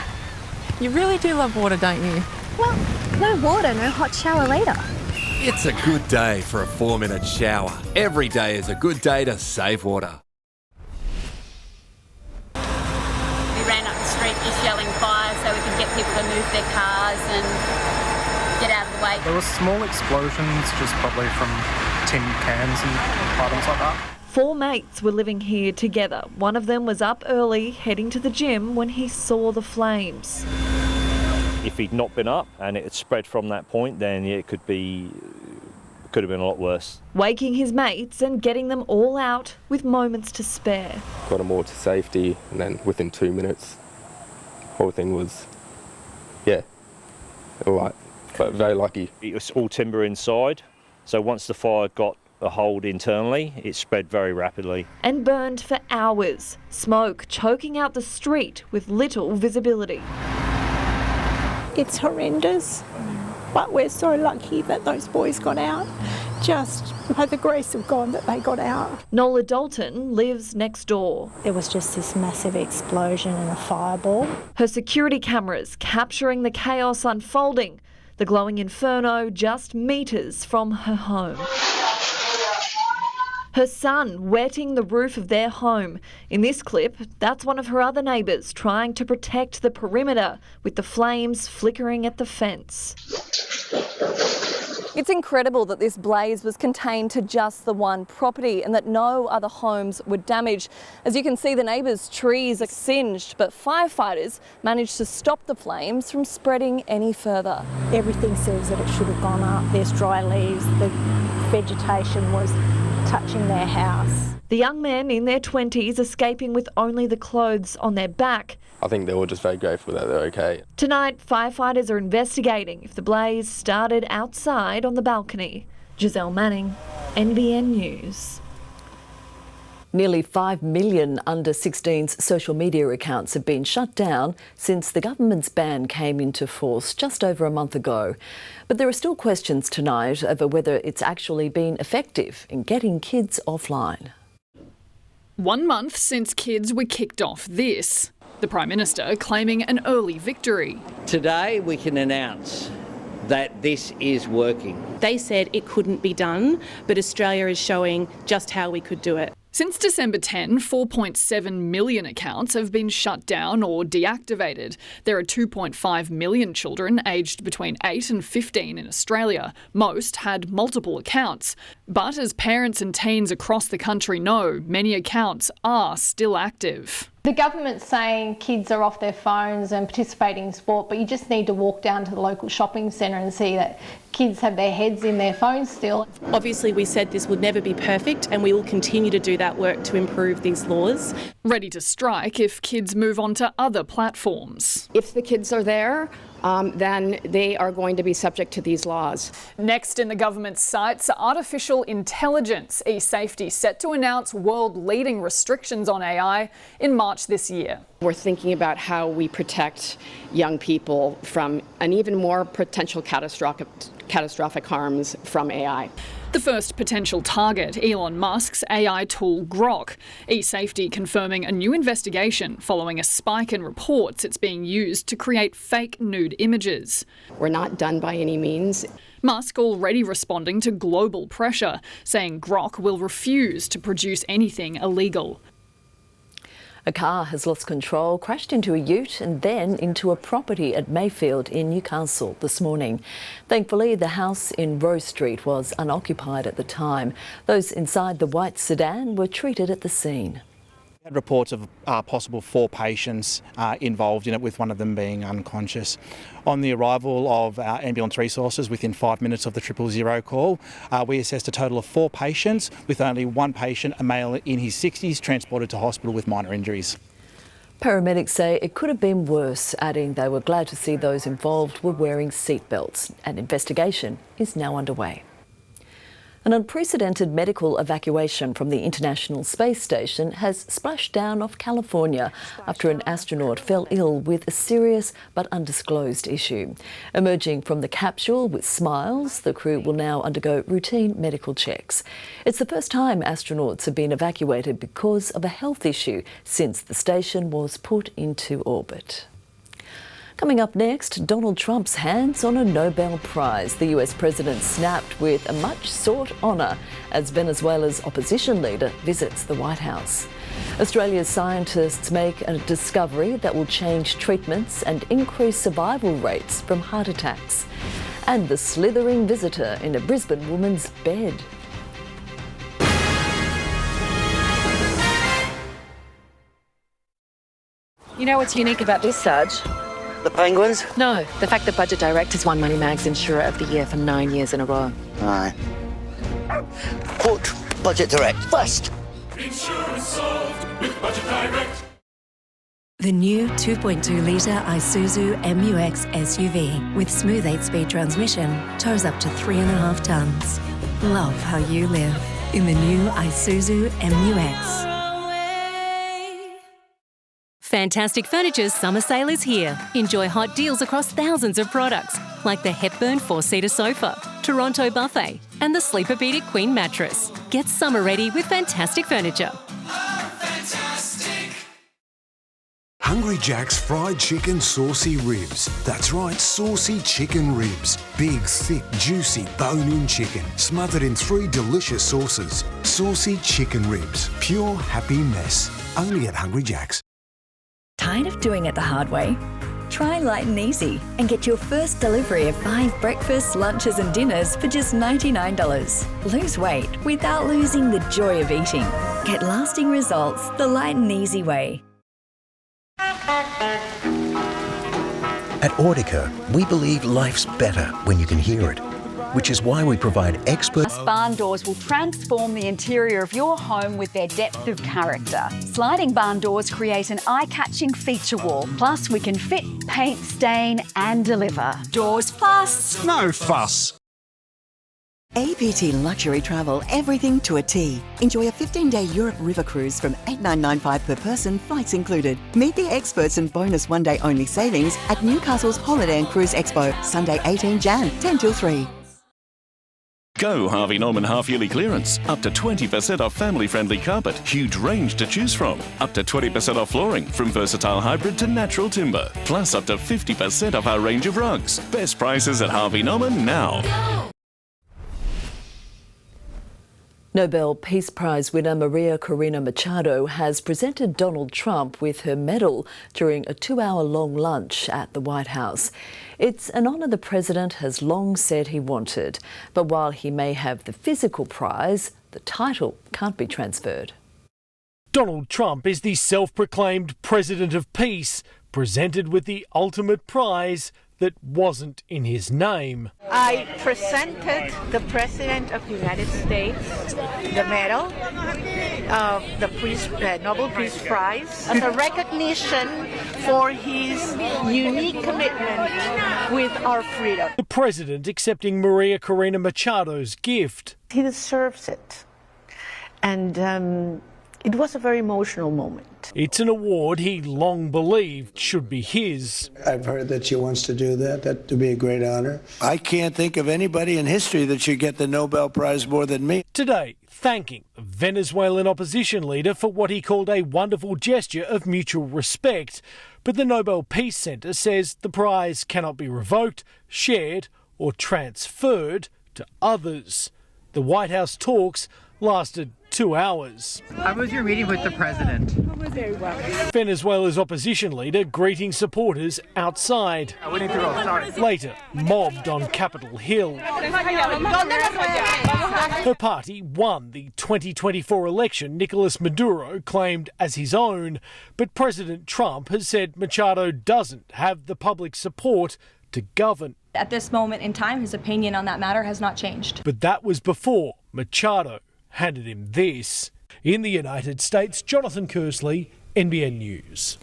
You really do love water, don't you? Well, no water, no hot shower later. It's a good day for a 4-minute shower. Every day is a good day to save water. We ran up the street just yelling fire so we could get people to move their cars and get out of the way. There were small explosions, just probably from tin cans and items like that. 4 mates were living here together. One of them was up early, heading to the gym when he saw the flames. If he'd not been up and it had spread from that point, then yeah, it could have been a lot worse. Waking his mates and getting them all out with moments to spare. Got them all to safety, and then within 2 minutes, whole thing was, yeah, all right, but very lucky. It was all timber inside, so once the fire got a hold internally, it spread very rapidly. And burned for hours, smoke choking out the street with little visibility. It's horrendous, but we're so lucky that those boys got out. Just by the grace of God that they got out. Nola Dalton lives next door. There was just this massive explosion and a fireball. Her security cameras capturing the chaos unfolding, the glowing inferno just metres from her home. Her son wetting the roof of their home. In this clip, that's one of her other neighbours trying to protect the perimeter with the flames flickering at the fence. It's incredible that this blaze was contained to just the one property and that no other homes were damaged. As you can see, the neighbours' trees are singed, but firefighters managed to stop the flames from spreading any further. Everything says that it should have gone up. There's dry leaves, the vegetation was touching their house. The young men in their 20s escaping with only the clothes on their back. I think they're all just very grateful that they're okay. Tonight, firefighters are investigating if the blaze started outside on the balcony. Giselle Manning, NBN News. Nearly 5 million under-16s social media accounts have been shut down since the government's ban came into force just over a month ago. But there are still questions tonight over whether it's actually been effective in getting kids offline. 1 month since kids were kicked off this, the Prime Minister claiming an early victory. Today we can announce that this is working. They said it couldn't be done, but Australia is showing just how we could do it. Since December 10, 4.7 million accounts have been shut down or deactivated. There are 2.5 million children aged between 8 and 15 in Australia. Most had multiple accounts. But as parents and teens across the country know, many accounts are still active. The government's saying kids are off their phones and participating in sport, but you just need to walk down to the local shopping centre and see that kids have their heads in their phones still. Obviously, we said this would never be perfect, and we will continue to do that work to improve these laws. Ready to strike if kids move on to other platforms. If the kids are there, then they are going to be subject to these laws. Next in the government's sights, artificial intelligence. eSafety set to announce world-leading restrictions on AI in March this year. We're thinking about how we protect young people from an even more potential catastrophic harms from AI. The first potential target, Elon Musk's AI tool Grok. eSafety confirming a new investigation following a spike in reports it's being used to create fake nude images. We're not done by any means. Musk already responding to global pressure, saying Grok will refuse to produce anything illegal. A car has lost control, crashed into a ute and then into a property at Mayfield in Newcastle this morning. Thankfully, the house in Rose Street was unoccupied at the time. Those inside the white sedan were treated at the scene. We had reports of possible 4 patients involved in it, with one of them being unconscious. On the arrival of our ambulance resources within 5 minutes of the 000 call, we assessed a total of 4 patients, with only 1 patient, a male in his 60s, transported to hospital with minor injuries. Paramedics say it could have been worse, adding they were glad to see those involved were wearing seatbelts. An investigation is now underway. An unprecedented medical evacuation from the International Space Station has splashed down off California after an astronaut fell ill with a serious but undisclosed issue. Emerging from the capsule with smiles, the crew will now undergo routine medical checks. It's the first time astronauts have been evacuated because of a health issue since the station was put into orbit. Coming up next, Donald Trump's hands on a Nobel Prize. The US president snapped with a much-sought honour as Venezuela's opposition leader visits the White House. Australia's scientists make a discovery that will change treatments and increase survival rates from heart attacks. And the slithering visitor in a Brisbane woman's bed. You know what's unique about this, Sarge? The Penguins? No, the fact that Budget Direct has won Money Mag's Insurer of the Year for 9 years in a row. Aye. Put Budget Direct first. Insurance solved with Budget Direct. The new 2.2-litre Isuzu MUX SUV with smooth 8-speed transmission tows up to 3.5 tonnes. Love how you live in the new Isuzu MUX. Fantastic Furniture's summer sale is here. Enjoy hot deals across thousands of products, like the Hepburn 4-seater sofa, Toronto buffet, and the Sleepopedic Queen mattress. Get summer ready with Fantastic Furniture. Hungry Jack's fried chicken saucy ribs. That's right, saucy chicken ribs. Big, thick, juicy, bone-in chicken, smothered in 3 delicious sauces. Saucy chicken ribs. Pure happy mess. Only at Hungry Jack's. Tired of doing it the hard way? Try Light and Easy and get your first delivery of 5 breakfasts, lunches and dinners for just $99. Lose weight without losing the joy of eating. Get lasting results the Light and Easy way. At Audica, we believe life's better when you can hear it, which is why we provide expert... Barn doors will transform the interior of your home with their depth of character. Sliding barn doors create an eye-catching feature wall. Plus, we can fit, paint, stain and deliver. Doors plus... No fuss. APT Luxury Travel, everything to a T. Enjoy a 15-day Europe river cruise from $8,995 per person, flights included. Meet the experts and bonus one-day only savings at Newcastle's Holiday and Cruise Expo, Sunday 18 Jan, 10 till 3. Go Harvey Norman half-yearly clearance. Up to 20% off family-friendly carpet. Huge range to choose from. Up to 20% off flooring, from versatile hybrid to natural timber. Plus up to 50% off our range of rugs. Best prices at Harvey Norman now. Nobel Peace Prize winner Maria Corina Machado has presented Donald Trump with her medal during a 2-hour-long lunch at the White House. It's an honour the president has long said he wanted, but while he may have the physical prize, the title can't be transferred. Donald Trump is the self-proclaimed President of Peace, presented with the ultimate prize that wasn't in his name. I presented the President of the United States the medal of the Nobel Peace Prize as a recognition for his unique commitment with our freedom. The president accepting Maria Corina Machado's gift. He deserves it. And it was a very emotional moment. It's an award he long believed should be his. I've heard that she wants to do that. That would be a great honor. I can't think of anybody in history that should get the Nobel Prize more than me. Today, thanking the Venezuelan opposition leader for what he called a wonderful gesture of mutual respect. But the Nobel Peace Centre says the prize cannot be revoked, shared or transferred to others. The White House talks lasted 2 hours. How was your meeting with the president? Very well. Venezuela's opposition leader greeting supporters outside. Later, mobbed on Capitol Hill. Her party won the 2024 election Nicolas Maduro claimed as his own, but President Trump has said Machado doesn't have the public support to govern. At this moment in time, his opinion on that matter has not changed. But that was before Machado handed him this. In the United States, Jonathan Kersley, NBN News.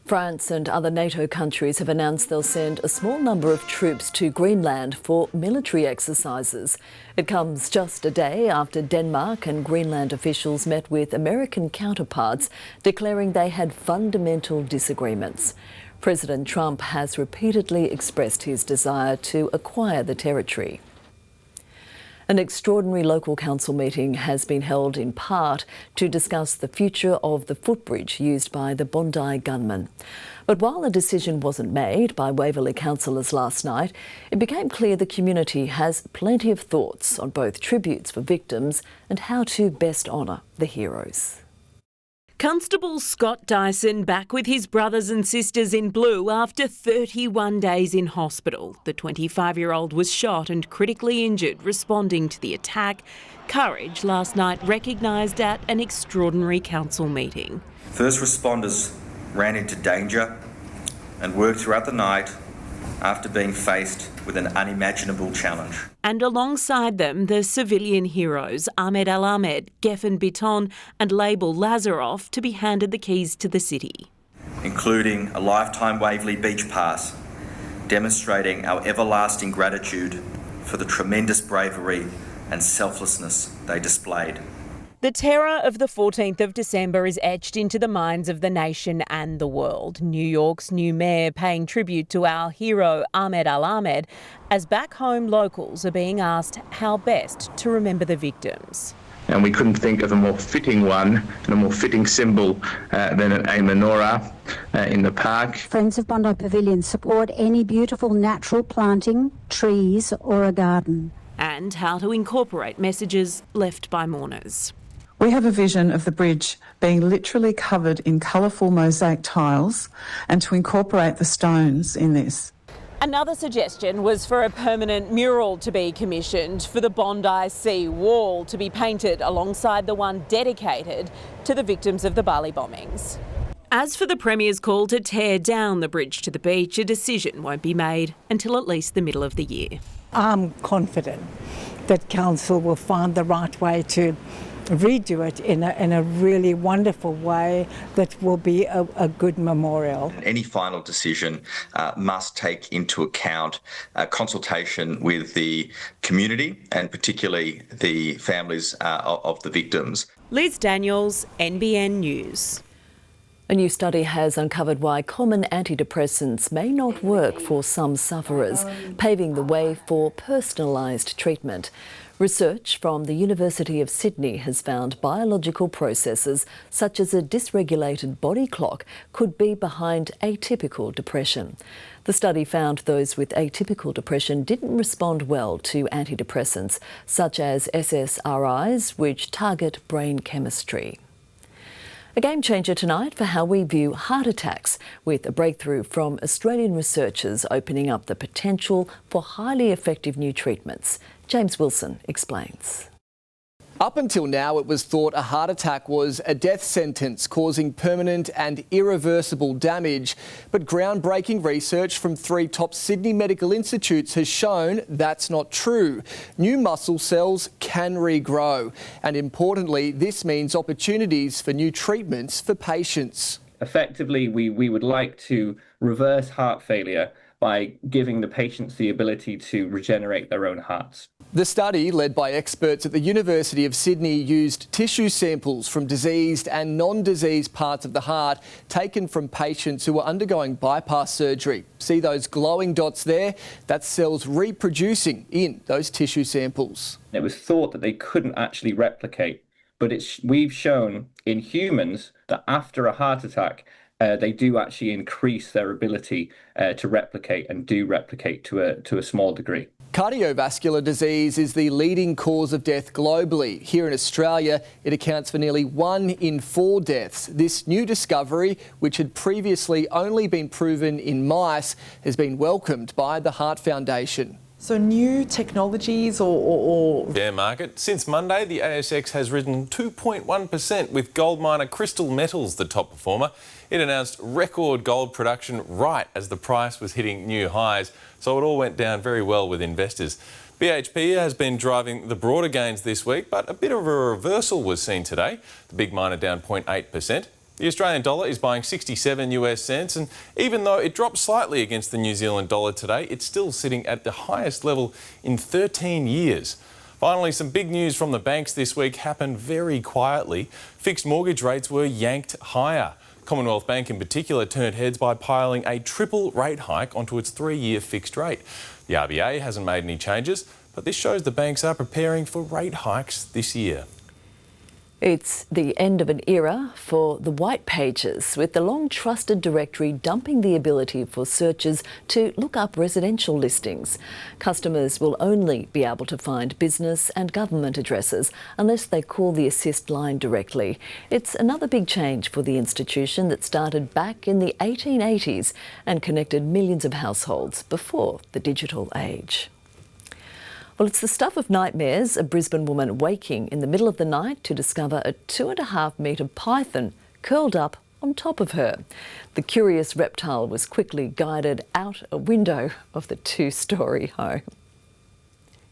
France and other NATO countries have announced they'll send a small number of troops to Greenland for military exercises. It comes just a day after Denmark and Greenland officials met with American counterparts, declaring they had fundamental disagreements. President Trump has repeatedly expressed his desire to acquire the territory. An extraordinary local council meeting has been held in part to discuss the future of the footbridge used by the Bondi gunman. But while a decision wasn't made by Waverley councillors last night, it became clear the community has plenty of thoughts on both tributes for victims and how to best honour the heroes. Constable Scott Tyson back with his brothers and sisters in blue after 31 days in hospital. The 25-year-old was shot and critically injured responding to the attack. Courage last night recognised at an extraordinary council meeting. First responders ran into danger and worked throughout the night after being faced with an unimaginable challenge. And alongside them, the civilian heroes Ahmed Al Ahmed, Geffen Biton and Label Lazarov to be handed the keys to the city. Including a lifetime Waverley Beach Pass, demonstrating our everlasting gratitude for the tremendous bravery and selflessness they displayed. The terror of the 14th of December is etched into the minds of the nation and the world. New York's new mayor paying tribute to our hero Ahmed Al Ahmed, as back home locals are being asked how best to remember the victims. And we couldn't think of a more fitting one and a more fitting symbol than a menorah in the park. Friends of Bondi Pavilion support any beautiful natural planting, trees or a garden. And how to incorporate messages left by mourners. We have a vision of the bridge being literally covered in colourful mosaic tiles and to incorporate the stones in this. Another suggestion was for a permanent mural to be commissioned for the Bondi Sea Wall to be painted alongside the one dedicated to the victims of the Bali bombings. As for the Premier's call to tear down the bridge to the beach, a decision won't be made until at least the middle of the year. I'm confident that Council will find the right way to redo it in a really wonderful way that will be a good memorial. Any final decision must take into account consultation with the community and particularly the families of the victims. Liz Daniels, NBN News. A new study has uncovered why common antidepressants may not work for some sufferers, paving the way for personalised treatment. Research from the University of Sydney has found biological processes such as a dysregulated body clock could be behind atypical depression. The study found those with atypical depression didn't respond well to antidepressants such as SSRIs, which target brain chemistry. A game changer tonight for how we view heart attacks, with a breakthrough from Australian researchers opening up the potential for highly effective new treatments. James Wilson explains. Up until now, it was thought a heart attack was a death sentence causing permanent and irreversible damage. But groundbreaking research from 3 top Sydney medical institutes has shown that's not true. New muscle cells can regrow. And importantly, this means opportunities for new treatments for patients. Effectively, we would like to reverse heart failure by giving the patients the ability to regenerate their own hearts. The study, led by experts at the University of Sydney, used tissue samples from diseased and non-diseased parts of the heart taken from patients who were undergoing bypass surgery. See those glowing dots there? That's cells reproducing in those tissue samples. It was thought that they couldn't actually replicate, but we've shown in humans that after a heart attack, they do actually increase their ability to replicate and do replicate to a small degree. Cardiovascular disease is the leading cause of death globally. Here in Australia, it accounts for nearly 1 in 4 deaths. This new discovery, which had previously only been proven in mice, has been welcomed by the Heart Foundation. So new technologies or... Bear market. Since Monday, the ASX has risen 2.1%, with gold miner Crystal Metals the top performer. It announced record gold production right as the price was hitting new highs, so it all went down very well with investors. BHP has been driving the broader gains this week, but a bit of a reversal was seen today. The big miner down 0.8%. The Australian dollar is buying 67 US cents, and even though it dropped slightly against the New Zealand dollar today, it's still sitting at the highest level in 13 years. Finally, some big news from the banks this week happened very quietly. Fixed mortgage rates were yanked higher. Commonwealth Bank in particular turned heads by piling a triple rate hike onto its 3-year fixed rate. The RBA hasn't made any changes, but this shows the banks are preparing for rate hikes this year. It's the end of an era for the white pages, with the long-trusted directory dumping the ability for searchers to look up residential listings. Customers will only be able to find business and government addresses unless they call the assist line directly. It's another big change for the institution that started back in the 1880s and connected millions of households before the digital age. Well, it's the stuff of nightmares, a Brisbane woman waking in the middle of the night to discover a 2.5-metre python curled up on top of her. The curious reptile was quickly guided out a window of the two-storey home.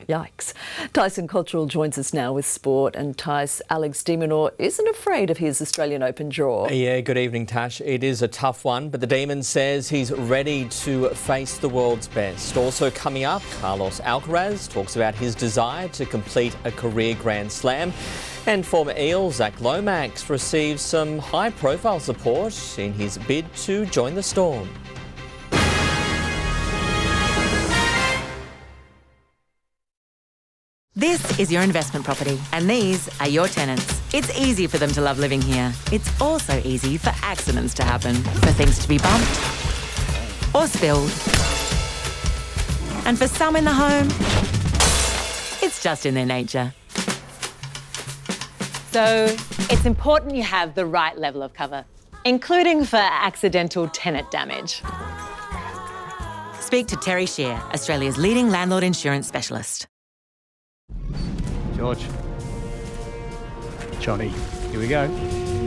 Yikes. Tyson Cottrill joins us now with sport, and Tyson, Alex de Minaur isn't afraid of his Australian Open draw. Yeah, good evening, Tash. It is a tough one, but the Demon says he's ready to face the world's best. Also coming up, Carlos Alcaraz talks about his desire to complete a career Grand Slam. And former Eel Zach Lomax receives some high-profile support in his bid to join the Storm. This is your investment property, and these are your tenants. It's easy for them to love living here. It's also easy for accidents to happen, for things to be bumped or spilled. And for some in the home, it's just in their nature. So it's important you have the right level of cover, including for accidental tenant damage. Speak to Terry Shear, Australia's leading landlord insurance specialist. George. Johnny. Here we go.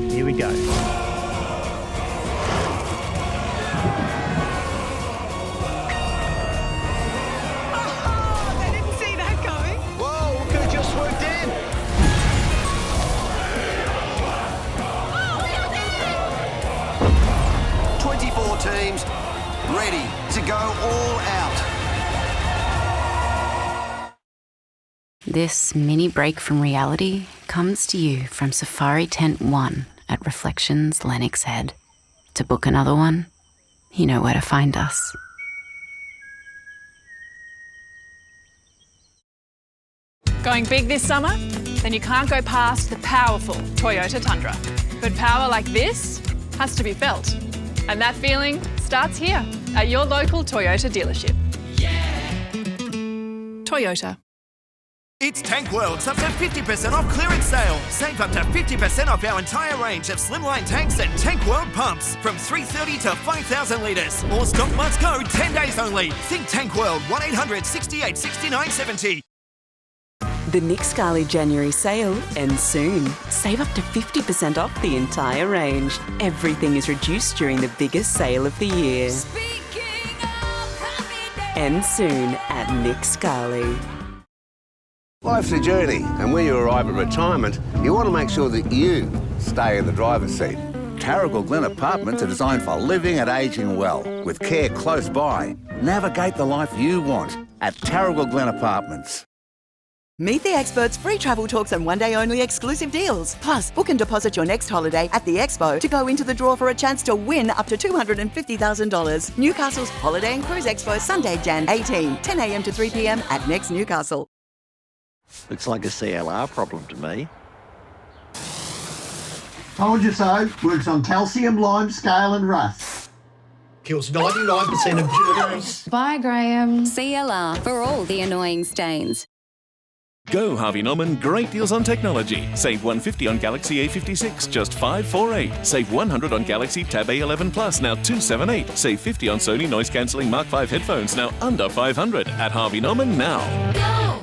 Here we go. They didn't see that coming. Whoa, could have just swooped in. Oh, 24 teams ready to go all out. This mini break from reality comes to you from Safari Tent 1 at Reflections Lennox Head. To book another one, you know where to find us. Going big this summer? Then you can't go past the powerful Toyota Tundra. But power like this has to be felt. And that feeling starts here at your local Toyota dealership. Yeah! Toyota. It's Tank World's up to 50% off clearance sale. Save up to 50% off our entire range of slimline tanks and Tank World pumps from 330 to 5,000 litres. Or stock must go 10 days only. Think Tank World, 1-800 68 69 70. The Nick Scali January sale ends soon. Save up to 50% off the entire range. Everything is reduced during the biggest sale of the year. Ends soon at Nick Scali. Life's a journey, and when you arrive at retirement, you want to make sure that you stay in the driver's seat. Tarragal Glen Apartments are designed for living and ageing well, with care close by. Navigate the life you want at Tarragal Glen Apartments. Meet the experts, free travel talks and one-day only exclusive deals. Plus, book and deposit your next holiday at the Expo to go into the draw for a chance to win up to $250,000. Newcastle's Holiday and Cruise Expo, Sunday, Jan 18, 10 a.m. to 3 p.m. at Next Newcastle. Looks like a CLR problem to me. Told you so. Works on calcium, lime, scale and rust. Kills 99% of germs. Bye, Graham. CLR for all the annoying stains. Go Harvey Norman, great deals on technology. Save $150 on Galaxy A56, just $548. Save $100 on Galaxy Tab A11 Plus, now $278. Save $50 on Sony noise-cancelling Mark V headphones, now under $500. At Harvey Norman now. Go!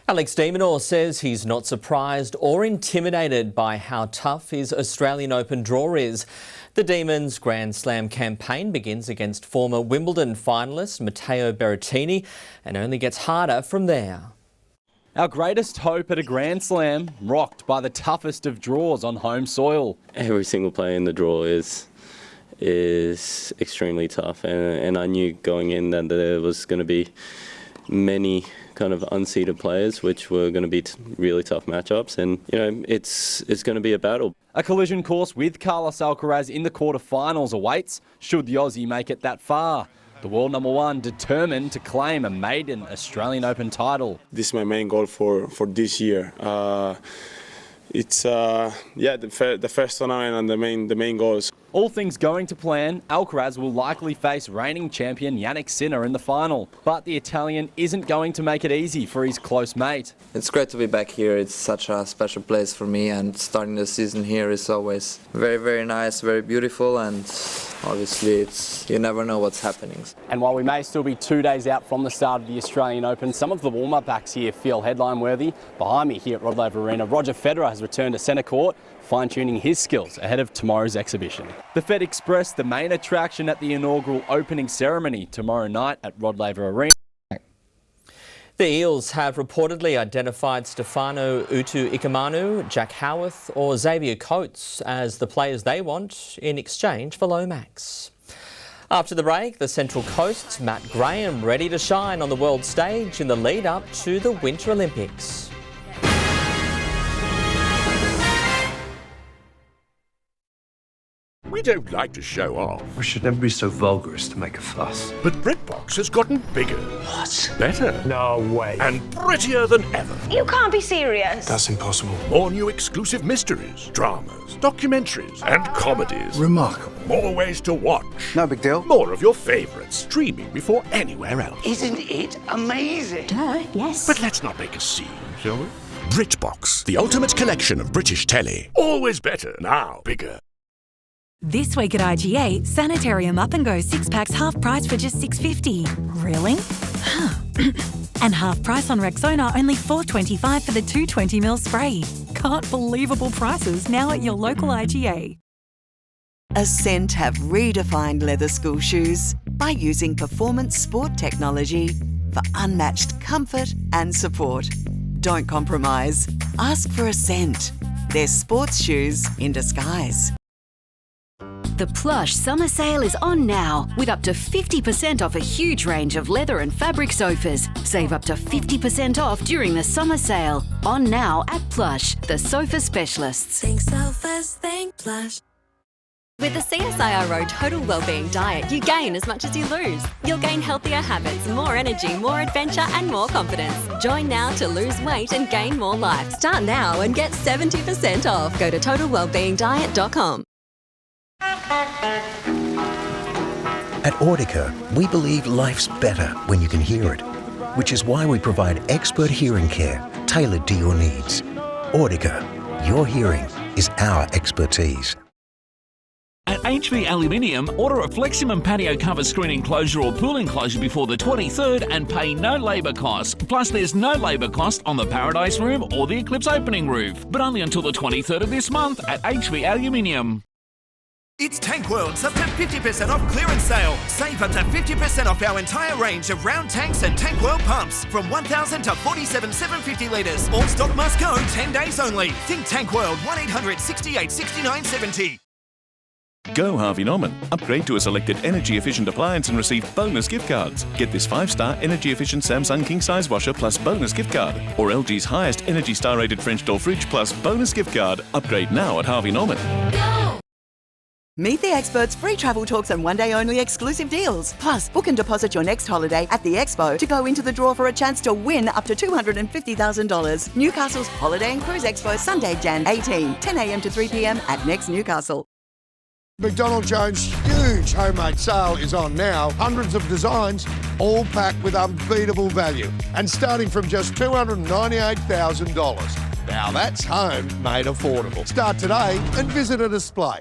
Alex de Minaur says he's not surprised or intimidated by how tough his Australian Open draw is. The Demons' Grand Slam campaign begins against former Wimbledon finalist Matteo Berrettini and only gets harder from there. Our greatest hope at a Grand Slam, rocked by the toughest of draws on home soil. Every single play in the draw is extremely tough, and I knew going in that there was going to be many kind of unseeded players, which were going to be really tough matchups, and you know it's going to be a battle. A collision course with Carlos Alcaraz in the quarterfinals awaits, should the Aussie make it that far. The world number one determined to claim a maiden Australian Open title. This is my main goal for this year. It's the first tournament and the main goals. All things going to plan, Alcaraz will likely face reigning champion Jannik Sinner in the final. But the Italian isn't going to make it easy for his close mate. It's great to be back here. It's such a special place for me, and starting the season here is always very, very nice, very beautiful, and obviously you never know what's happening. And while we may still be 2 days out from the start of the Australian Open, some of the warm-up acts here feel headline-worthy. Behind me here at Rod Laver Arena, Roger Federer has returned to centre court, fine-tuning his skills ahead of tomorrow's exhibition. The Fed Express, the main attraction at the inaugural opening ceremony tomorrow night at Rod Laver Arena. The Eels have reportedly identified Stefano Utu-Ikamanu, Jack Howarth or Xavier Coates as the players they want in exchange for Lomax. After the break, the Central Coast's Matt Graham ready to shine on the world stage in the lead-up to the Winter Olympics. We don't like to show off. We should never be so vulgar as to make a fuss. But BritBox has gotten bigger. What? Better. No way. And prettier than ever. You can't be serious. That's impossible. More new exclusive mysteries, dramas, documentaries, and comedies. Remarkable. More ways to watch. No big deal. More of your favourites streaming before anywhere else. Isn't it amazing? Duh, yes. But let's not make a scene, shall we? BritBox, the ultimate collection of British telly. Always better, now bigger. This week at IGA, Sanitarium Up and Go 6-packs half price for just $6.50. Really? And half price on Rexona, only $4.25 for the 220ml spray. Can't believable prices now at your local IGA. Ascent have redefined leather school shoes by using performance sport technology for unmatched comfort and support. Don't compromise. Ask for Ascent. They're sports shoes in disguise. The Plush summer sale is on now with up to 50% off a huge range of leather and fabric sofas. Save up to 50% off during the summer sale. On now at Plush, the sofa specialists. Think sofas, think Plush. With the CSIRO Total Wellbeing Diet, you gain as much as you lose. You'll gain healthier habits, more energy, more adventure and more confidence. Join now to lose weight and gain more life. Start now and get 70% off. Go to totalwellbeingdiet.com. At Audica, we believe life's better when you can hear it, which is why we provide expert hearing care tailored to your needs. Audica, your hearing is our expertise. At HV Aluminium, order a Fleximum patio cover screen enclosure or pool enclosure before the 23rd and pay no labour costs. Plus, there's no labour cost on the Paradise Room or the Eclipse opening roof, but only until the 23rd of this month at HV Aluminium. It's Tank World's up to 50% off clearance sale. Save up to 50% off our entire range of round tanks and Tank World pumps from 1,000 to 47,750 litres. All stock must go 10 days only. Think Tank World, 1-800 68 69 70. Go Harvey Norman. Upgrade to a selected energy-efficient appliance and receive bonus gift cards. Get this 5-star energy-efficient Samsung king-size washer plus bonus gift card. Or LG's highest Energy Star-rated French door fridge plus bonus gift card. Upgrade now at Harvey Norman. Go! Meet the experts, free travel talks and one-day only exclusive deals. Plus, book and deposit your next holiday at the Expo to go into the draw for a chance to win up to $250,000. Newcastle's Holiday and Cruise Expo, Sunday, Jan 18, 10 a.m. to 3 p.m. at Next Newcastle. McDonald Jones' huge homemade sale is on now. Hundreds of designs, all packed with unbeatable value. And starting from just $298,000. Now that's home made affordable. Start today and visit a display.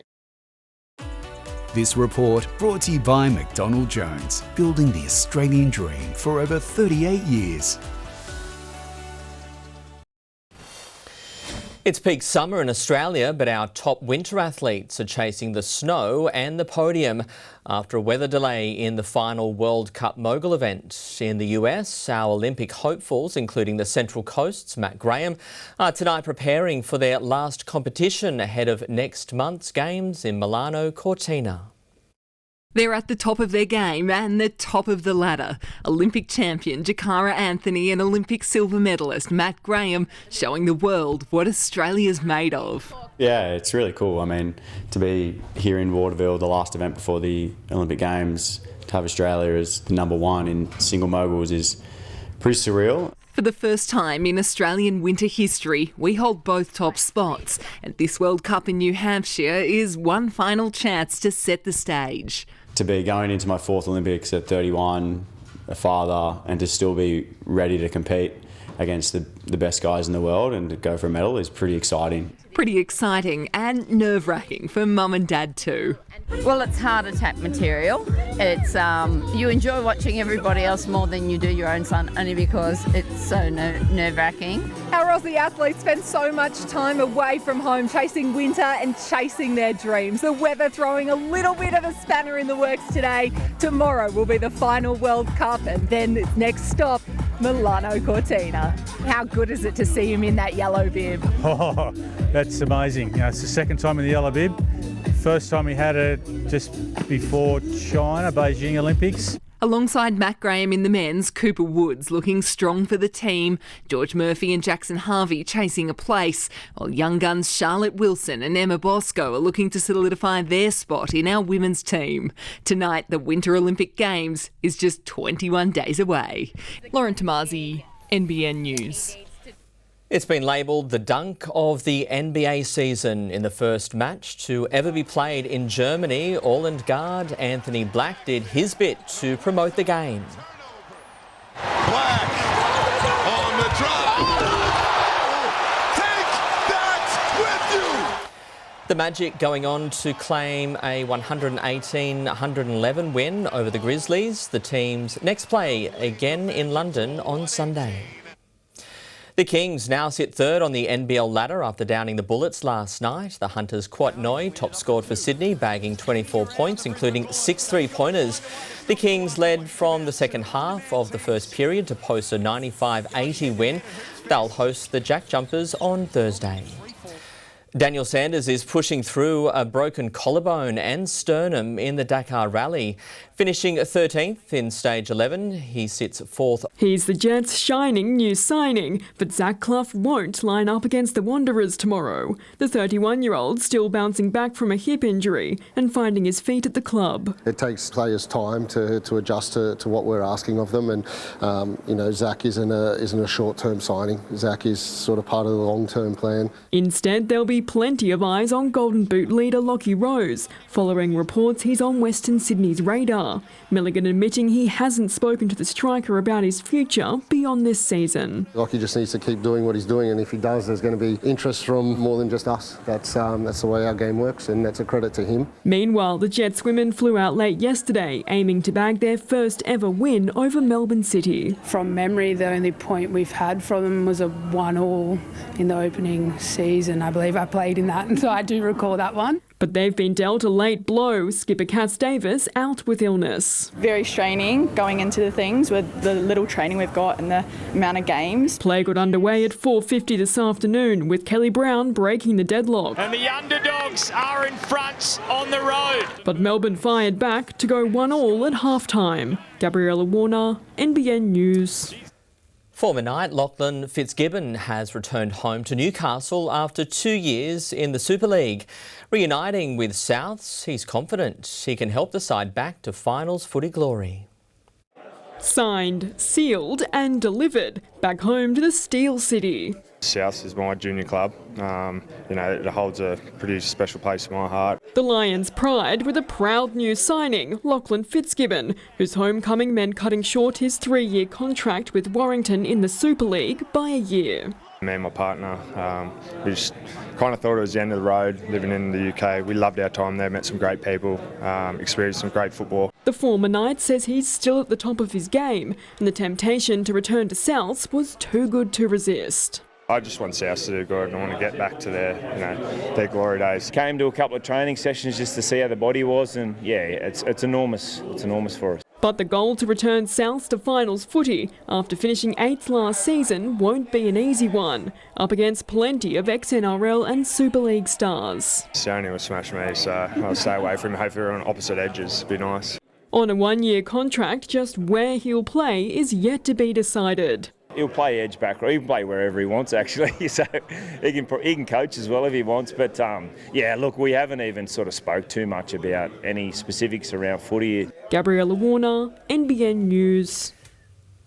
This report brought to you by McDonald Jones, building the Australian dream for over 38 years. It's peak summer in Australia, but our top winter athletes are chasing the snow and the podium after a weather delay in the final World Cup mogul event. In the US, our Olympic hopefuls, including the Central Coast's Matt Graham, are tonight preparing for their last competition ahead of next month's games in Milano Cortina. They're at the top of their game and the top of the ladder. Olympic champion Jakara Anthony and Olympic silver medalist Matt Graham showing the world what Australia's made of. Yeah, it's really cool. I mean, to be here in Waterville, the last event before the Olympic Games, to have Australia as the #1 in single moguls is pretty surreal. For the first time in Australian winter history, we hold both top spots, and this World Cup in New Hampshire is one final chance to set the stage. To be going into my 4th Olympics at 31, a father, and to still be ready to compete against the best guys in the world and to go for a medal is pretty exciting. Pretty exciting and nerve-wracking for mum and dad too. Well, it's heart attack material. It's you enjoy watching everybody else more than you do your own son, only because it's so nerve-wracking. Our Aussie athletes spend so much time away from home chasing winter and chasing their dreams. The weather throwing a little bit of a spanner in the works today. Tomorrow will be the final World Cup, and then its next stop, Milano Cortina. How good is it to see him in that yellow bib? Oh, that's amazing. You know, it's the second time in the yellow bib. First time he had it just before China, Beijing Olympics. Alongside Matt Graham in the men's, Cooper Woods looking strong for the team, George Murphy and Jackson Harvey chasing a place, while young guns Charlotte Wilson and Emma Bosco are looking to solidify their spot in our women's team. Tonight, the Winter Olympic Games is just 21 days away. Lauren Tomasi, NBN News. It's been labelled the dunk of the NBA season in the first match to ever be played in Germany. All-and guard Anthony Black did his bit to promote the game. Black on the drive. Take that with you. The Magic going on to claim a 118-111 win over the Grizzlies. The team's next play again in London on Sunday. The Kings now sit third on the NBL ladder after downing the Bullets last night. The Hunters' Quat Noi top scored for Sydney, bagging 24 points, including 6 three-pointers. The Kings led from the second half of the first period to post a 95-80 win. They'll host the Jack Jumpers on Thursday. Daniel Sanders is pushing through a broken collarbone and sternum in the Dakar Rally. Finishing 13th in stage 11, he sits 4th. He's the Jets' shining new signing, but Zach Clough won't line up against the Wanderers tomorrow. The 31-year-old still bouncing back from a hip injury and finding his feet at the club. It takes players time to adjust to what we're asking of them, and Zach isn't a short-term signing. Zach is sort of part of the long-term plan. Instead, there'll be plenty of eyes on Golden Boot leader Lockie Rose, following reports he's on Western Sydney's radar. Milligan admitting he hasn't spoken to the striker about his future beyond this season. Lockie just needs to keep doing what he's doing, and if he does, there's going to be interest from more than just us. That's the way our game works, and that's a credit to him. Meanwhile, the Jets women flew out late yesterday, aiming to bag their first ever win over Melbourne City. From memory, the only point we've had from them was a 1-1 in the opening season. I believe I played in that, and so I do recall that one. But they've been dealt a late blow. Skipper Cass Davis out with illness. Very straining going into the things with the little training we've got and the amount of games. Play got underway at 4:50 this afternoon with Kelly Brown breaking the deadlock. And the underdogs are in front on the road. But Melbourne fired back to go 1-1 at half-time. Gabriella Warner, NBN News. Former Knight Lachlan Fitzgibbon has returned home to Newcastle after 2 years in the Super League. Reuniting with Souths, he's confident he can help the side back to finals footy glory. Signed, sealed and delivered back home to the Steel City. Souths is my junior club. It holds a pretty special place in my heart. The Lions' pride with a proud new signing, Lachlan Fitzgibbon, whose homecoming meant cutting short his 3-year contract with Warrington in the Super League by a year. Me and my partner, we just kind of thought it was the end of the road living in the UK. We loved our time there, met some great people, experienced some great football. The former Knight says he's still at the top of his game, and the temptation to return to Souths was too good to resist. I just want South to do good and I want to get back to their glory days. Came to a couple of training sessions just to see how the body was, and yeah, it's enormous. It's enormous for us. But the goal to return Souths to finals footy after finishing 8th last season won't be an easy one, up against plenty of ex-NRL and Super League stars. Sony will smash me, so I'll stay away from him. Hopefully we're on opposite edges. It'd be nice. On a 1-year contract, just where he'll play is yet to be decided. He'll play edge back, or he can play wherever he wants actually, so he can coach as well if he wants. But look, we haven't even sort of spoke too much about any specifics around footy. Gabriella Warner, NBN News.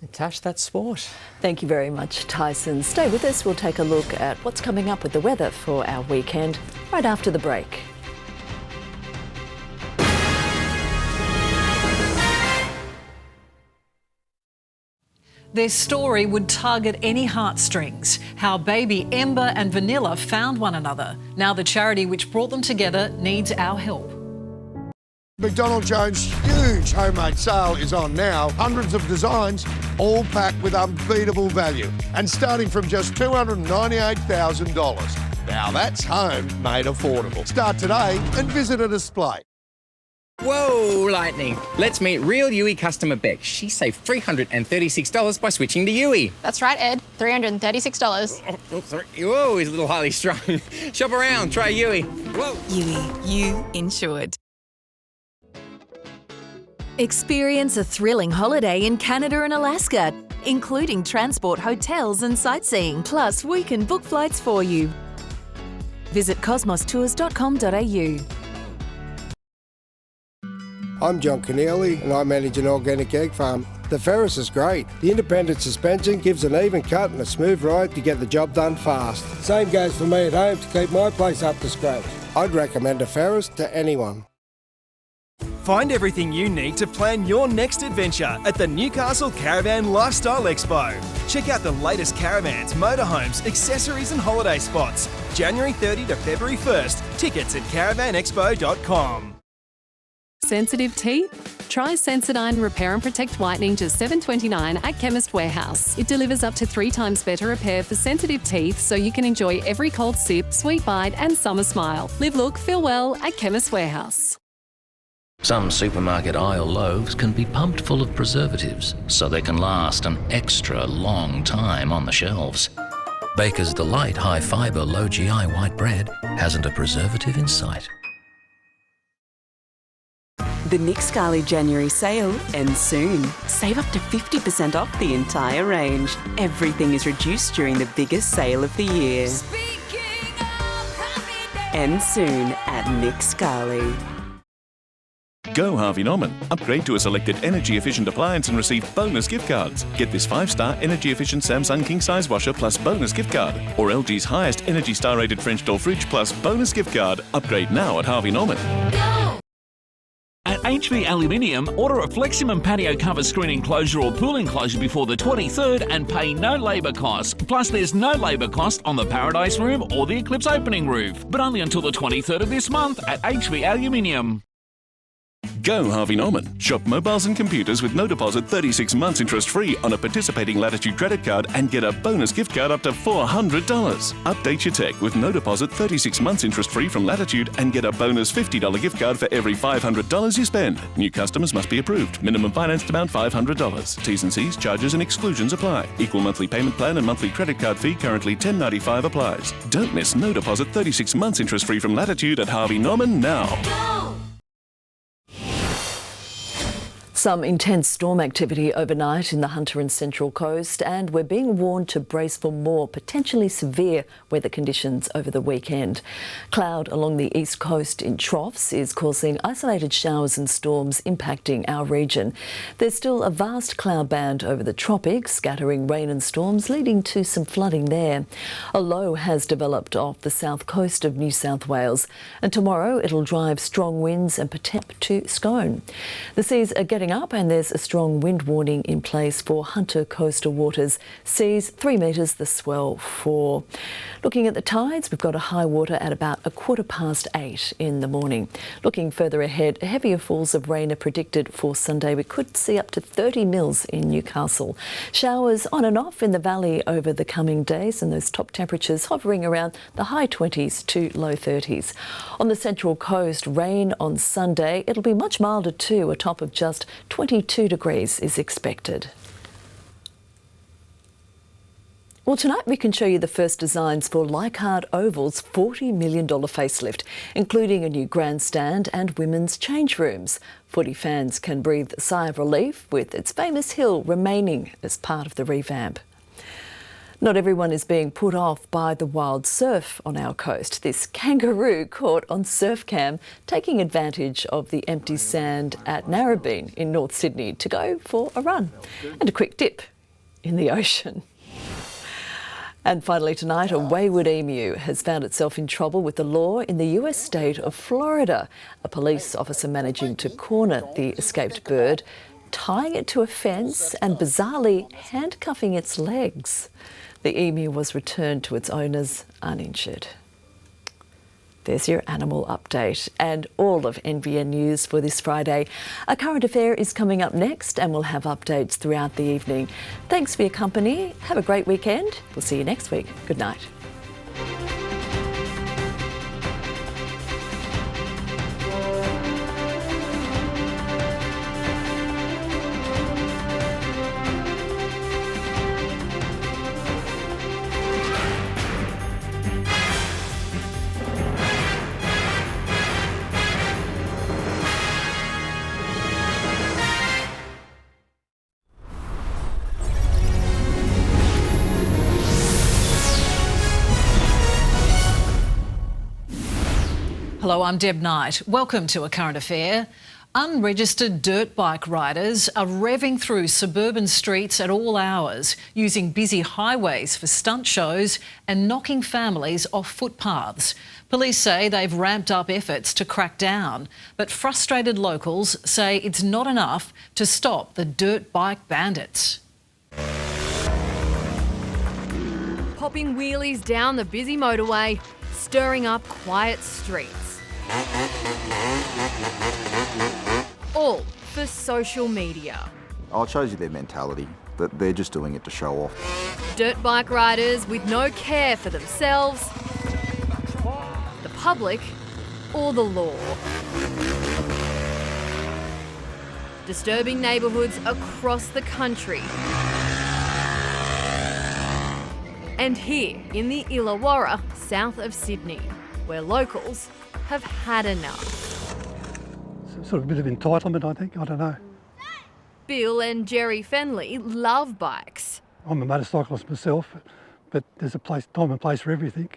Natasha, that's sport. Thank you very much, Tyson. Stay with us. We'll take a look at what's coming up with the weather for our weekend right after the break. Their story would tug at any heartstrings, how baby Ember and Vanilla found one another. Now the charity which brought them together needs our help. McDonald Jones' huge homemade sale is on now. Hundreds of designs, all packed with unbeatable value. And starting from just $298,000. Now that's home made affordable. Start today and visit a display. Whoa, lightning. Let's meet real Yui customer Beck. She saved $336 by switching to Yui. That's right, Ed. $336. Oh, sorry. Whoa, he's a little highly strung. Shop around, try Yui. Whoa. Yui, you insured. Experience a thrilling holiday in Canada and Alaska, including transport, hotels and sightseeing. Plus, we can book flights for you. Visit cosmostours.com.au. I'm John Keneally and I manage an organic egg farm. The Ferris is great. The independent suspension gives an even cut and a smooth ride to get the job done fast. Same goes for me at home to keep my place up to scratch. I'd recommend a Ferris to anyone. Find everything you need to plan your next adventure at the Newcastle Caravan Lifestyle Expo. Check out the latest caravans, motorhomes, accessories and holiday spots. January 30 to February 1st. Tickets at caravanexpo.com. Sensitive teeth? Try Sensodyne Repair and Protect Whitening just $7.29 at Chemist Warehouse. It delivers up to 3 times better repair for sensitive teeth so you can enjoy every cold sip, sweet bite and summer smile. Live, look, feel well at Chemist Warehouse. Some supermarket aisle loaves can be pumped full of preservatives so they can last an extra long time on the shelves. Baker's Delight high fibre, low GI white bread hasn't a preservative in sight. The Nick Scali January sale ends soon. Save up to 50% off the entire range. Everything is reduced during the biggest sale of the year. Ends soon at Nick Scali. Go Harvey Norman. Upgrade to a selected energy-efficient appliance and receive bonus gift cards. Get this 5-star energy-efficient Samsung king-size washer plus bonus gift card. Or LG's highest Energy Star-rated French door fridge plus bonus gift card. Upgrade now at Harvey Norman. At HV Aluminium, order a Fleximum patio cover screen enclosure or pool enclosure before the 23rd and pay no labour costs. Plus, there's no labour cost on the Paradise Room or the Eclipse opening roof. But only until the 23rd of this month at HV Aluminium. Go Harvey Norman. Shop mobiles and computers with no deposit 36 months interest free on a participating Latitude credit card and get a bonus gift card up to $400. Update your tech with no deposit 36 months interest free from Latitude and get a bonus $50 gift card for every $500 you spend. New customers must be approved. Minimum financed amount $500. T's and C's, charges and exclusions apply. Equal monthly payment plan and monthly credit card fee currently $10.95 applies. Don't miss no deposit 36 months interest free from Latitude at Harvey Norman now. Some intense storm activity overnight in the Hunter and Central Coast, and we're being warned to brace for more potentially severe weather conditions over the weekend. Cloud along the east coast in troughs is causing isolated showers and storms impacting our region. There's still a vast cloud band over the tropics, scattering rain and storms, leading to some flooding there. A low has developed off the south coast of New South Wales, and tomorrow it'll drive strong winds and potential to Scone. The seas are getting up and there's a strong wind warning in place for Hunter coastal waters. Seas 3 metres, the swell 4. Looking at the tides, we've got a high water at about 8:15 in the morning. Looking further ahead, heavier falls of rain are predicted for Sunday. We could see up to 30 mils in Newcastle. Showers on and off in the valley over the coming days, and those top temperatures hovering around the high 20s to low 30s. On the Central Coast, rain on Sunday. It'll be much milder too, a top of just 22 degrees is expected. Well, tonight we can show you the first designs for Leichhardt Oval's $40 million facelift, including a new grandstand and women's change rooms. Footy fans can breathe a sigh of relief with its famous hill remaining as part of the revamp. Not everyone is being put off by the wild surf on our coast. This kangaroo caught on surf cam taking advantage of the empty sand at Narrabeen in North Sydney to go for a run and a quick dip in the ocean. And finally tonight, a wayward emu has found itself in trouble with the law in the US state of Florida. A police officer managing to corner the escaped bird tying it to a fence and bizarrely handcuffing its legs. The emu was returned to its owners uninjured. There's your animal update and all of NBN News for this Friday. A current affair is coming up next and we'll have updates throughout the evening. Thanks for your company. Have a great weekend. We'll see you next week. Good night. Hello, I'm Deb Knight. Welcome to A Current Affair. Unregistered dirt bike riders are revving through suburban streets at all hours, using busy highways for stunt shows and knocking families off footpaths. Police say they've ramped up efforts to crack down, but frustrated locals say it's not enough to stop the dirt bike bandits. Popping wheelies down the busy motorway, stirring up quiet streets. All for social media. Oh, it shows you their mentality, that they're just doing it to show off. Dirt bike riders with no care for themselves, the public, or the law. Disturbing neighbourhoods across the country. And here in the Illawarra, south of Sydney, where locals have had enough. Sort of a bit of entitlement, I think. I don't know. Bill and Jerry Fenley love bikes. I'm a motorcyclist myself, but there's a time and place for everything.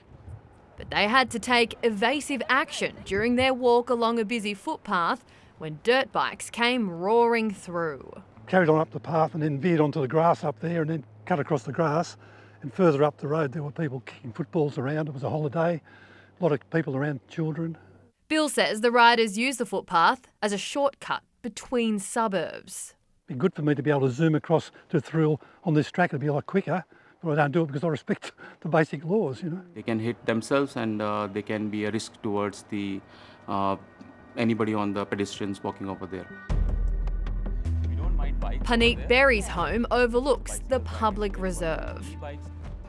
But they had to take evasive action during their walk along a busy footpath when dirt bikes came roaring through. Carried on up the path and then veered onto the grass up there and then cut across the grass. And further up the road, there were people kicking footballs around. It was a holiday. A lot of people around, children. Bill says the riders use the footpath as a shortcut between suburbs. It'd be good for me to be able to zoom across to Thrill on this track. It'd be a lot quicker, but I don't do it because I respect the basic laws, you know. They can hit themselves and they can be a risk towards the anybody on the pedestrians walking over there. Paneet Berry's home overlooks the public reserve.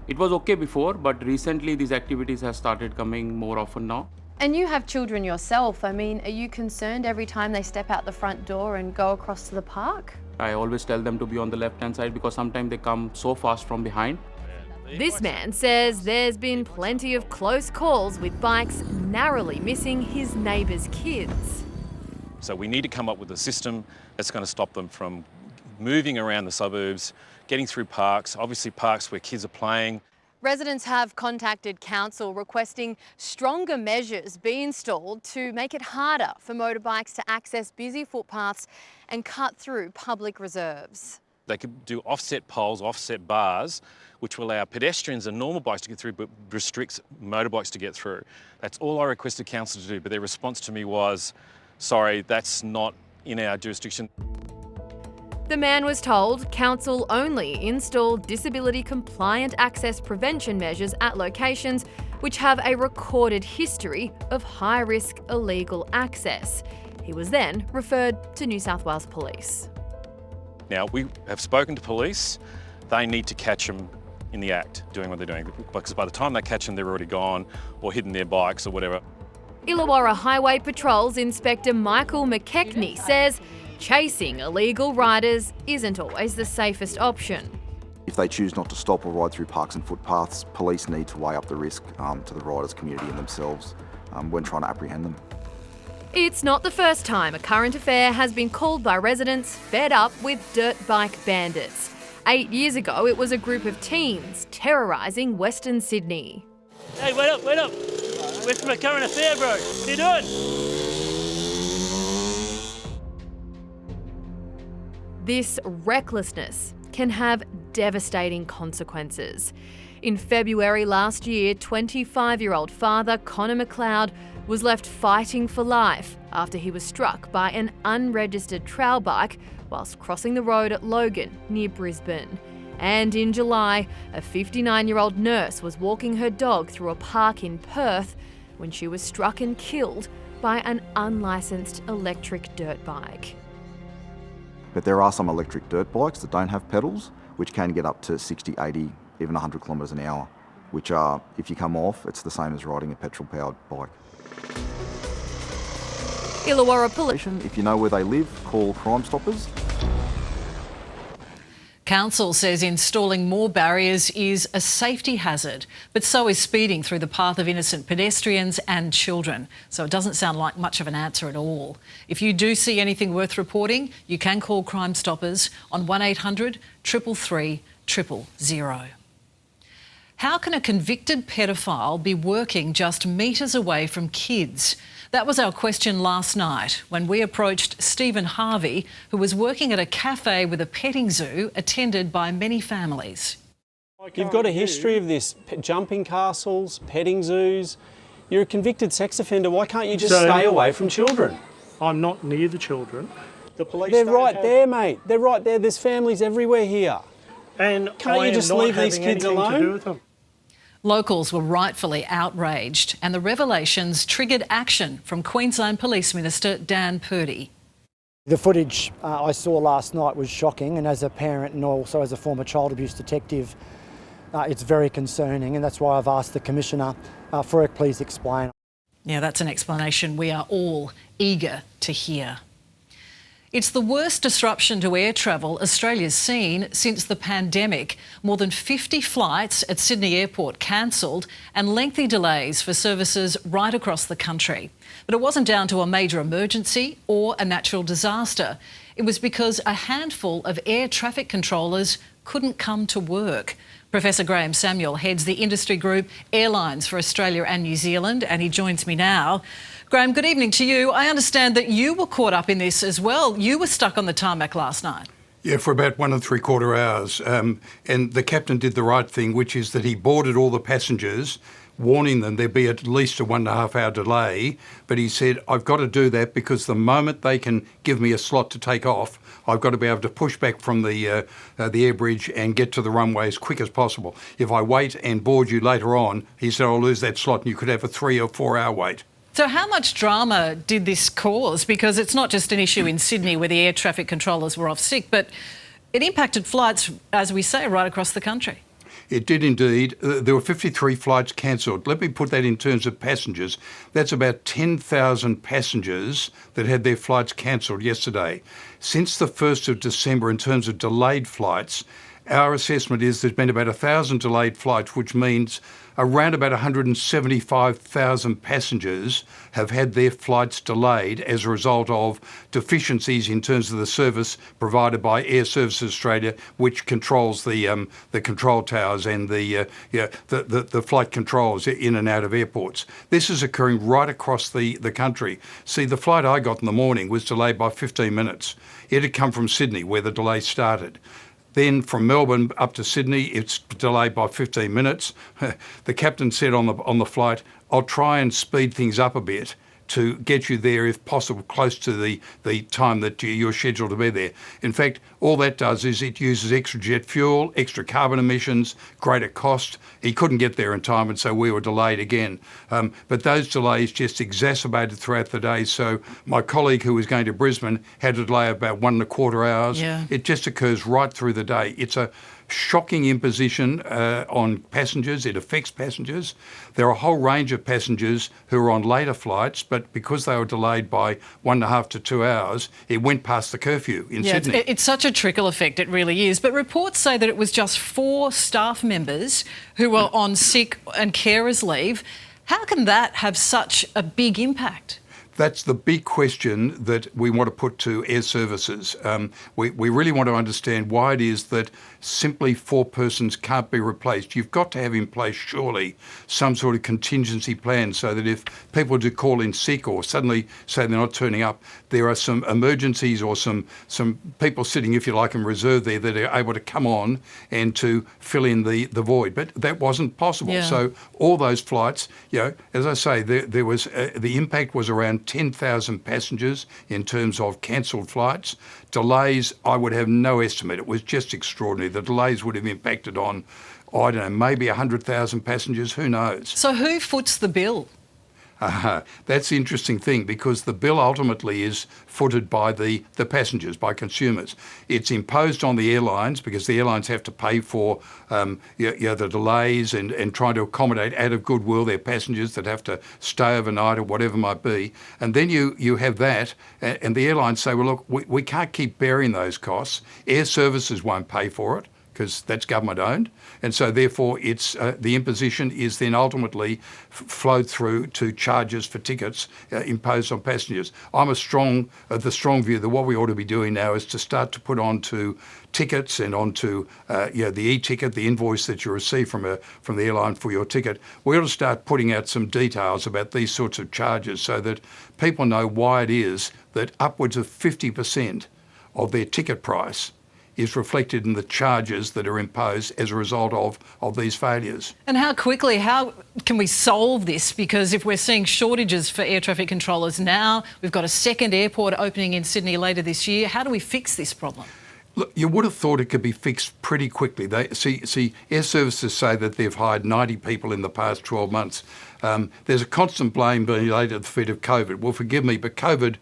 It was okay before, but recently these activities have started coming more often now. And you have children yourself. I mean, are you concerned every time they step out the front door and go across to the park? I always tell them to be on the left-hand side because sometimes they come so fast from behind. This man says there's been plenty of close calls with bikes narrowly missing his neighbour's kids. So we need to come up with a system that's going to stop them from moving around the suburbs, getting through parks, obviously parks where kids are playing. Residents have contacted council requesting stronger measures be installed to make it harder for motorbikes to access busy footpaths and cut through public reserves. They could do offset poles, offset bars, which will allow pedestrians and normal bikes to get through but restricts motorbikes to get through. That's all I requested council to do, but their response to me was, sorry, that's not in our jurisdiction. The man was told council only install disability-compliant access prevention measures at locations which have a recorded history of high-risk illegal access. He was then referred to New South Wales Police. Now, we have spoken to police. They need to catch them in the act, doing what they're doing, because by the time they catch them, they're already gone or hidden their bikes or whatever. Illawarra Highway Patrol's Inspector Michael McKechnie says chasing illegal riders isn't always the safest option. If they choose not to stop or ride through parks and footpaths, police need to weigh up the risk to the riders, community and themselves when trying to apprehend them. It's not the first time a current affair has been called by residents fed up with dirt bike bandits. 8 years ago, it was a group of teens terrorising Western Sydney. Hey, wait up, wait up. We're from a current affair, bro. What are you doing? This recklessness can have devastating consequences. In February last year, 25-year-old father Connor McLeod was left fighting for life after he was struck by an unregistered trail bike whilst crossing the road at Logan, near Brisbane. And in July, a 59-year-old nurse was walking her dog through a park in Perth when she was struck and killed by an unlicensed electric dirt bike. But there are some electric dirt bikes that don't have pedals, which can get up to 60, 80, even 100 kilometres an hour, which are, if you come off, it's the same as riding a petrol-powered bike. Illawarra Police. If you know where they live, call Crime Stoppers. Council says installing more barriers is a safety hazard, but so is speeding through the path of innocent pedestrians and children. So it doesn't sound like much of an answer at all. If you do see anything worth reporting, you can call Crime Stoppers on 1800 333 000. How can a convicted pedophile be working just metres away from kids? That was our question last night when we approached Stephen Harvey, who was working at a cafe with a petting zoo attended by many families. You've got a history of this, jumping castles, petting zoos. You're a convicted sex offender. Why can't you just stay away from children? I'm not near the children. The police They're right there, mate. They're right there. There's families everywhere here. And can't you just leave these kids alone? To do with them. Locals were rightfully outraged, and the revelations triggered action from Queensland Police Minister Dan Purdy. The footage I saw last night was shocking, and as a parent and also as a former child abuse detective, it's very concerning, and that's why I've asked the Commissioner for a please explain. Yeah, that's an explanation we are all eager to hear. It's the worst disruption to air travel Australia's seen since the pandemic. More than 50 flights at Sydney Airport cancelled and lengthy delays for services right across the country. But it wasn't down to a major emergency or a natural disaster. It was because a handful of air traffic controllers couldn't come to work. Professor Graham Samuel heads the industry group Airlines for Australia and New Zealand, and he joins me now. Graham, good evening to you. I understand that you were caught up in this as well. You were stuck on the tarmac last night. Yeah, for about 1 3/4 hours. And the captain did the right thing, which is that he boarded all the passengers, warning them there'd be at least a 1.5 hour delay. But he said, I've got to do that because the moment they can give me a slot to take off, I've got to be able to push back from the air bridge and get to the runway as quick as possible. If I wait and board you later on, he said, I'll lose that slot and you could have a 3 or 4 hour wait. So how much drama did this cause? Because it's not just an issue in Sydney where the air traffic controllers were off sick, but it impacted flights, as we say, right across the country. It did indeed. There were 53 flights cancelled. Let me put that in terms of passengers. That's about 10,000 passengers that had their flights cancelled yesterday. Since the 1st of December, in terms of delayed flights, our assessment is there's been about 1,000 delayed flights, which means around about 175,000 passengers have had their flights delayed as a result of deficiencies in terms of the service provided by Air Services Australia, which controls the control towers and the flight controls in and out of airports. This is occurring right across the country. See, the flight I got in the morning was delayed by 15 minutes. It had come from Sydney, where the delay started. Then from Melbourne up to Sydney, it's delayed by 15 minutes. The captain said on the flight, I'll try and speed things up a bit to get you there, if possible, close to the time that you're scheduled to be there. In fact, all that does is it uses extra jet fuel, extra carbon emissions, greater cost. He couldn't get there in time, and so we were delayed again. But those delays just exacerbated throughout the day. So my colleague who was going to Brisbane had a delay of about 1 1/4 hours. Yeah. It just occurs right through the day. It's a shocking imposition on passengers. It affects passengers. There are a whole range of passengers who are on later flights, but because they were delayed by 1.5 to 2 hours, it went past the curfew in Sydney. It's such a trickle effect, it really is. But reports say that it was just 4 staff members who were on sick and carers leave. How can that have such a big impact? That's the big question that we want to put to Air Services. We really want to understand why it is that simply 4 persons can't be replaced. You've got to have in place, surely, some sort of contingency plan so that if people do call in sick or suddenly say they're not turning up, there are some emergencies or some people sitting, if you like, in reserve there that are able to come on and to fill in the void. But that wasn't possible. Yeah. So all those flights, as I say, there was the impact was around around 10,000 passengers in terms of cancelled flights. Delays, I would have no estimate. It was just extraordinary. The delays would have impacted on, I don't know, maybe 100,000 passengers, who knows? So who foots the bill? That's the interesting thing, because the bill ultimately is footed by the passengers, by consumers. It's imposed on the airlines because the airlines have to pay for the delays and try to accommodate out of goodwill their passengers that have to stay overnight or whatever it might be. And then you have that, and the airlines say, well, look, we can't keep bearing those costs. Air services won't pay for it, because that's government owned, and so therefore it's the imposition is then ultimately flowed through to charges for tickets imposed on passengers. I'm of the strong view that what we ought to be doing now is to start to put onto tickets and onto the e-ticket, the invoice that you receive from the airline for your ticket. We ought to start putting out some details about these sorts of charges so that people know why it is that upwards of 50% of their ticket price is reflected in the charges that are imposed as a result of these failures. And how can we solve this? Because if we're seeing shortages for air traffic controllers now, we've got a second airport opening in Sydney later this year, how do we fix this problem? Look, you would have thought it could be fixed pretty quickly. Air services say that they've hired 90 people in the past 12 months. There's a constant blame being laid at the feet of COVID. Well, forgive me, but COVID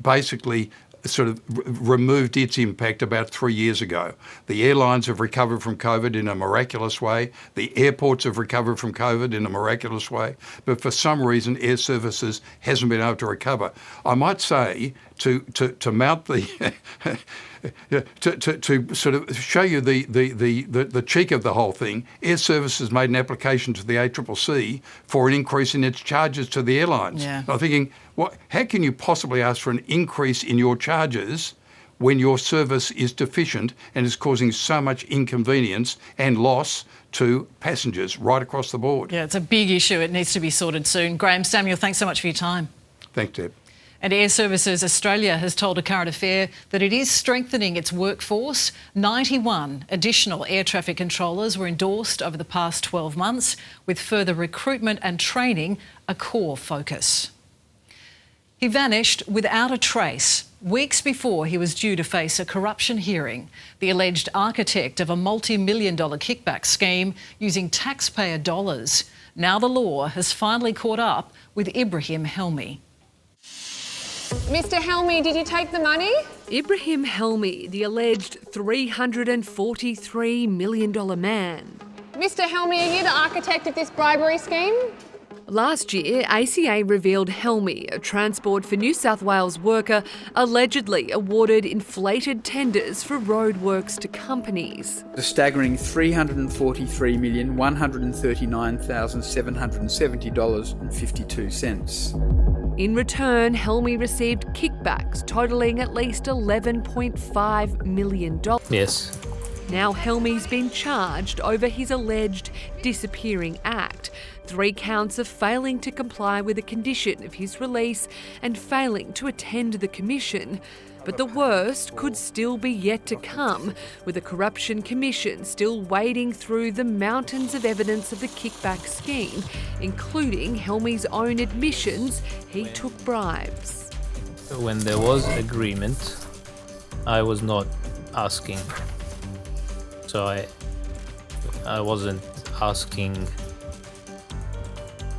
basically sort of removed its impact about 3 years ago. The airlines have recovered from COVID in a miraculous way. The airports have recovered from COVID in a miraculous way. But for some reason, air services hasn't been able to recover. I might say to mount the to sort of show you the cheek of the whole thing, Air Services made an application to the ACCC for an increase in its charges to the airlines. Yeah. I'm thinking, how can you possibly ask for an increase in your charges when your service is deficient and is causing so much inconvenience and loss to passengers right across the board? Yeah, it's a big issue. It needs to be sorted soon. Graham Samuel, thanks so much for your time. Thanks, Deb. And Air Services Australia has told A Current Affair that it is strengthening its workforce. 91 additional air traffic controllers were endorsed over the past 12 months, with further recruitment and training a core focus. He vanished without a trace weeks before he was due to face a corruption hearing. The alleged architect of a multi-million-dollar kickback scheme using taxpayer dollars. Now the law has finally caught up with Ibrahim Helmi. Mr. Helmi, did you take the money? Ibrahim Helmi, the alleged $343 million man. Mr. Helmi, are you the architect of this bribery scheme? Last year, ACA revealed Helmi, a Transport for New South Wales worker, allegedly awarded inflated tenders for roadworks to companies. A staggering $343,139,770.52. In return, Helmi received kickbacks totalling at least $11.5 million. Yes. Now Helmi's been charged over his alleged disappearing act. 3 counts of failing to comply with a condition of his release and failing to attend the commission. But the worst could still be yet to come, with a corruption commission still wading through the mountains of evidence of the kickback scheme, including Helmi's own admissions he took bribes. When there was agreement, I was not asking. So I wasn't asking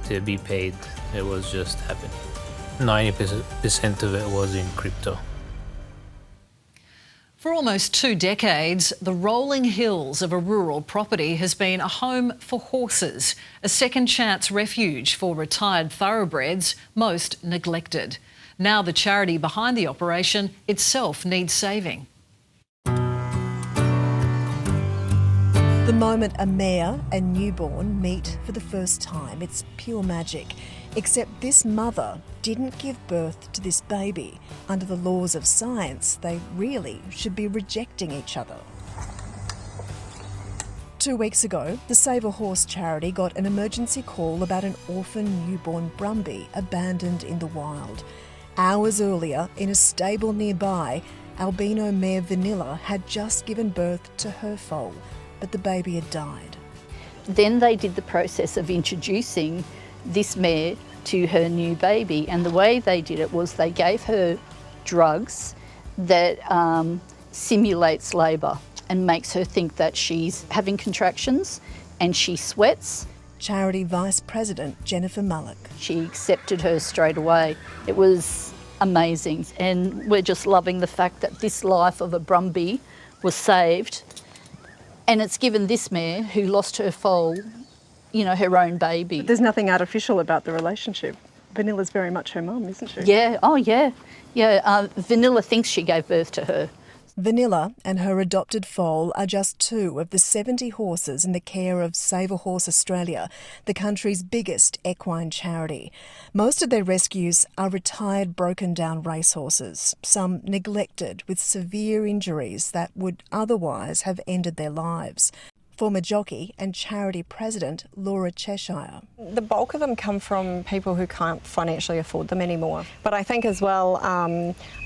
to be paid. It was just happening. 90% of it was in crypto. For almost 2 decades, the rolling hills of a rural property has been a home for horses, a second chance refuge for retired thoroughbreds, most neglected. Now the charity behind the operation itself needs saving. The moment a mare and newborn meet for the first time, it's pure magic. Except this mother didn't give birth to this baby. Under the laws of science, they really should be rejecting each other. 2 weeks ago, the Save a Horse charity got an emergency call about an orphan newborn Brumby abandoned in the wild. Hours earlier, in a stable nearby, albino mare Vanilla had just given birth to her foal, but the baby had died. Then they did the process of introducing this mare to her new baby. And the way they did it was they gave her drugs that simulates labour and makes her think that she's having contractions, and she sweats. Charity Vice President Jennifer Mullock. She accepted her straight away. It was amazing, and we're just loving the fact that this life of a Brumby was saved, and it's given this mare who lost her foal, you know, her own baby. But there's nothing artificial about the relationship. Vanilla's very much her mum, isn't she? Yeah, oh yeah. Yeah, Vanilla thinks she gave birth to her. Vanilla and her adopted foal are just 2 of the 70 horses in the care of Save a Horse Australia, the country's biggest equine charity. Most of their rescues are retired, broken-down racehorses, some neglected with severe injuries that would otherwise have ended their lives. Former jockey and charity president Laura Cheshire. The bulk of them come from people who can't financially afford them anymore. But I think as well,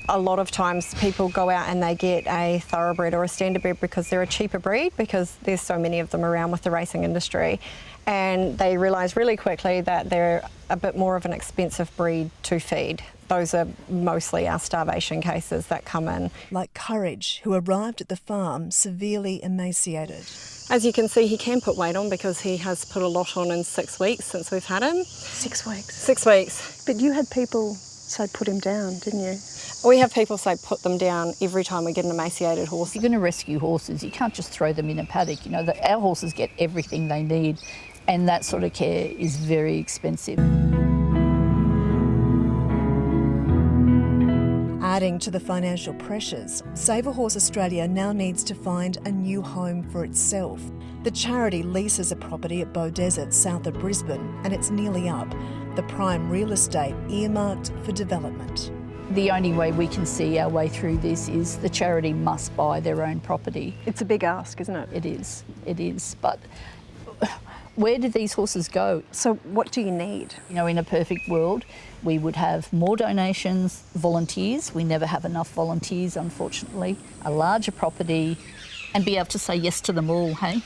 a lot of times people go out and they get a thoroughbred or a standardbred because they're a cheaper breed, because there's so many of them around with the racing industry. And they realise really quickly that they're a bit more of an expensive breed to feed. Those are mostly our starvation cases that come in. Like Courage, who arrived at the farm severely emaciated. As you can see, he can put weight on because he has put a lot on in 6 weeks since we've had him. 6 weeks? 6 weeks. But you had people say put him down, didn't you? We have people say put them down every time we get an emaciated horse. If you're going to rescue horses, you can't just throw them in a paddock. You know, our horses get everything they need, and that sort of care is very expensive. Adding to the financial pressures, Save a Horse Australia now needs to find a new home for itself. The charity leases a property at Bow Desert south of Brisbane, and it's nearly up. The prime real estate earmarked for development. The only way we can see our way through this is the charity must buy their own property. It's a big ask, isn't it? It is. But where do these horses go? So what do you need? You know, in a perfect world, we would have more donations, volunteers. We never have enough volunteers, unfortunately. A larger property, and be able to say yes to them all, hey?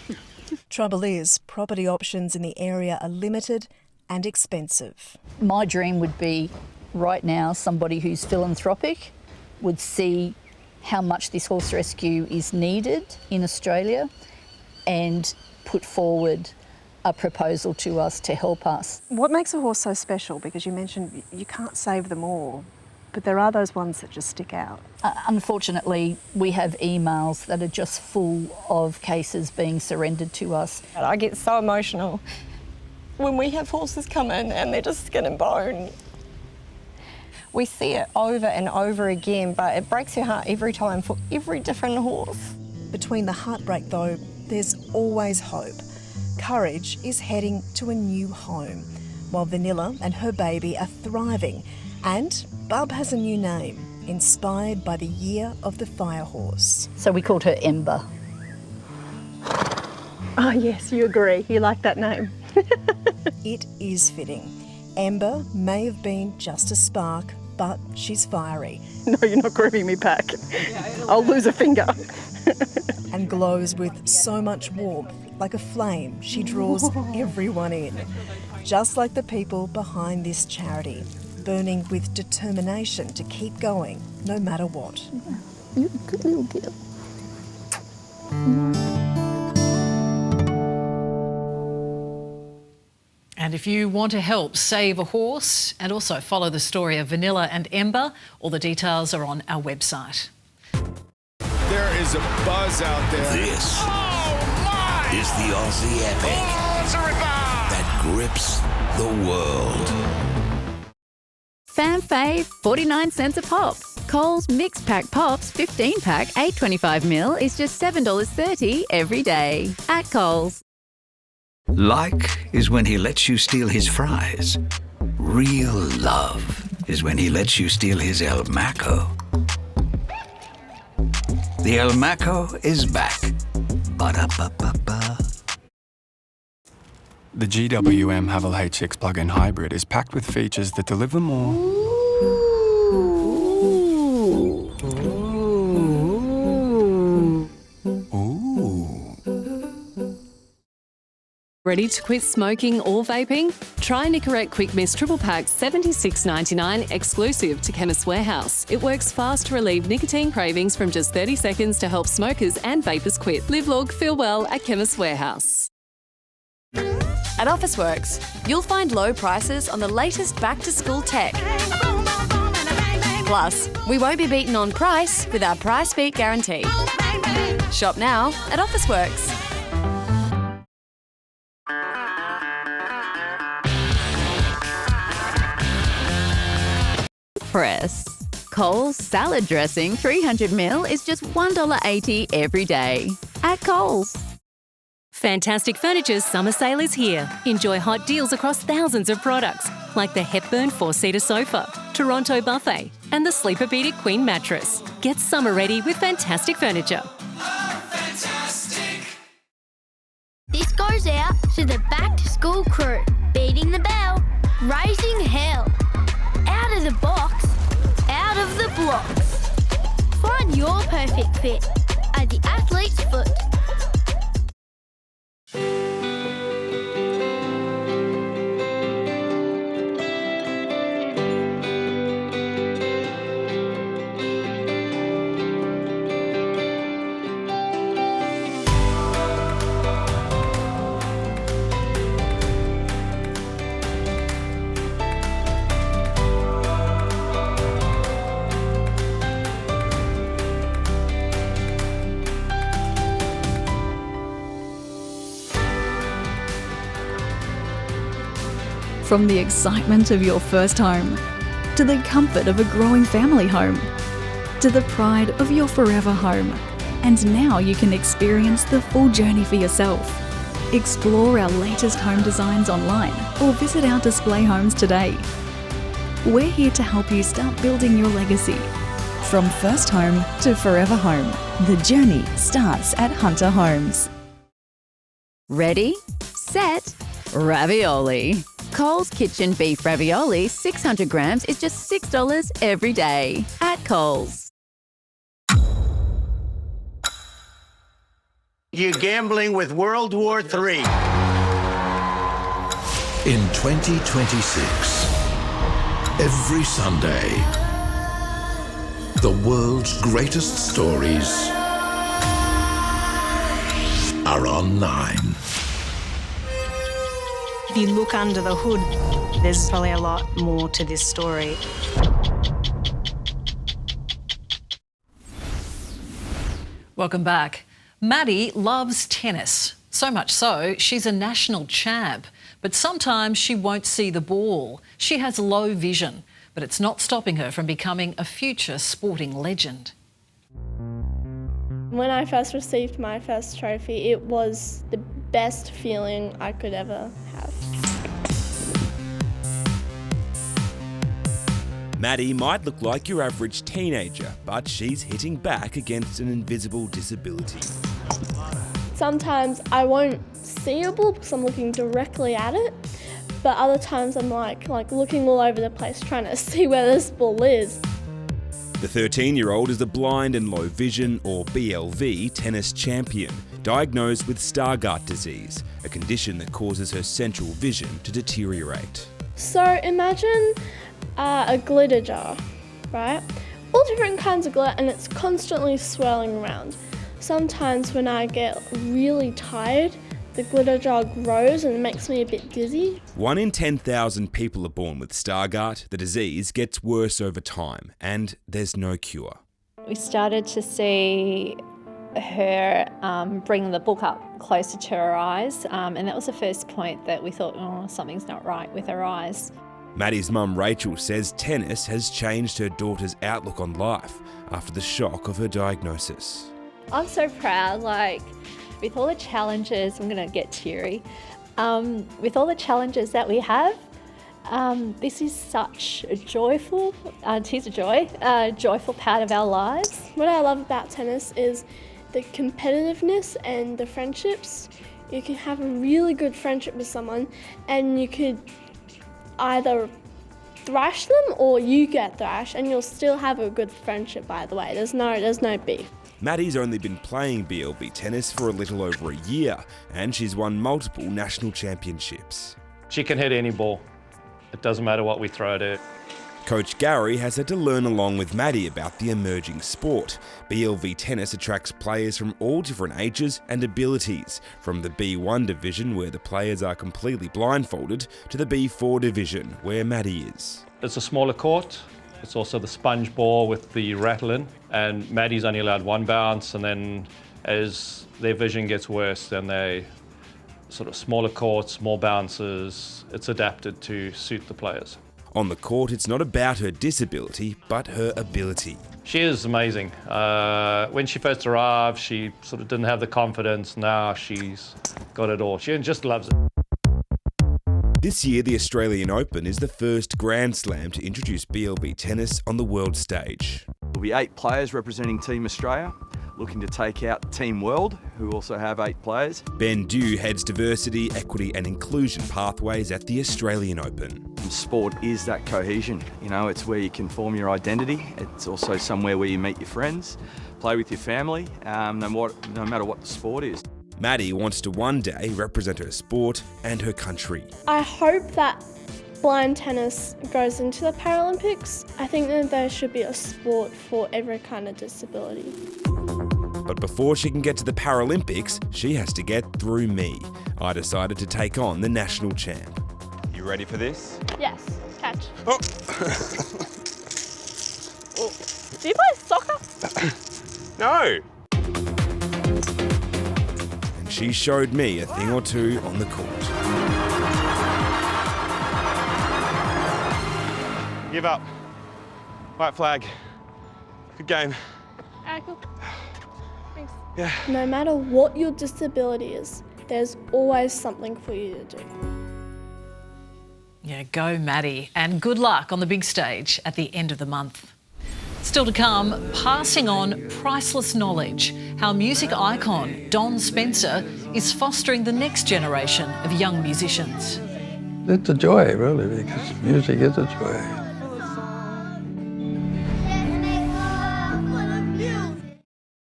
Trouble is, property options in the area are limited and expensive. My dream would be, right now, somebody who's philanthropic would see how much this horse rescue is needed in Australia and put forward a proposal to us to help us. What makes a horse so special? Because you mentioned you can't save them all, but there are those ones that just stick out. Unfortunately, we have emails that are just full of cases being surrendered to us. I get so emotional when we have horses come in and they're just skin and bone. We see it over and over again, but it breaks your heart every time for every different horse. Between the heartbreak, though, there's always hope. Courage is heading to a new home, while Vanilla and her baby are thriving. And Bub has a new name, inspired by the year of the fire horse. So we called her Ember. Oh yes, you agree. You like that name. It is fitting. Ember may have been just a spark, but she's fiery. No, you're not grooming me back. I'll lose a finger. And glows with so much warmth. Like a flame, she draws everyone in. Just like the people behind this charity, burning with determination to keep going, no matter what. You're a good little girl. And if you want to help save a horse and also follow the story of Vanilla and Ember, all the details are on our website. There is a buzz out there. This is the Aussie epic that grips the world. Fan fave, 49 cents a pop. Coles Mixed Pack Pops 15 pack 825ml is just $7.30 every day at Coles. Like is when he lets you steal his fries. Real love is when he lets you steal his El Maco. The El Maco is back. Ba-da-ba-ba-ba. The GWM Haval HX plug-in hybrid is packed with features that deliver more Ready to quit smoking or vaping? Try Nicorette Quick Mist Triple Pack $76.99 exclusive to Chemist Warehouse. It works fast to relieve nicotine cravings from just 30 seconds to help smokers and vapers quit. Live long, feel well at Chemist Warehouse. At Officeworks, you'll find low prices on the latest back-to-school tech. Plus, we won't be beaten on price with our Price Beat Guarantee. Shop now at Officeworks. Press. Coles salad dressing 300ml is just $1.80 every day. At Coles. Fantastic Furniture's summer sale is here. Enjoy hot deals across thousands of products, like the Hepburn 4-seater sofa, Toronto buffet, and the Sleeper-Beatic Queen mattress. Get summer ready with Fantastic Furniture. This goes out to the back-to-school crew, beating the bell, raising hell. Out of the box, out of the blocks. Find your perfect fit at the Athlete's Foot. From the excitement of your first home, to the comfort of a growing family home, to the pride of your forever home. And now you can experience the full journey for yourself. Explore our latest home designs online or visit our display homes today. We're here to help you start building your legacy. From first home to forever home, the journey starts at Hunter Homes. Ready, set, ravioli. Coles Kitchen Beef Ravioli 600 grams is just $6 every day at Coles. You're gambling with World War III. In 2026, every Sunday, the world's greatest stories are on 9. If you look under the hood, there's probably a lot more to this story. Welcome back. Maddie loves tennis. So much so, she's a national champ. But sometimes she won't see the ball. She has low vision, but it's not stopping her from becoming a future sporting legend. When I first received my first trophy, it was the best feeling I could ever have. Maddie might look like your average teenager, but she's hitting back against an invisible disability. Sometimes I won't see a ball because I'm looking directly at it, but other times I'm like looking all over the place trying to see where this ball is. The 13-year-old is a blind and low vision, or BLV, tennis champion, diagnosed with Stargardt disease, a condition that causes her central vision to deteriorate. So imagine a glitter jar, right? All different kinds of glitter, and it's constantly swirling around. Sometimes when I get really tired, the glitter jar grows and it makes me a bit dizzy. 1 in 10,000 people are born with Stargardt. The disease gets worse over time, and there's no cure. We started to see her bring the book up closer to her eyes, and that was the first point that we thought, oh, something's not right with her eyes. Maddie's mum Rachel says tennis has changed her daughter's outlook on life after the shock of her diagnosis. I'm so proud, with all the challenges, I'm going to get teary, with all the challenges that we have, this is such a joyful, tears of joy, joyful part of our lives. What I love about tennis is the competitiveness and the friendships. You can have a really good friendship with someone and you could either thrash them or you get thrashed, and you'll still have a good friendship, by the way. There's no beef. Maddie's only been playing BLV tennis for a little over a year, and she's won multiple national championships. She can hit any ball. It doesn't matter what we throw at her. Coach Gary has had to learn along with Maddie about the emerging sport. BLV tennis attracts players from all different ages and abilities, from the B1 division where the players are completely blindfolded to the B4 division where Maddie is. It's a smaller court. It's also the sponge ball with the rattle in, and Maddie's only allowed one bounce, and then as their vision gets worse, then they sort of smaller courts, more bounces. It's adapted to suit the players. On the court, it's not about her disability, but her ability. She is amazing. When she first arrived, she sort of didn't have the confidence. Now she's got it all. She just loves it. This year, the Australian Open is the first Grand Slam to introduce BLV tennis on the world stage. There'll be 8 players representing Team Australia, looking to take out Team World, who also have 8 players. Ben Dew heads diversity, equity and inclusion pathways at the Australian Open. Sport is that cohesion. You know, it's where you can form your identity. It's also somewhere where you meet your friends, play with your family, no matter what the sport is. Maddie wants to one day represent her sport and her country. I hope that blind tennis goes into the Paralympics. I think that there should be a sport for every kind of disability. But before she can get to the Paralympics, she has to get through me. I decided to take on the national champ. You ready for this? Yes, catch. Oh. Oh. Do you play soccer? No. And she showed me a thing or two on the court. Give up. White flag. Good game. Alright, cool. Thanks. Yeah. No matter what your disability is, there's always something for you to do. Yeah, go Maddie, and good luck on the big stage at the end of the month. Still to come, passing on priceless knowledge, how music icon Don Spencer is fostering the next generation of young musicians. It's a joy, really, because music is a joy.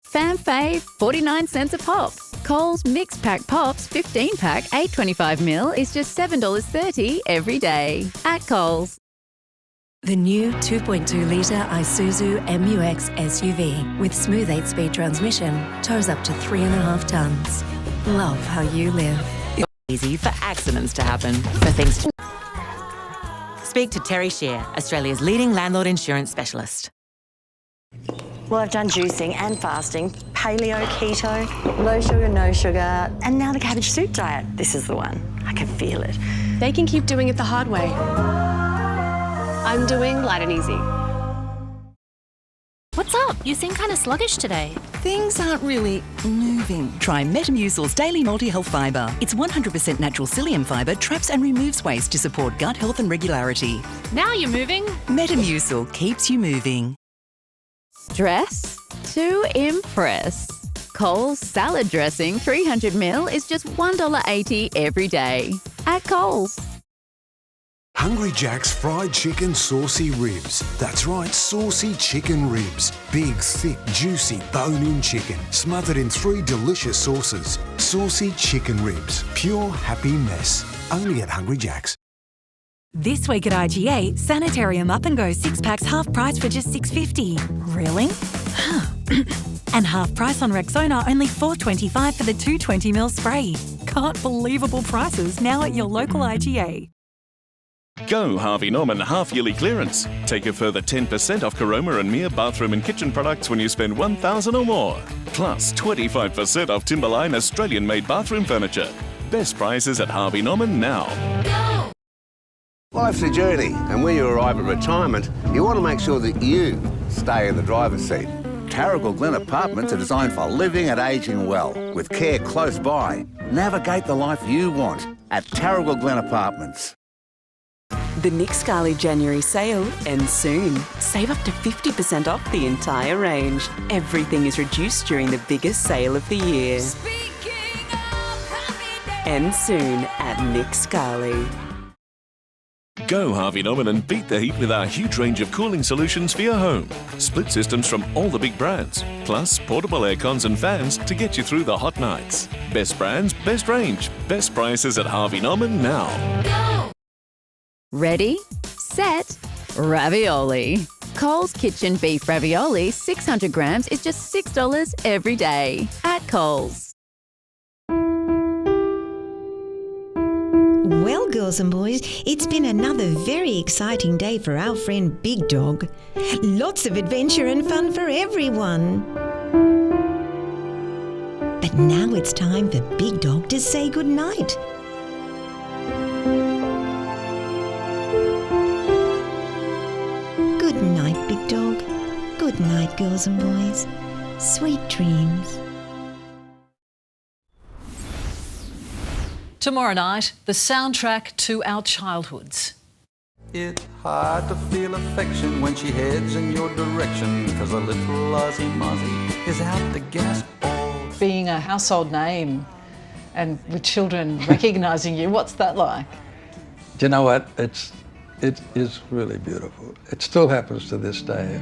Fan fave, 49 cents a pop. Coles Mixed Pack Pops 15 pack 825ml is just $7.30 every day at Coles. The new 2.2-litre Isuzu MUX SUV with smooth 8-speed transmission tows up to 3.5 tonnes. Love how you live. It's easy for accidents to happen, for things to... Speak to Terry Shear, Australia's leading landlord insurance specialist. Well, I've done juicing and fasting, paleo, keto, low sugar, no sugar, and now the cabbage soup diet. This is the one. I can feel it. They can keep doing it the hard way. I'm doing light and easy. What's up? You seem kind of sluggish today. Things aren't really moving. Try Metamucil's Daily Multi-Health Fibre. Its 100% natural psyllium fibre traps and removes waste to support gut health and regularity. Now you're moving. Metamucil keeps you moving. Dress to impress. Coles salad dressing 300ml is just $1.80 every day at Coles. Hungry Jack's fried chicken saucy ribs. That's right, saucy chicken ribs. Big, thick, juicy, bone-in chicken, smothered in 3 delicious sauces. Saucy chicken ribs. Pure happy mess. Only at Hungry Jack's. This week at IGA, Sanitarium Up and Go 6-packs half price for just $6.50. Really? And half price on Rexona, only $4.25 for the 220ml spray. Can't believable prices now at your local IGA. Go Harvey Norman half-yearly clearance. Take a further 10% off Caroma and Mere bathroom and kitchen products when you spend $1,000 or more. Plus 25% off Timberline Australian-made bathroom furniture. Best prices at Harvey Norman now. Life's a journey, and when you arrive at retirement, you want to make sure that you stay in the driver's seat. Tarragal Glen Apartments are designed for living and ageing well, with care close by. Navigate the life you want at Tarragal Glen Apartments. The Nick Scali January sale ends soon. Save up to 50% off the entire range. Everything is reduced during the biggest sale of the year. Ends soon at Nick Scali. Go Harvey Norman and beat the heat with our huge range of cooling solutions for your home. Split systems from all the big brands, plus portable aircons and fans to get you through the hot nights. Best brands, best range, best prices at Harvey Norman now. Ready, set, ravioli. Coles Kitchen Beef Ravioli 600 grams is just $6 every day at Coles. Well, girls and boys, it's been another very exciting day for our friend Big Dog. Lots of adventure and fun for everyone. But now it's time for Big Dog to say goodnight. Good night, Big Dog. Good night, girls and boys. Sweet dreams. Tomorrow night, the soundtrack to our childhoods. It's hard to feel affection when she heads in your direction, 'cause a little Aussie Mozzie is out to get us all. Being a household name and with children recognising you, what's that like? Do you know what? It is really beautiful. It still happens to this day.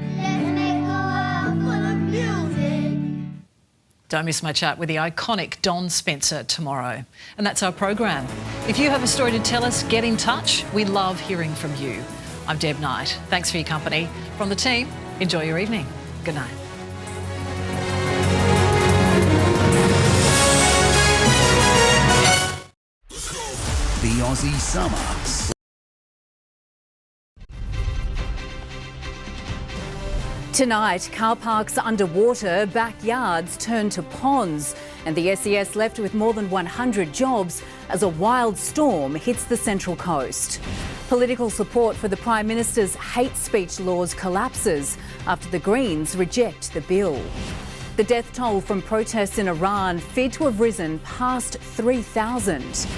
Don't miss my chat with the iconic Don Spencer tomorrow. And that's our program. If you have a story to tell us, get in touch. We love hearing from you. I'm Deb Knight. Thanks for your company. From the team, enjoy your evening. Good night. The Aussie Summer. Tonight, car parks underwater, backyards turn to ponds, and the SES left with more than 100 jobs as a wild storm hits the Central Coast. Political support for the Prime Minister's hate speech laws collapses after the Greens reject the bill. The death toll from protests in Iran feared to have risen past 3,000.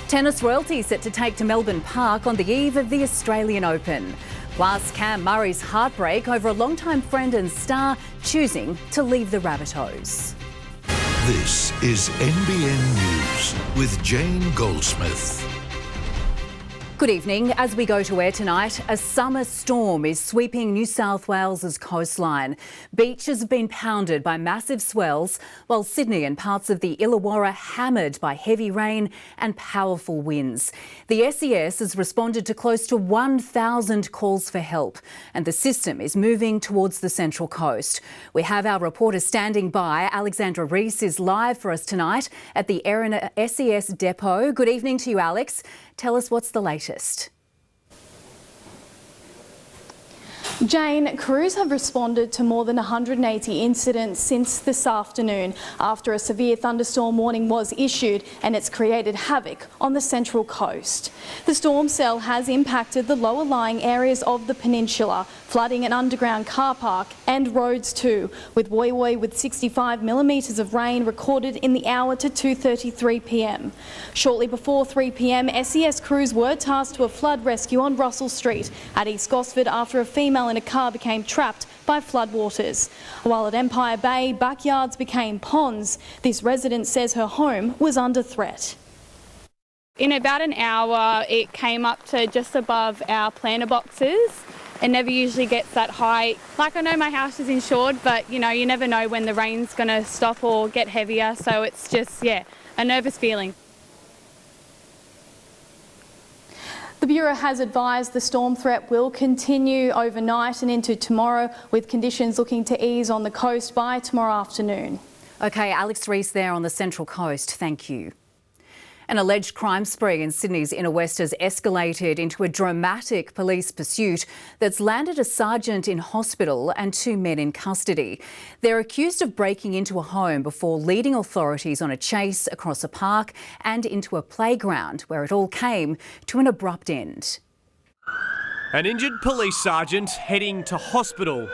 Tennis royalty set to take to Melbourne Park on the eve of the Australian Open. Plus, Cam Murray's heartbreak over a longtime friend and star choosing to leave the Rabbitohs. This is NBN News with Jane Goldsmith. Good evening. As we go to air tonight, a summer storm is sweeping New South Wales's coastline. Beaches have been pounded by massive swells, while Sydney and parts of the Illawarra hammered by heavy rain and powerful winds. The SES has responded to close to 1,000 calls for help, and the system is moving towards the Central Coast. We have our reporter standing by. Alexandra Reese is live for us tonight at the Erin SES depot. Good evening to you, Alex. Tell us what's the latest. Jane, crews have responded to more than 180 incidents since this afternoon after a severe thunderstorm warning was issued, and it's created havoc on the Central Coast. The storm cell has impacted the lower lying areas of the peninsula, flooding an underground car park and roads too, with Woy Woy with 65 millimetres of rain recorded in the hour to 2:33 p.m. Shortly before 3 p.m, SES crews were tasked to a flood rescue on Russell Street at East Gosford after a female in a car became trapped by floodwaters. While at Empire Bay, backyards became ponds. This resident says her home was under threat. In about an hour, it came up to just above our planter boxes. It never usually gets that high. Like, I know my house is insured, but you know, you never know when the rain's going to stop or get heavier. So it's just, yeah, a nervous feeling. The Bureau has advised the storm threat will continue overnight and into tomorrow, with conditions looking to ease on the coast by tomorrow afternoon. OK, Alex Reese there on the Central Coast. Thank you. An alleged crime spree in Sydney's inner west has escalated into a dramatic police pursuit that's landed a sergeant in hospital and 2 men in custody. They're accused of breaking into a home before leading authorities on a chase across a park and into a playground, where it all came to an abrupt end. An injured police sergeant heading to hospital.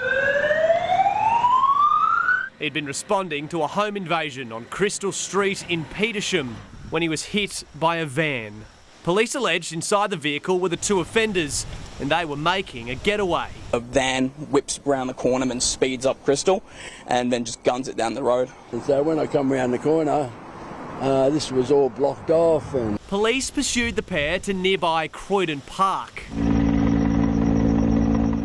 He'd been responding to a home invasion on Crystal Street in Petersham when he was hit by a van. Police alleged inside the vehicle were the 2 offenders, and they were making a getaway. A van whips around the corner and speeds up Crystal and then just guns it down the road. And so when I come around the corner, this was all blocked off. And police pursued the pair to nearby Croydon Park.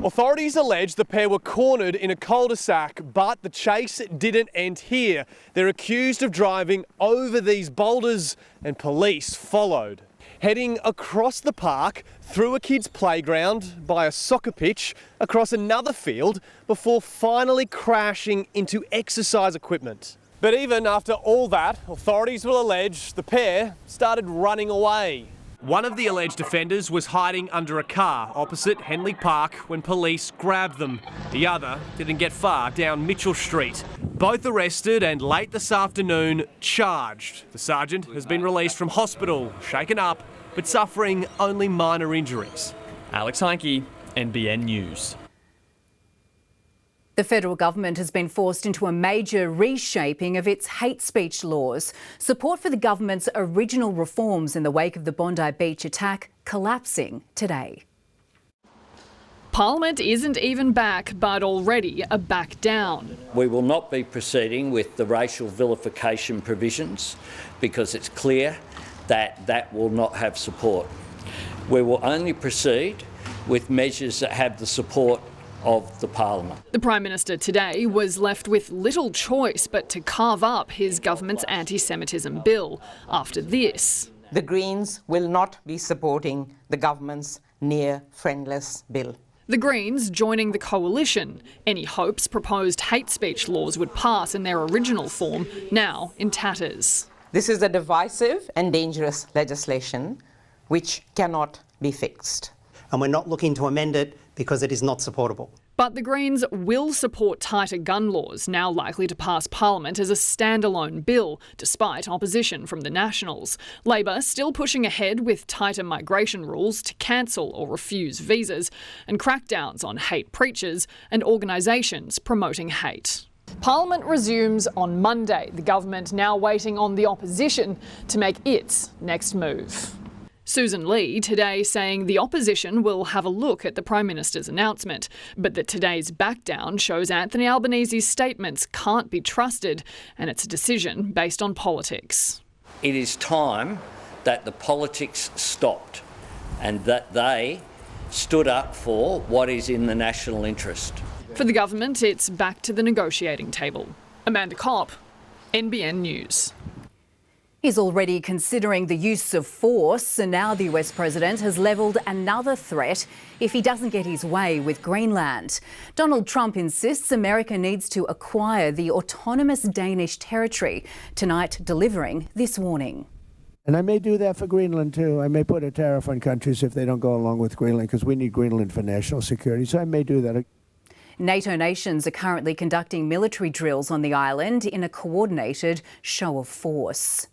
Authorities allege the pair were cornered in a cul-de-sac, but the chase didn't end here. They're accused of driving over these boulders and police followed. Heading across the park, through a kid's playground, by a soccer pitch, across another field, before finally crashing into exercise equipment. But even after all that, authorities will allege the pair started running away. One of the alleged offenders was hiding under a car opposite Henley Park when police grabbed them. The other didn't get far down Mitchell Street. Both arrested and late this afternoon charged. The sergeant has been released from hospital, shaken up, but suffering only minor injuries. Alex Heinke, NBN News. The federal government has been forced into a major reshaping of its hate speech laws. Support for the government's original reforms in the wake of the Bondi Beach attack collapsing today. Parliament isn't even back, but already a back down. We will not be proceeding with the racial vilification provisions because it's clear that that will not have support. We will only proceed with measures that have the support of the Parliament. The Prime Minister today was left with little choice but to carve up his government's anti-Semitism bill. After this, the Greens will not be supporting the government's near-friendless bill. The Greens joining the coalition. Any hopes proposed hate speech laws would pass in their original form, now in tatters. This is a divisive and dangerous legislation which cannot be fixed. And we're not looking to amend it because it is not supportable. But the Greens will support tighter gun laws, now likely to pass Parliament as a standalone bill, despite opposition from the Nationals. Labor still pushing ahead with tighter migration rules to cancel or refuse visas and crackdowns on hate preachers and organisations promoting hate. Parliament resumes on Monday, the government now waiting on the opposition to make its next move. Susan Lee today saying the opposition will have a look at the Prime Minister's announcement, but that today's backdown shows Anthony Albanese's statements can't be trusted and it's a decision based on politics. It is time that the politics stopped and that they stood up for what is in the national interest. For the government, it's back to the negotiating table. Amanda Kopp, NBN News. He's already considering the use of force, and now the US president has levelled another threat if he doesn't get his way with Greenland. Donald Trump insists America needs to acquire the autonomous Danish territory, tonight delivering this warning. And I may do that for Greenland too. I may put a tariff on countries if they don't go along with Greenland, because we need Greenland for national security, so I may do that. NATO nations are currently conducting military drills on the island in a coordinated show of force.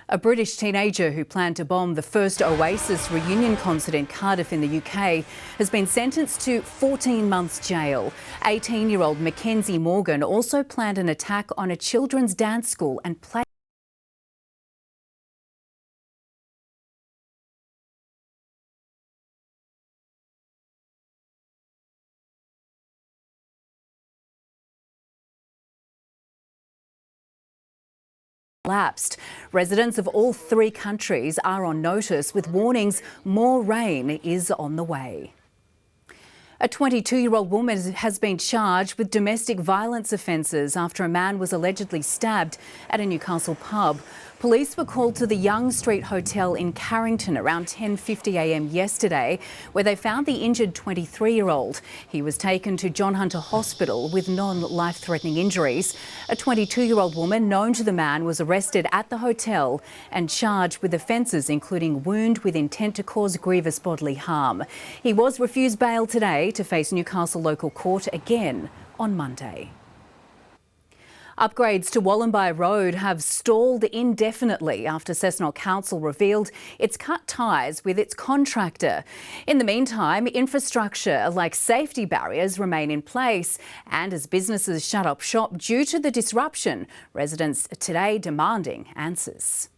A British teenager who planned to bomb the first Oasis reunion concert in Cardiff in the UK has been sentenced to 14 months jail. 18-year-old Mackenzie Morgan also planned an attack on a children's dance school and play. Lapsed. Residents of all three countries are on notice with warnings more rain is on the way. A 22-year-old woman has been charged with domestic violence offences after a man was allegedly stabbed at a Newcastle pub. Police were called to the Young Street Hotel in Carrington around 10:50 a.m. yesterday, where they found the injured 23-year-old. He was taken to John Hunter Hospital with non-life-threatening injuries. A 22-year-old woman known to the man was arrested at the hotel and charged with offences including wound with intent to cause grievous bodily harm. He was refused bail today to face Newcastle local court again on Monday. Upgrades to Wallumbye Road have stalled indefinitely after Cessnock Council revealed it's cut ties with its contractor. In the meantime, infrastructure like safety barriers remain in place, and as businesses shut up shop due to the disruption, residents today demanding answers.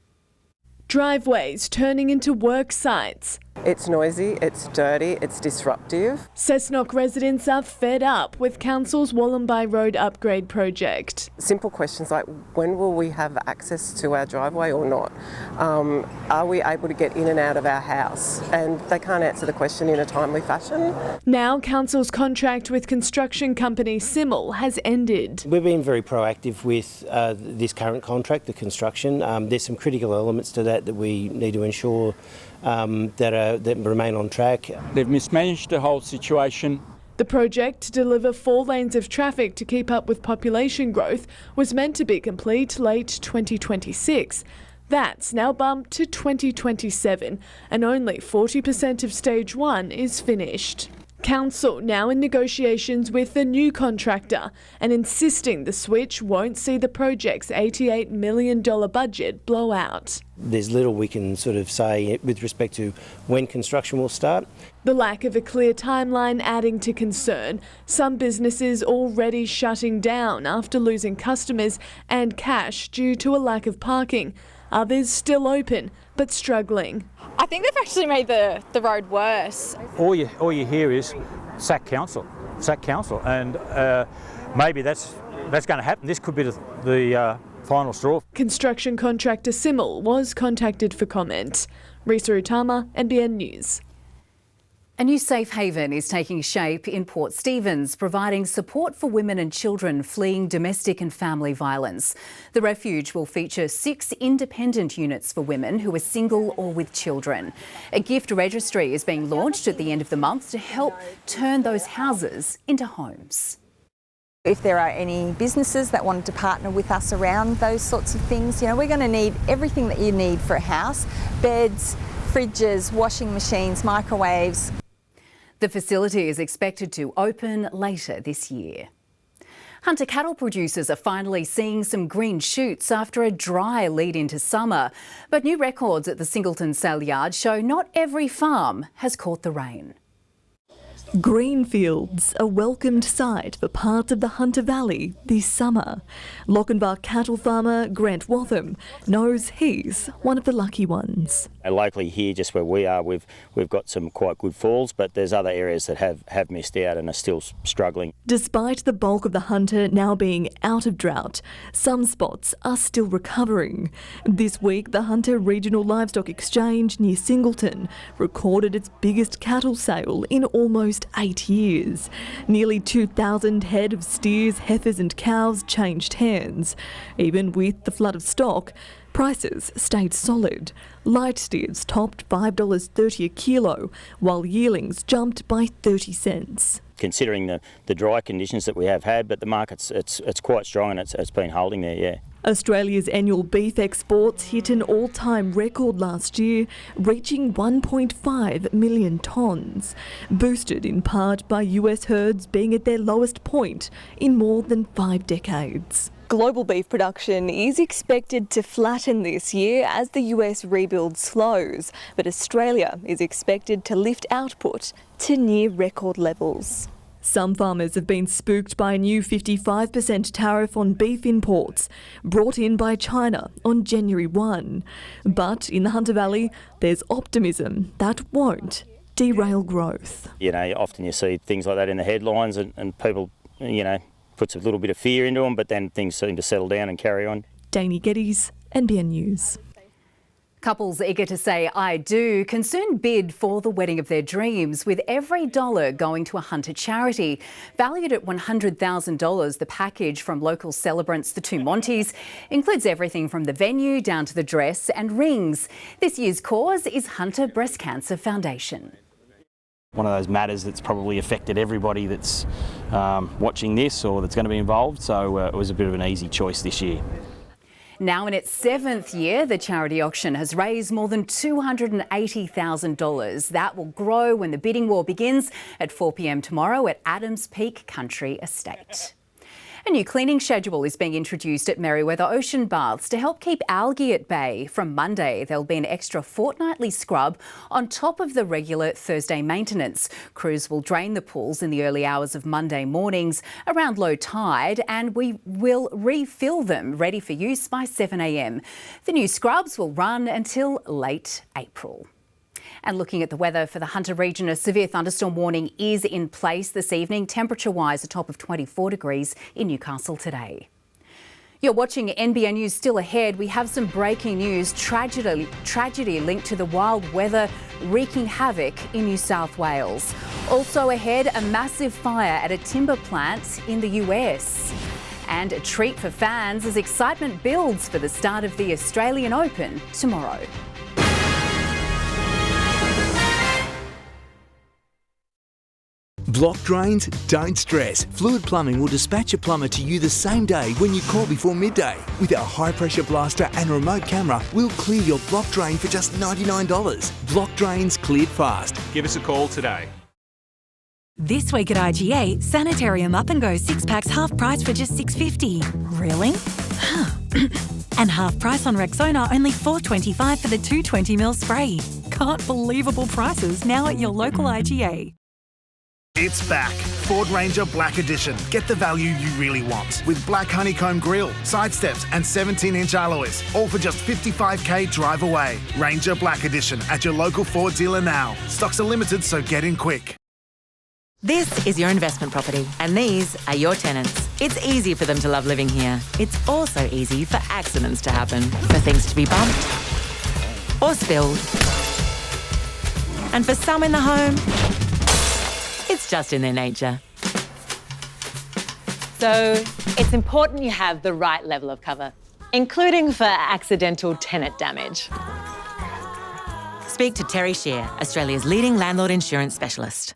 Driveways turning into work sites, It's noisy, it's dirty, it's disruptive. Cessnock residents are fed up with Council's Wollombi Road upgrade project. Simple questions like, when will we have access to our driveway or not? Are we able to get in and out of our house? And they can't answer the question in a timely fashion. Now Council's contract with construction company Simmel has ended. We've been very proactive with this current contract, the construction. There's some critical elements to that we need to ensure that remain on track. They've mismanaged the whole situation. The project to deliver 4 lanes of traffic to keep up with population growth was meant to be complete late 2026. That's now bumped to 2027 and only 40% of stage 1 is finished. Council now in negotiations with the new contractor and insisting the switch won't see the project's $88 million budget blow out. There's little we can sort of say with respect to when construction will start. The lack of a clear timeline adding to concern. Some businesses already shutting down after losing customers and cash due to a lack of parking. Others still open but struggling. I think they've actually made the road worse. All you hear is sack council, and maybe that's going to happen. This could be the final straw. Construction contractor Simmel was contacted for comment. Risa Utama, NBN News. A new safe haven is taking shape in Port Stephens, providing support for women and children fleeing domestic and family violence. The refuge will feature 6 independent units for women who are single or with children. A gift registry is being launched at the end of the month to help turn those houses into homes. If there are any businesses that wanted to partner with us around those sorts of things, we're going to need everything that you need for a house: beds, fridges, washing machines, microwaves. The facility is expected to open later this year. Hunter cattle producers are finally seeing some green shoots after a dry lead into summer. But new records at the Singleton Sale Yard show not every farm has caught the rain. Green fields, a welcomed sight for parts of the Hunter Valley this summer. Lochinvar cattle farmer Grant Watham knows he's one of the lucky ones. Locally here, just where we are, we've got some quite good falls, but there's other areas that have missed out and are still struggling. Despite the bulk of the Hunter now being out of drought, some spots are still recovering. This week, the Hunter Regional Livestock Exchange near Singleton recorded its biggest cattle sale in almost 8 years. Nearly 2,000 head of steers, heifers and cows changed hands. Even with the flood of stock, prices stayed solid. Light steers topped $5.30 a kilo, while yearlings jumped by 30 cents. Considering the dry conditions that we have had, but the market's it's quite strong and it's been holding there, yeah. Australia's annual beef exports hit an all-time record last year, reaching 1.5 million tonnes, boosted in part by US herds being at their lowest point in more than 5 decades. Global beef production is expected to flatten this year as the US rebuild slows, but Australia is expected to lift output to near record levels. Some farmers have been spooked by a new 55% tariff on beef imports brought in by China on January 1. But in the Hunter Valley, there's optimism that won't derail growth. Often you see things like that in the headlines and people, puts a little bit of fear into them, but then things seem to settle down and carry on. Danny Geddes, NBN News. Couples eager to say I do can soon bid for the wedding of their dreams, with every dollar going to a Hunter charity. Valued at $100,000, the package from local celebrants the Two Monties includes everything from the venue down to the dress and rings. This year's cause is Hunter Breast Cancer Foundation. One of those matters that's probably affected everybody that's watching this or that's going to be involved, so it was a bit of an easy choice this year. Now in its 7th year, the charity auction has raised more than $280,000. That will grow when the bidding war begins at 4 p.m. tomorrow at Adams Peak Country Estate. A new cleaning schedule is being introduced at Merewether Ocean Baths to help keep algae at bay. From Monday, there'll be an extra fortnightly scrub on top of the regular Thursday maintenance. Crews will drain the pools in the early hours of Monday mornings around low tide, and we will refill them ready for use by 7 a.m. The new scrubs will run until late April. And looking at the weather for the Hunter region, a severe thunderstorm warning is in place this evening. Temperature-wise, a top of 24 degrees in Newcastle today. You're watching NBN News. Still ahead, we have some breaking news. Tragedy linked to the wild weather wreaking havoc in New South Wales. Also ahead, a massive fire at a timber plant in the US. And a treat for fans as excitement builds for the start of the Australian Open tomorrow. Block drains? Don't stress. Fluid Plumbing will dispatch a plumber to you the same day when you call before midday. With our high-pressure blaster and remote camera, we'll clear your block drain for just $99. Block drains cleared fast. Give us a call today. This week at IGA, Sanitarium Up and Go 6-packs half price for just $6.50. Really? And half price on Rexona, only $4.25 for the 220ml spray. Can't believable prices now at your local IGA. It's back. Ford Ranger Black Edition. Get the value you really want. With black honeycomb grille, side steps and 17-inch alloys. All for just $55k drive away. Ranger Black Edition at your local Ford dealer now. Stocks are limited, so get in quick. This is your investment property, and these are your tenants. It's easy for them to love living here. It's also easy for accidents to happen, for things to be bumped or spilled. And for some in the home, it's just in their nature. So it's important you have the right level of cover, including for accidental tenant damage. Speak to Terry Shear, Australia's leading landlord insurance specialist.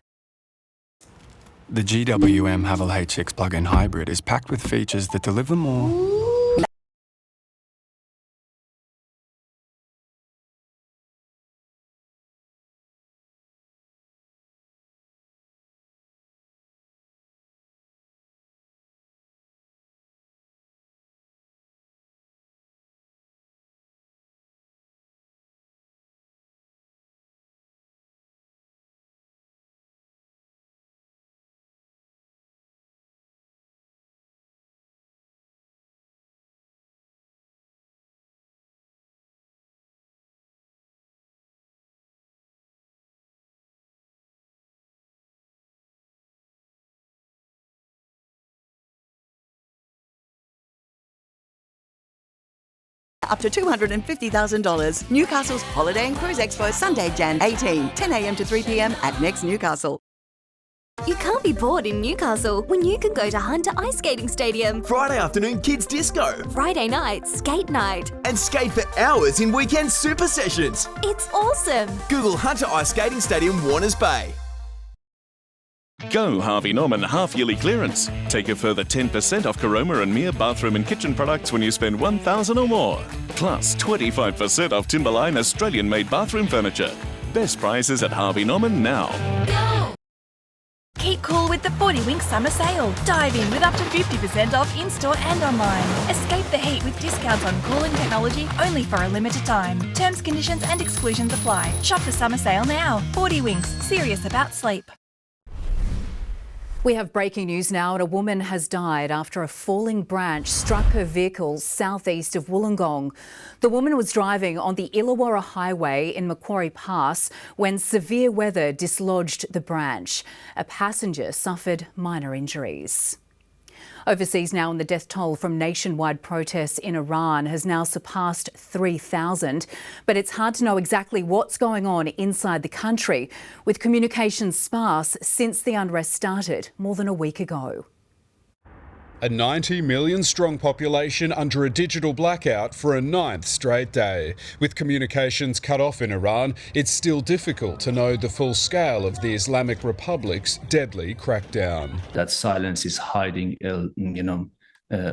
The GWM Haval HX plug-in hybrid is packed with features that deliver more. Up to $250,000. Newcastle's Holiday and Cruise Expo, Sunday, Jan 18, 10 a.m. to 3 p.m. at Next Newcastle. You can't be bored in Newcastle when you can go to Hunter Ice Skating Stadium. Friday afternoon kids disco. Friday night skate night. And skate for hours in weekend super sessions. It's awesome. Google Hunter Ice Skating Stadium, Warners Bay. Go Harvey Norman half-yearly clearance. Take a further 10% off Caroma and Mere bathroom and kitchen products when you spend $1,000 or more. Plus 25% off Timberline Australian-made bathroom furniture. Best prices at Harvey Norman now. Go! Keep cool with the 40 Winks Summer Sale. Dive in with up to 50% off in-store and online. Escape the heat with discounts on cooling technology only for a limited time. Terms, conditions and exclusions apply. Shop the summer sale now. 40 Winks, serious about sleep. We have breaking news now, and a woman has died after a falling branch struck her vehicle southeast of Wollongong. The woman was driving on the Illawarra Highway in Macquarie Pass when severe weather dislodged the branch. A passenger suffered minor injuries. Overseas now, and the death toll from nationwide protests in Iran has now surpassed 3,000. But it's hard to know exactly what's going on inside the country, with communications sparse since the unrest started more than a week ago. A 90 million strong population under a digital blackout for a 9th straight day. With communications cut off in Iran, it's still difficult to know the full scale of the Islamic Republic's deadly crackdown. That silence is hiding, a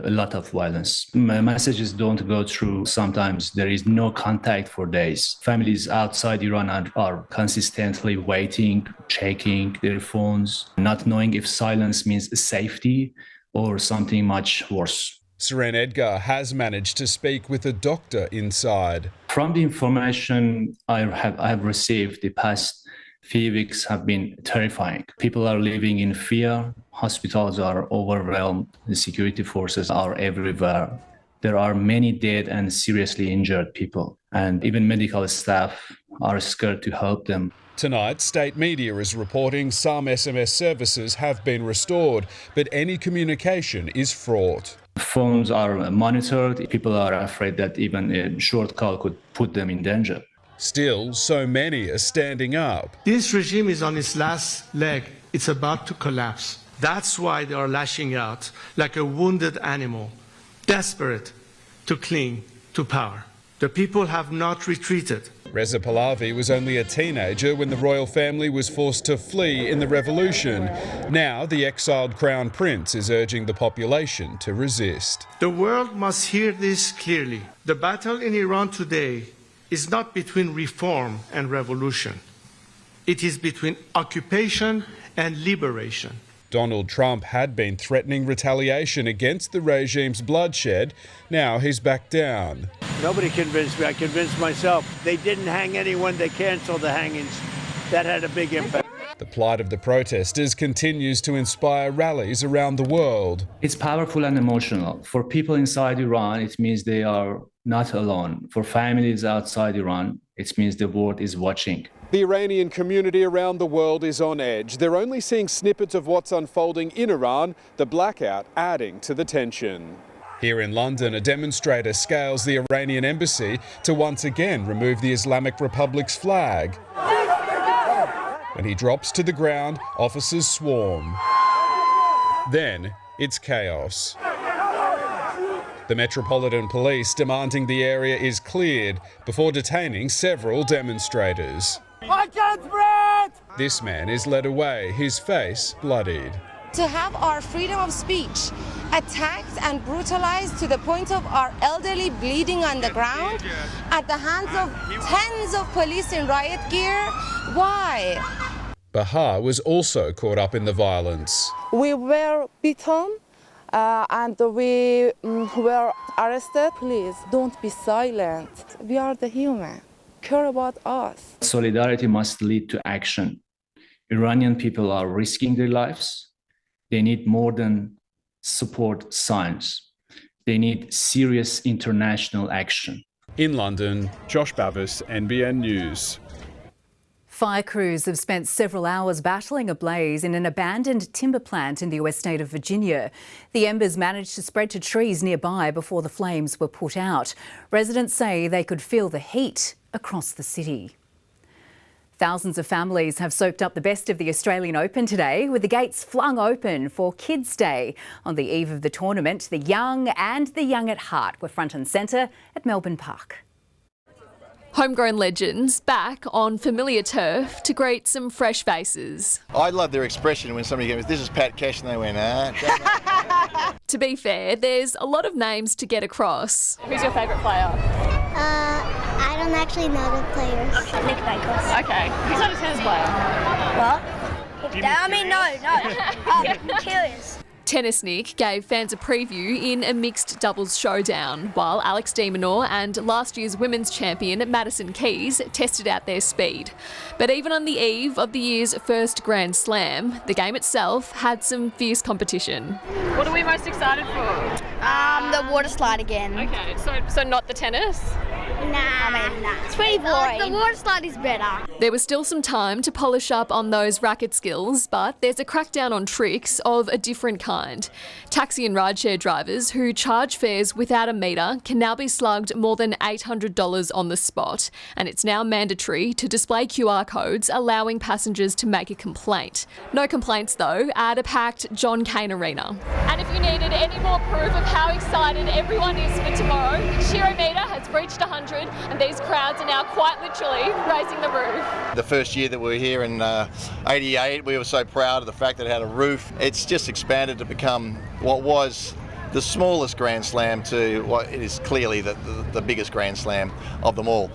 lot of violence. Messages don't go through. Sometimes there is no contact for days. Families outside Iran are consistently waiting, checking their phones, not knowing if silence means safety or something much worse. Seren Edgar has managed to speak with a doctor inside. From the information I have received, the past few weeks have been terrifying. People are living in fear. Hospitals are overwhelmed. The security forces are everywhere. There are many dead and seriously injured people. And even medical staff are scared to help them. Tonight, state media is reporting some SMS services have been restored, but any communication is fraught. Phones are monitored. People are afraid that even a short call could put them in danger. Still, so many are standing up. This regime is on its last leg. It's about to collapse. That's why they are lashing out like a wounded animal, desperate to cling to power. The people have not retreated. Reza Pahlavi was only a teenager when the royal family was forced to flee in the revolution. Now, the exiled crown prince is urging the population to resist. The world must hear this clearly. The battle in Iran today is not between reform and revolution. It is between occupation and liberation. Donald Trump had been threatening retaliation against the regime's bloodshed. Now he's backed down. Nobody convinced me. I convinced myself. They didn't hang anyone. They canceled the hangings. That had a big impact. The plight of the protesters continues to inspire rallies around the world. It's powerful and emotional. For people inside Iran, it means they are not alone. For families outside Iran, it means the world is watching. The Iranian community around the world is on edge. They're only seeing snippets of what's unfolding in Iran, the blackout adding to the tension. Here in London, a demonstrator scales the Iranian embassy to once again remove the Islamic Republic's flag. When he drops to the ground, officers swarm. Then it's chaos. The Metropolitan Police demanding the area is cleared before detaining several demonstrators. I can't breathe! This man is led away, his face bloodied. To have our freedom of speech attacked and brutalized to the point of our elderly bleeding on the ground at the hands of tens of police in riot gear? Why? Bahar was also caught up in the violence. We were beaten and we were arrested. Please don't be silent. We are the human. Care about us. Solidarity must lead to action. Iranian people are risking their lives. They need more than support signs. They need serious international action. In London, Josh Bavis, NBN News. Fire crews have spent several hours battling a blaze in an abandoned timber plant in the US state of Virginia. The embers managed to spread to trees nearby before the flames were put out. Residents say they could feel the heat across the city. Thousands of families have soaked up the best of the Australian Open today, with the gates flung open for Kids' Day. On the eve of the tournament, the young and the young at heart were front and centre at Melbourne Park. Homegrown legends back on familiar turf to greet some fresh faces. I love their expression when somebody goes, "This is Pat Cash," and they went, To be fair, there's a lot of names to get across. Who's your favourite player? I don't actually know the players. Nick Bakos. Okay. Who's not a tennis player? What? I mean, no. Cheers. Tennis Nick gave fans a preview in a mixed doubles showdown, while Alex de Minaur and last year's women's champion Madison Keys tested out their speed. But even on the eve of the year's first Grand Slam, the game itself had some fierce competition. What are we most excited for? The water slide again. Okay, so not the tennis? Nah. It's pretty boring. The water slide is better. There was still some time to polish up on those racket skills, but there's a crackdown on tricks of a different kind. Taxi and rideshare drivers who charge fares without a meter can now be slugged more than $800 on the spot, and it's now mandatory to display QR codes allowing passengers to make a complaint. No complaints though at a packed John Cain Arena. And if you needed any more proof of how excited everyone is for tomorrow, the Cheerometer has reached 100 and these crowds are now quite literally raising the roof. The first year that we were here in '88, we were so proud of the fact that it had a roof. It's just expanded to become what was the smallest Grand Slam to what it is clearly the biggest Grand Slam of them all.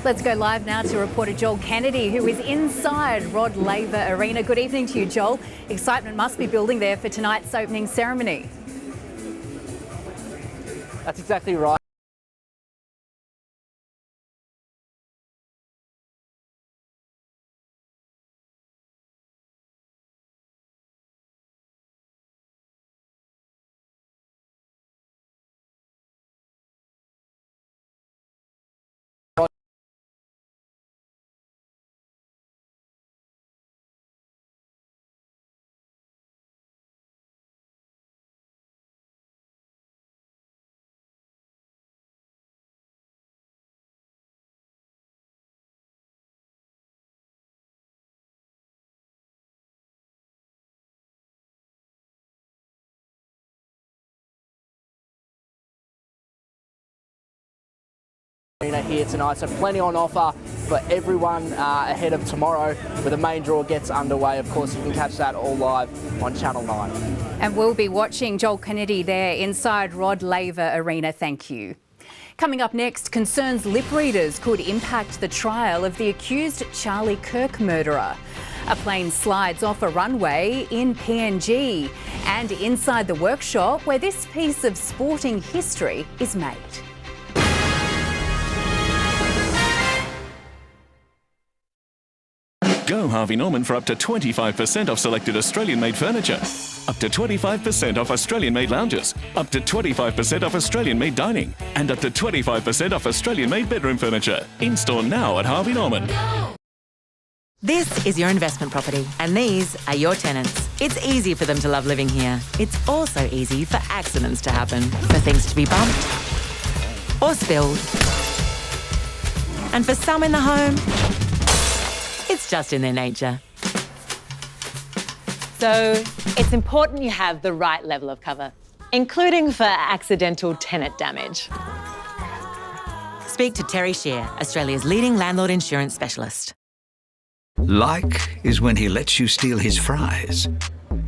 Let's go live now to reporter Joel Kennedy, who is inside Rod Laver Arena. Good evening to you, Joel. Excitement must be building there for tonight's opening ceremony. That's exactly right. Here tonight, so plenty on offer for everyone ahead of tomorrow, where the main draw gets underway. Of course, you can catch that all live on Channel 9. And we'll be watching Joel Kennedy there inside Rod Laver Arena. Thank you. Coming up next, concerns lip readers could impact the trial of the accused Charlie Kirk murderer. A plane slides off a runway in PNG, and inside the workshop where this piece of sporting history is made. Go Harvey Norman for up to 25% off selected Australian-made furniture, up to 25% off Australian-made lounges, up to 25% off Australian-made dining, and up to 25% off Australian-made bedroom furniture. In-store now at Harvey Norman. This is your investment property, and these are your tenants. It's easy for them to love living here. It's also easy for accidents to happen, for things to be bumped or spilled. And for some in the home, it's just in their nature. So it's important you have the right level of cover, including for accidental tenant damage. Speak to Terry Shear, Australia's leading landlord insurance specialist. Like is when he lets you steal his fries.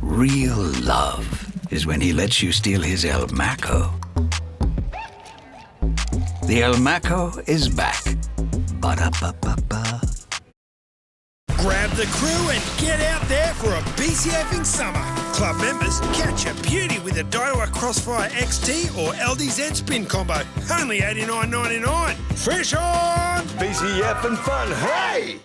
Real love is when he lets you steal his El Maco. The El Maco is back. Ba-da-ba-ba-ba. Grab the crew and get out there for a BCFing summer. Club members, catch a beauty with a Daiwa Crossfire XT or LDZ spin combo. Only $89.99. Fresh on! BCF and fun, hey!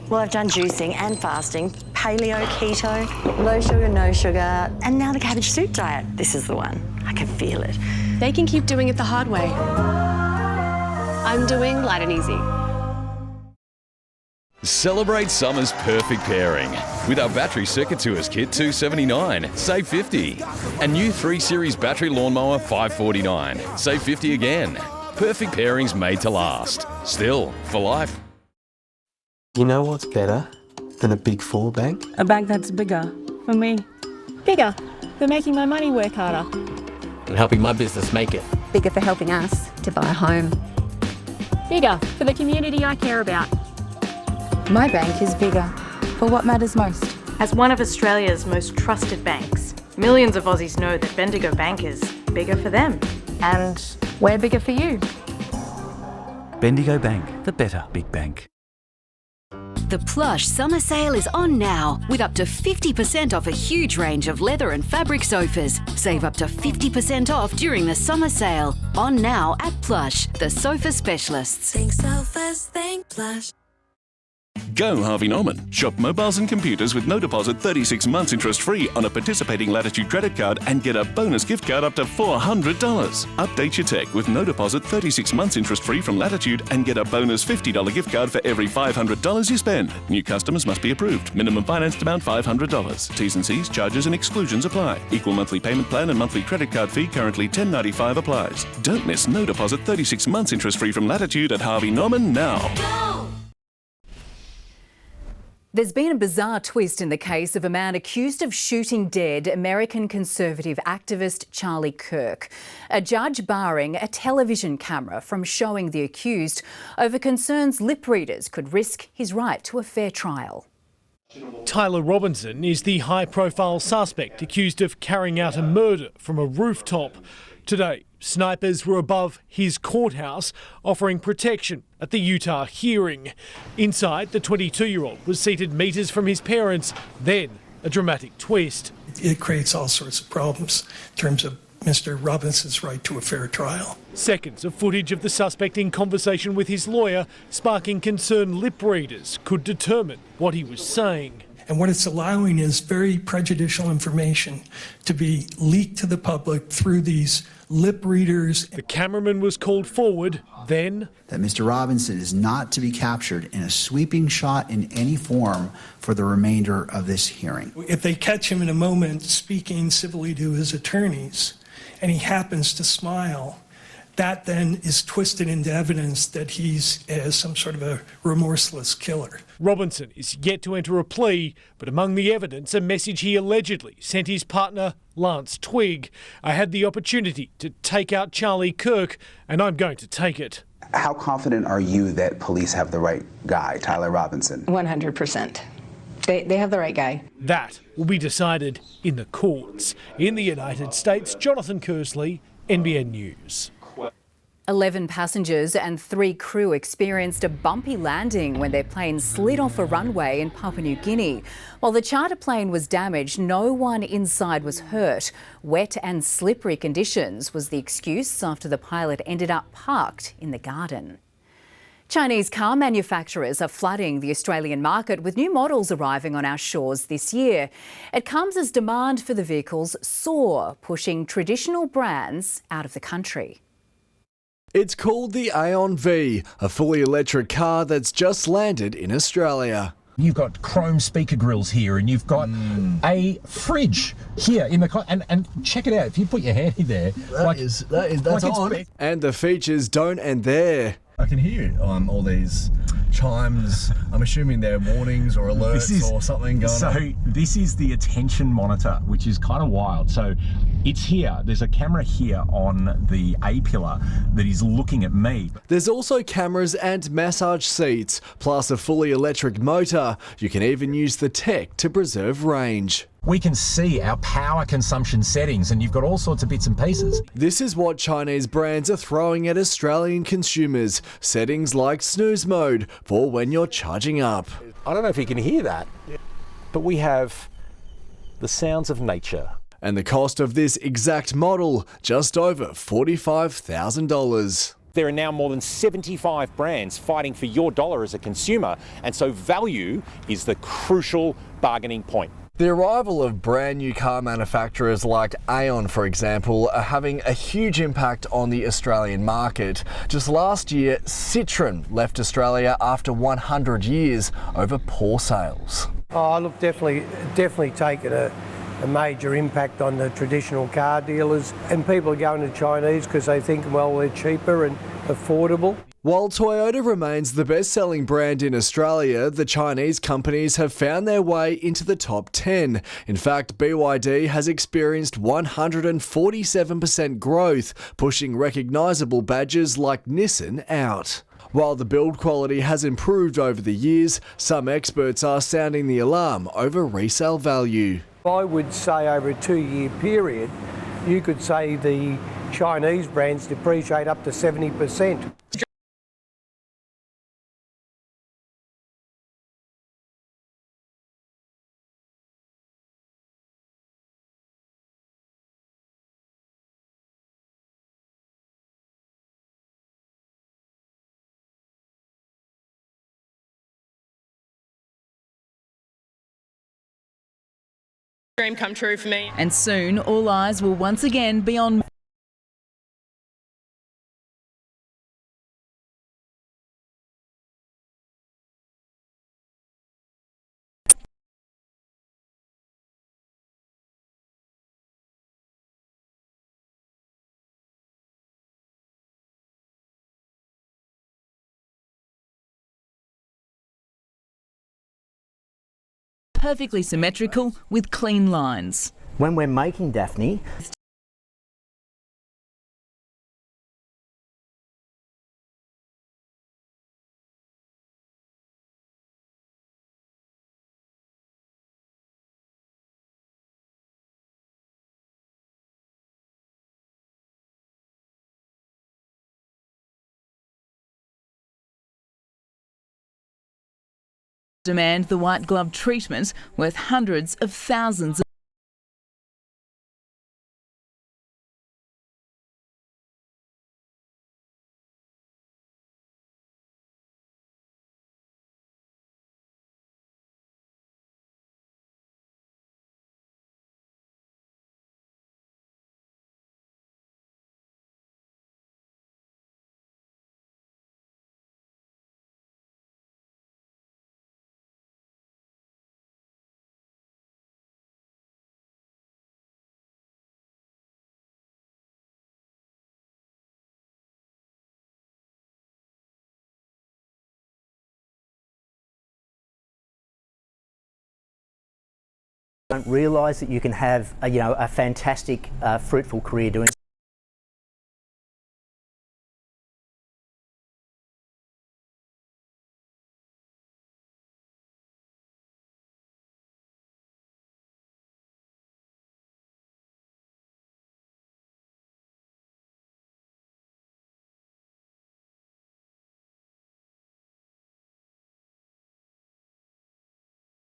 Well, I've done juicing and fasting, paleo, keto, low sugar, no sugar, and now the cabbage soup diet. This is the one. I can feel it. They can keep doing it the hard way. I'm doing light and easy. Celebrate summer's perfect pairing with our battery circuit tours kit $279, save $50. And new 3 Series battery lawnmower $549, save $50 again. Perfect pairings made to last. Still, for life. You know what's better than a Big Four bank? A bank that's bigger for me. Bigger for making my money work harder. And helping my business make it. Bigger for helping us to buy a home. Bigger for the community I care about. My bank is bigger for what matters most. As one of Australia's most trusted banks, millions of Aussies know that Bendigo Bank is bigger for them. And we're bigger for you. Bendigo Bank, the better big bank. The Plush summer sale is on now with up to 50% off a huge range of leather and fabric sofas. Save up to 50% off during the summer sale. On now at Plush, the sofa specialists. Think sofas, think Plush. Go Harvey Norman. Shop mobiles and computers with no deposit 36 months interest free on a participating Latitude credit card and get a bonus gift card up to $400. Update your tech with no deposit 36 months interest free from Latitude and get a bonus $50 gift card for every $500 you spend. New customers must be approved. Minimum financed amount $500. T's and C's, charges and exclusions apply. Equal monthly payment plan and monthly credit card fee currently $10.95 applies. Don't miss no deposit 36 months interest free from Latitude at Harvey Norman now. Go! There's been a bizarre twist in the case of a man accused of shooting dead American conservative activist Charlie Kirk. A judge barring a television camera from showing the accused over concerns lip readers could risk his right to a fair trial. Tyler Robinson is the high-profile suspect accused of carrying out a murder from a rooftop. Today, snipers were above his courthouse offering protection at the Utah hearing. Inside, the 22-year-old was seated metres from his parents. Then, a dramatic twist. It creates all sorts of problems in terms of Mr. Robinson's right to a fair trial. Seconds of footage of the suspect in conversation with his lawyer, sparking concern lip readers could determine what he was saying. And what it's allowing is very prejudicial information to be leaked to the public through these lip readers. The cameraman was called forward, then... that Mr. Robinson is not to be captured in a sweeping shot in any form for the remainder of this hearing. If they catch him in a moment speaking civilly to his attorneys, and he happens to smile, that then is twisted into evidence that he's some sort of a remorseless killer. Robinson is yet to enter a plea, but among the evidence, a message he allegedly sent his partner, Lance Twigg. I had the opportunity to take out Charlie Kirk, and I'm going to take it. How confident are you that police have the right guy, Tyler Robinson? 100%. They have the right guy. That will be decided in the courts. In the United States, Jonathan Kersley, NBN News. 11 passengers and 3 crew experienced a bumpy landing when their plane slid off a runway in Papua New Guinea. While the charter plane was damaged, no one inside was hurt. Wet and slippery conditions was the excuse after the pilot ended up parked in the garden. Chinese car manufacturers are flooding the Australian market with new models arriving on our shores this year. It comes as demand for the vehicles soar, pushing traditional brands out of the country. It's called the Aeon V, a fully electric car that's just landed in Australia. You've got chrome speaker grills here, and you've got a fridge here in the car. And check it out. If you put your hand in there, that's on. And the features don't end there. I can hear all these chimes. I'm assuming they're warnings or alerts or something going on. So this is the attention monitor, which is kind of wild. So it's here. There's a camera here on the A-pillar that is looking at me. There's also cameras and massage seats, plus a fully electric motor. You can even use the tech to preserve range. We can see our power consumption settings, and you've got all sorts of bits and pieces. This is what Chinese brands are throwing at Australian consumers. Settings like snooze mode for when you're charging up. I don't know if you can hear that, but we have the sounds of nature. And the cost of this exact model, just over $45,000. There are now more than 75 brands fighting for your dollar as a consumer, and so value is the crucial bargaining point. The arrival of brand new car manufacturers like Aeon, for example, are having a huge impact on the Australian market. Just last year, Citroën left Australia after 100 years over poor sales. Oh, look, definitely taken a major impact on the traditional car dealers, and people are going to Chinese because they think, well, they're cheaper and affordable. While Toyota remains the best-selling brand in Australia, the Chinese companies have found their way into the top 10. In fact, BYD has experienced 147% growth, pushing recognisable badges like Nissan out. While the build quality has improved over the years, some experts are sounding the alarm over resale value. I would say over a 2-year period, you could say the Chinese brands depreciate up to 70%. Dream come true for me. And soon, all eyes will once again be on. Perfectly symmetrical with clean lines. When we're making Daphne, demand the white glove treatment worth hundreds of thousands of Don't realise that you can have a fantastic, fruitful career doing.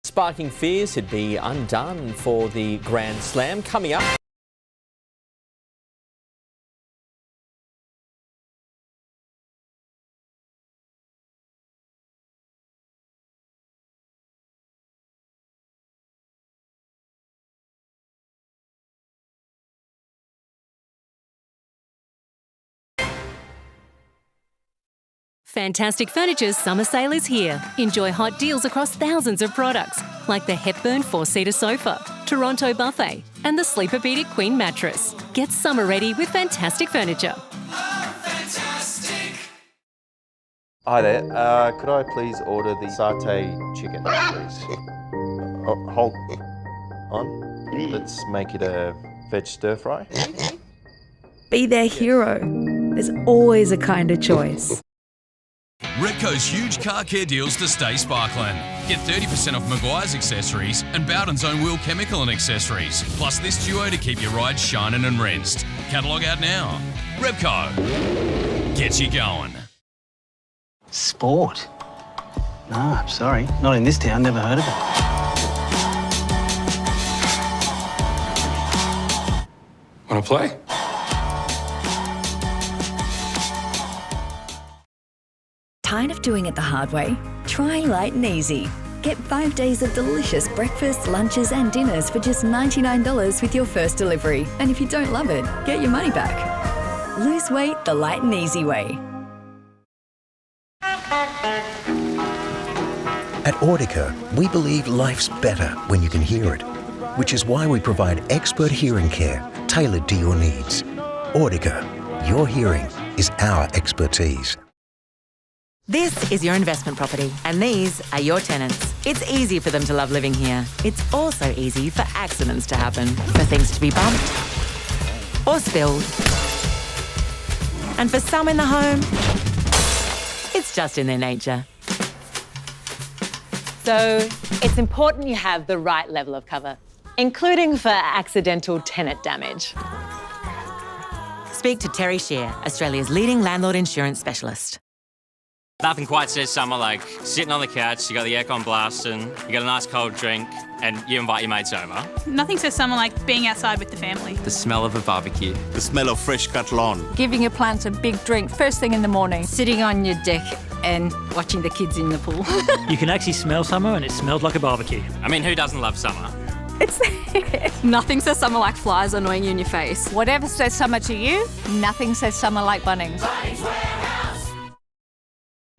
Sparking fears he'd be undone for the Grand Slam. Coming up. Fantastic Furniture's summer sale is here. Enjoy hot deals across thousands of products, like the Hepburn 4-seater sofa, Toronto buffet, and the Sleepopedic Queen mattress. Get summer ready with Fantastic Furniture. Hi there, could I please order the satay chicken, please? Oh, hold on. Let's make it a veg stir fry. Be their hero. There's always a kinder choice. Repco's huge car care deals to stay sparkling. Get 30% off Maguire's accessories and Bowden's own wheel chemical and accessories. Plus this duo to keep your ride shining and rinsed. Catalogue out now. Repco. Gets you going. Sport? No, I'm sorry. Not in this town, never heard of it. Want to play? Tired of doing it the hard way? Try Light and Easy. Get 5 days of delicious breakfasts, lunches and dinners for just $99 with your first delivery. And if you don't love it, get your money back. Lose weight the Light and Easy way. At Audica, we believe life's better when you can hear it, which is why we provide expert hearing care tailored to your needs. Audica, your hearing is our expertise. This is your investment property, and these are your tenants. It's easy for them to love living here. It's also easy for accidents to happen, for things to be bumped or spilled. And for some in the home, it's just in their nature. So it's important you have the right level of cover, including for accidental tenant damage. Speak to Terry Shear, Australia's leading landlord insurance specialist. Nothing quite says summer like sitting on the couch, you got the aircon blasting, you got a nice cold drink, and you invite your mates over. Nothing says summer like being outside with the family. The smell of a barbecue. The smell of fresh Cottrill. Giving your plants a big drink first thing in the morning. Sitting on your deck and watching the kids in the pool. You can actually smell summer and it smelled like a barbecue. I mean, who doesn't love summer? Nothing says summer like flies annoying you in your face. Whatever says summer to you, nothing says summer like Bunnings.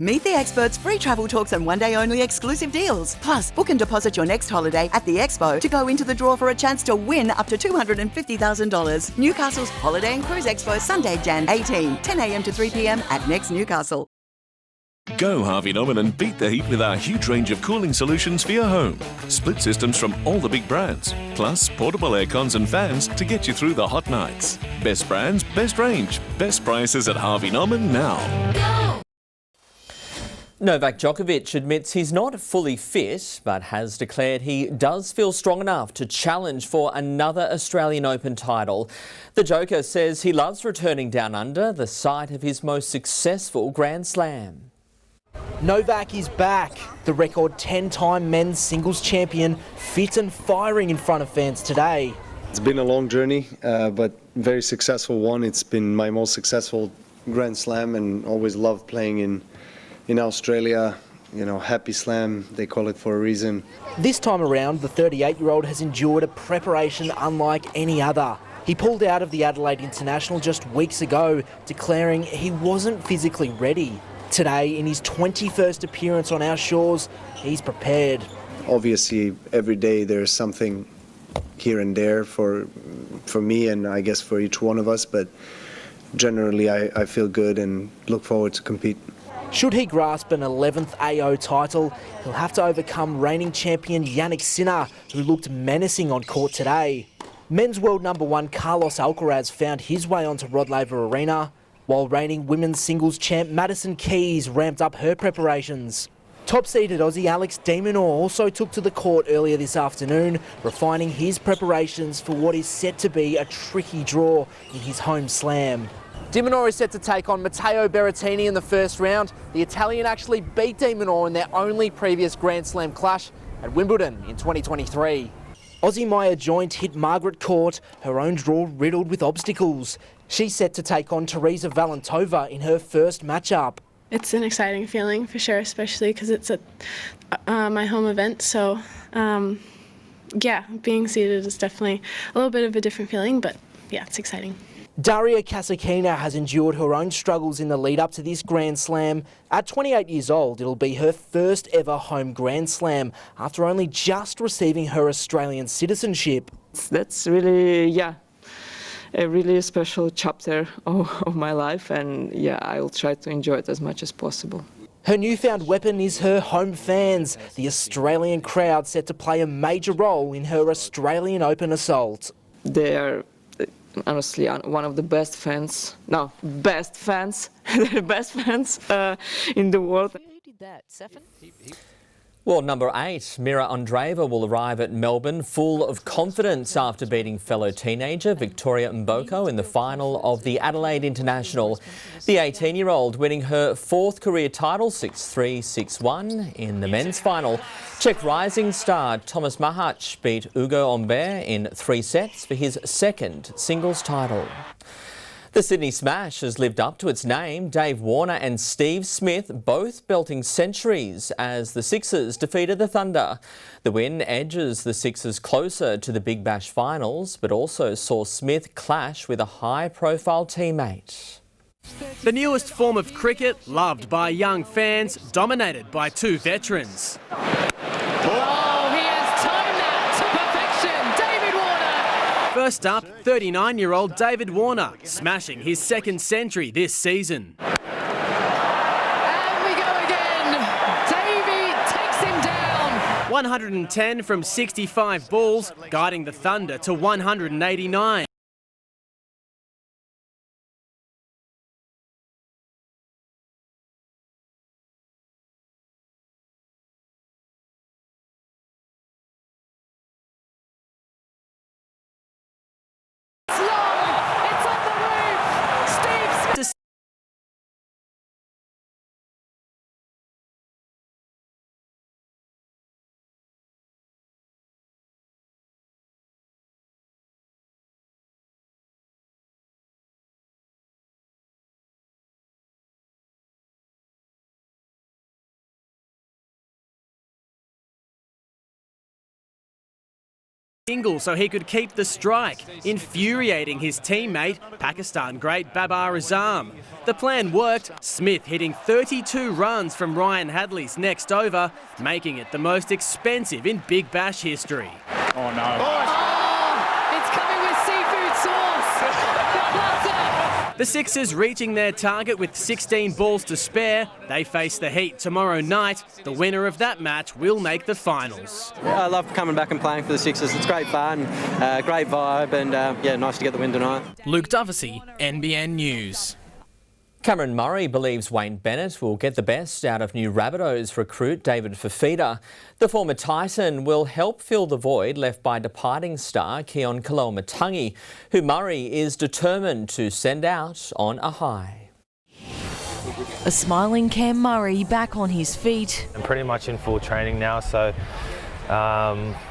Meet the experts, free travel talks and one-day only exclusive deals. Plus, book and deposit your next holiday at the Expo to go into the draw for a chance to win up to $250,000. Newcastle's Holiday and Cruise Expo, Sunday, Jan 18, 10 a.m. to 3 p.m. at Next Newcastle. Go Harvey Norman and beat the heat with our huge range of cooling solutions for your home. Split systems from all the big brands, plus portable aircons and fans to get you through the hot nights. Best brands, best range, best prices at Harvey Norman now. Novak Djokovic admits he's not fully fit, but has declared he does feel strong enough to challenge for another Australian Open title. The Joker says he loves returning down under, the site of his most successful Grand Slam. Novak is back. The record 10-time men's singles champion, fit and firing in front of fans today. It's been a long journey, but very successful one. It's been my most successful Grand Slam and always loved playing in Australia. You know, Happy Slam, they call it for a reason. This time around, the 38-year-old has endured a preparation unlike any other. He pulled out of the Adelaide International just weeks ago, declaring he wasn't physically ready. Today, in his 21st appearance on our shores, he's prepared. Obviously, every day there's something here and there for me and I guess for each one of us, but generally I feel good and look forward to compete. Should he grasp an 11th AO title, he'll have to overcome reigning champion Yannick Sinner, who looked menacing on court today. Men's world number 1 Carlos Alcaraz found his way onto Rod Laver Arena, while reigning women's singles champ Madison Keys ramped up her preparations. Top-seeded Aussie Alex de Minaur also took to the court earlier this afternoon, refining his preparations for what is set to be a tricky draw in his home slam. De Minaur is set to take on Matteo Berrettini in the first round. The Italian actually beat de Minaur in their only previous Grand Slam clash at Wimbledon in 2023. Aussie Maya Joint hit Margaret Court, her own draw riddled with obstacles. She's set to take on Teresa Valentova in her first matchup. It's an exciting feeling for sure, especially because it's at my home event. So, yeah, being seeded is definitely a little bit of a different feeling, but yeah, it's exciting. Daria Kasatkina has endured her own struggles in the lead up to this Grand Slam. At 28 years old, it'll be her first ever home Grand Slam after only just receiving her Australian citizenship. That's really, a really special chapter of my life, and I'll try to enjoy it as much as possible. Her newfound weapon is her home fans, the Australian crowd set to play a major role in her Australian Open assault. They are honestly one of the best fans, the best fans in the world. Who did that, Stefan? Well, number 8, Mira Andreeva will arrive at Melbourne full of confidence after beating fellow teenager Victoria Mboko in the final of the Adelaide International. The 18-year-old winning her 4th career title, 6-3, 6-1 in the men's final. Czech rising star Thomas Mahac beat Ugo Humbert in 3 sets for his 2nd singles title. The Sydney Smash has lived up to its name. Dave Warner and Steve Smith both belting centuries as the Sixers defeated the Thunder. The win edges the Sixers closer to the Big Bash finals, but also saw Smith clash with a high-profile teammate. The newest form of cricket, loved by young fans, dominated by 2 veterans. First up, 39-year-old David Warner, smashing his 2nd century this season. And we go again. Davey takes him down. 110 from 65 balls, guiding the Thunder to 189. Single so he could keep the strike, infuriating his teammate, Pakistan great Babar Azam. The plan worked, Smith hitting 32 runs from Ryan Hadley's next over, making it the most expensive in Big Bash history. Oh no. It's coming with seafood sauce. The Sixers reaching their target with 16 balls to spare. They face the Heat tomorrow night. The winner of that match will make the finals. I love coming back and playing for the Sixers. It's great fun, great vibe, and nice to get the win tonight. Luke Duffy, NBN News. Cameron Murray believes Wayne Bennett will get the best out of new Rabbitohs recruit David Fifita. The former Tyson will help fill the void left by departing star Keon Kaloamatangi, who Murray is determined to send out on a high. A smiling Cam Murray back on his feet. I'm pretty much in full training now, so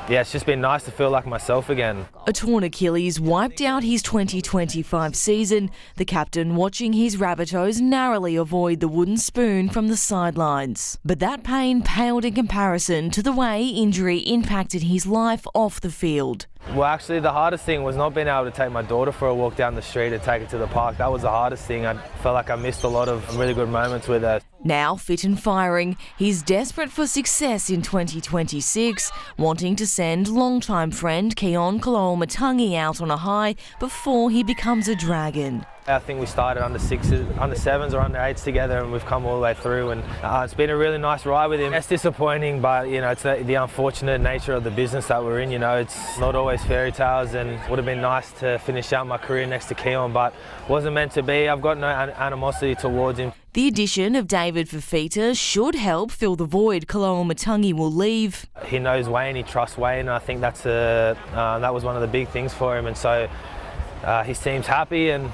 it's just been nice to feel like myself again. A torn Achilles wiped out his 2025 season, the captain watching his Rabbitohs narrowly avoid the wooden spoon from the sidelines. But that pain paled in comparison to the way injury impacted his life off the field. Well, actually, the hardest thing was not being able to take my daughter for a walk down the street and take her to the park. That was the hardest thing. I felt like I missed a lot of really good moments with her. Now fit and firing, he's desperate for success in 2026, wanting to send longtime friend Keon Kaloamatangi out on a high before he becomes a dragon. I think we started under 6s, under 7s or under 8s together, and we've come all the way through, and it's been a really nice ride with him. It's disappointing, but you know, it's the unfortunate nature of the business that we're in. You know, it's not always fairy tales, and would have been nice to finish out my career next to Keon, but wasn't meant to be. I've got no animosity towards him. The addition of David Fifita should help fill the void Kaloa Matangi will leave. He knows Wayne, he trusts Wayne, and I think that was one of the big things for him, and so he seems happy, and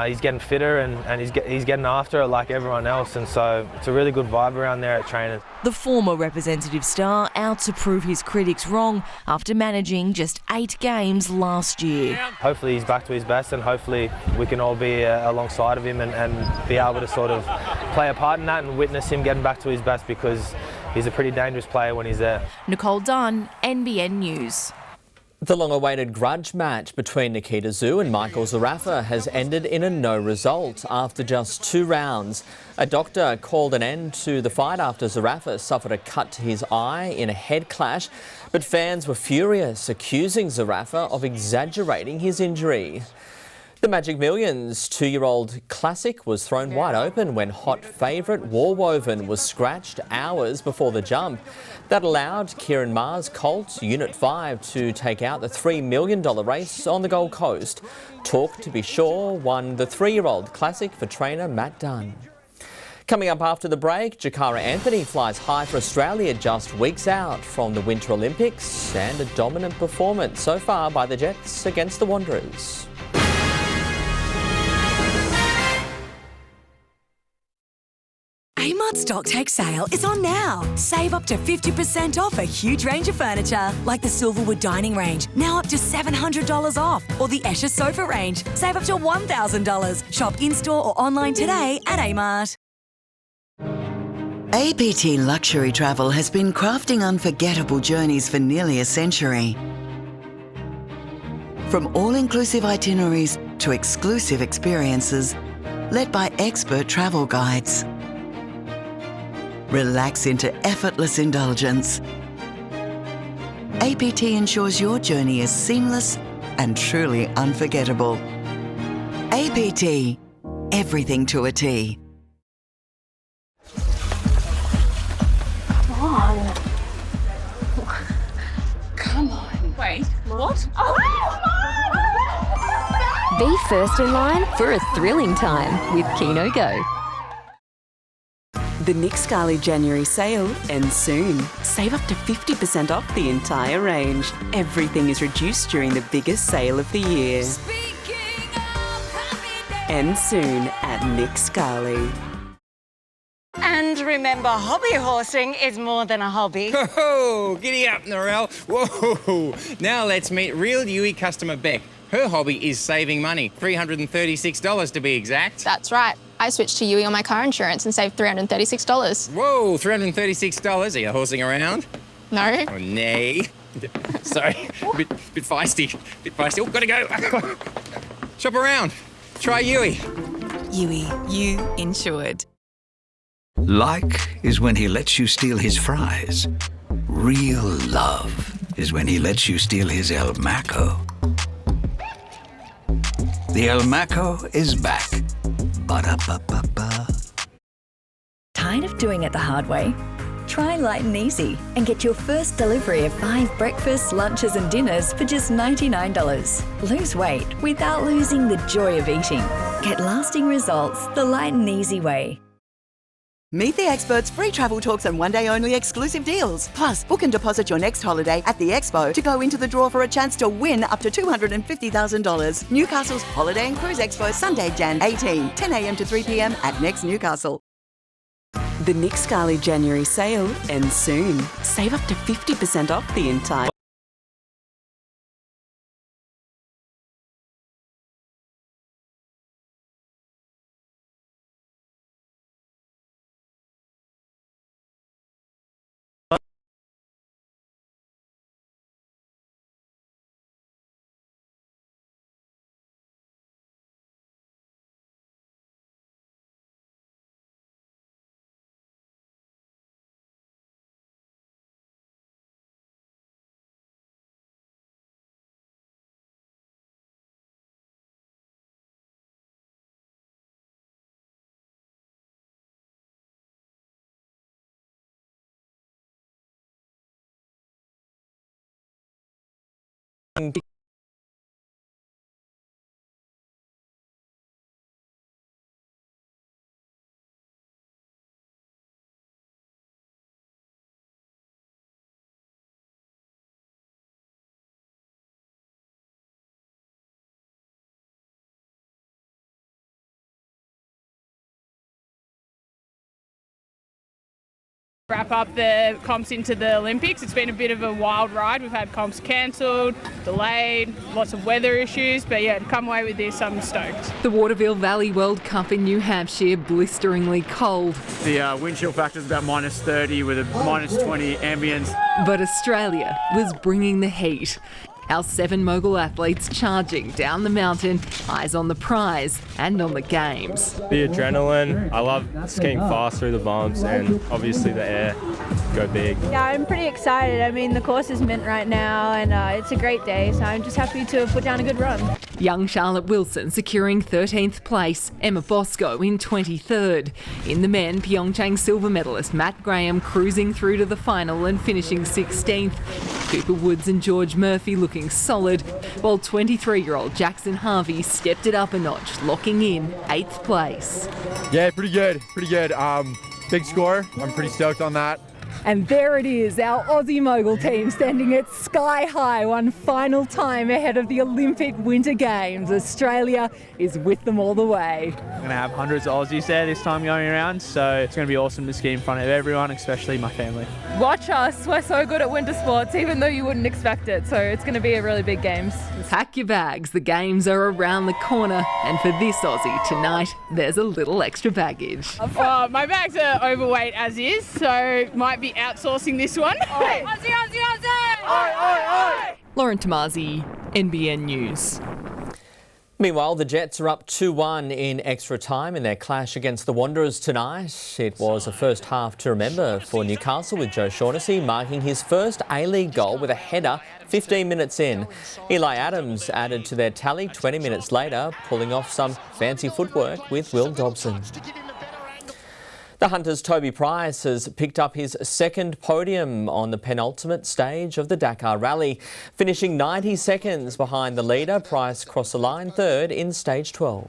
he's getting fitter, and he's getting after it like everyone else, and so it's a really good vibe around there at training. The former representative star out to prove his critics wrong after managing just 8 games last year. Hopefully he's back to his best, and hopefully we can all be alongside of him and be able to sort of play a part in that and witness him getting back to his best, because he's a pretty dangerous player when he's there. Nicole Dunn, NBN News. The long-awaited grudge match between Nikita Zhu and Michael Zarafa has ended in a no result after just 2 rounds. A doctor called an end to the fight after Zarafa suffered a cut to his eye in a head clash, but fans were furious, accusing Zarafa of exaggerating his injury. The Magic Millions 2-year-old classic was thrown wide open when hot favourite Warwoven was scratched hours before the jump. That allowed Kieran Maher's Colt Unit 5 to take out the $3 million race on the Gold Coast. Talk to be sure won the 3-year-old classic for trainer Matt Dunn. Coming up after the break, Jakara Anthony flies high for Australia just weeks out from the Winter Olympics, and a dominant performance so far by the Jets against the Wanderers. Amart Stock Take Sale is on now. Save up to 50% off a huge range of furniture, like the Silverwood Dining Range, now up to $700 off, or the Escher Sofa Range, save up to $1,000. Shop in-store or online today at Amart. APT Luxury Travel has been crafting unforgettable journeys for nearly a century. From all-inclusive itineraries to exclusive experiences, led by expert travel guides. Relax into effortless indulgence. APT ensures your journey is seamless and truly unforgettable. APT, everything to a T. Come on. Come on. Wait, what? Be first in line for a thrilling time with Keno Go. The Nick Scali January sale ends soon. Save up to 50% off the entire range. Everything is reduced during the biggest sale of the year. Ends soon at Nick Scali. And remember, hobby horsing is more than a hobby. Ho-ho! Giddy up, Norelle. Whoa! Now let's meet real Yui customer Beck. Her hobby is saving money, $336 to be exact. That's right. I switched to Yui on my car insurance and saved $336. Whoa, $336? Are you horsing around? No. Oh, nay. Sorry, bit feisty. Oh, gotta go. Shop around. Try Yui. Yui, you insured. Like is when he lets you steal his fries. Real love is when he lets you steal his El Maco. The El Maco is back. Ba-da-ba-ba-ba. Tired of doing it the hard way? Try Light and Easy and get your first delivery of 5 breakfasts, lunches and dinners for just $99. Lose weight without losing the joy of eating. Get lasting results the Light and Easy way. Meet the experts, free travel talks and one-day only exclusive deals. Plus, book and deposit your next holiday at the Expo to go into the draw for a chance to win up to $250,000. Newcastle's Holiday and Cruise Expo, Sunday, Jan 18, 10 a.m. to 3 p.m. at Next Newcastle. The Nick Scali January sale ends soon. Save up to 50% off the entire Wrap up the comps into the Olympics. It's been a bit of a wild ride. We've had comps cancelled, delayed, lots of weather issues, but yeah, to come away with this, I'm stoked. The Waterville Valley World Cup in New Hampshire, blisteringly cold. The wind chill factor is about -30 with a -20 ambience. But Australia was bringing the heat. Our 7 mogul athletes charging down the mountain, eyes on the prize and on the games. The adrenaline, I love skiing fast through the bumps and obviously the air, go big. Yeah, I'm pretty excited. I mean, the course is mint right now and it's a great day, so I'm just happy to put down a good run. Young Charlotte Wilson securing 13th place, Emma Bosco in 23rd. In the men, Pyeongchang silver medalist Matt Graham cruising through to the final and finishing 16th. Cooper Woods and George Murphy looking solid, while 23-year-old Jackson Harvey stepped it up a notch, locking in 8th place. Yeah, pretty good. Big score. I'm pretty stoked on that. And there it is, our Aussie mogul team standing at sky high one final time ahead of the Olympic Winter Games. Australia is with them all the way. We're going to have hundreds of Aussies there this time going around, so it's going to be awesome to ski in front of everyone, especially my family. Watch us, we're so good at winter sports, even though you wouldn't expect it, so it's going to be a really big Games. Pack your bags, the Games are around the corner, and for this Aussie tonight, there's a little extra baggage. My bags are overweight as is, so might be outsourcing this one. Aussie, Aussie, Aussie! Oi, oi, oi! Lauren Tomasi, NBN News. Meanwhile, the Jets are up 2-1 in extra time in their clash against the Wanderers tonight. It was a first half to remember for Newcastle, with Joe Shaughnessy marking his first A-League goal with a header 15 minutes in. Eli Adams added to their tally 20 minutes later, pulling off some fancy footwork with Will Dobson. The Hunters' Toby Price has picked up his second podium on the penultimate stage of the Dakar Rally. Finishing 90 seconds behind the leader, Price crossed the line third in stage 12.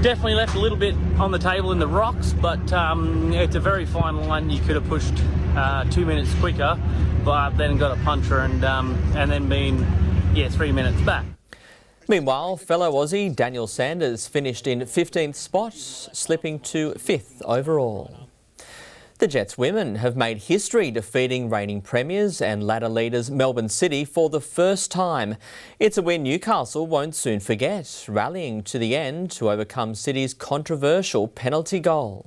Definitely left a little bit on the table in the rocks, but it's a very fine line. You could have pushed 2 minutes quicker, but then got a puncher and then been 3 minutes back. Meanwhile, fellow Aussie Daniel Sanders finished in 15th spot, slipping to 5th overall. The Jets women have made history defeating reigning premiers and ladder leaders Melbourne City for the first time. It's a win Newcastle won't soon forget, rallying to the end to overcome City's controversial penalty goal.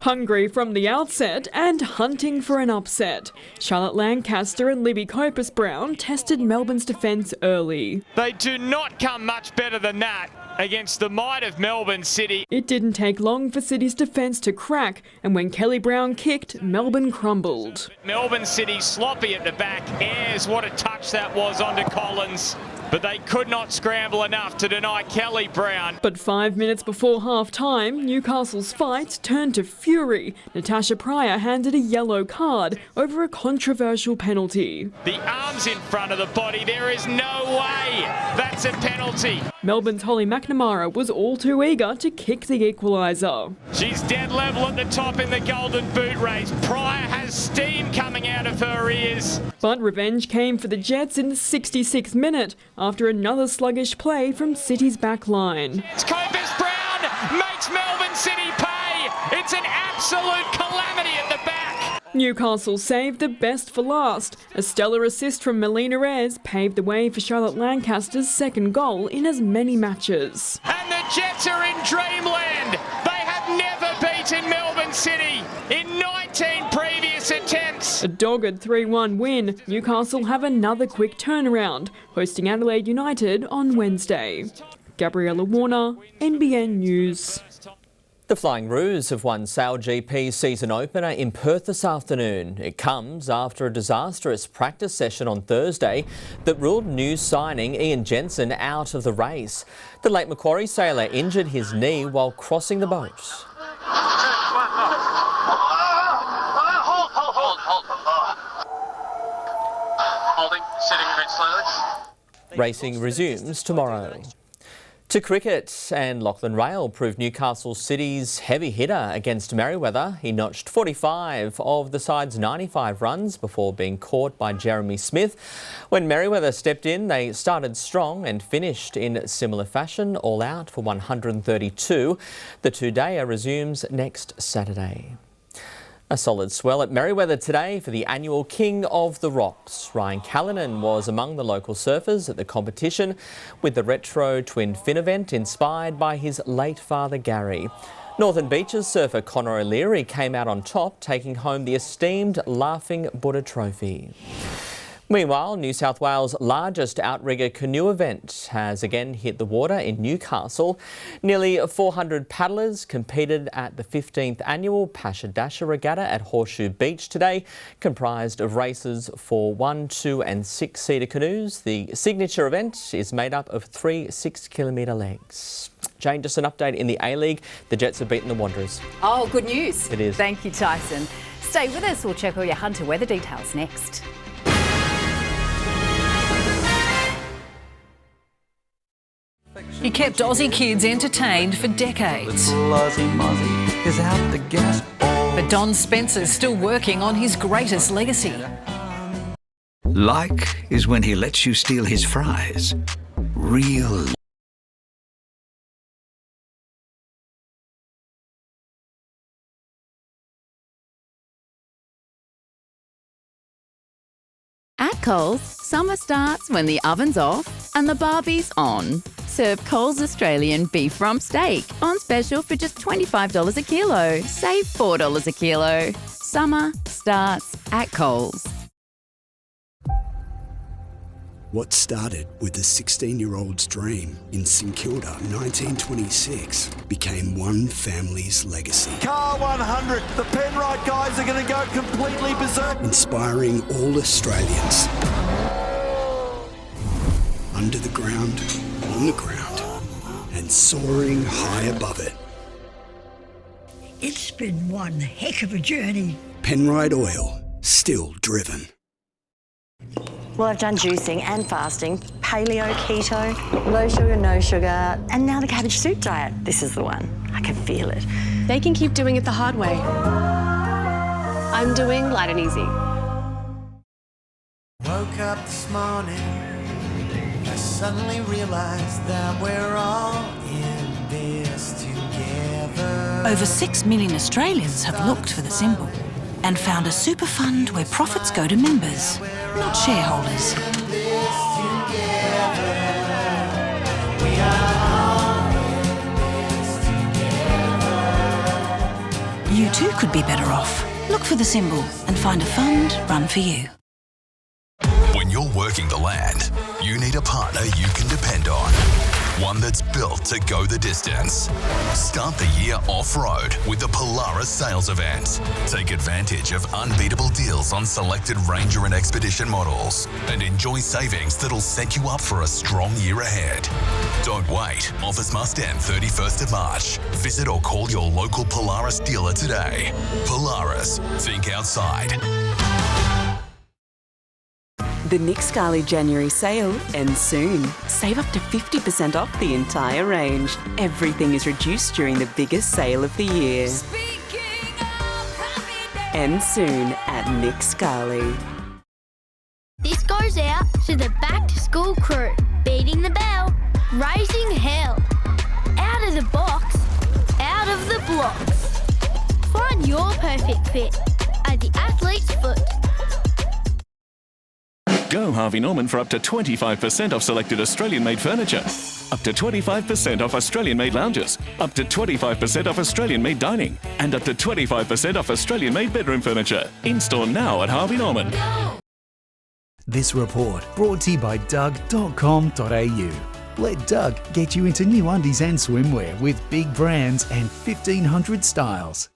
Hungry from the outset and hunting for an upset, Charlotte Lancaster and Libby Copus-Brown tested Melbourne's defence early. They do not come much better than that against the might of Melbourne City. It didn't take long for City's defence to crack, and when Kelly Brown kicked, Melbourne crumbled. Melbourne City sloppy at the back. Ayres, what a touch that was onto Collins. But they could not scramble enough to deny Kelly Brown. But 5 minutes before half-time, Newcastle's fight turned to fury. Natasha Pryor handed a yellow card over a controversial penalty. The arms in front of the body, there is no way that's a penalty. Melbourne's Holly McNamara was all too eager to kick the equaliser. She's dead level at the top in the Golden Boot race. Pryor has steam coming out of her ears. But revenge came for the Jets in the 66th minute after another sluggish play from City's back line. Copus-Brown makes Melbourne City pay. It's an absolute calamity at the back. Newcastle saved the best for last. A stellar assist from Melina Ayres paved the way for Charlotte Lancaster's second goal in as many matches. And the Jets are in dreamland. They have never beaten Melbourne City in 19 previous attempts. A dogged 3-1 win. Newcastle have another quick turnaround, hosting Adelaide United on Wednesday. Gabriella Warner, NBN News. The Flying Roos have won Sail GP's season opener in Perth this afternoon. It comes after a disastrous practice session on Thursday that ruled new signing Ian Jensen out of the race. The Lake Macquarie sailor injured his knee while crossing the boat. Holding, sitting, Racing resumes tomorrow. To cricket, and Lachlan Rail proved Newcastle City's heavy hitter against Merewether. He notched 45 of the side's 95 runs before being caught by Jeremy Smith. When Merewether stepped in, they started strong and finished in similar fashion, all out for 132. The two-dayer resumes next Saturday. A solid swell at Merewether today for the annual King of the Rocks. Ryan Callanan was among the local surfers at the competition with the retro twin fin event inspired by his late father Gary. Northern Beaches surfer Connor O'Leary came out on top, taking home the esteemed Laughing Buddha Trophy. Meanwhile, New South Wales' largest outrigger canoe event has again hit the water in Newcastle. Nearly 400 paddlers competed at the 15th annual Pasha Dasha Regatta at Horseshoe Beach today, comprised of races for 1, 2 and 6-seater canoes. The signature event is made up of 3 6-kilometre legs. Jane, just an update in the A-League. The Jets have beaten the Wanderers. Oh, good news. It is. Thank you, Tyson. Stay with us. We'll check all your Hunter weather details next. He kept Aussie kids entertained for decades. But Don Spencer's still working on his greatest legacy. Like is when he lets you steal his fries. Real At Coles, summer starts when the oven's off and the barbie's on. Serve Coles Australian beef rump steak on special for just $25 a kilo. Save $4 a kilo. Summer starts at Coles. What started with a 16-year-old's dream in St Kilda, 1926, became one family's legacy. Car 100, the Penrite guys are going to go completely berserk. Inspiring all Australians. Under the ground, on the ground, and soaring high above it. It's been one heck of a journey. Penrite Oil, still driven. Well, I've done juicing and fasting, paleo, keto, low sugar, no sugar, and now the cabbage soup diet. This is the one. I can feel it. They can keep doing it the hard way. I'm doing light and easy. Woke up this morning, I suddenly realized that we're all in this together. Over 6 million Australians have looked for the symbol and found a super fund where profits go to members, not shareholders. You too could be better off. Look for the symbol and find a fund run for you. When you're working the land, you need a partner you can depend on. One that's built to go the distance. Start the year off-road with the Polaris sales event. Take advantage of unbeatable deals on selected Ranger and Expedition models and enjoy savings that'll set you up for a strong year ahead. Don't wait. Offers must end 31st of March. Visit or call your local Polaris dealer today. Polaris. Think outside. The Nick Scali January sale ends soon. Save up to 50% off the entire range. Everything is reduced during the biggest sale of the year. Ends soon at Nick Scali. This goes out to the back-to-school crew. Beating the bell, raising hell. Out of the box, out of the blocks. Find your perfect fit at the Athlete's Foot. Go Harvey Norman for up to 25% off selected Australian-made furniture. Up to 25% off Australian-made lounges. Up to 25% off Australian-made dining. And up to 25% off Australian-made bedroom furniture. In-store now at Harvey Norman. This report brought to you by Doug.com.au. Let Doug get you into new undies and swimwear with big brands and 1,500 styles.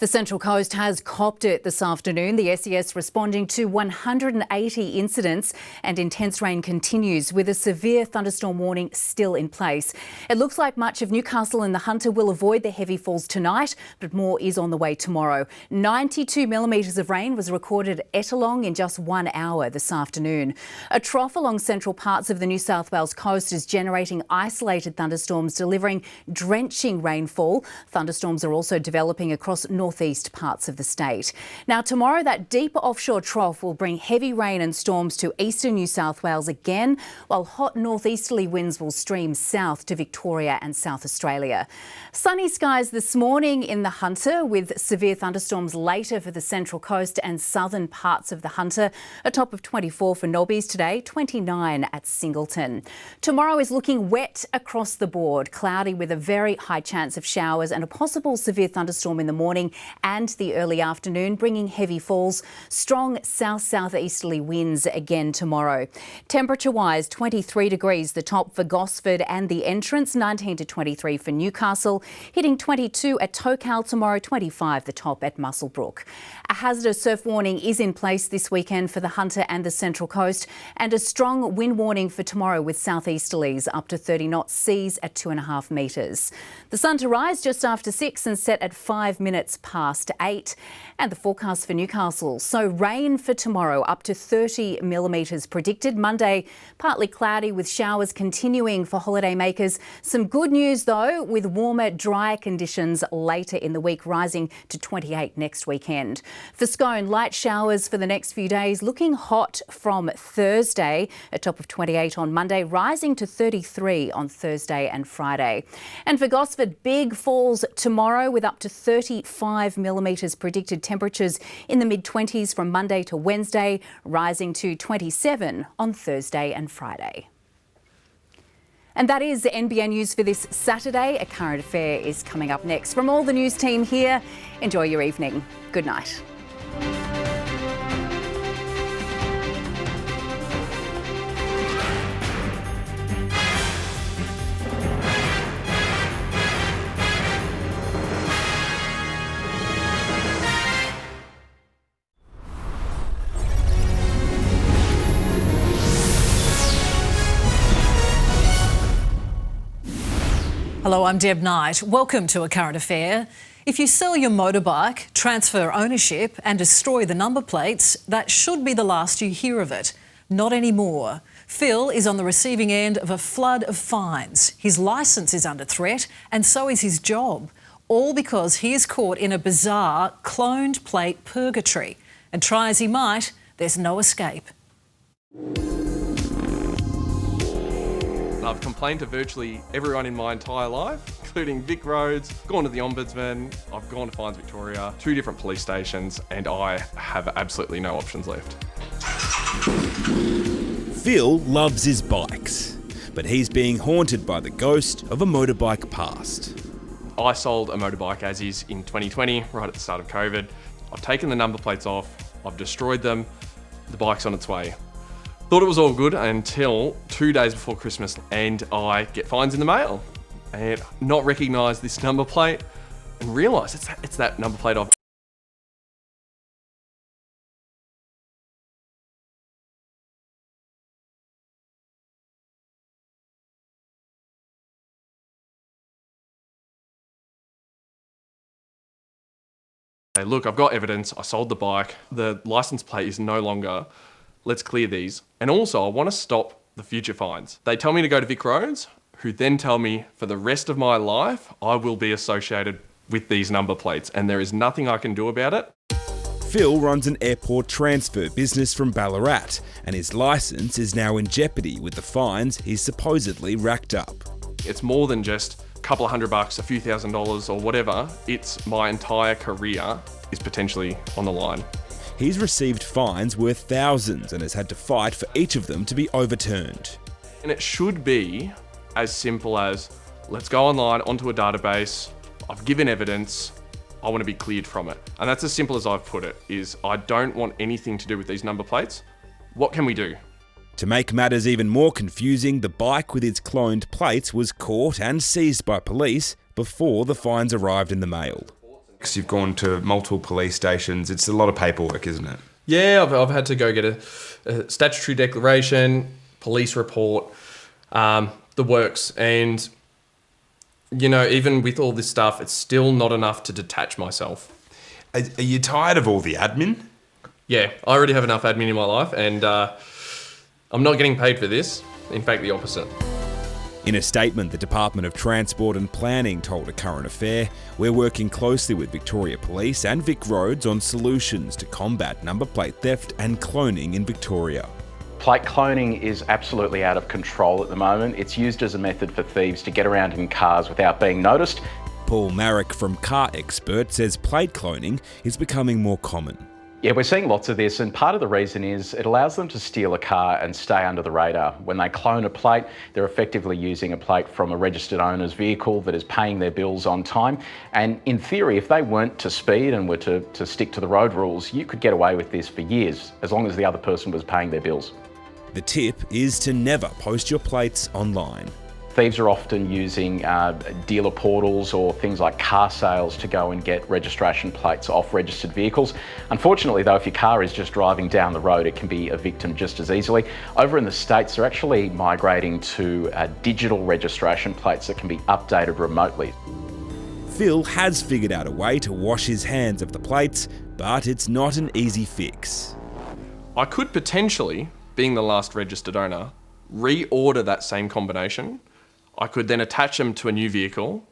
The Central Coast has copped it this afternoon. The SES responding to 180 incidents, and intense rain continues with a severe thunderstorm warning still in place. It looks like much of Newcastle and the Hunter will avoid the heavy falls tonight, but more is on the way tomorrow. 92 millimetres of rain was recorded at Ettalong in just 1 hour this afternoon. A trough along central parts of the New South Wales coast is generating isolated thunderstorms, delivering drenching rainfall. Thunderstorms are also developing across northeast parts of the state. Now tomorrow, that deep offshore trough will bring heavy rain and storms to eastern New South Wales again, while hot northeasterly winds will stream south to Victoria and South Australia. Sunny skies this morning in the Hunter, with severe thunderstorms later for the Central Coast and southern parts of the Hunter. A top of 24 for Nobbies today, 29 at Singleton. Tomorrow is looking wet across the board, cloudy with a very high chance of showers and a possible severe thunderstorm in the morning and the early afternoon, bringing heavy falls. Strong south-southeasterly winds again tomorrow. Temperature-wise, 23 degrees the top for Gosford and the Entrance, 19 to 23 for Newcastle, hitting 22 at Tocal tomorrow, 25 the top at Muswellbrook. A hazardous surf warning is in place this weekend for the Hunter and the Central Coast, and a strong wind warning for tomorrow with southeasterlies up to 30 knots, seas at 2.5 metres. The sun to rise just after 6 and set at 5 minutes past 8. And the forecast for Newcastle. So rain for tomorrow, up to 30 millimetres predicted. Monday, partly cloudy with showers continuing for holidaymakers. Some good news though, with warmer, drier conditions later in the week, rising to 28 next weekend. For Scone, light showers for the next few days, looking hot from Thursday, a top of 28 on Monday, rising to 33 on Thursday and Friday. And for Gosford, big falls tomorrow with up to 35 millimetres predicted. Temperatures in the mid-20s from Monday to Wednesday, rising to 27 on Thursday and Friday. And that is the NBN News for this Saturday. A current affair is coming up next. From all the news team here, enjoy your evening. Good night. Hello, I'm Deb Knight. Welcome to A Current Affair. If you sell your motorbike, transfer ownership and destroy the number plates, that should be the last you hear of it. Not anymore. Phil is on the receiving end of a flood of fines. His licence is under threat and so is his job. All because he is caught in a bizarre cloned plate purgatory. And try as he might, there's no escape. I've complained to virtually everyone in my entire life, including Vic Roads, gone to the Ombudsman, I've gone to Fines Victoria, 2 different police stations, and I have absolutely no options left. Phil loves his bikes, but he's being haunted by the ghost of a motorbike past. I sold a motorbike as is in 2020, right at the start of COVID. I've taken the number plates off, I've destroyed them, the bike's on its way. Thought it was all good until 2 days before Christmas and I get fines in the mail and not recognise this number plate and realise it's that number plate I've... Hey, look, I've got evidence, I sold the bike, the licence plate is no longer... Let's clear these. And also, I want to stop the future fines. They tell me to go to Vic Roads, who then tell me for the rest of my life, I will be associated with these number plates, and there is nothing I can do about it. Phil runs an airport transfer business from Ballarat, and his licence is now in jeopardy with the fines he's supposedly racked up. It's more than just a couple of $100, a few $1,000s or whatever. It's my entire career is potentially on the line. He's received fines worth thousands and has had to fight for each of them to be overturned. And it should be as simple as, let's go online onto a database, I've given evidence, I want to be cleared from it. And that's as simple as I've put it, is I don't want anything to do with these number plates. What can we do? To make matters even more confusing, the bike with its cloned plates was caught and seized by police before the fines arrived in the mail. Because you've gone to multiple police stations. It's a lot of paperwork, isn't it? Yeah, I've had to go get a statutory declaration, police report, the works. And, you know, even with all this stuff, it's still not enough to detach myself. Are you tired of all the admin? Yeah, I already have enough admin in my life, and I'm not getting paid for this. In fact, the opposite. In a statement, the Department of Transport and Planning told A Current Affair, "We're working closely with Victoria Police and Vic Roads on solutions to combat number plate theft and cloning in Victoria." Plate cloning is absolutely out of control at the moment. It's used as a method for thieves to get around in cars without being noticed. Paul Marrick from Car Expert says plate cloning is becoming more common. Yeah, we're seeing lots of this, and part of the reason is it allows them to steal a car and stay under the radar. When they clone a plate, they're effectively using a plate from a registered owner's vehicle that is paying their bills on time. And in theory, if they weren't to speed and were to stick to the road rules, you could get away with this for years, as long as the other person was paying their bills. The tip is to never post your plates online. Thieves are often using dealer portals or things like car sales to go and get registration plates off registered vehicles. Unfortunately though, if your car is just driving down the road, it can be a victim just as easily. Over in the States, they're actually migrating to digital registration plates that can be updated remotely. Phil has figured out a way to wash his hands of the plates, but it's not an easy fix. I could potentially, being the last registered owner, reorder that same combination. I could then attach them to a new vehicle.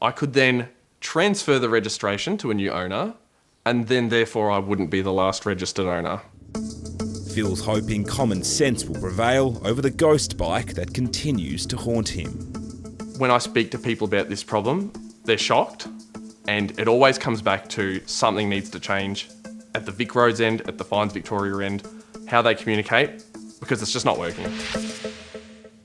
I could then transfer the registration to a new owner, and then therefore I wouldn't be the last registered owner. Phil's hoping common sense will prevail over the ghost bike that continues to haunt him. When I speak to people about this problem, they're shocked, and it always comes back to something needs to change at the Vic Roads end, at the Fines Victoria end, how they communicate, because it's just not working.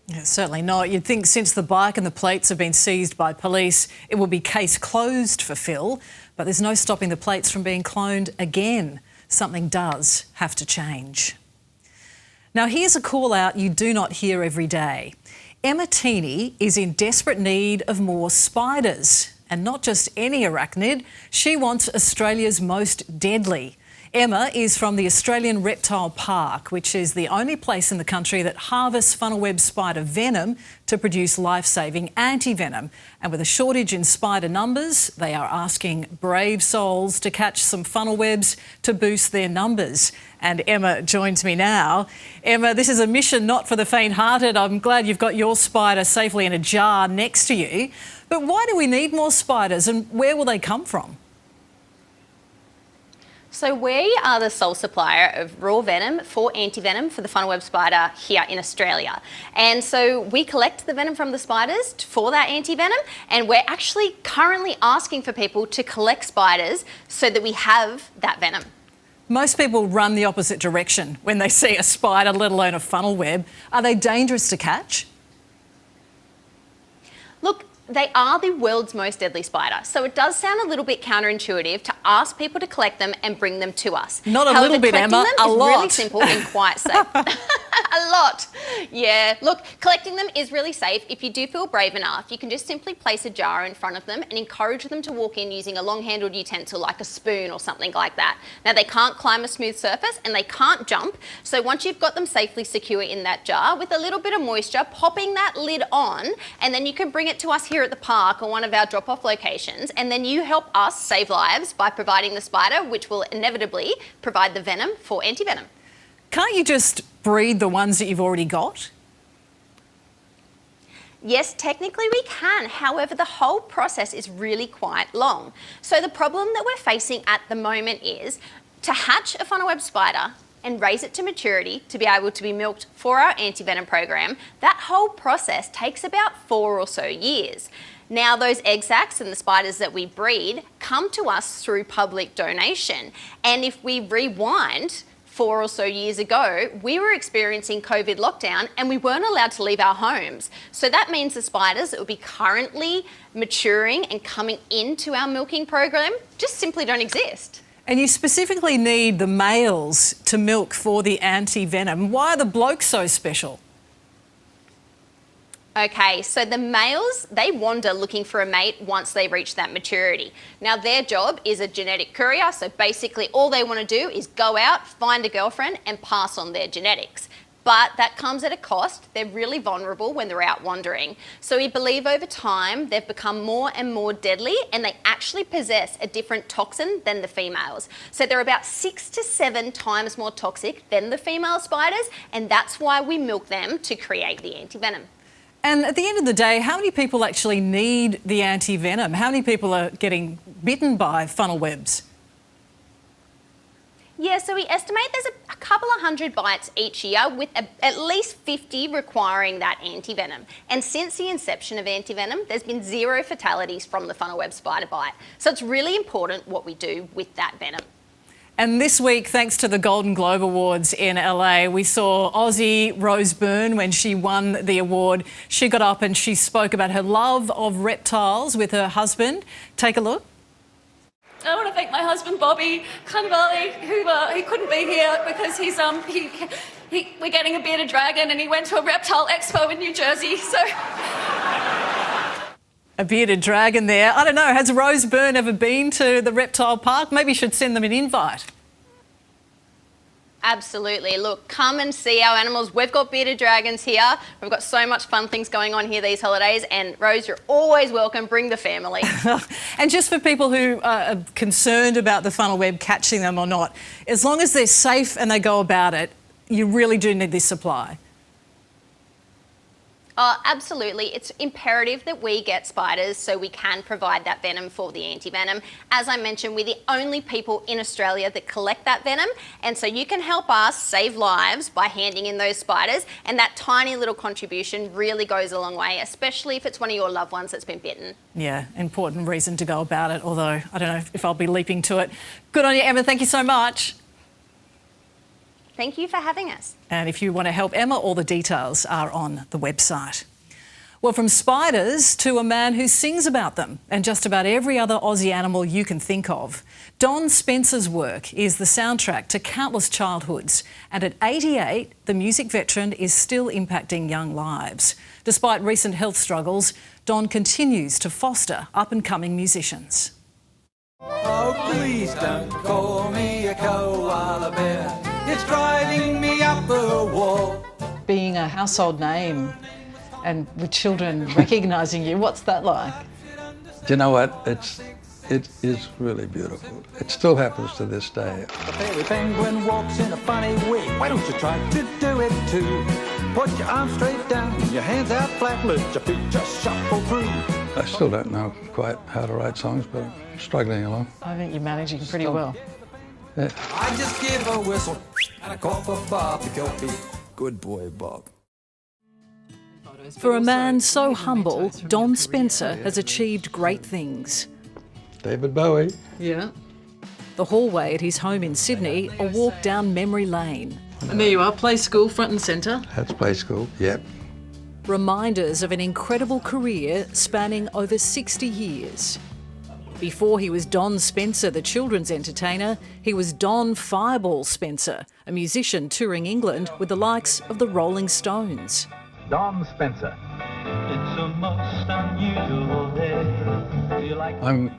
Yeah, certainly not. You'd think since the bike and the plates have been seized by police, it will be case closed for Phil, but there's no stopping the plates from being cloned again. Something does have to change. Now here's a call out you do not hear every day. Emma Teeny is in desperate need of more spiders, and not just any arachnid. She wants Australia's most deadly. Emma is from the Australian Reptile Park, which is the only place in the country that harvests funnel-web spider venom to produce life-saving anti-venom. And with a shortage in spider numbers, they are asking brave souls to catch some funnel webs to boost their numbers. And Emma joins me now. Emma, this is a mission not for the faint-hearted. I'm glad you've got your spider safely in a jar next to you. But why do we need more spiders, and where will they come from? So we are the sole supplier of raw venom for anti-venom for the funnel-web spider here in Australia. And so we collect the venom from the spiders for that anti-venom, and we're actually currently asking for people to collect spiders so that we have that venom. Most people run the opposite direction when they see a spider, let alone a funnel web. Are they dangerous to catch? Look, they are the world's most deadly spider, so it does sound a little bit counterintuitive to ask people to collect them and bring them to us. Not a little bit, Emma, a lot. Really simple and quite safe. A lot. Yeah, look, collecting them is really safe. If you do feel brave enough, you can just simply place a jar in front of them and encourage them to walk in using a long-handled utensil like a spoon or something like that. Now, they can't climb a smooth surface and they can't jump, so once you've got them safely secure in that jar, with a little bit of moisture, popping that lid on, and then you can bring it to us here at the park or one of our drop-off locations, and then you help us save lives by providing the spider, which will inevitably provide the venom for anti-venom. Can't you just breed the ones that you've already got? Yes, technically we can. However, the whole process is really quite long. So the problem that we're facing at the moment is to hatch a funnel-web spider and raise it to maturity to be able to be milked for our anti-venom program, that whole process takes about 4 or so years. Now, those egg sacs and the spiders that we breed come to us through public donation. And if we rewind 4 or so years ago, we were experiencing COVID lockdown and we weren't allowed to leave our homes. So that means the spiders that will be currently maturing and coming into our milking program just simply don't exist. And you specifically need the males to milk for the anti-venom. Why are the blokes so special? Okay, so the males, they wander looking for a mate once they reach that maturity. Now, their job is a genetic courier, so basically all they want to do is go out, find a girlfriend and pass on their genetics. But that comes at a cost. They're really vulnerable when they're out wandering. So we believe over time they've become more and more deadly, and they actually possess a different toxin than the females. So they're about 6 to 7 times more toxic than the female spiders, and that's why we milk them to create the antivenom. And at the end of the day, how many people actually need the anti-venom? How many people are getting bitten by funnel webs? Yeah, so we estimate there's a couple of hundred bites each year, with at least 50 requiring that antivenom. And since the inception of antivenom, there's been 0 fatalities from the funnel web spider bite. So it's really important what we do with that venom. And this week, thanks to the Golden Globe Awards in LA, we saw Aussie Rose Byrne when she won the award. She got up and she spoke about her love of reptiles with her husband. Take a look. I want to thank my husband Bobby Cannavale, who couldn't be here because we're getting a bearded dragon and he went to a reptile expo in New Jersey. So a bearded dragon there. I don't know, has Rose Byrne ever been to the reptile park? Maybe you should send them an invite. Absolutely. Look, come and see our animals. We've got bearded dragons here. We've got so much fun things going on here these holidays. And Rose, you're always welcome. Bring the family. And just for people who are concerned about the funnel web catching them or not, as long as they're safe and they go about it, you really do need this supply. Absolutely. It's imperative that we get spiders so we can provide that venom for the antivenom. As I mentioned, we're the only people in Australia that collect that venom, and so you can help us save lives by handing in those spiders, and that tiny little contribution really goes a long way, especially if it's one of your loved ones that's been bitten. Yeah, important reason to go about it, although I don't know if I'll be leaping to it. Good on you, Emma. Thank you so much. Thank you for having us. And if you want to help Emma, all the details are on the website. Well, from spiders to a man who sings about them and just about every other Aussie animal you can think of. Don Spencer's work is the soundtrack to countless childhoods. And at 88, the music veteran is still impacting young lives. Despite recent health struggles, Don continues to foster up-and-coming musicians. Oh, please don't call me a koala bear. It's driving me up the wall. Being a household name and with children recognising you, what's that like? Do you know what? It is really beautiful. It still happens to this day. The fairy penguin walks in a funny way. Why don't you try to do it too? Put your arms straight down, your hands out flat, let your feet just shuffle through. I still don't know quite how to write songs, but I'm struggling along. I think you're managing pretty well. Yeah. I just give a whistle and a call for Bob to go be good boy Bob. For a man so humble, Don Spencer has achieved great things. David Bowie. Yeah. The hallway at his home in Sydney, a walk down memory lane. And there you are, play school front and centre. That's play school, yep. Reminders of an incredible career spanning over 60 years. Before he was Don Spencer, the children's entertainer, he was Don Fireball Spencer, a musician touring England with the likes of the Rolling Stones. Don Spencer. It's a most unusual day. Do you like? I'm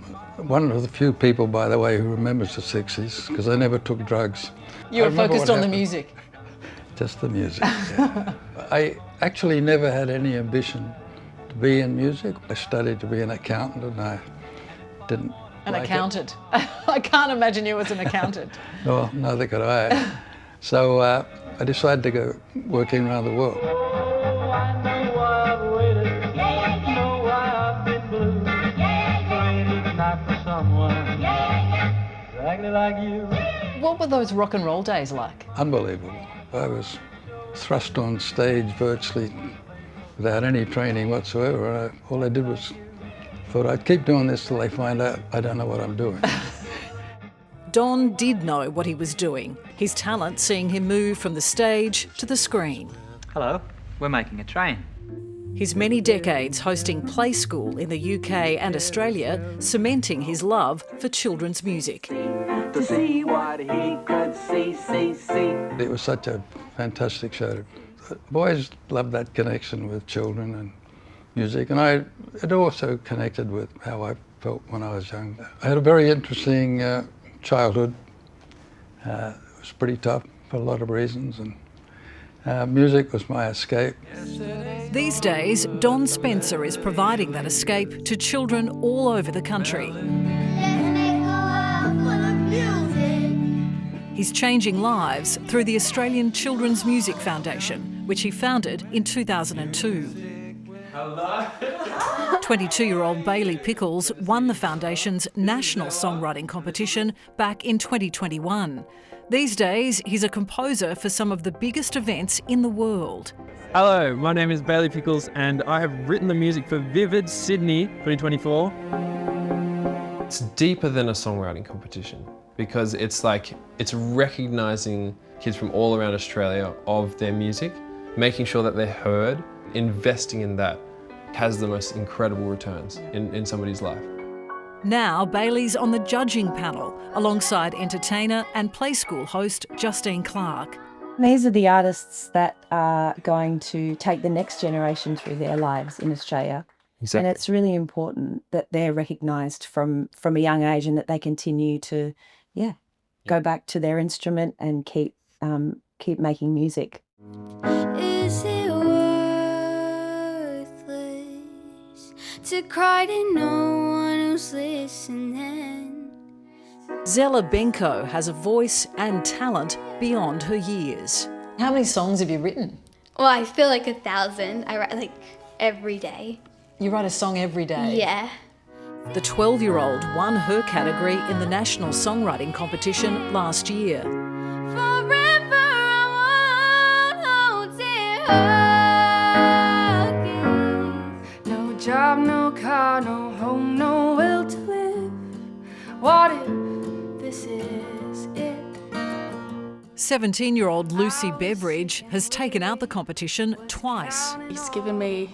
one of the few people, by the way, who remembers the 60s, because I never took drugs. You were focused on the music? Just the music, yeah. I actually never had any ambition to be in music. I studied to be an accountant and I didn't An accountant. I can't imagine you as an accountant. Well, neither could I. So I decided to go working around the world. What were those rock and roll days like? Unbelievable. I was thrust on stage virtually without any training whatsoever. All I did was thought I'd keep doing this till they find out I don't know what I'm doing. Don did know what he was doing. His talent seeing him move from the stage to the screen. Hello, we're making a train. His many decades hosting Play School in the UK and Australia, cementing his love for children's music. To see what he could see. It was such a fantastic show. Boys love that connection with children, and music, and it also connected with how I felt when I was young. I had a very interesting childhood. It was pretty tough for a lot of reasons, and music was my escape. These days, Don Spencer is providing that escape to children all over the country. He's changing lives through the Australian Children's Music Foundation, which he founded in 2002. Hello. 22-year-old Bailey Pickles won the foundation's national songwriting competition back in 2021. These days, he's a composer for some of the biggest events in the world. Hello, my name is Bailey Pickles and I have written the music for Vivid Sydney 2024. It's deeper than a songwriting competition because it's recognising kids from all around Australia of their music, making sure that they're heard, investing in that has the most incredible returns in somebody's life. Now Bailey's on the judging panel alongside entertainer and play school host Justine Clark. These are the artists that are going to take the next generation through their lives in Australia. Exactly. And it's really important that they're recognised from a young age and that they continue to, go back to their instrument and keep making music. Is it worthless to cry to no one who's listening? Zella Benko has a voice and talent beyond her years. How many songs have you written? Well, I feel like 1,000. I write every day. You write a song every day? Yeah. The 12-year-old won her category in the National Songwriting Competition last year. Forever I won't hold it. No job, no car, no home, no will to live. What if this is it? 17-year-old Lucy Beveridge has taken out the competition twice. It's given me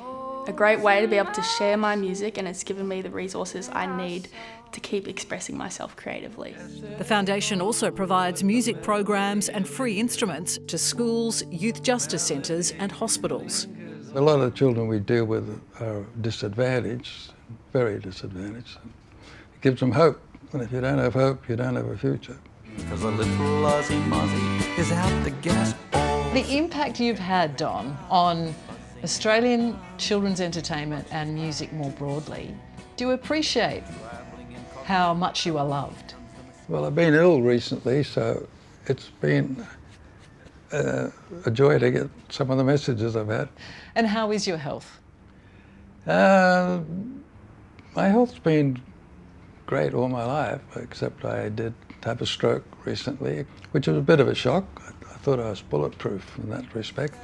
a great way to be able to share my music, and it's given me the resources I need to keep expressing myself creatively. The foundation also provides music programs and free instruments to schools, youth justice centres and hospitals. A lot of the children we deal with are disadvantaged, very disadvantaged. It gives them hope, and if you don't have hope, you don't have a future. Because a little Aussie Mozzie is out to get us all. The impact you've had, Don, on Australian children's entertainment and music more broadly, do you appreciate how much you are loved? Well, I've been ill recently, so it's been a joy to get some of the messages I've had. And how is your health? My health's been great all my life, except I did have a stroke recently, which was a bit of a shock. I thought I was bulletproof in that respect.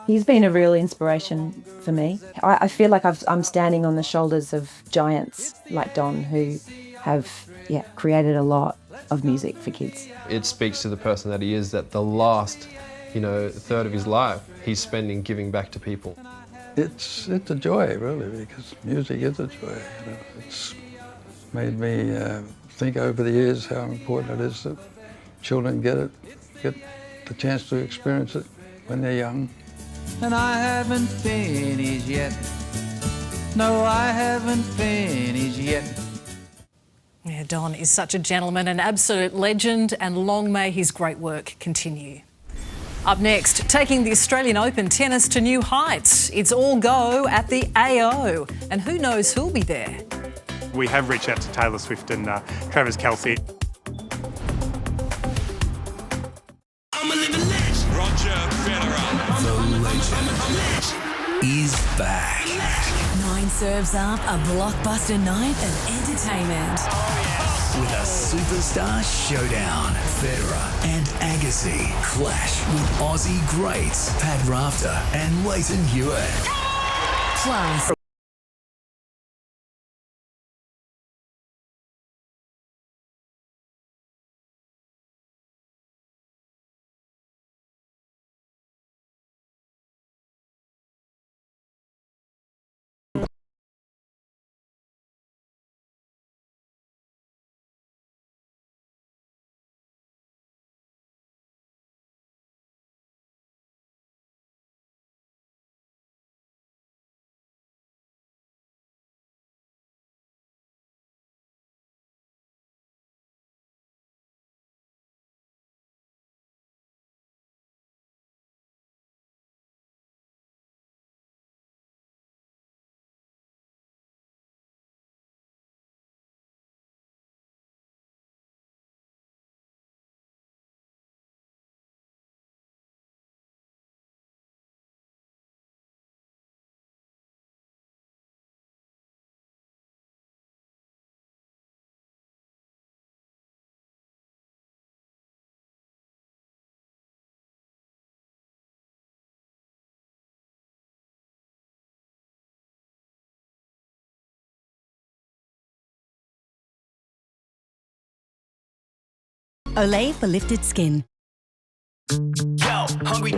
He's been a real inspiration for me. I feel like I'm standing on the shoulders of giants like Don who have created a lot of music for kids. It speaks to the person that he is, that the last third of his life he's spending giving back to people. It's a joy, really, because music is a joy. It's made me think over the years how important it is that children get the chance to experience it when they're young. And I haven't finished yet. No, I haven't finished yet. Yeah, Don is such a gentleman, an absolute legend, and long may his great work continue. Up next, taking the Australian Open tennis to new heights. It's all go at the AO, and who knows who'll be there. We have reached out to Taylor Swift and Travis Kelce. Roger Federer. The legend is back. 9 serves up, a blockbuster night of entertainment. With a superstar showdown. Federer and Agassi clash with Aussie greats Pat Rafter and Leighton Hewitt. Plus, Olay for lifted skin. Yo, hungry.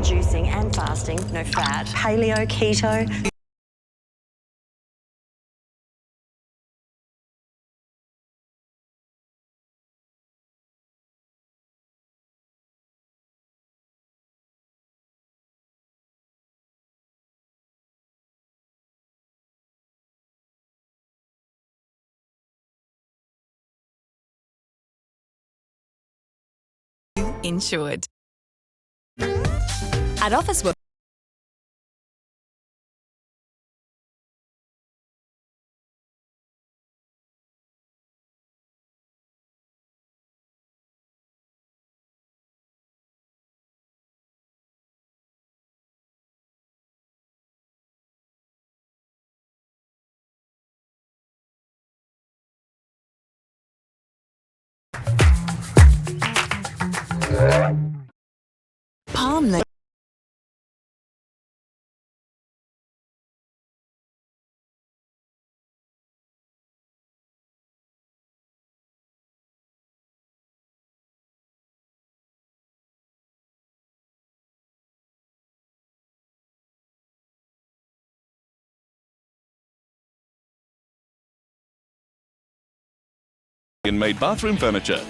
Juicing and fasting, no fat. Paleo, keto. Insured. At Officeworks. Palm. Made bathroom furniture.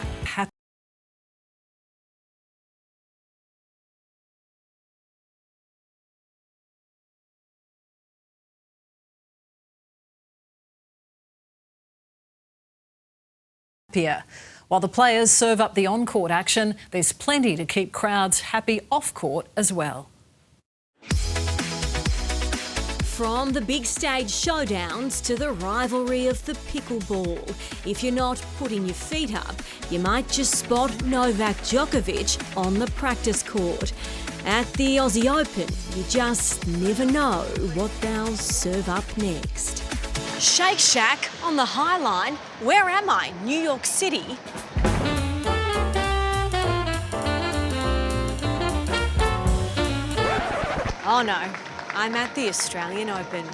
While the players serve up the on-court action, there's plenty to keep crowds happy off-court as well. From the big stage showdowns to the rivalry of the pickleball, if you're not putting your feet up, you might just spot Novak Djokovic on the practice court. At the Aussie Open, you just never know what they'll serve up next. Shake Shack on the High Line. Where am I? New York City. Oh no, I'm at the Australian Open.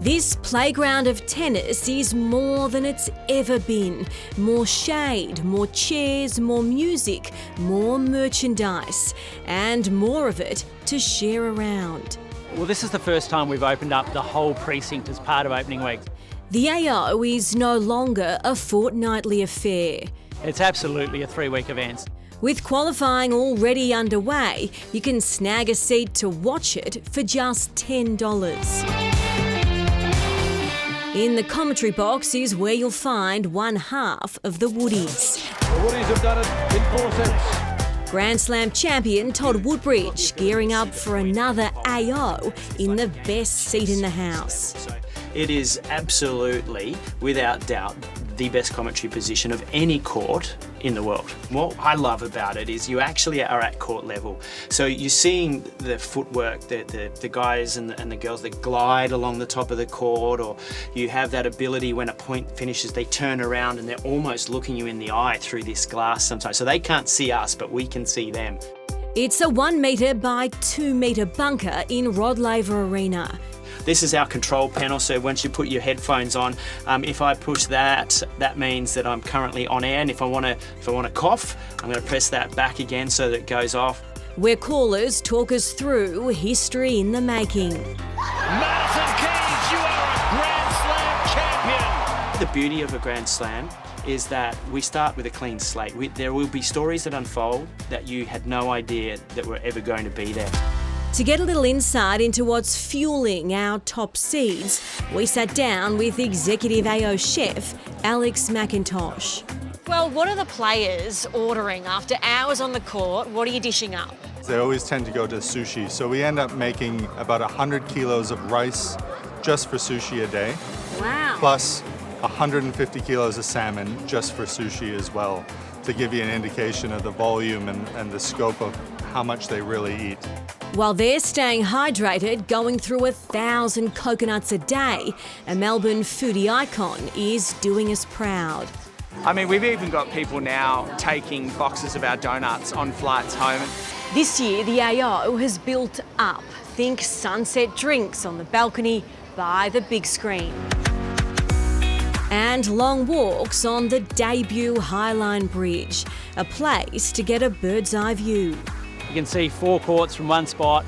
This playground of tennis is more than it's ever been. More shade, more chairs, more music, more merchandise, and more of it to share around. Well, this is the first time we've opened up the whole precinct as part of opening week. The AO is no longer a fortnightly affair. It's absolutely a 3-week event. With qualifying already underway, you can snag a seat to watch it for just $10. In the commentary box is where you'll find one half of the Woodies. The Woodies have done it in 4 sets. Grand Slam champion Todd Woodbridge gearing up for another AO in the best seat in the house. It is absolutely, without doubt, the best commentary position of any court in the world. What I love about it is you actually are at court level. So you're seeing the footwork, the guys and the girls that glide along the top of the court, or you have that ability when a point finishes, they turn around and they're almost looking you in the eye through this glass sometimes. So they can't see us, but we can see them. It's a 1 metre by 2 metre bunker in Rod Laver Arena. This is our control panel, so once you put your headphones on, if I push that, that means that I'm currently on air, and if I want to cough, I'm going to press that back again so that it goes off. Where callers talk us through history in the making. Madison Keys, you are a Grand Slam champion! The beauty of a Grand Slam is that we start with a clean slate. There will be stories that unfold that you had no idea that were ever going to be there. To get a little insight into what's fueling our top seeds, we sat down with Executive AO Chef Alex McIntosh. Well, what are the players ordering after hours on the court? What are you dishing up? They always tend to go to sushi, so we end up making about 100 kilos of rice just for sushi a day. Wow. Plus 150 kilos of salmon just for sushi as well, to give you an indication of the volume and the scope of how much they really eat. While they're staying hydrated, going through 1,000 coconuts a day, a Melbourne foodie icon is doing us proud. I mean, we've even got people now taking boxes of our donuts on flights home. This year, the AO has built up. Think sunset drinks on the balcony by the big screen. And long walks on the debut Highline Bridge, a place to get a bird's eye view. You can see 4 courts from one spot.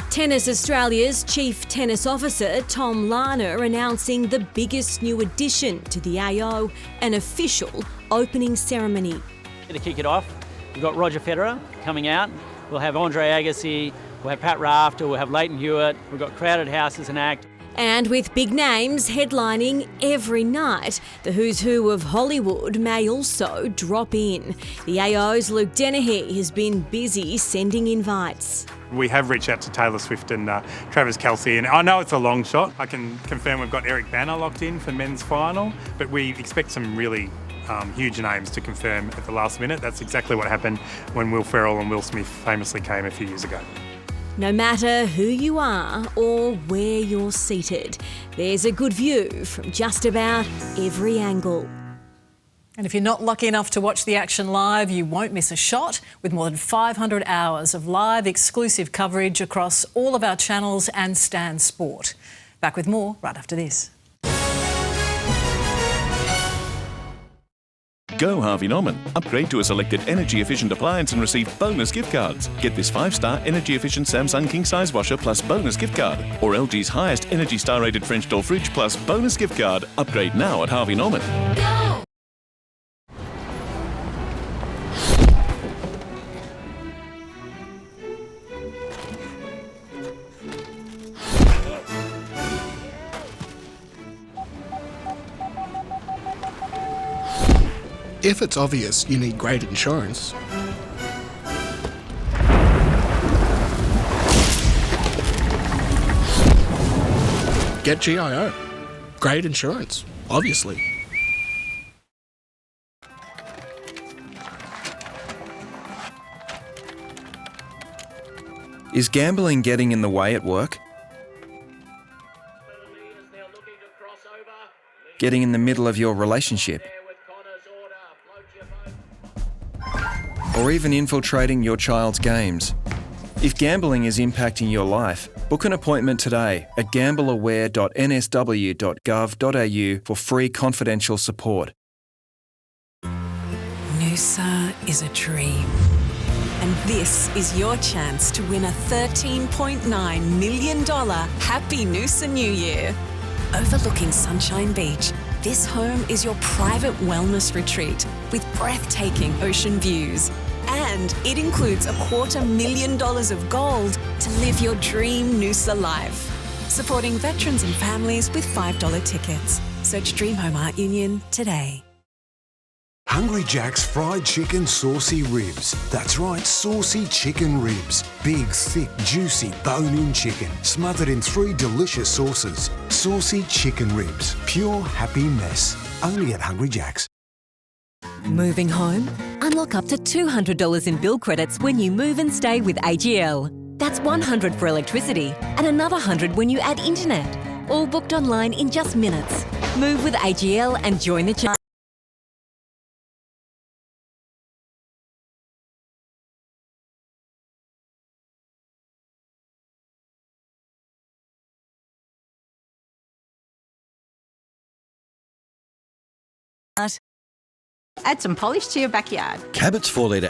Tennis Australia's Chief Tennis Officer Tom Larner announcing the biggest new addition to the AO, an official opening ceremony. To kick it off, we've got Roger Federer coming out. We'll have Andre Agassi, we'll have Pat Rafter, we'll have Leighton Hewitt. We've got Crowded House as an act. And with big names headlining every night, the who's who of Hollywood may also drop in. The AO's Luke Dennehy has been busy sending invites. We have reached out to Taylor Swift and Travis Kelce, and I know it's a long shot. I can confirm we've got Eric Banner locked in for men's final, but we expect some really huge names to confirm at the last minute. That's exactly what happened when Will Ferrell and Will Smith famously came a few years ago. No matter who you are or where you're seated, there's a good view from just about every angle. And if you're not lucky enough to watch the action live, you won't miss a shot with more than 500 hours of live exclusive coverage across all of our channels and Stan Sport. Back with more right after this. Go Harvey Norman. Upgrade to a selected energy-efficient appliance and receive bonus gift cards. Get this 5-star energy-efficient Samsung king-size washer plus bonus gift card. Or LG's highest Energy Star-rated French door fridge plus bonus gift card. Upgrade now at Harvey Norman. Go! If it's obvious you need great insurance, get GIO. Great insurance, obviously. Is gambling getting in the way at work? Getting in the middle of your relationship? Or even infiltrating your child's games? If gambling is impacting your life, book an appointment today at gambleaware.nsw.gov.au for free confidential support. Noosa is a dream. And this is your chance to win a $13.9 million Happy Noosa New Year. Overlooking Sunshine Beach, this home is your private wellness retreat with breathtaking ocean views. And it includes $250,000 of gold to live your dream Noosa life. Supporting veterans and families with $5 tickets. Search Dream Home Art Union today. Hungry Jack's fried chicken saucy ribs. That's right, saucy chicken ribs. Big, thick, juicy, bone-in chicken, smothered in 3 delicious sauces. Saucy chicken ribs. Pure happy mess. Only at Hungry Jack's. Moving home? Unlock up to $200 in bill credits when you move and stay with AGL. That's $100 for electricity and another $100 when you add internet. All booked online in just minutes. Move with AGL and join the chart. Add some polish to your backyard. Cabot's 4-litre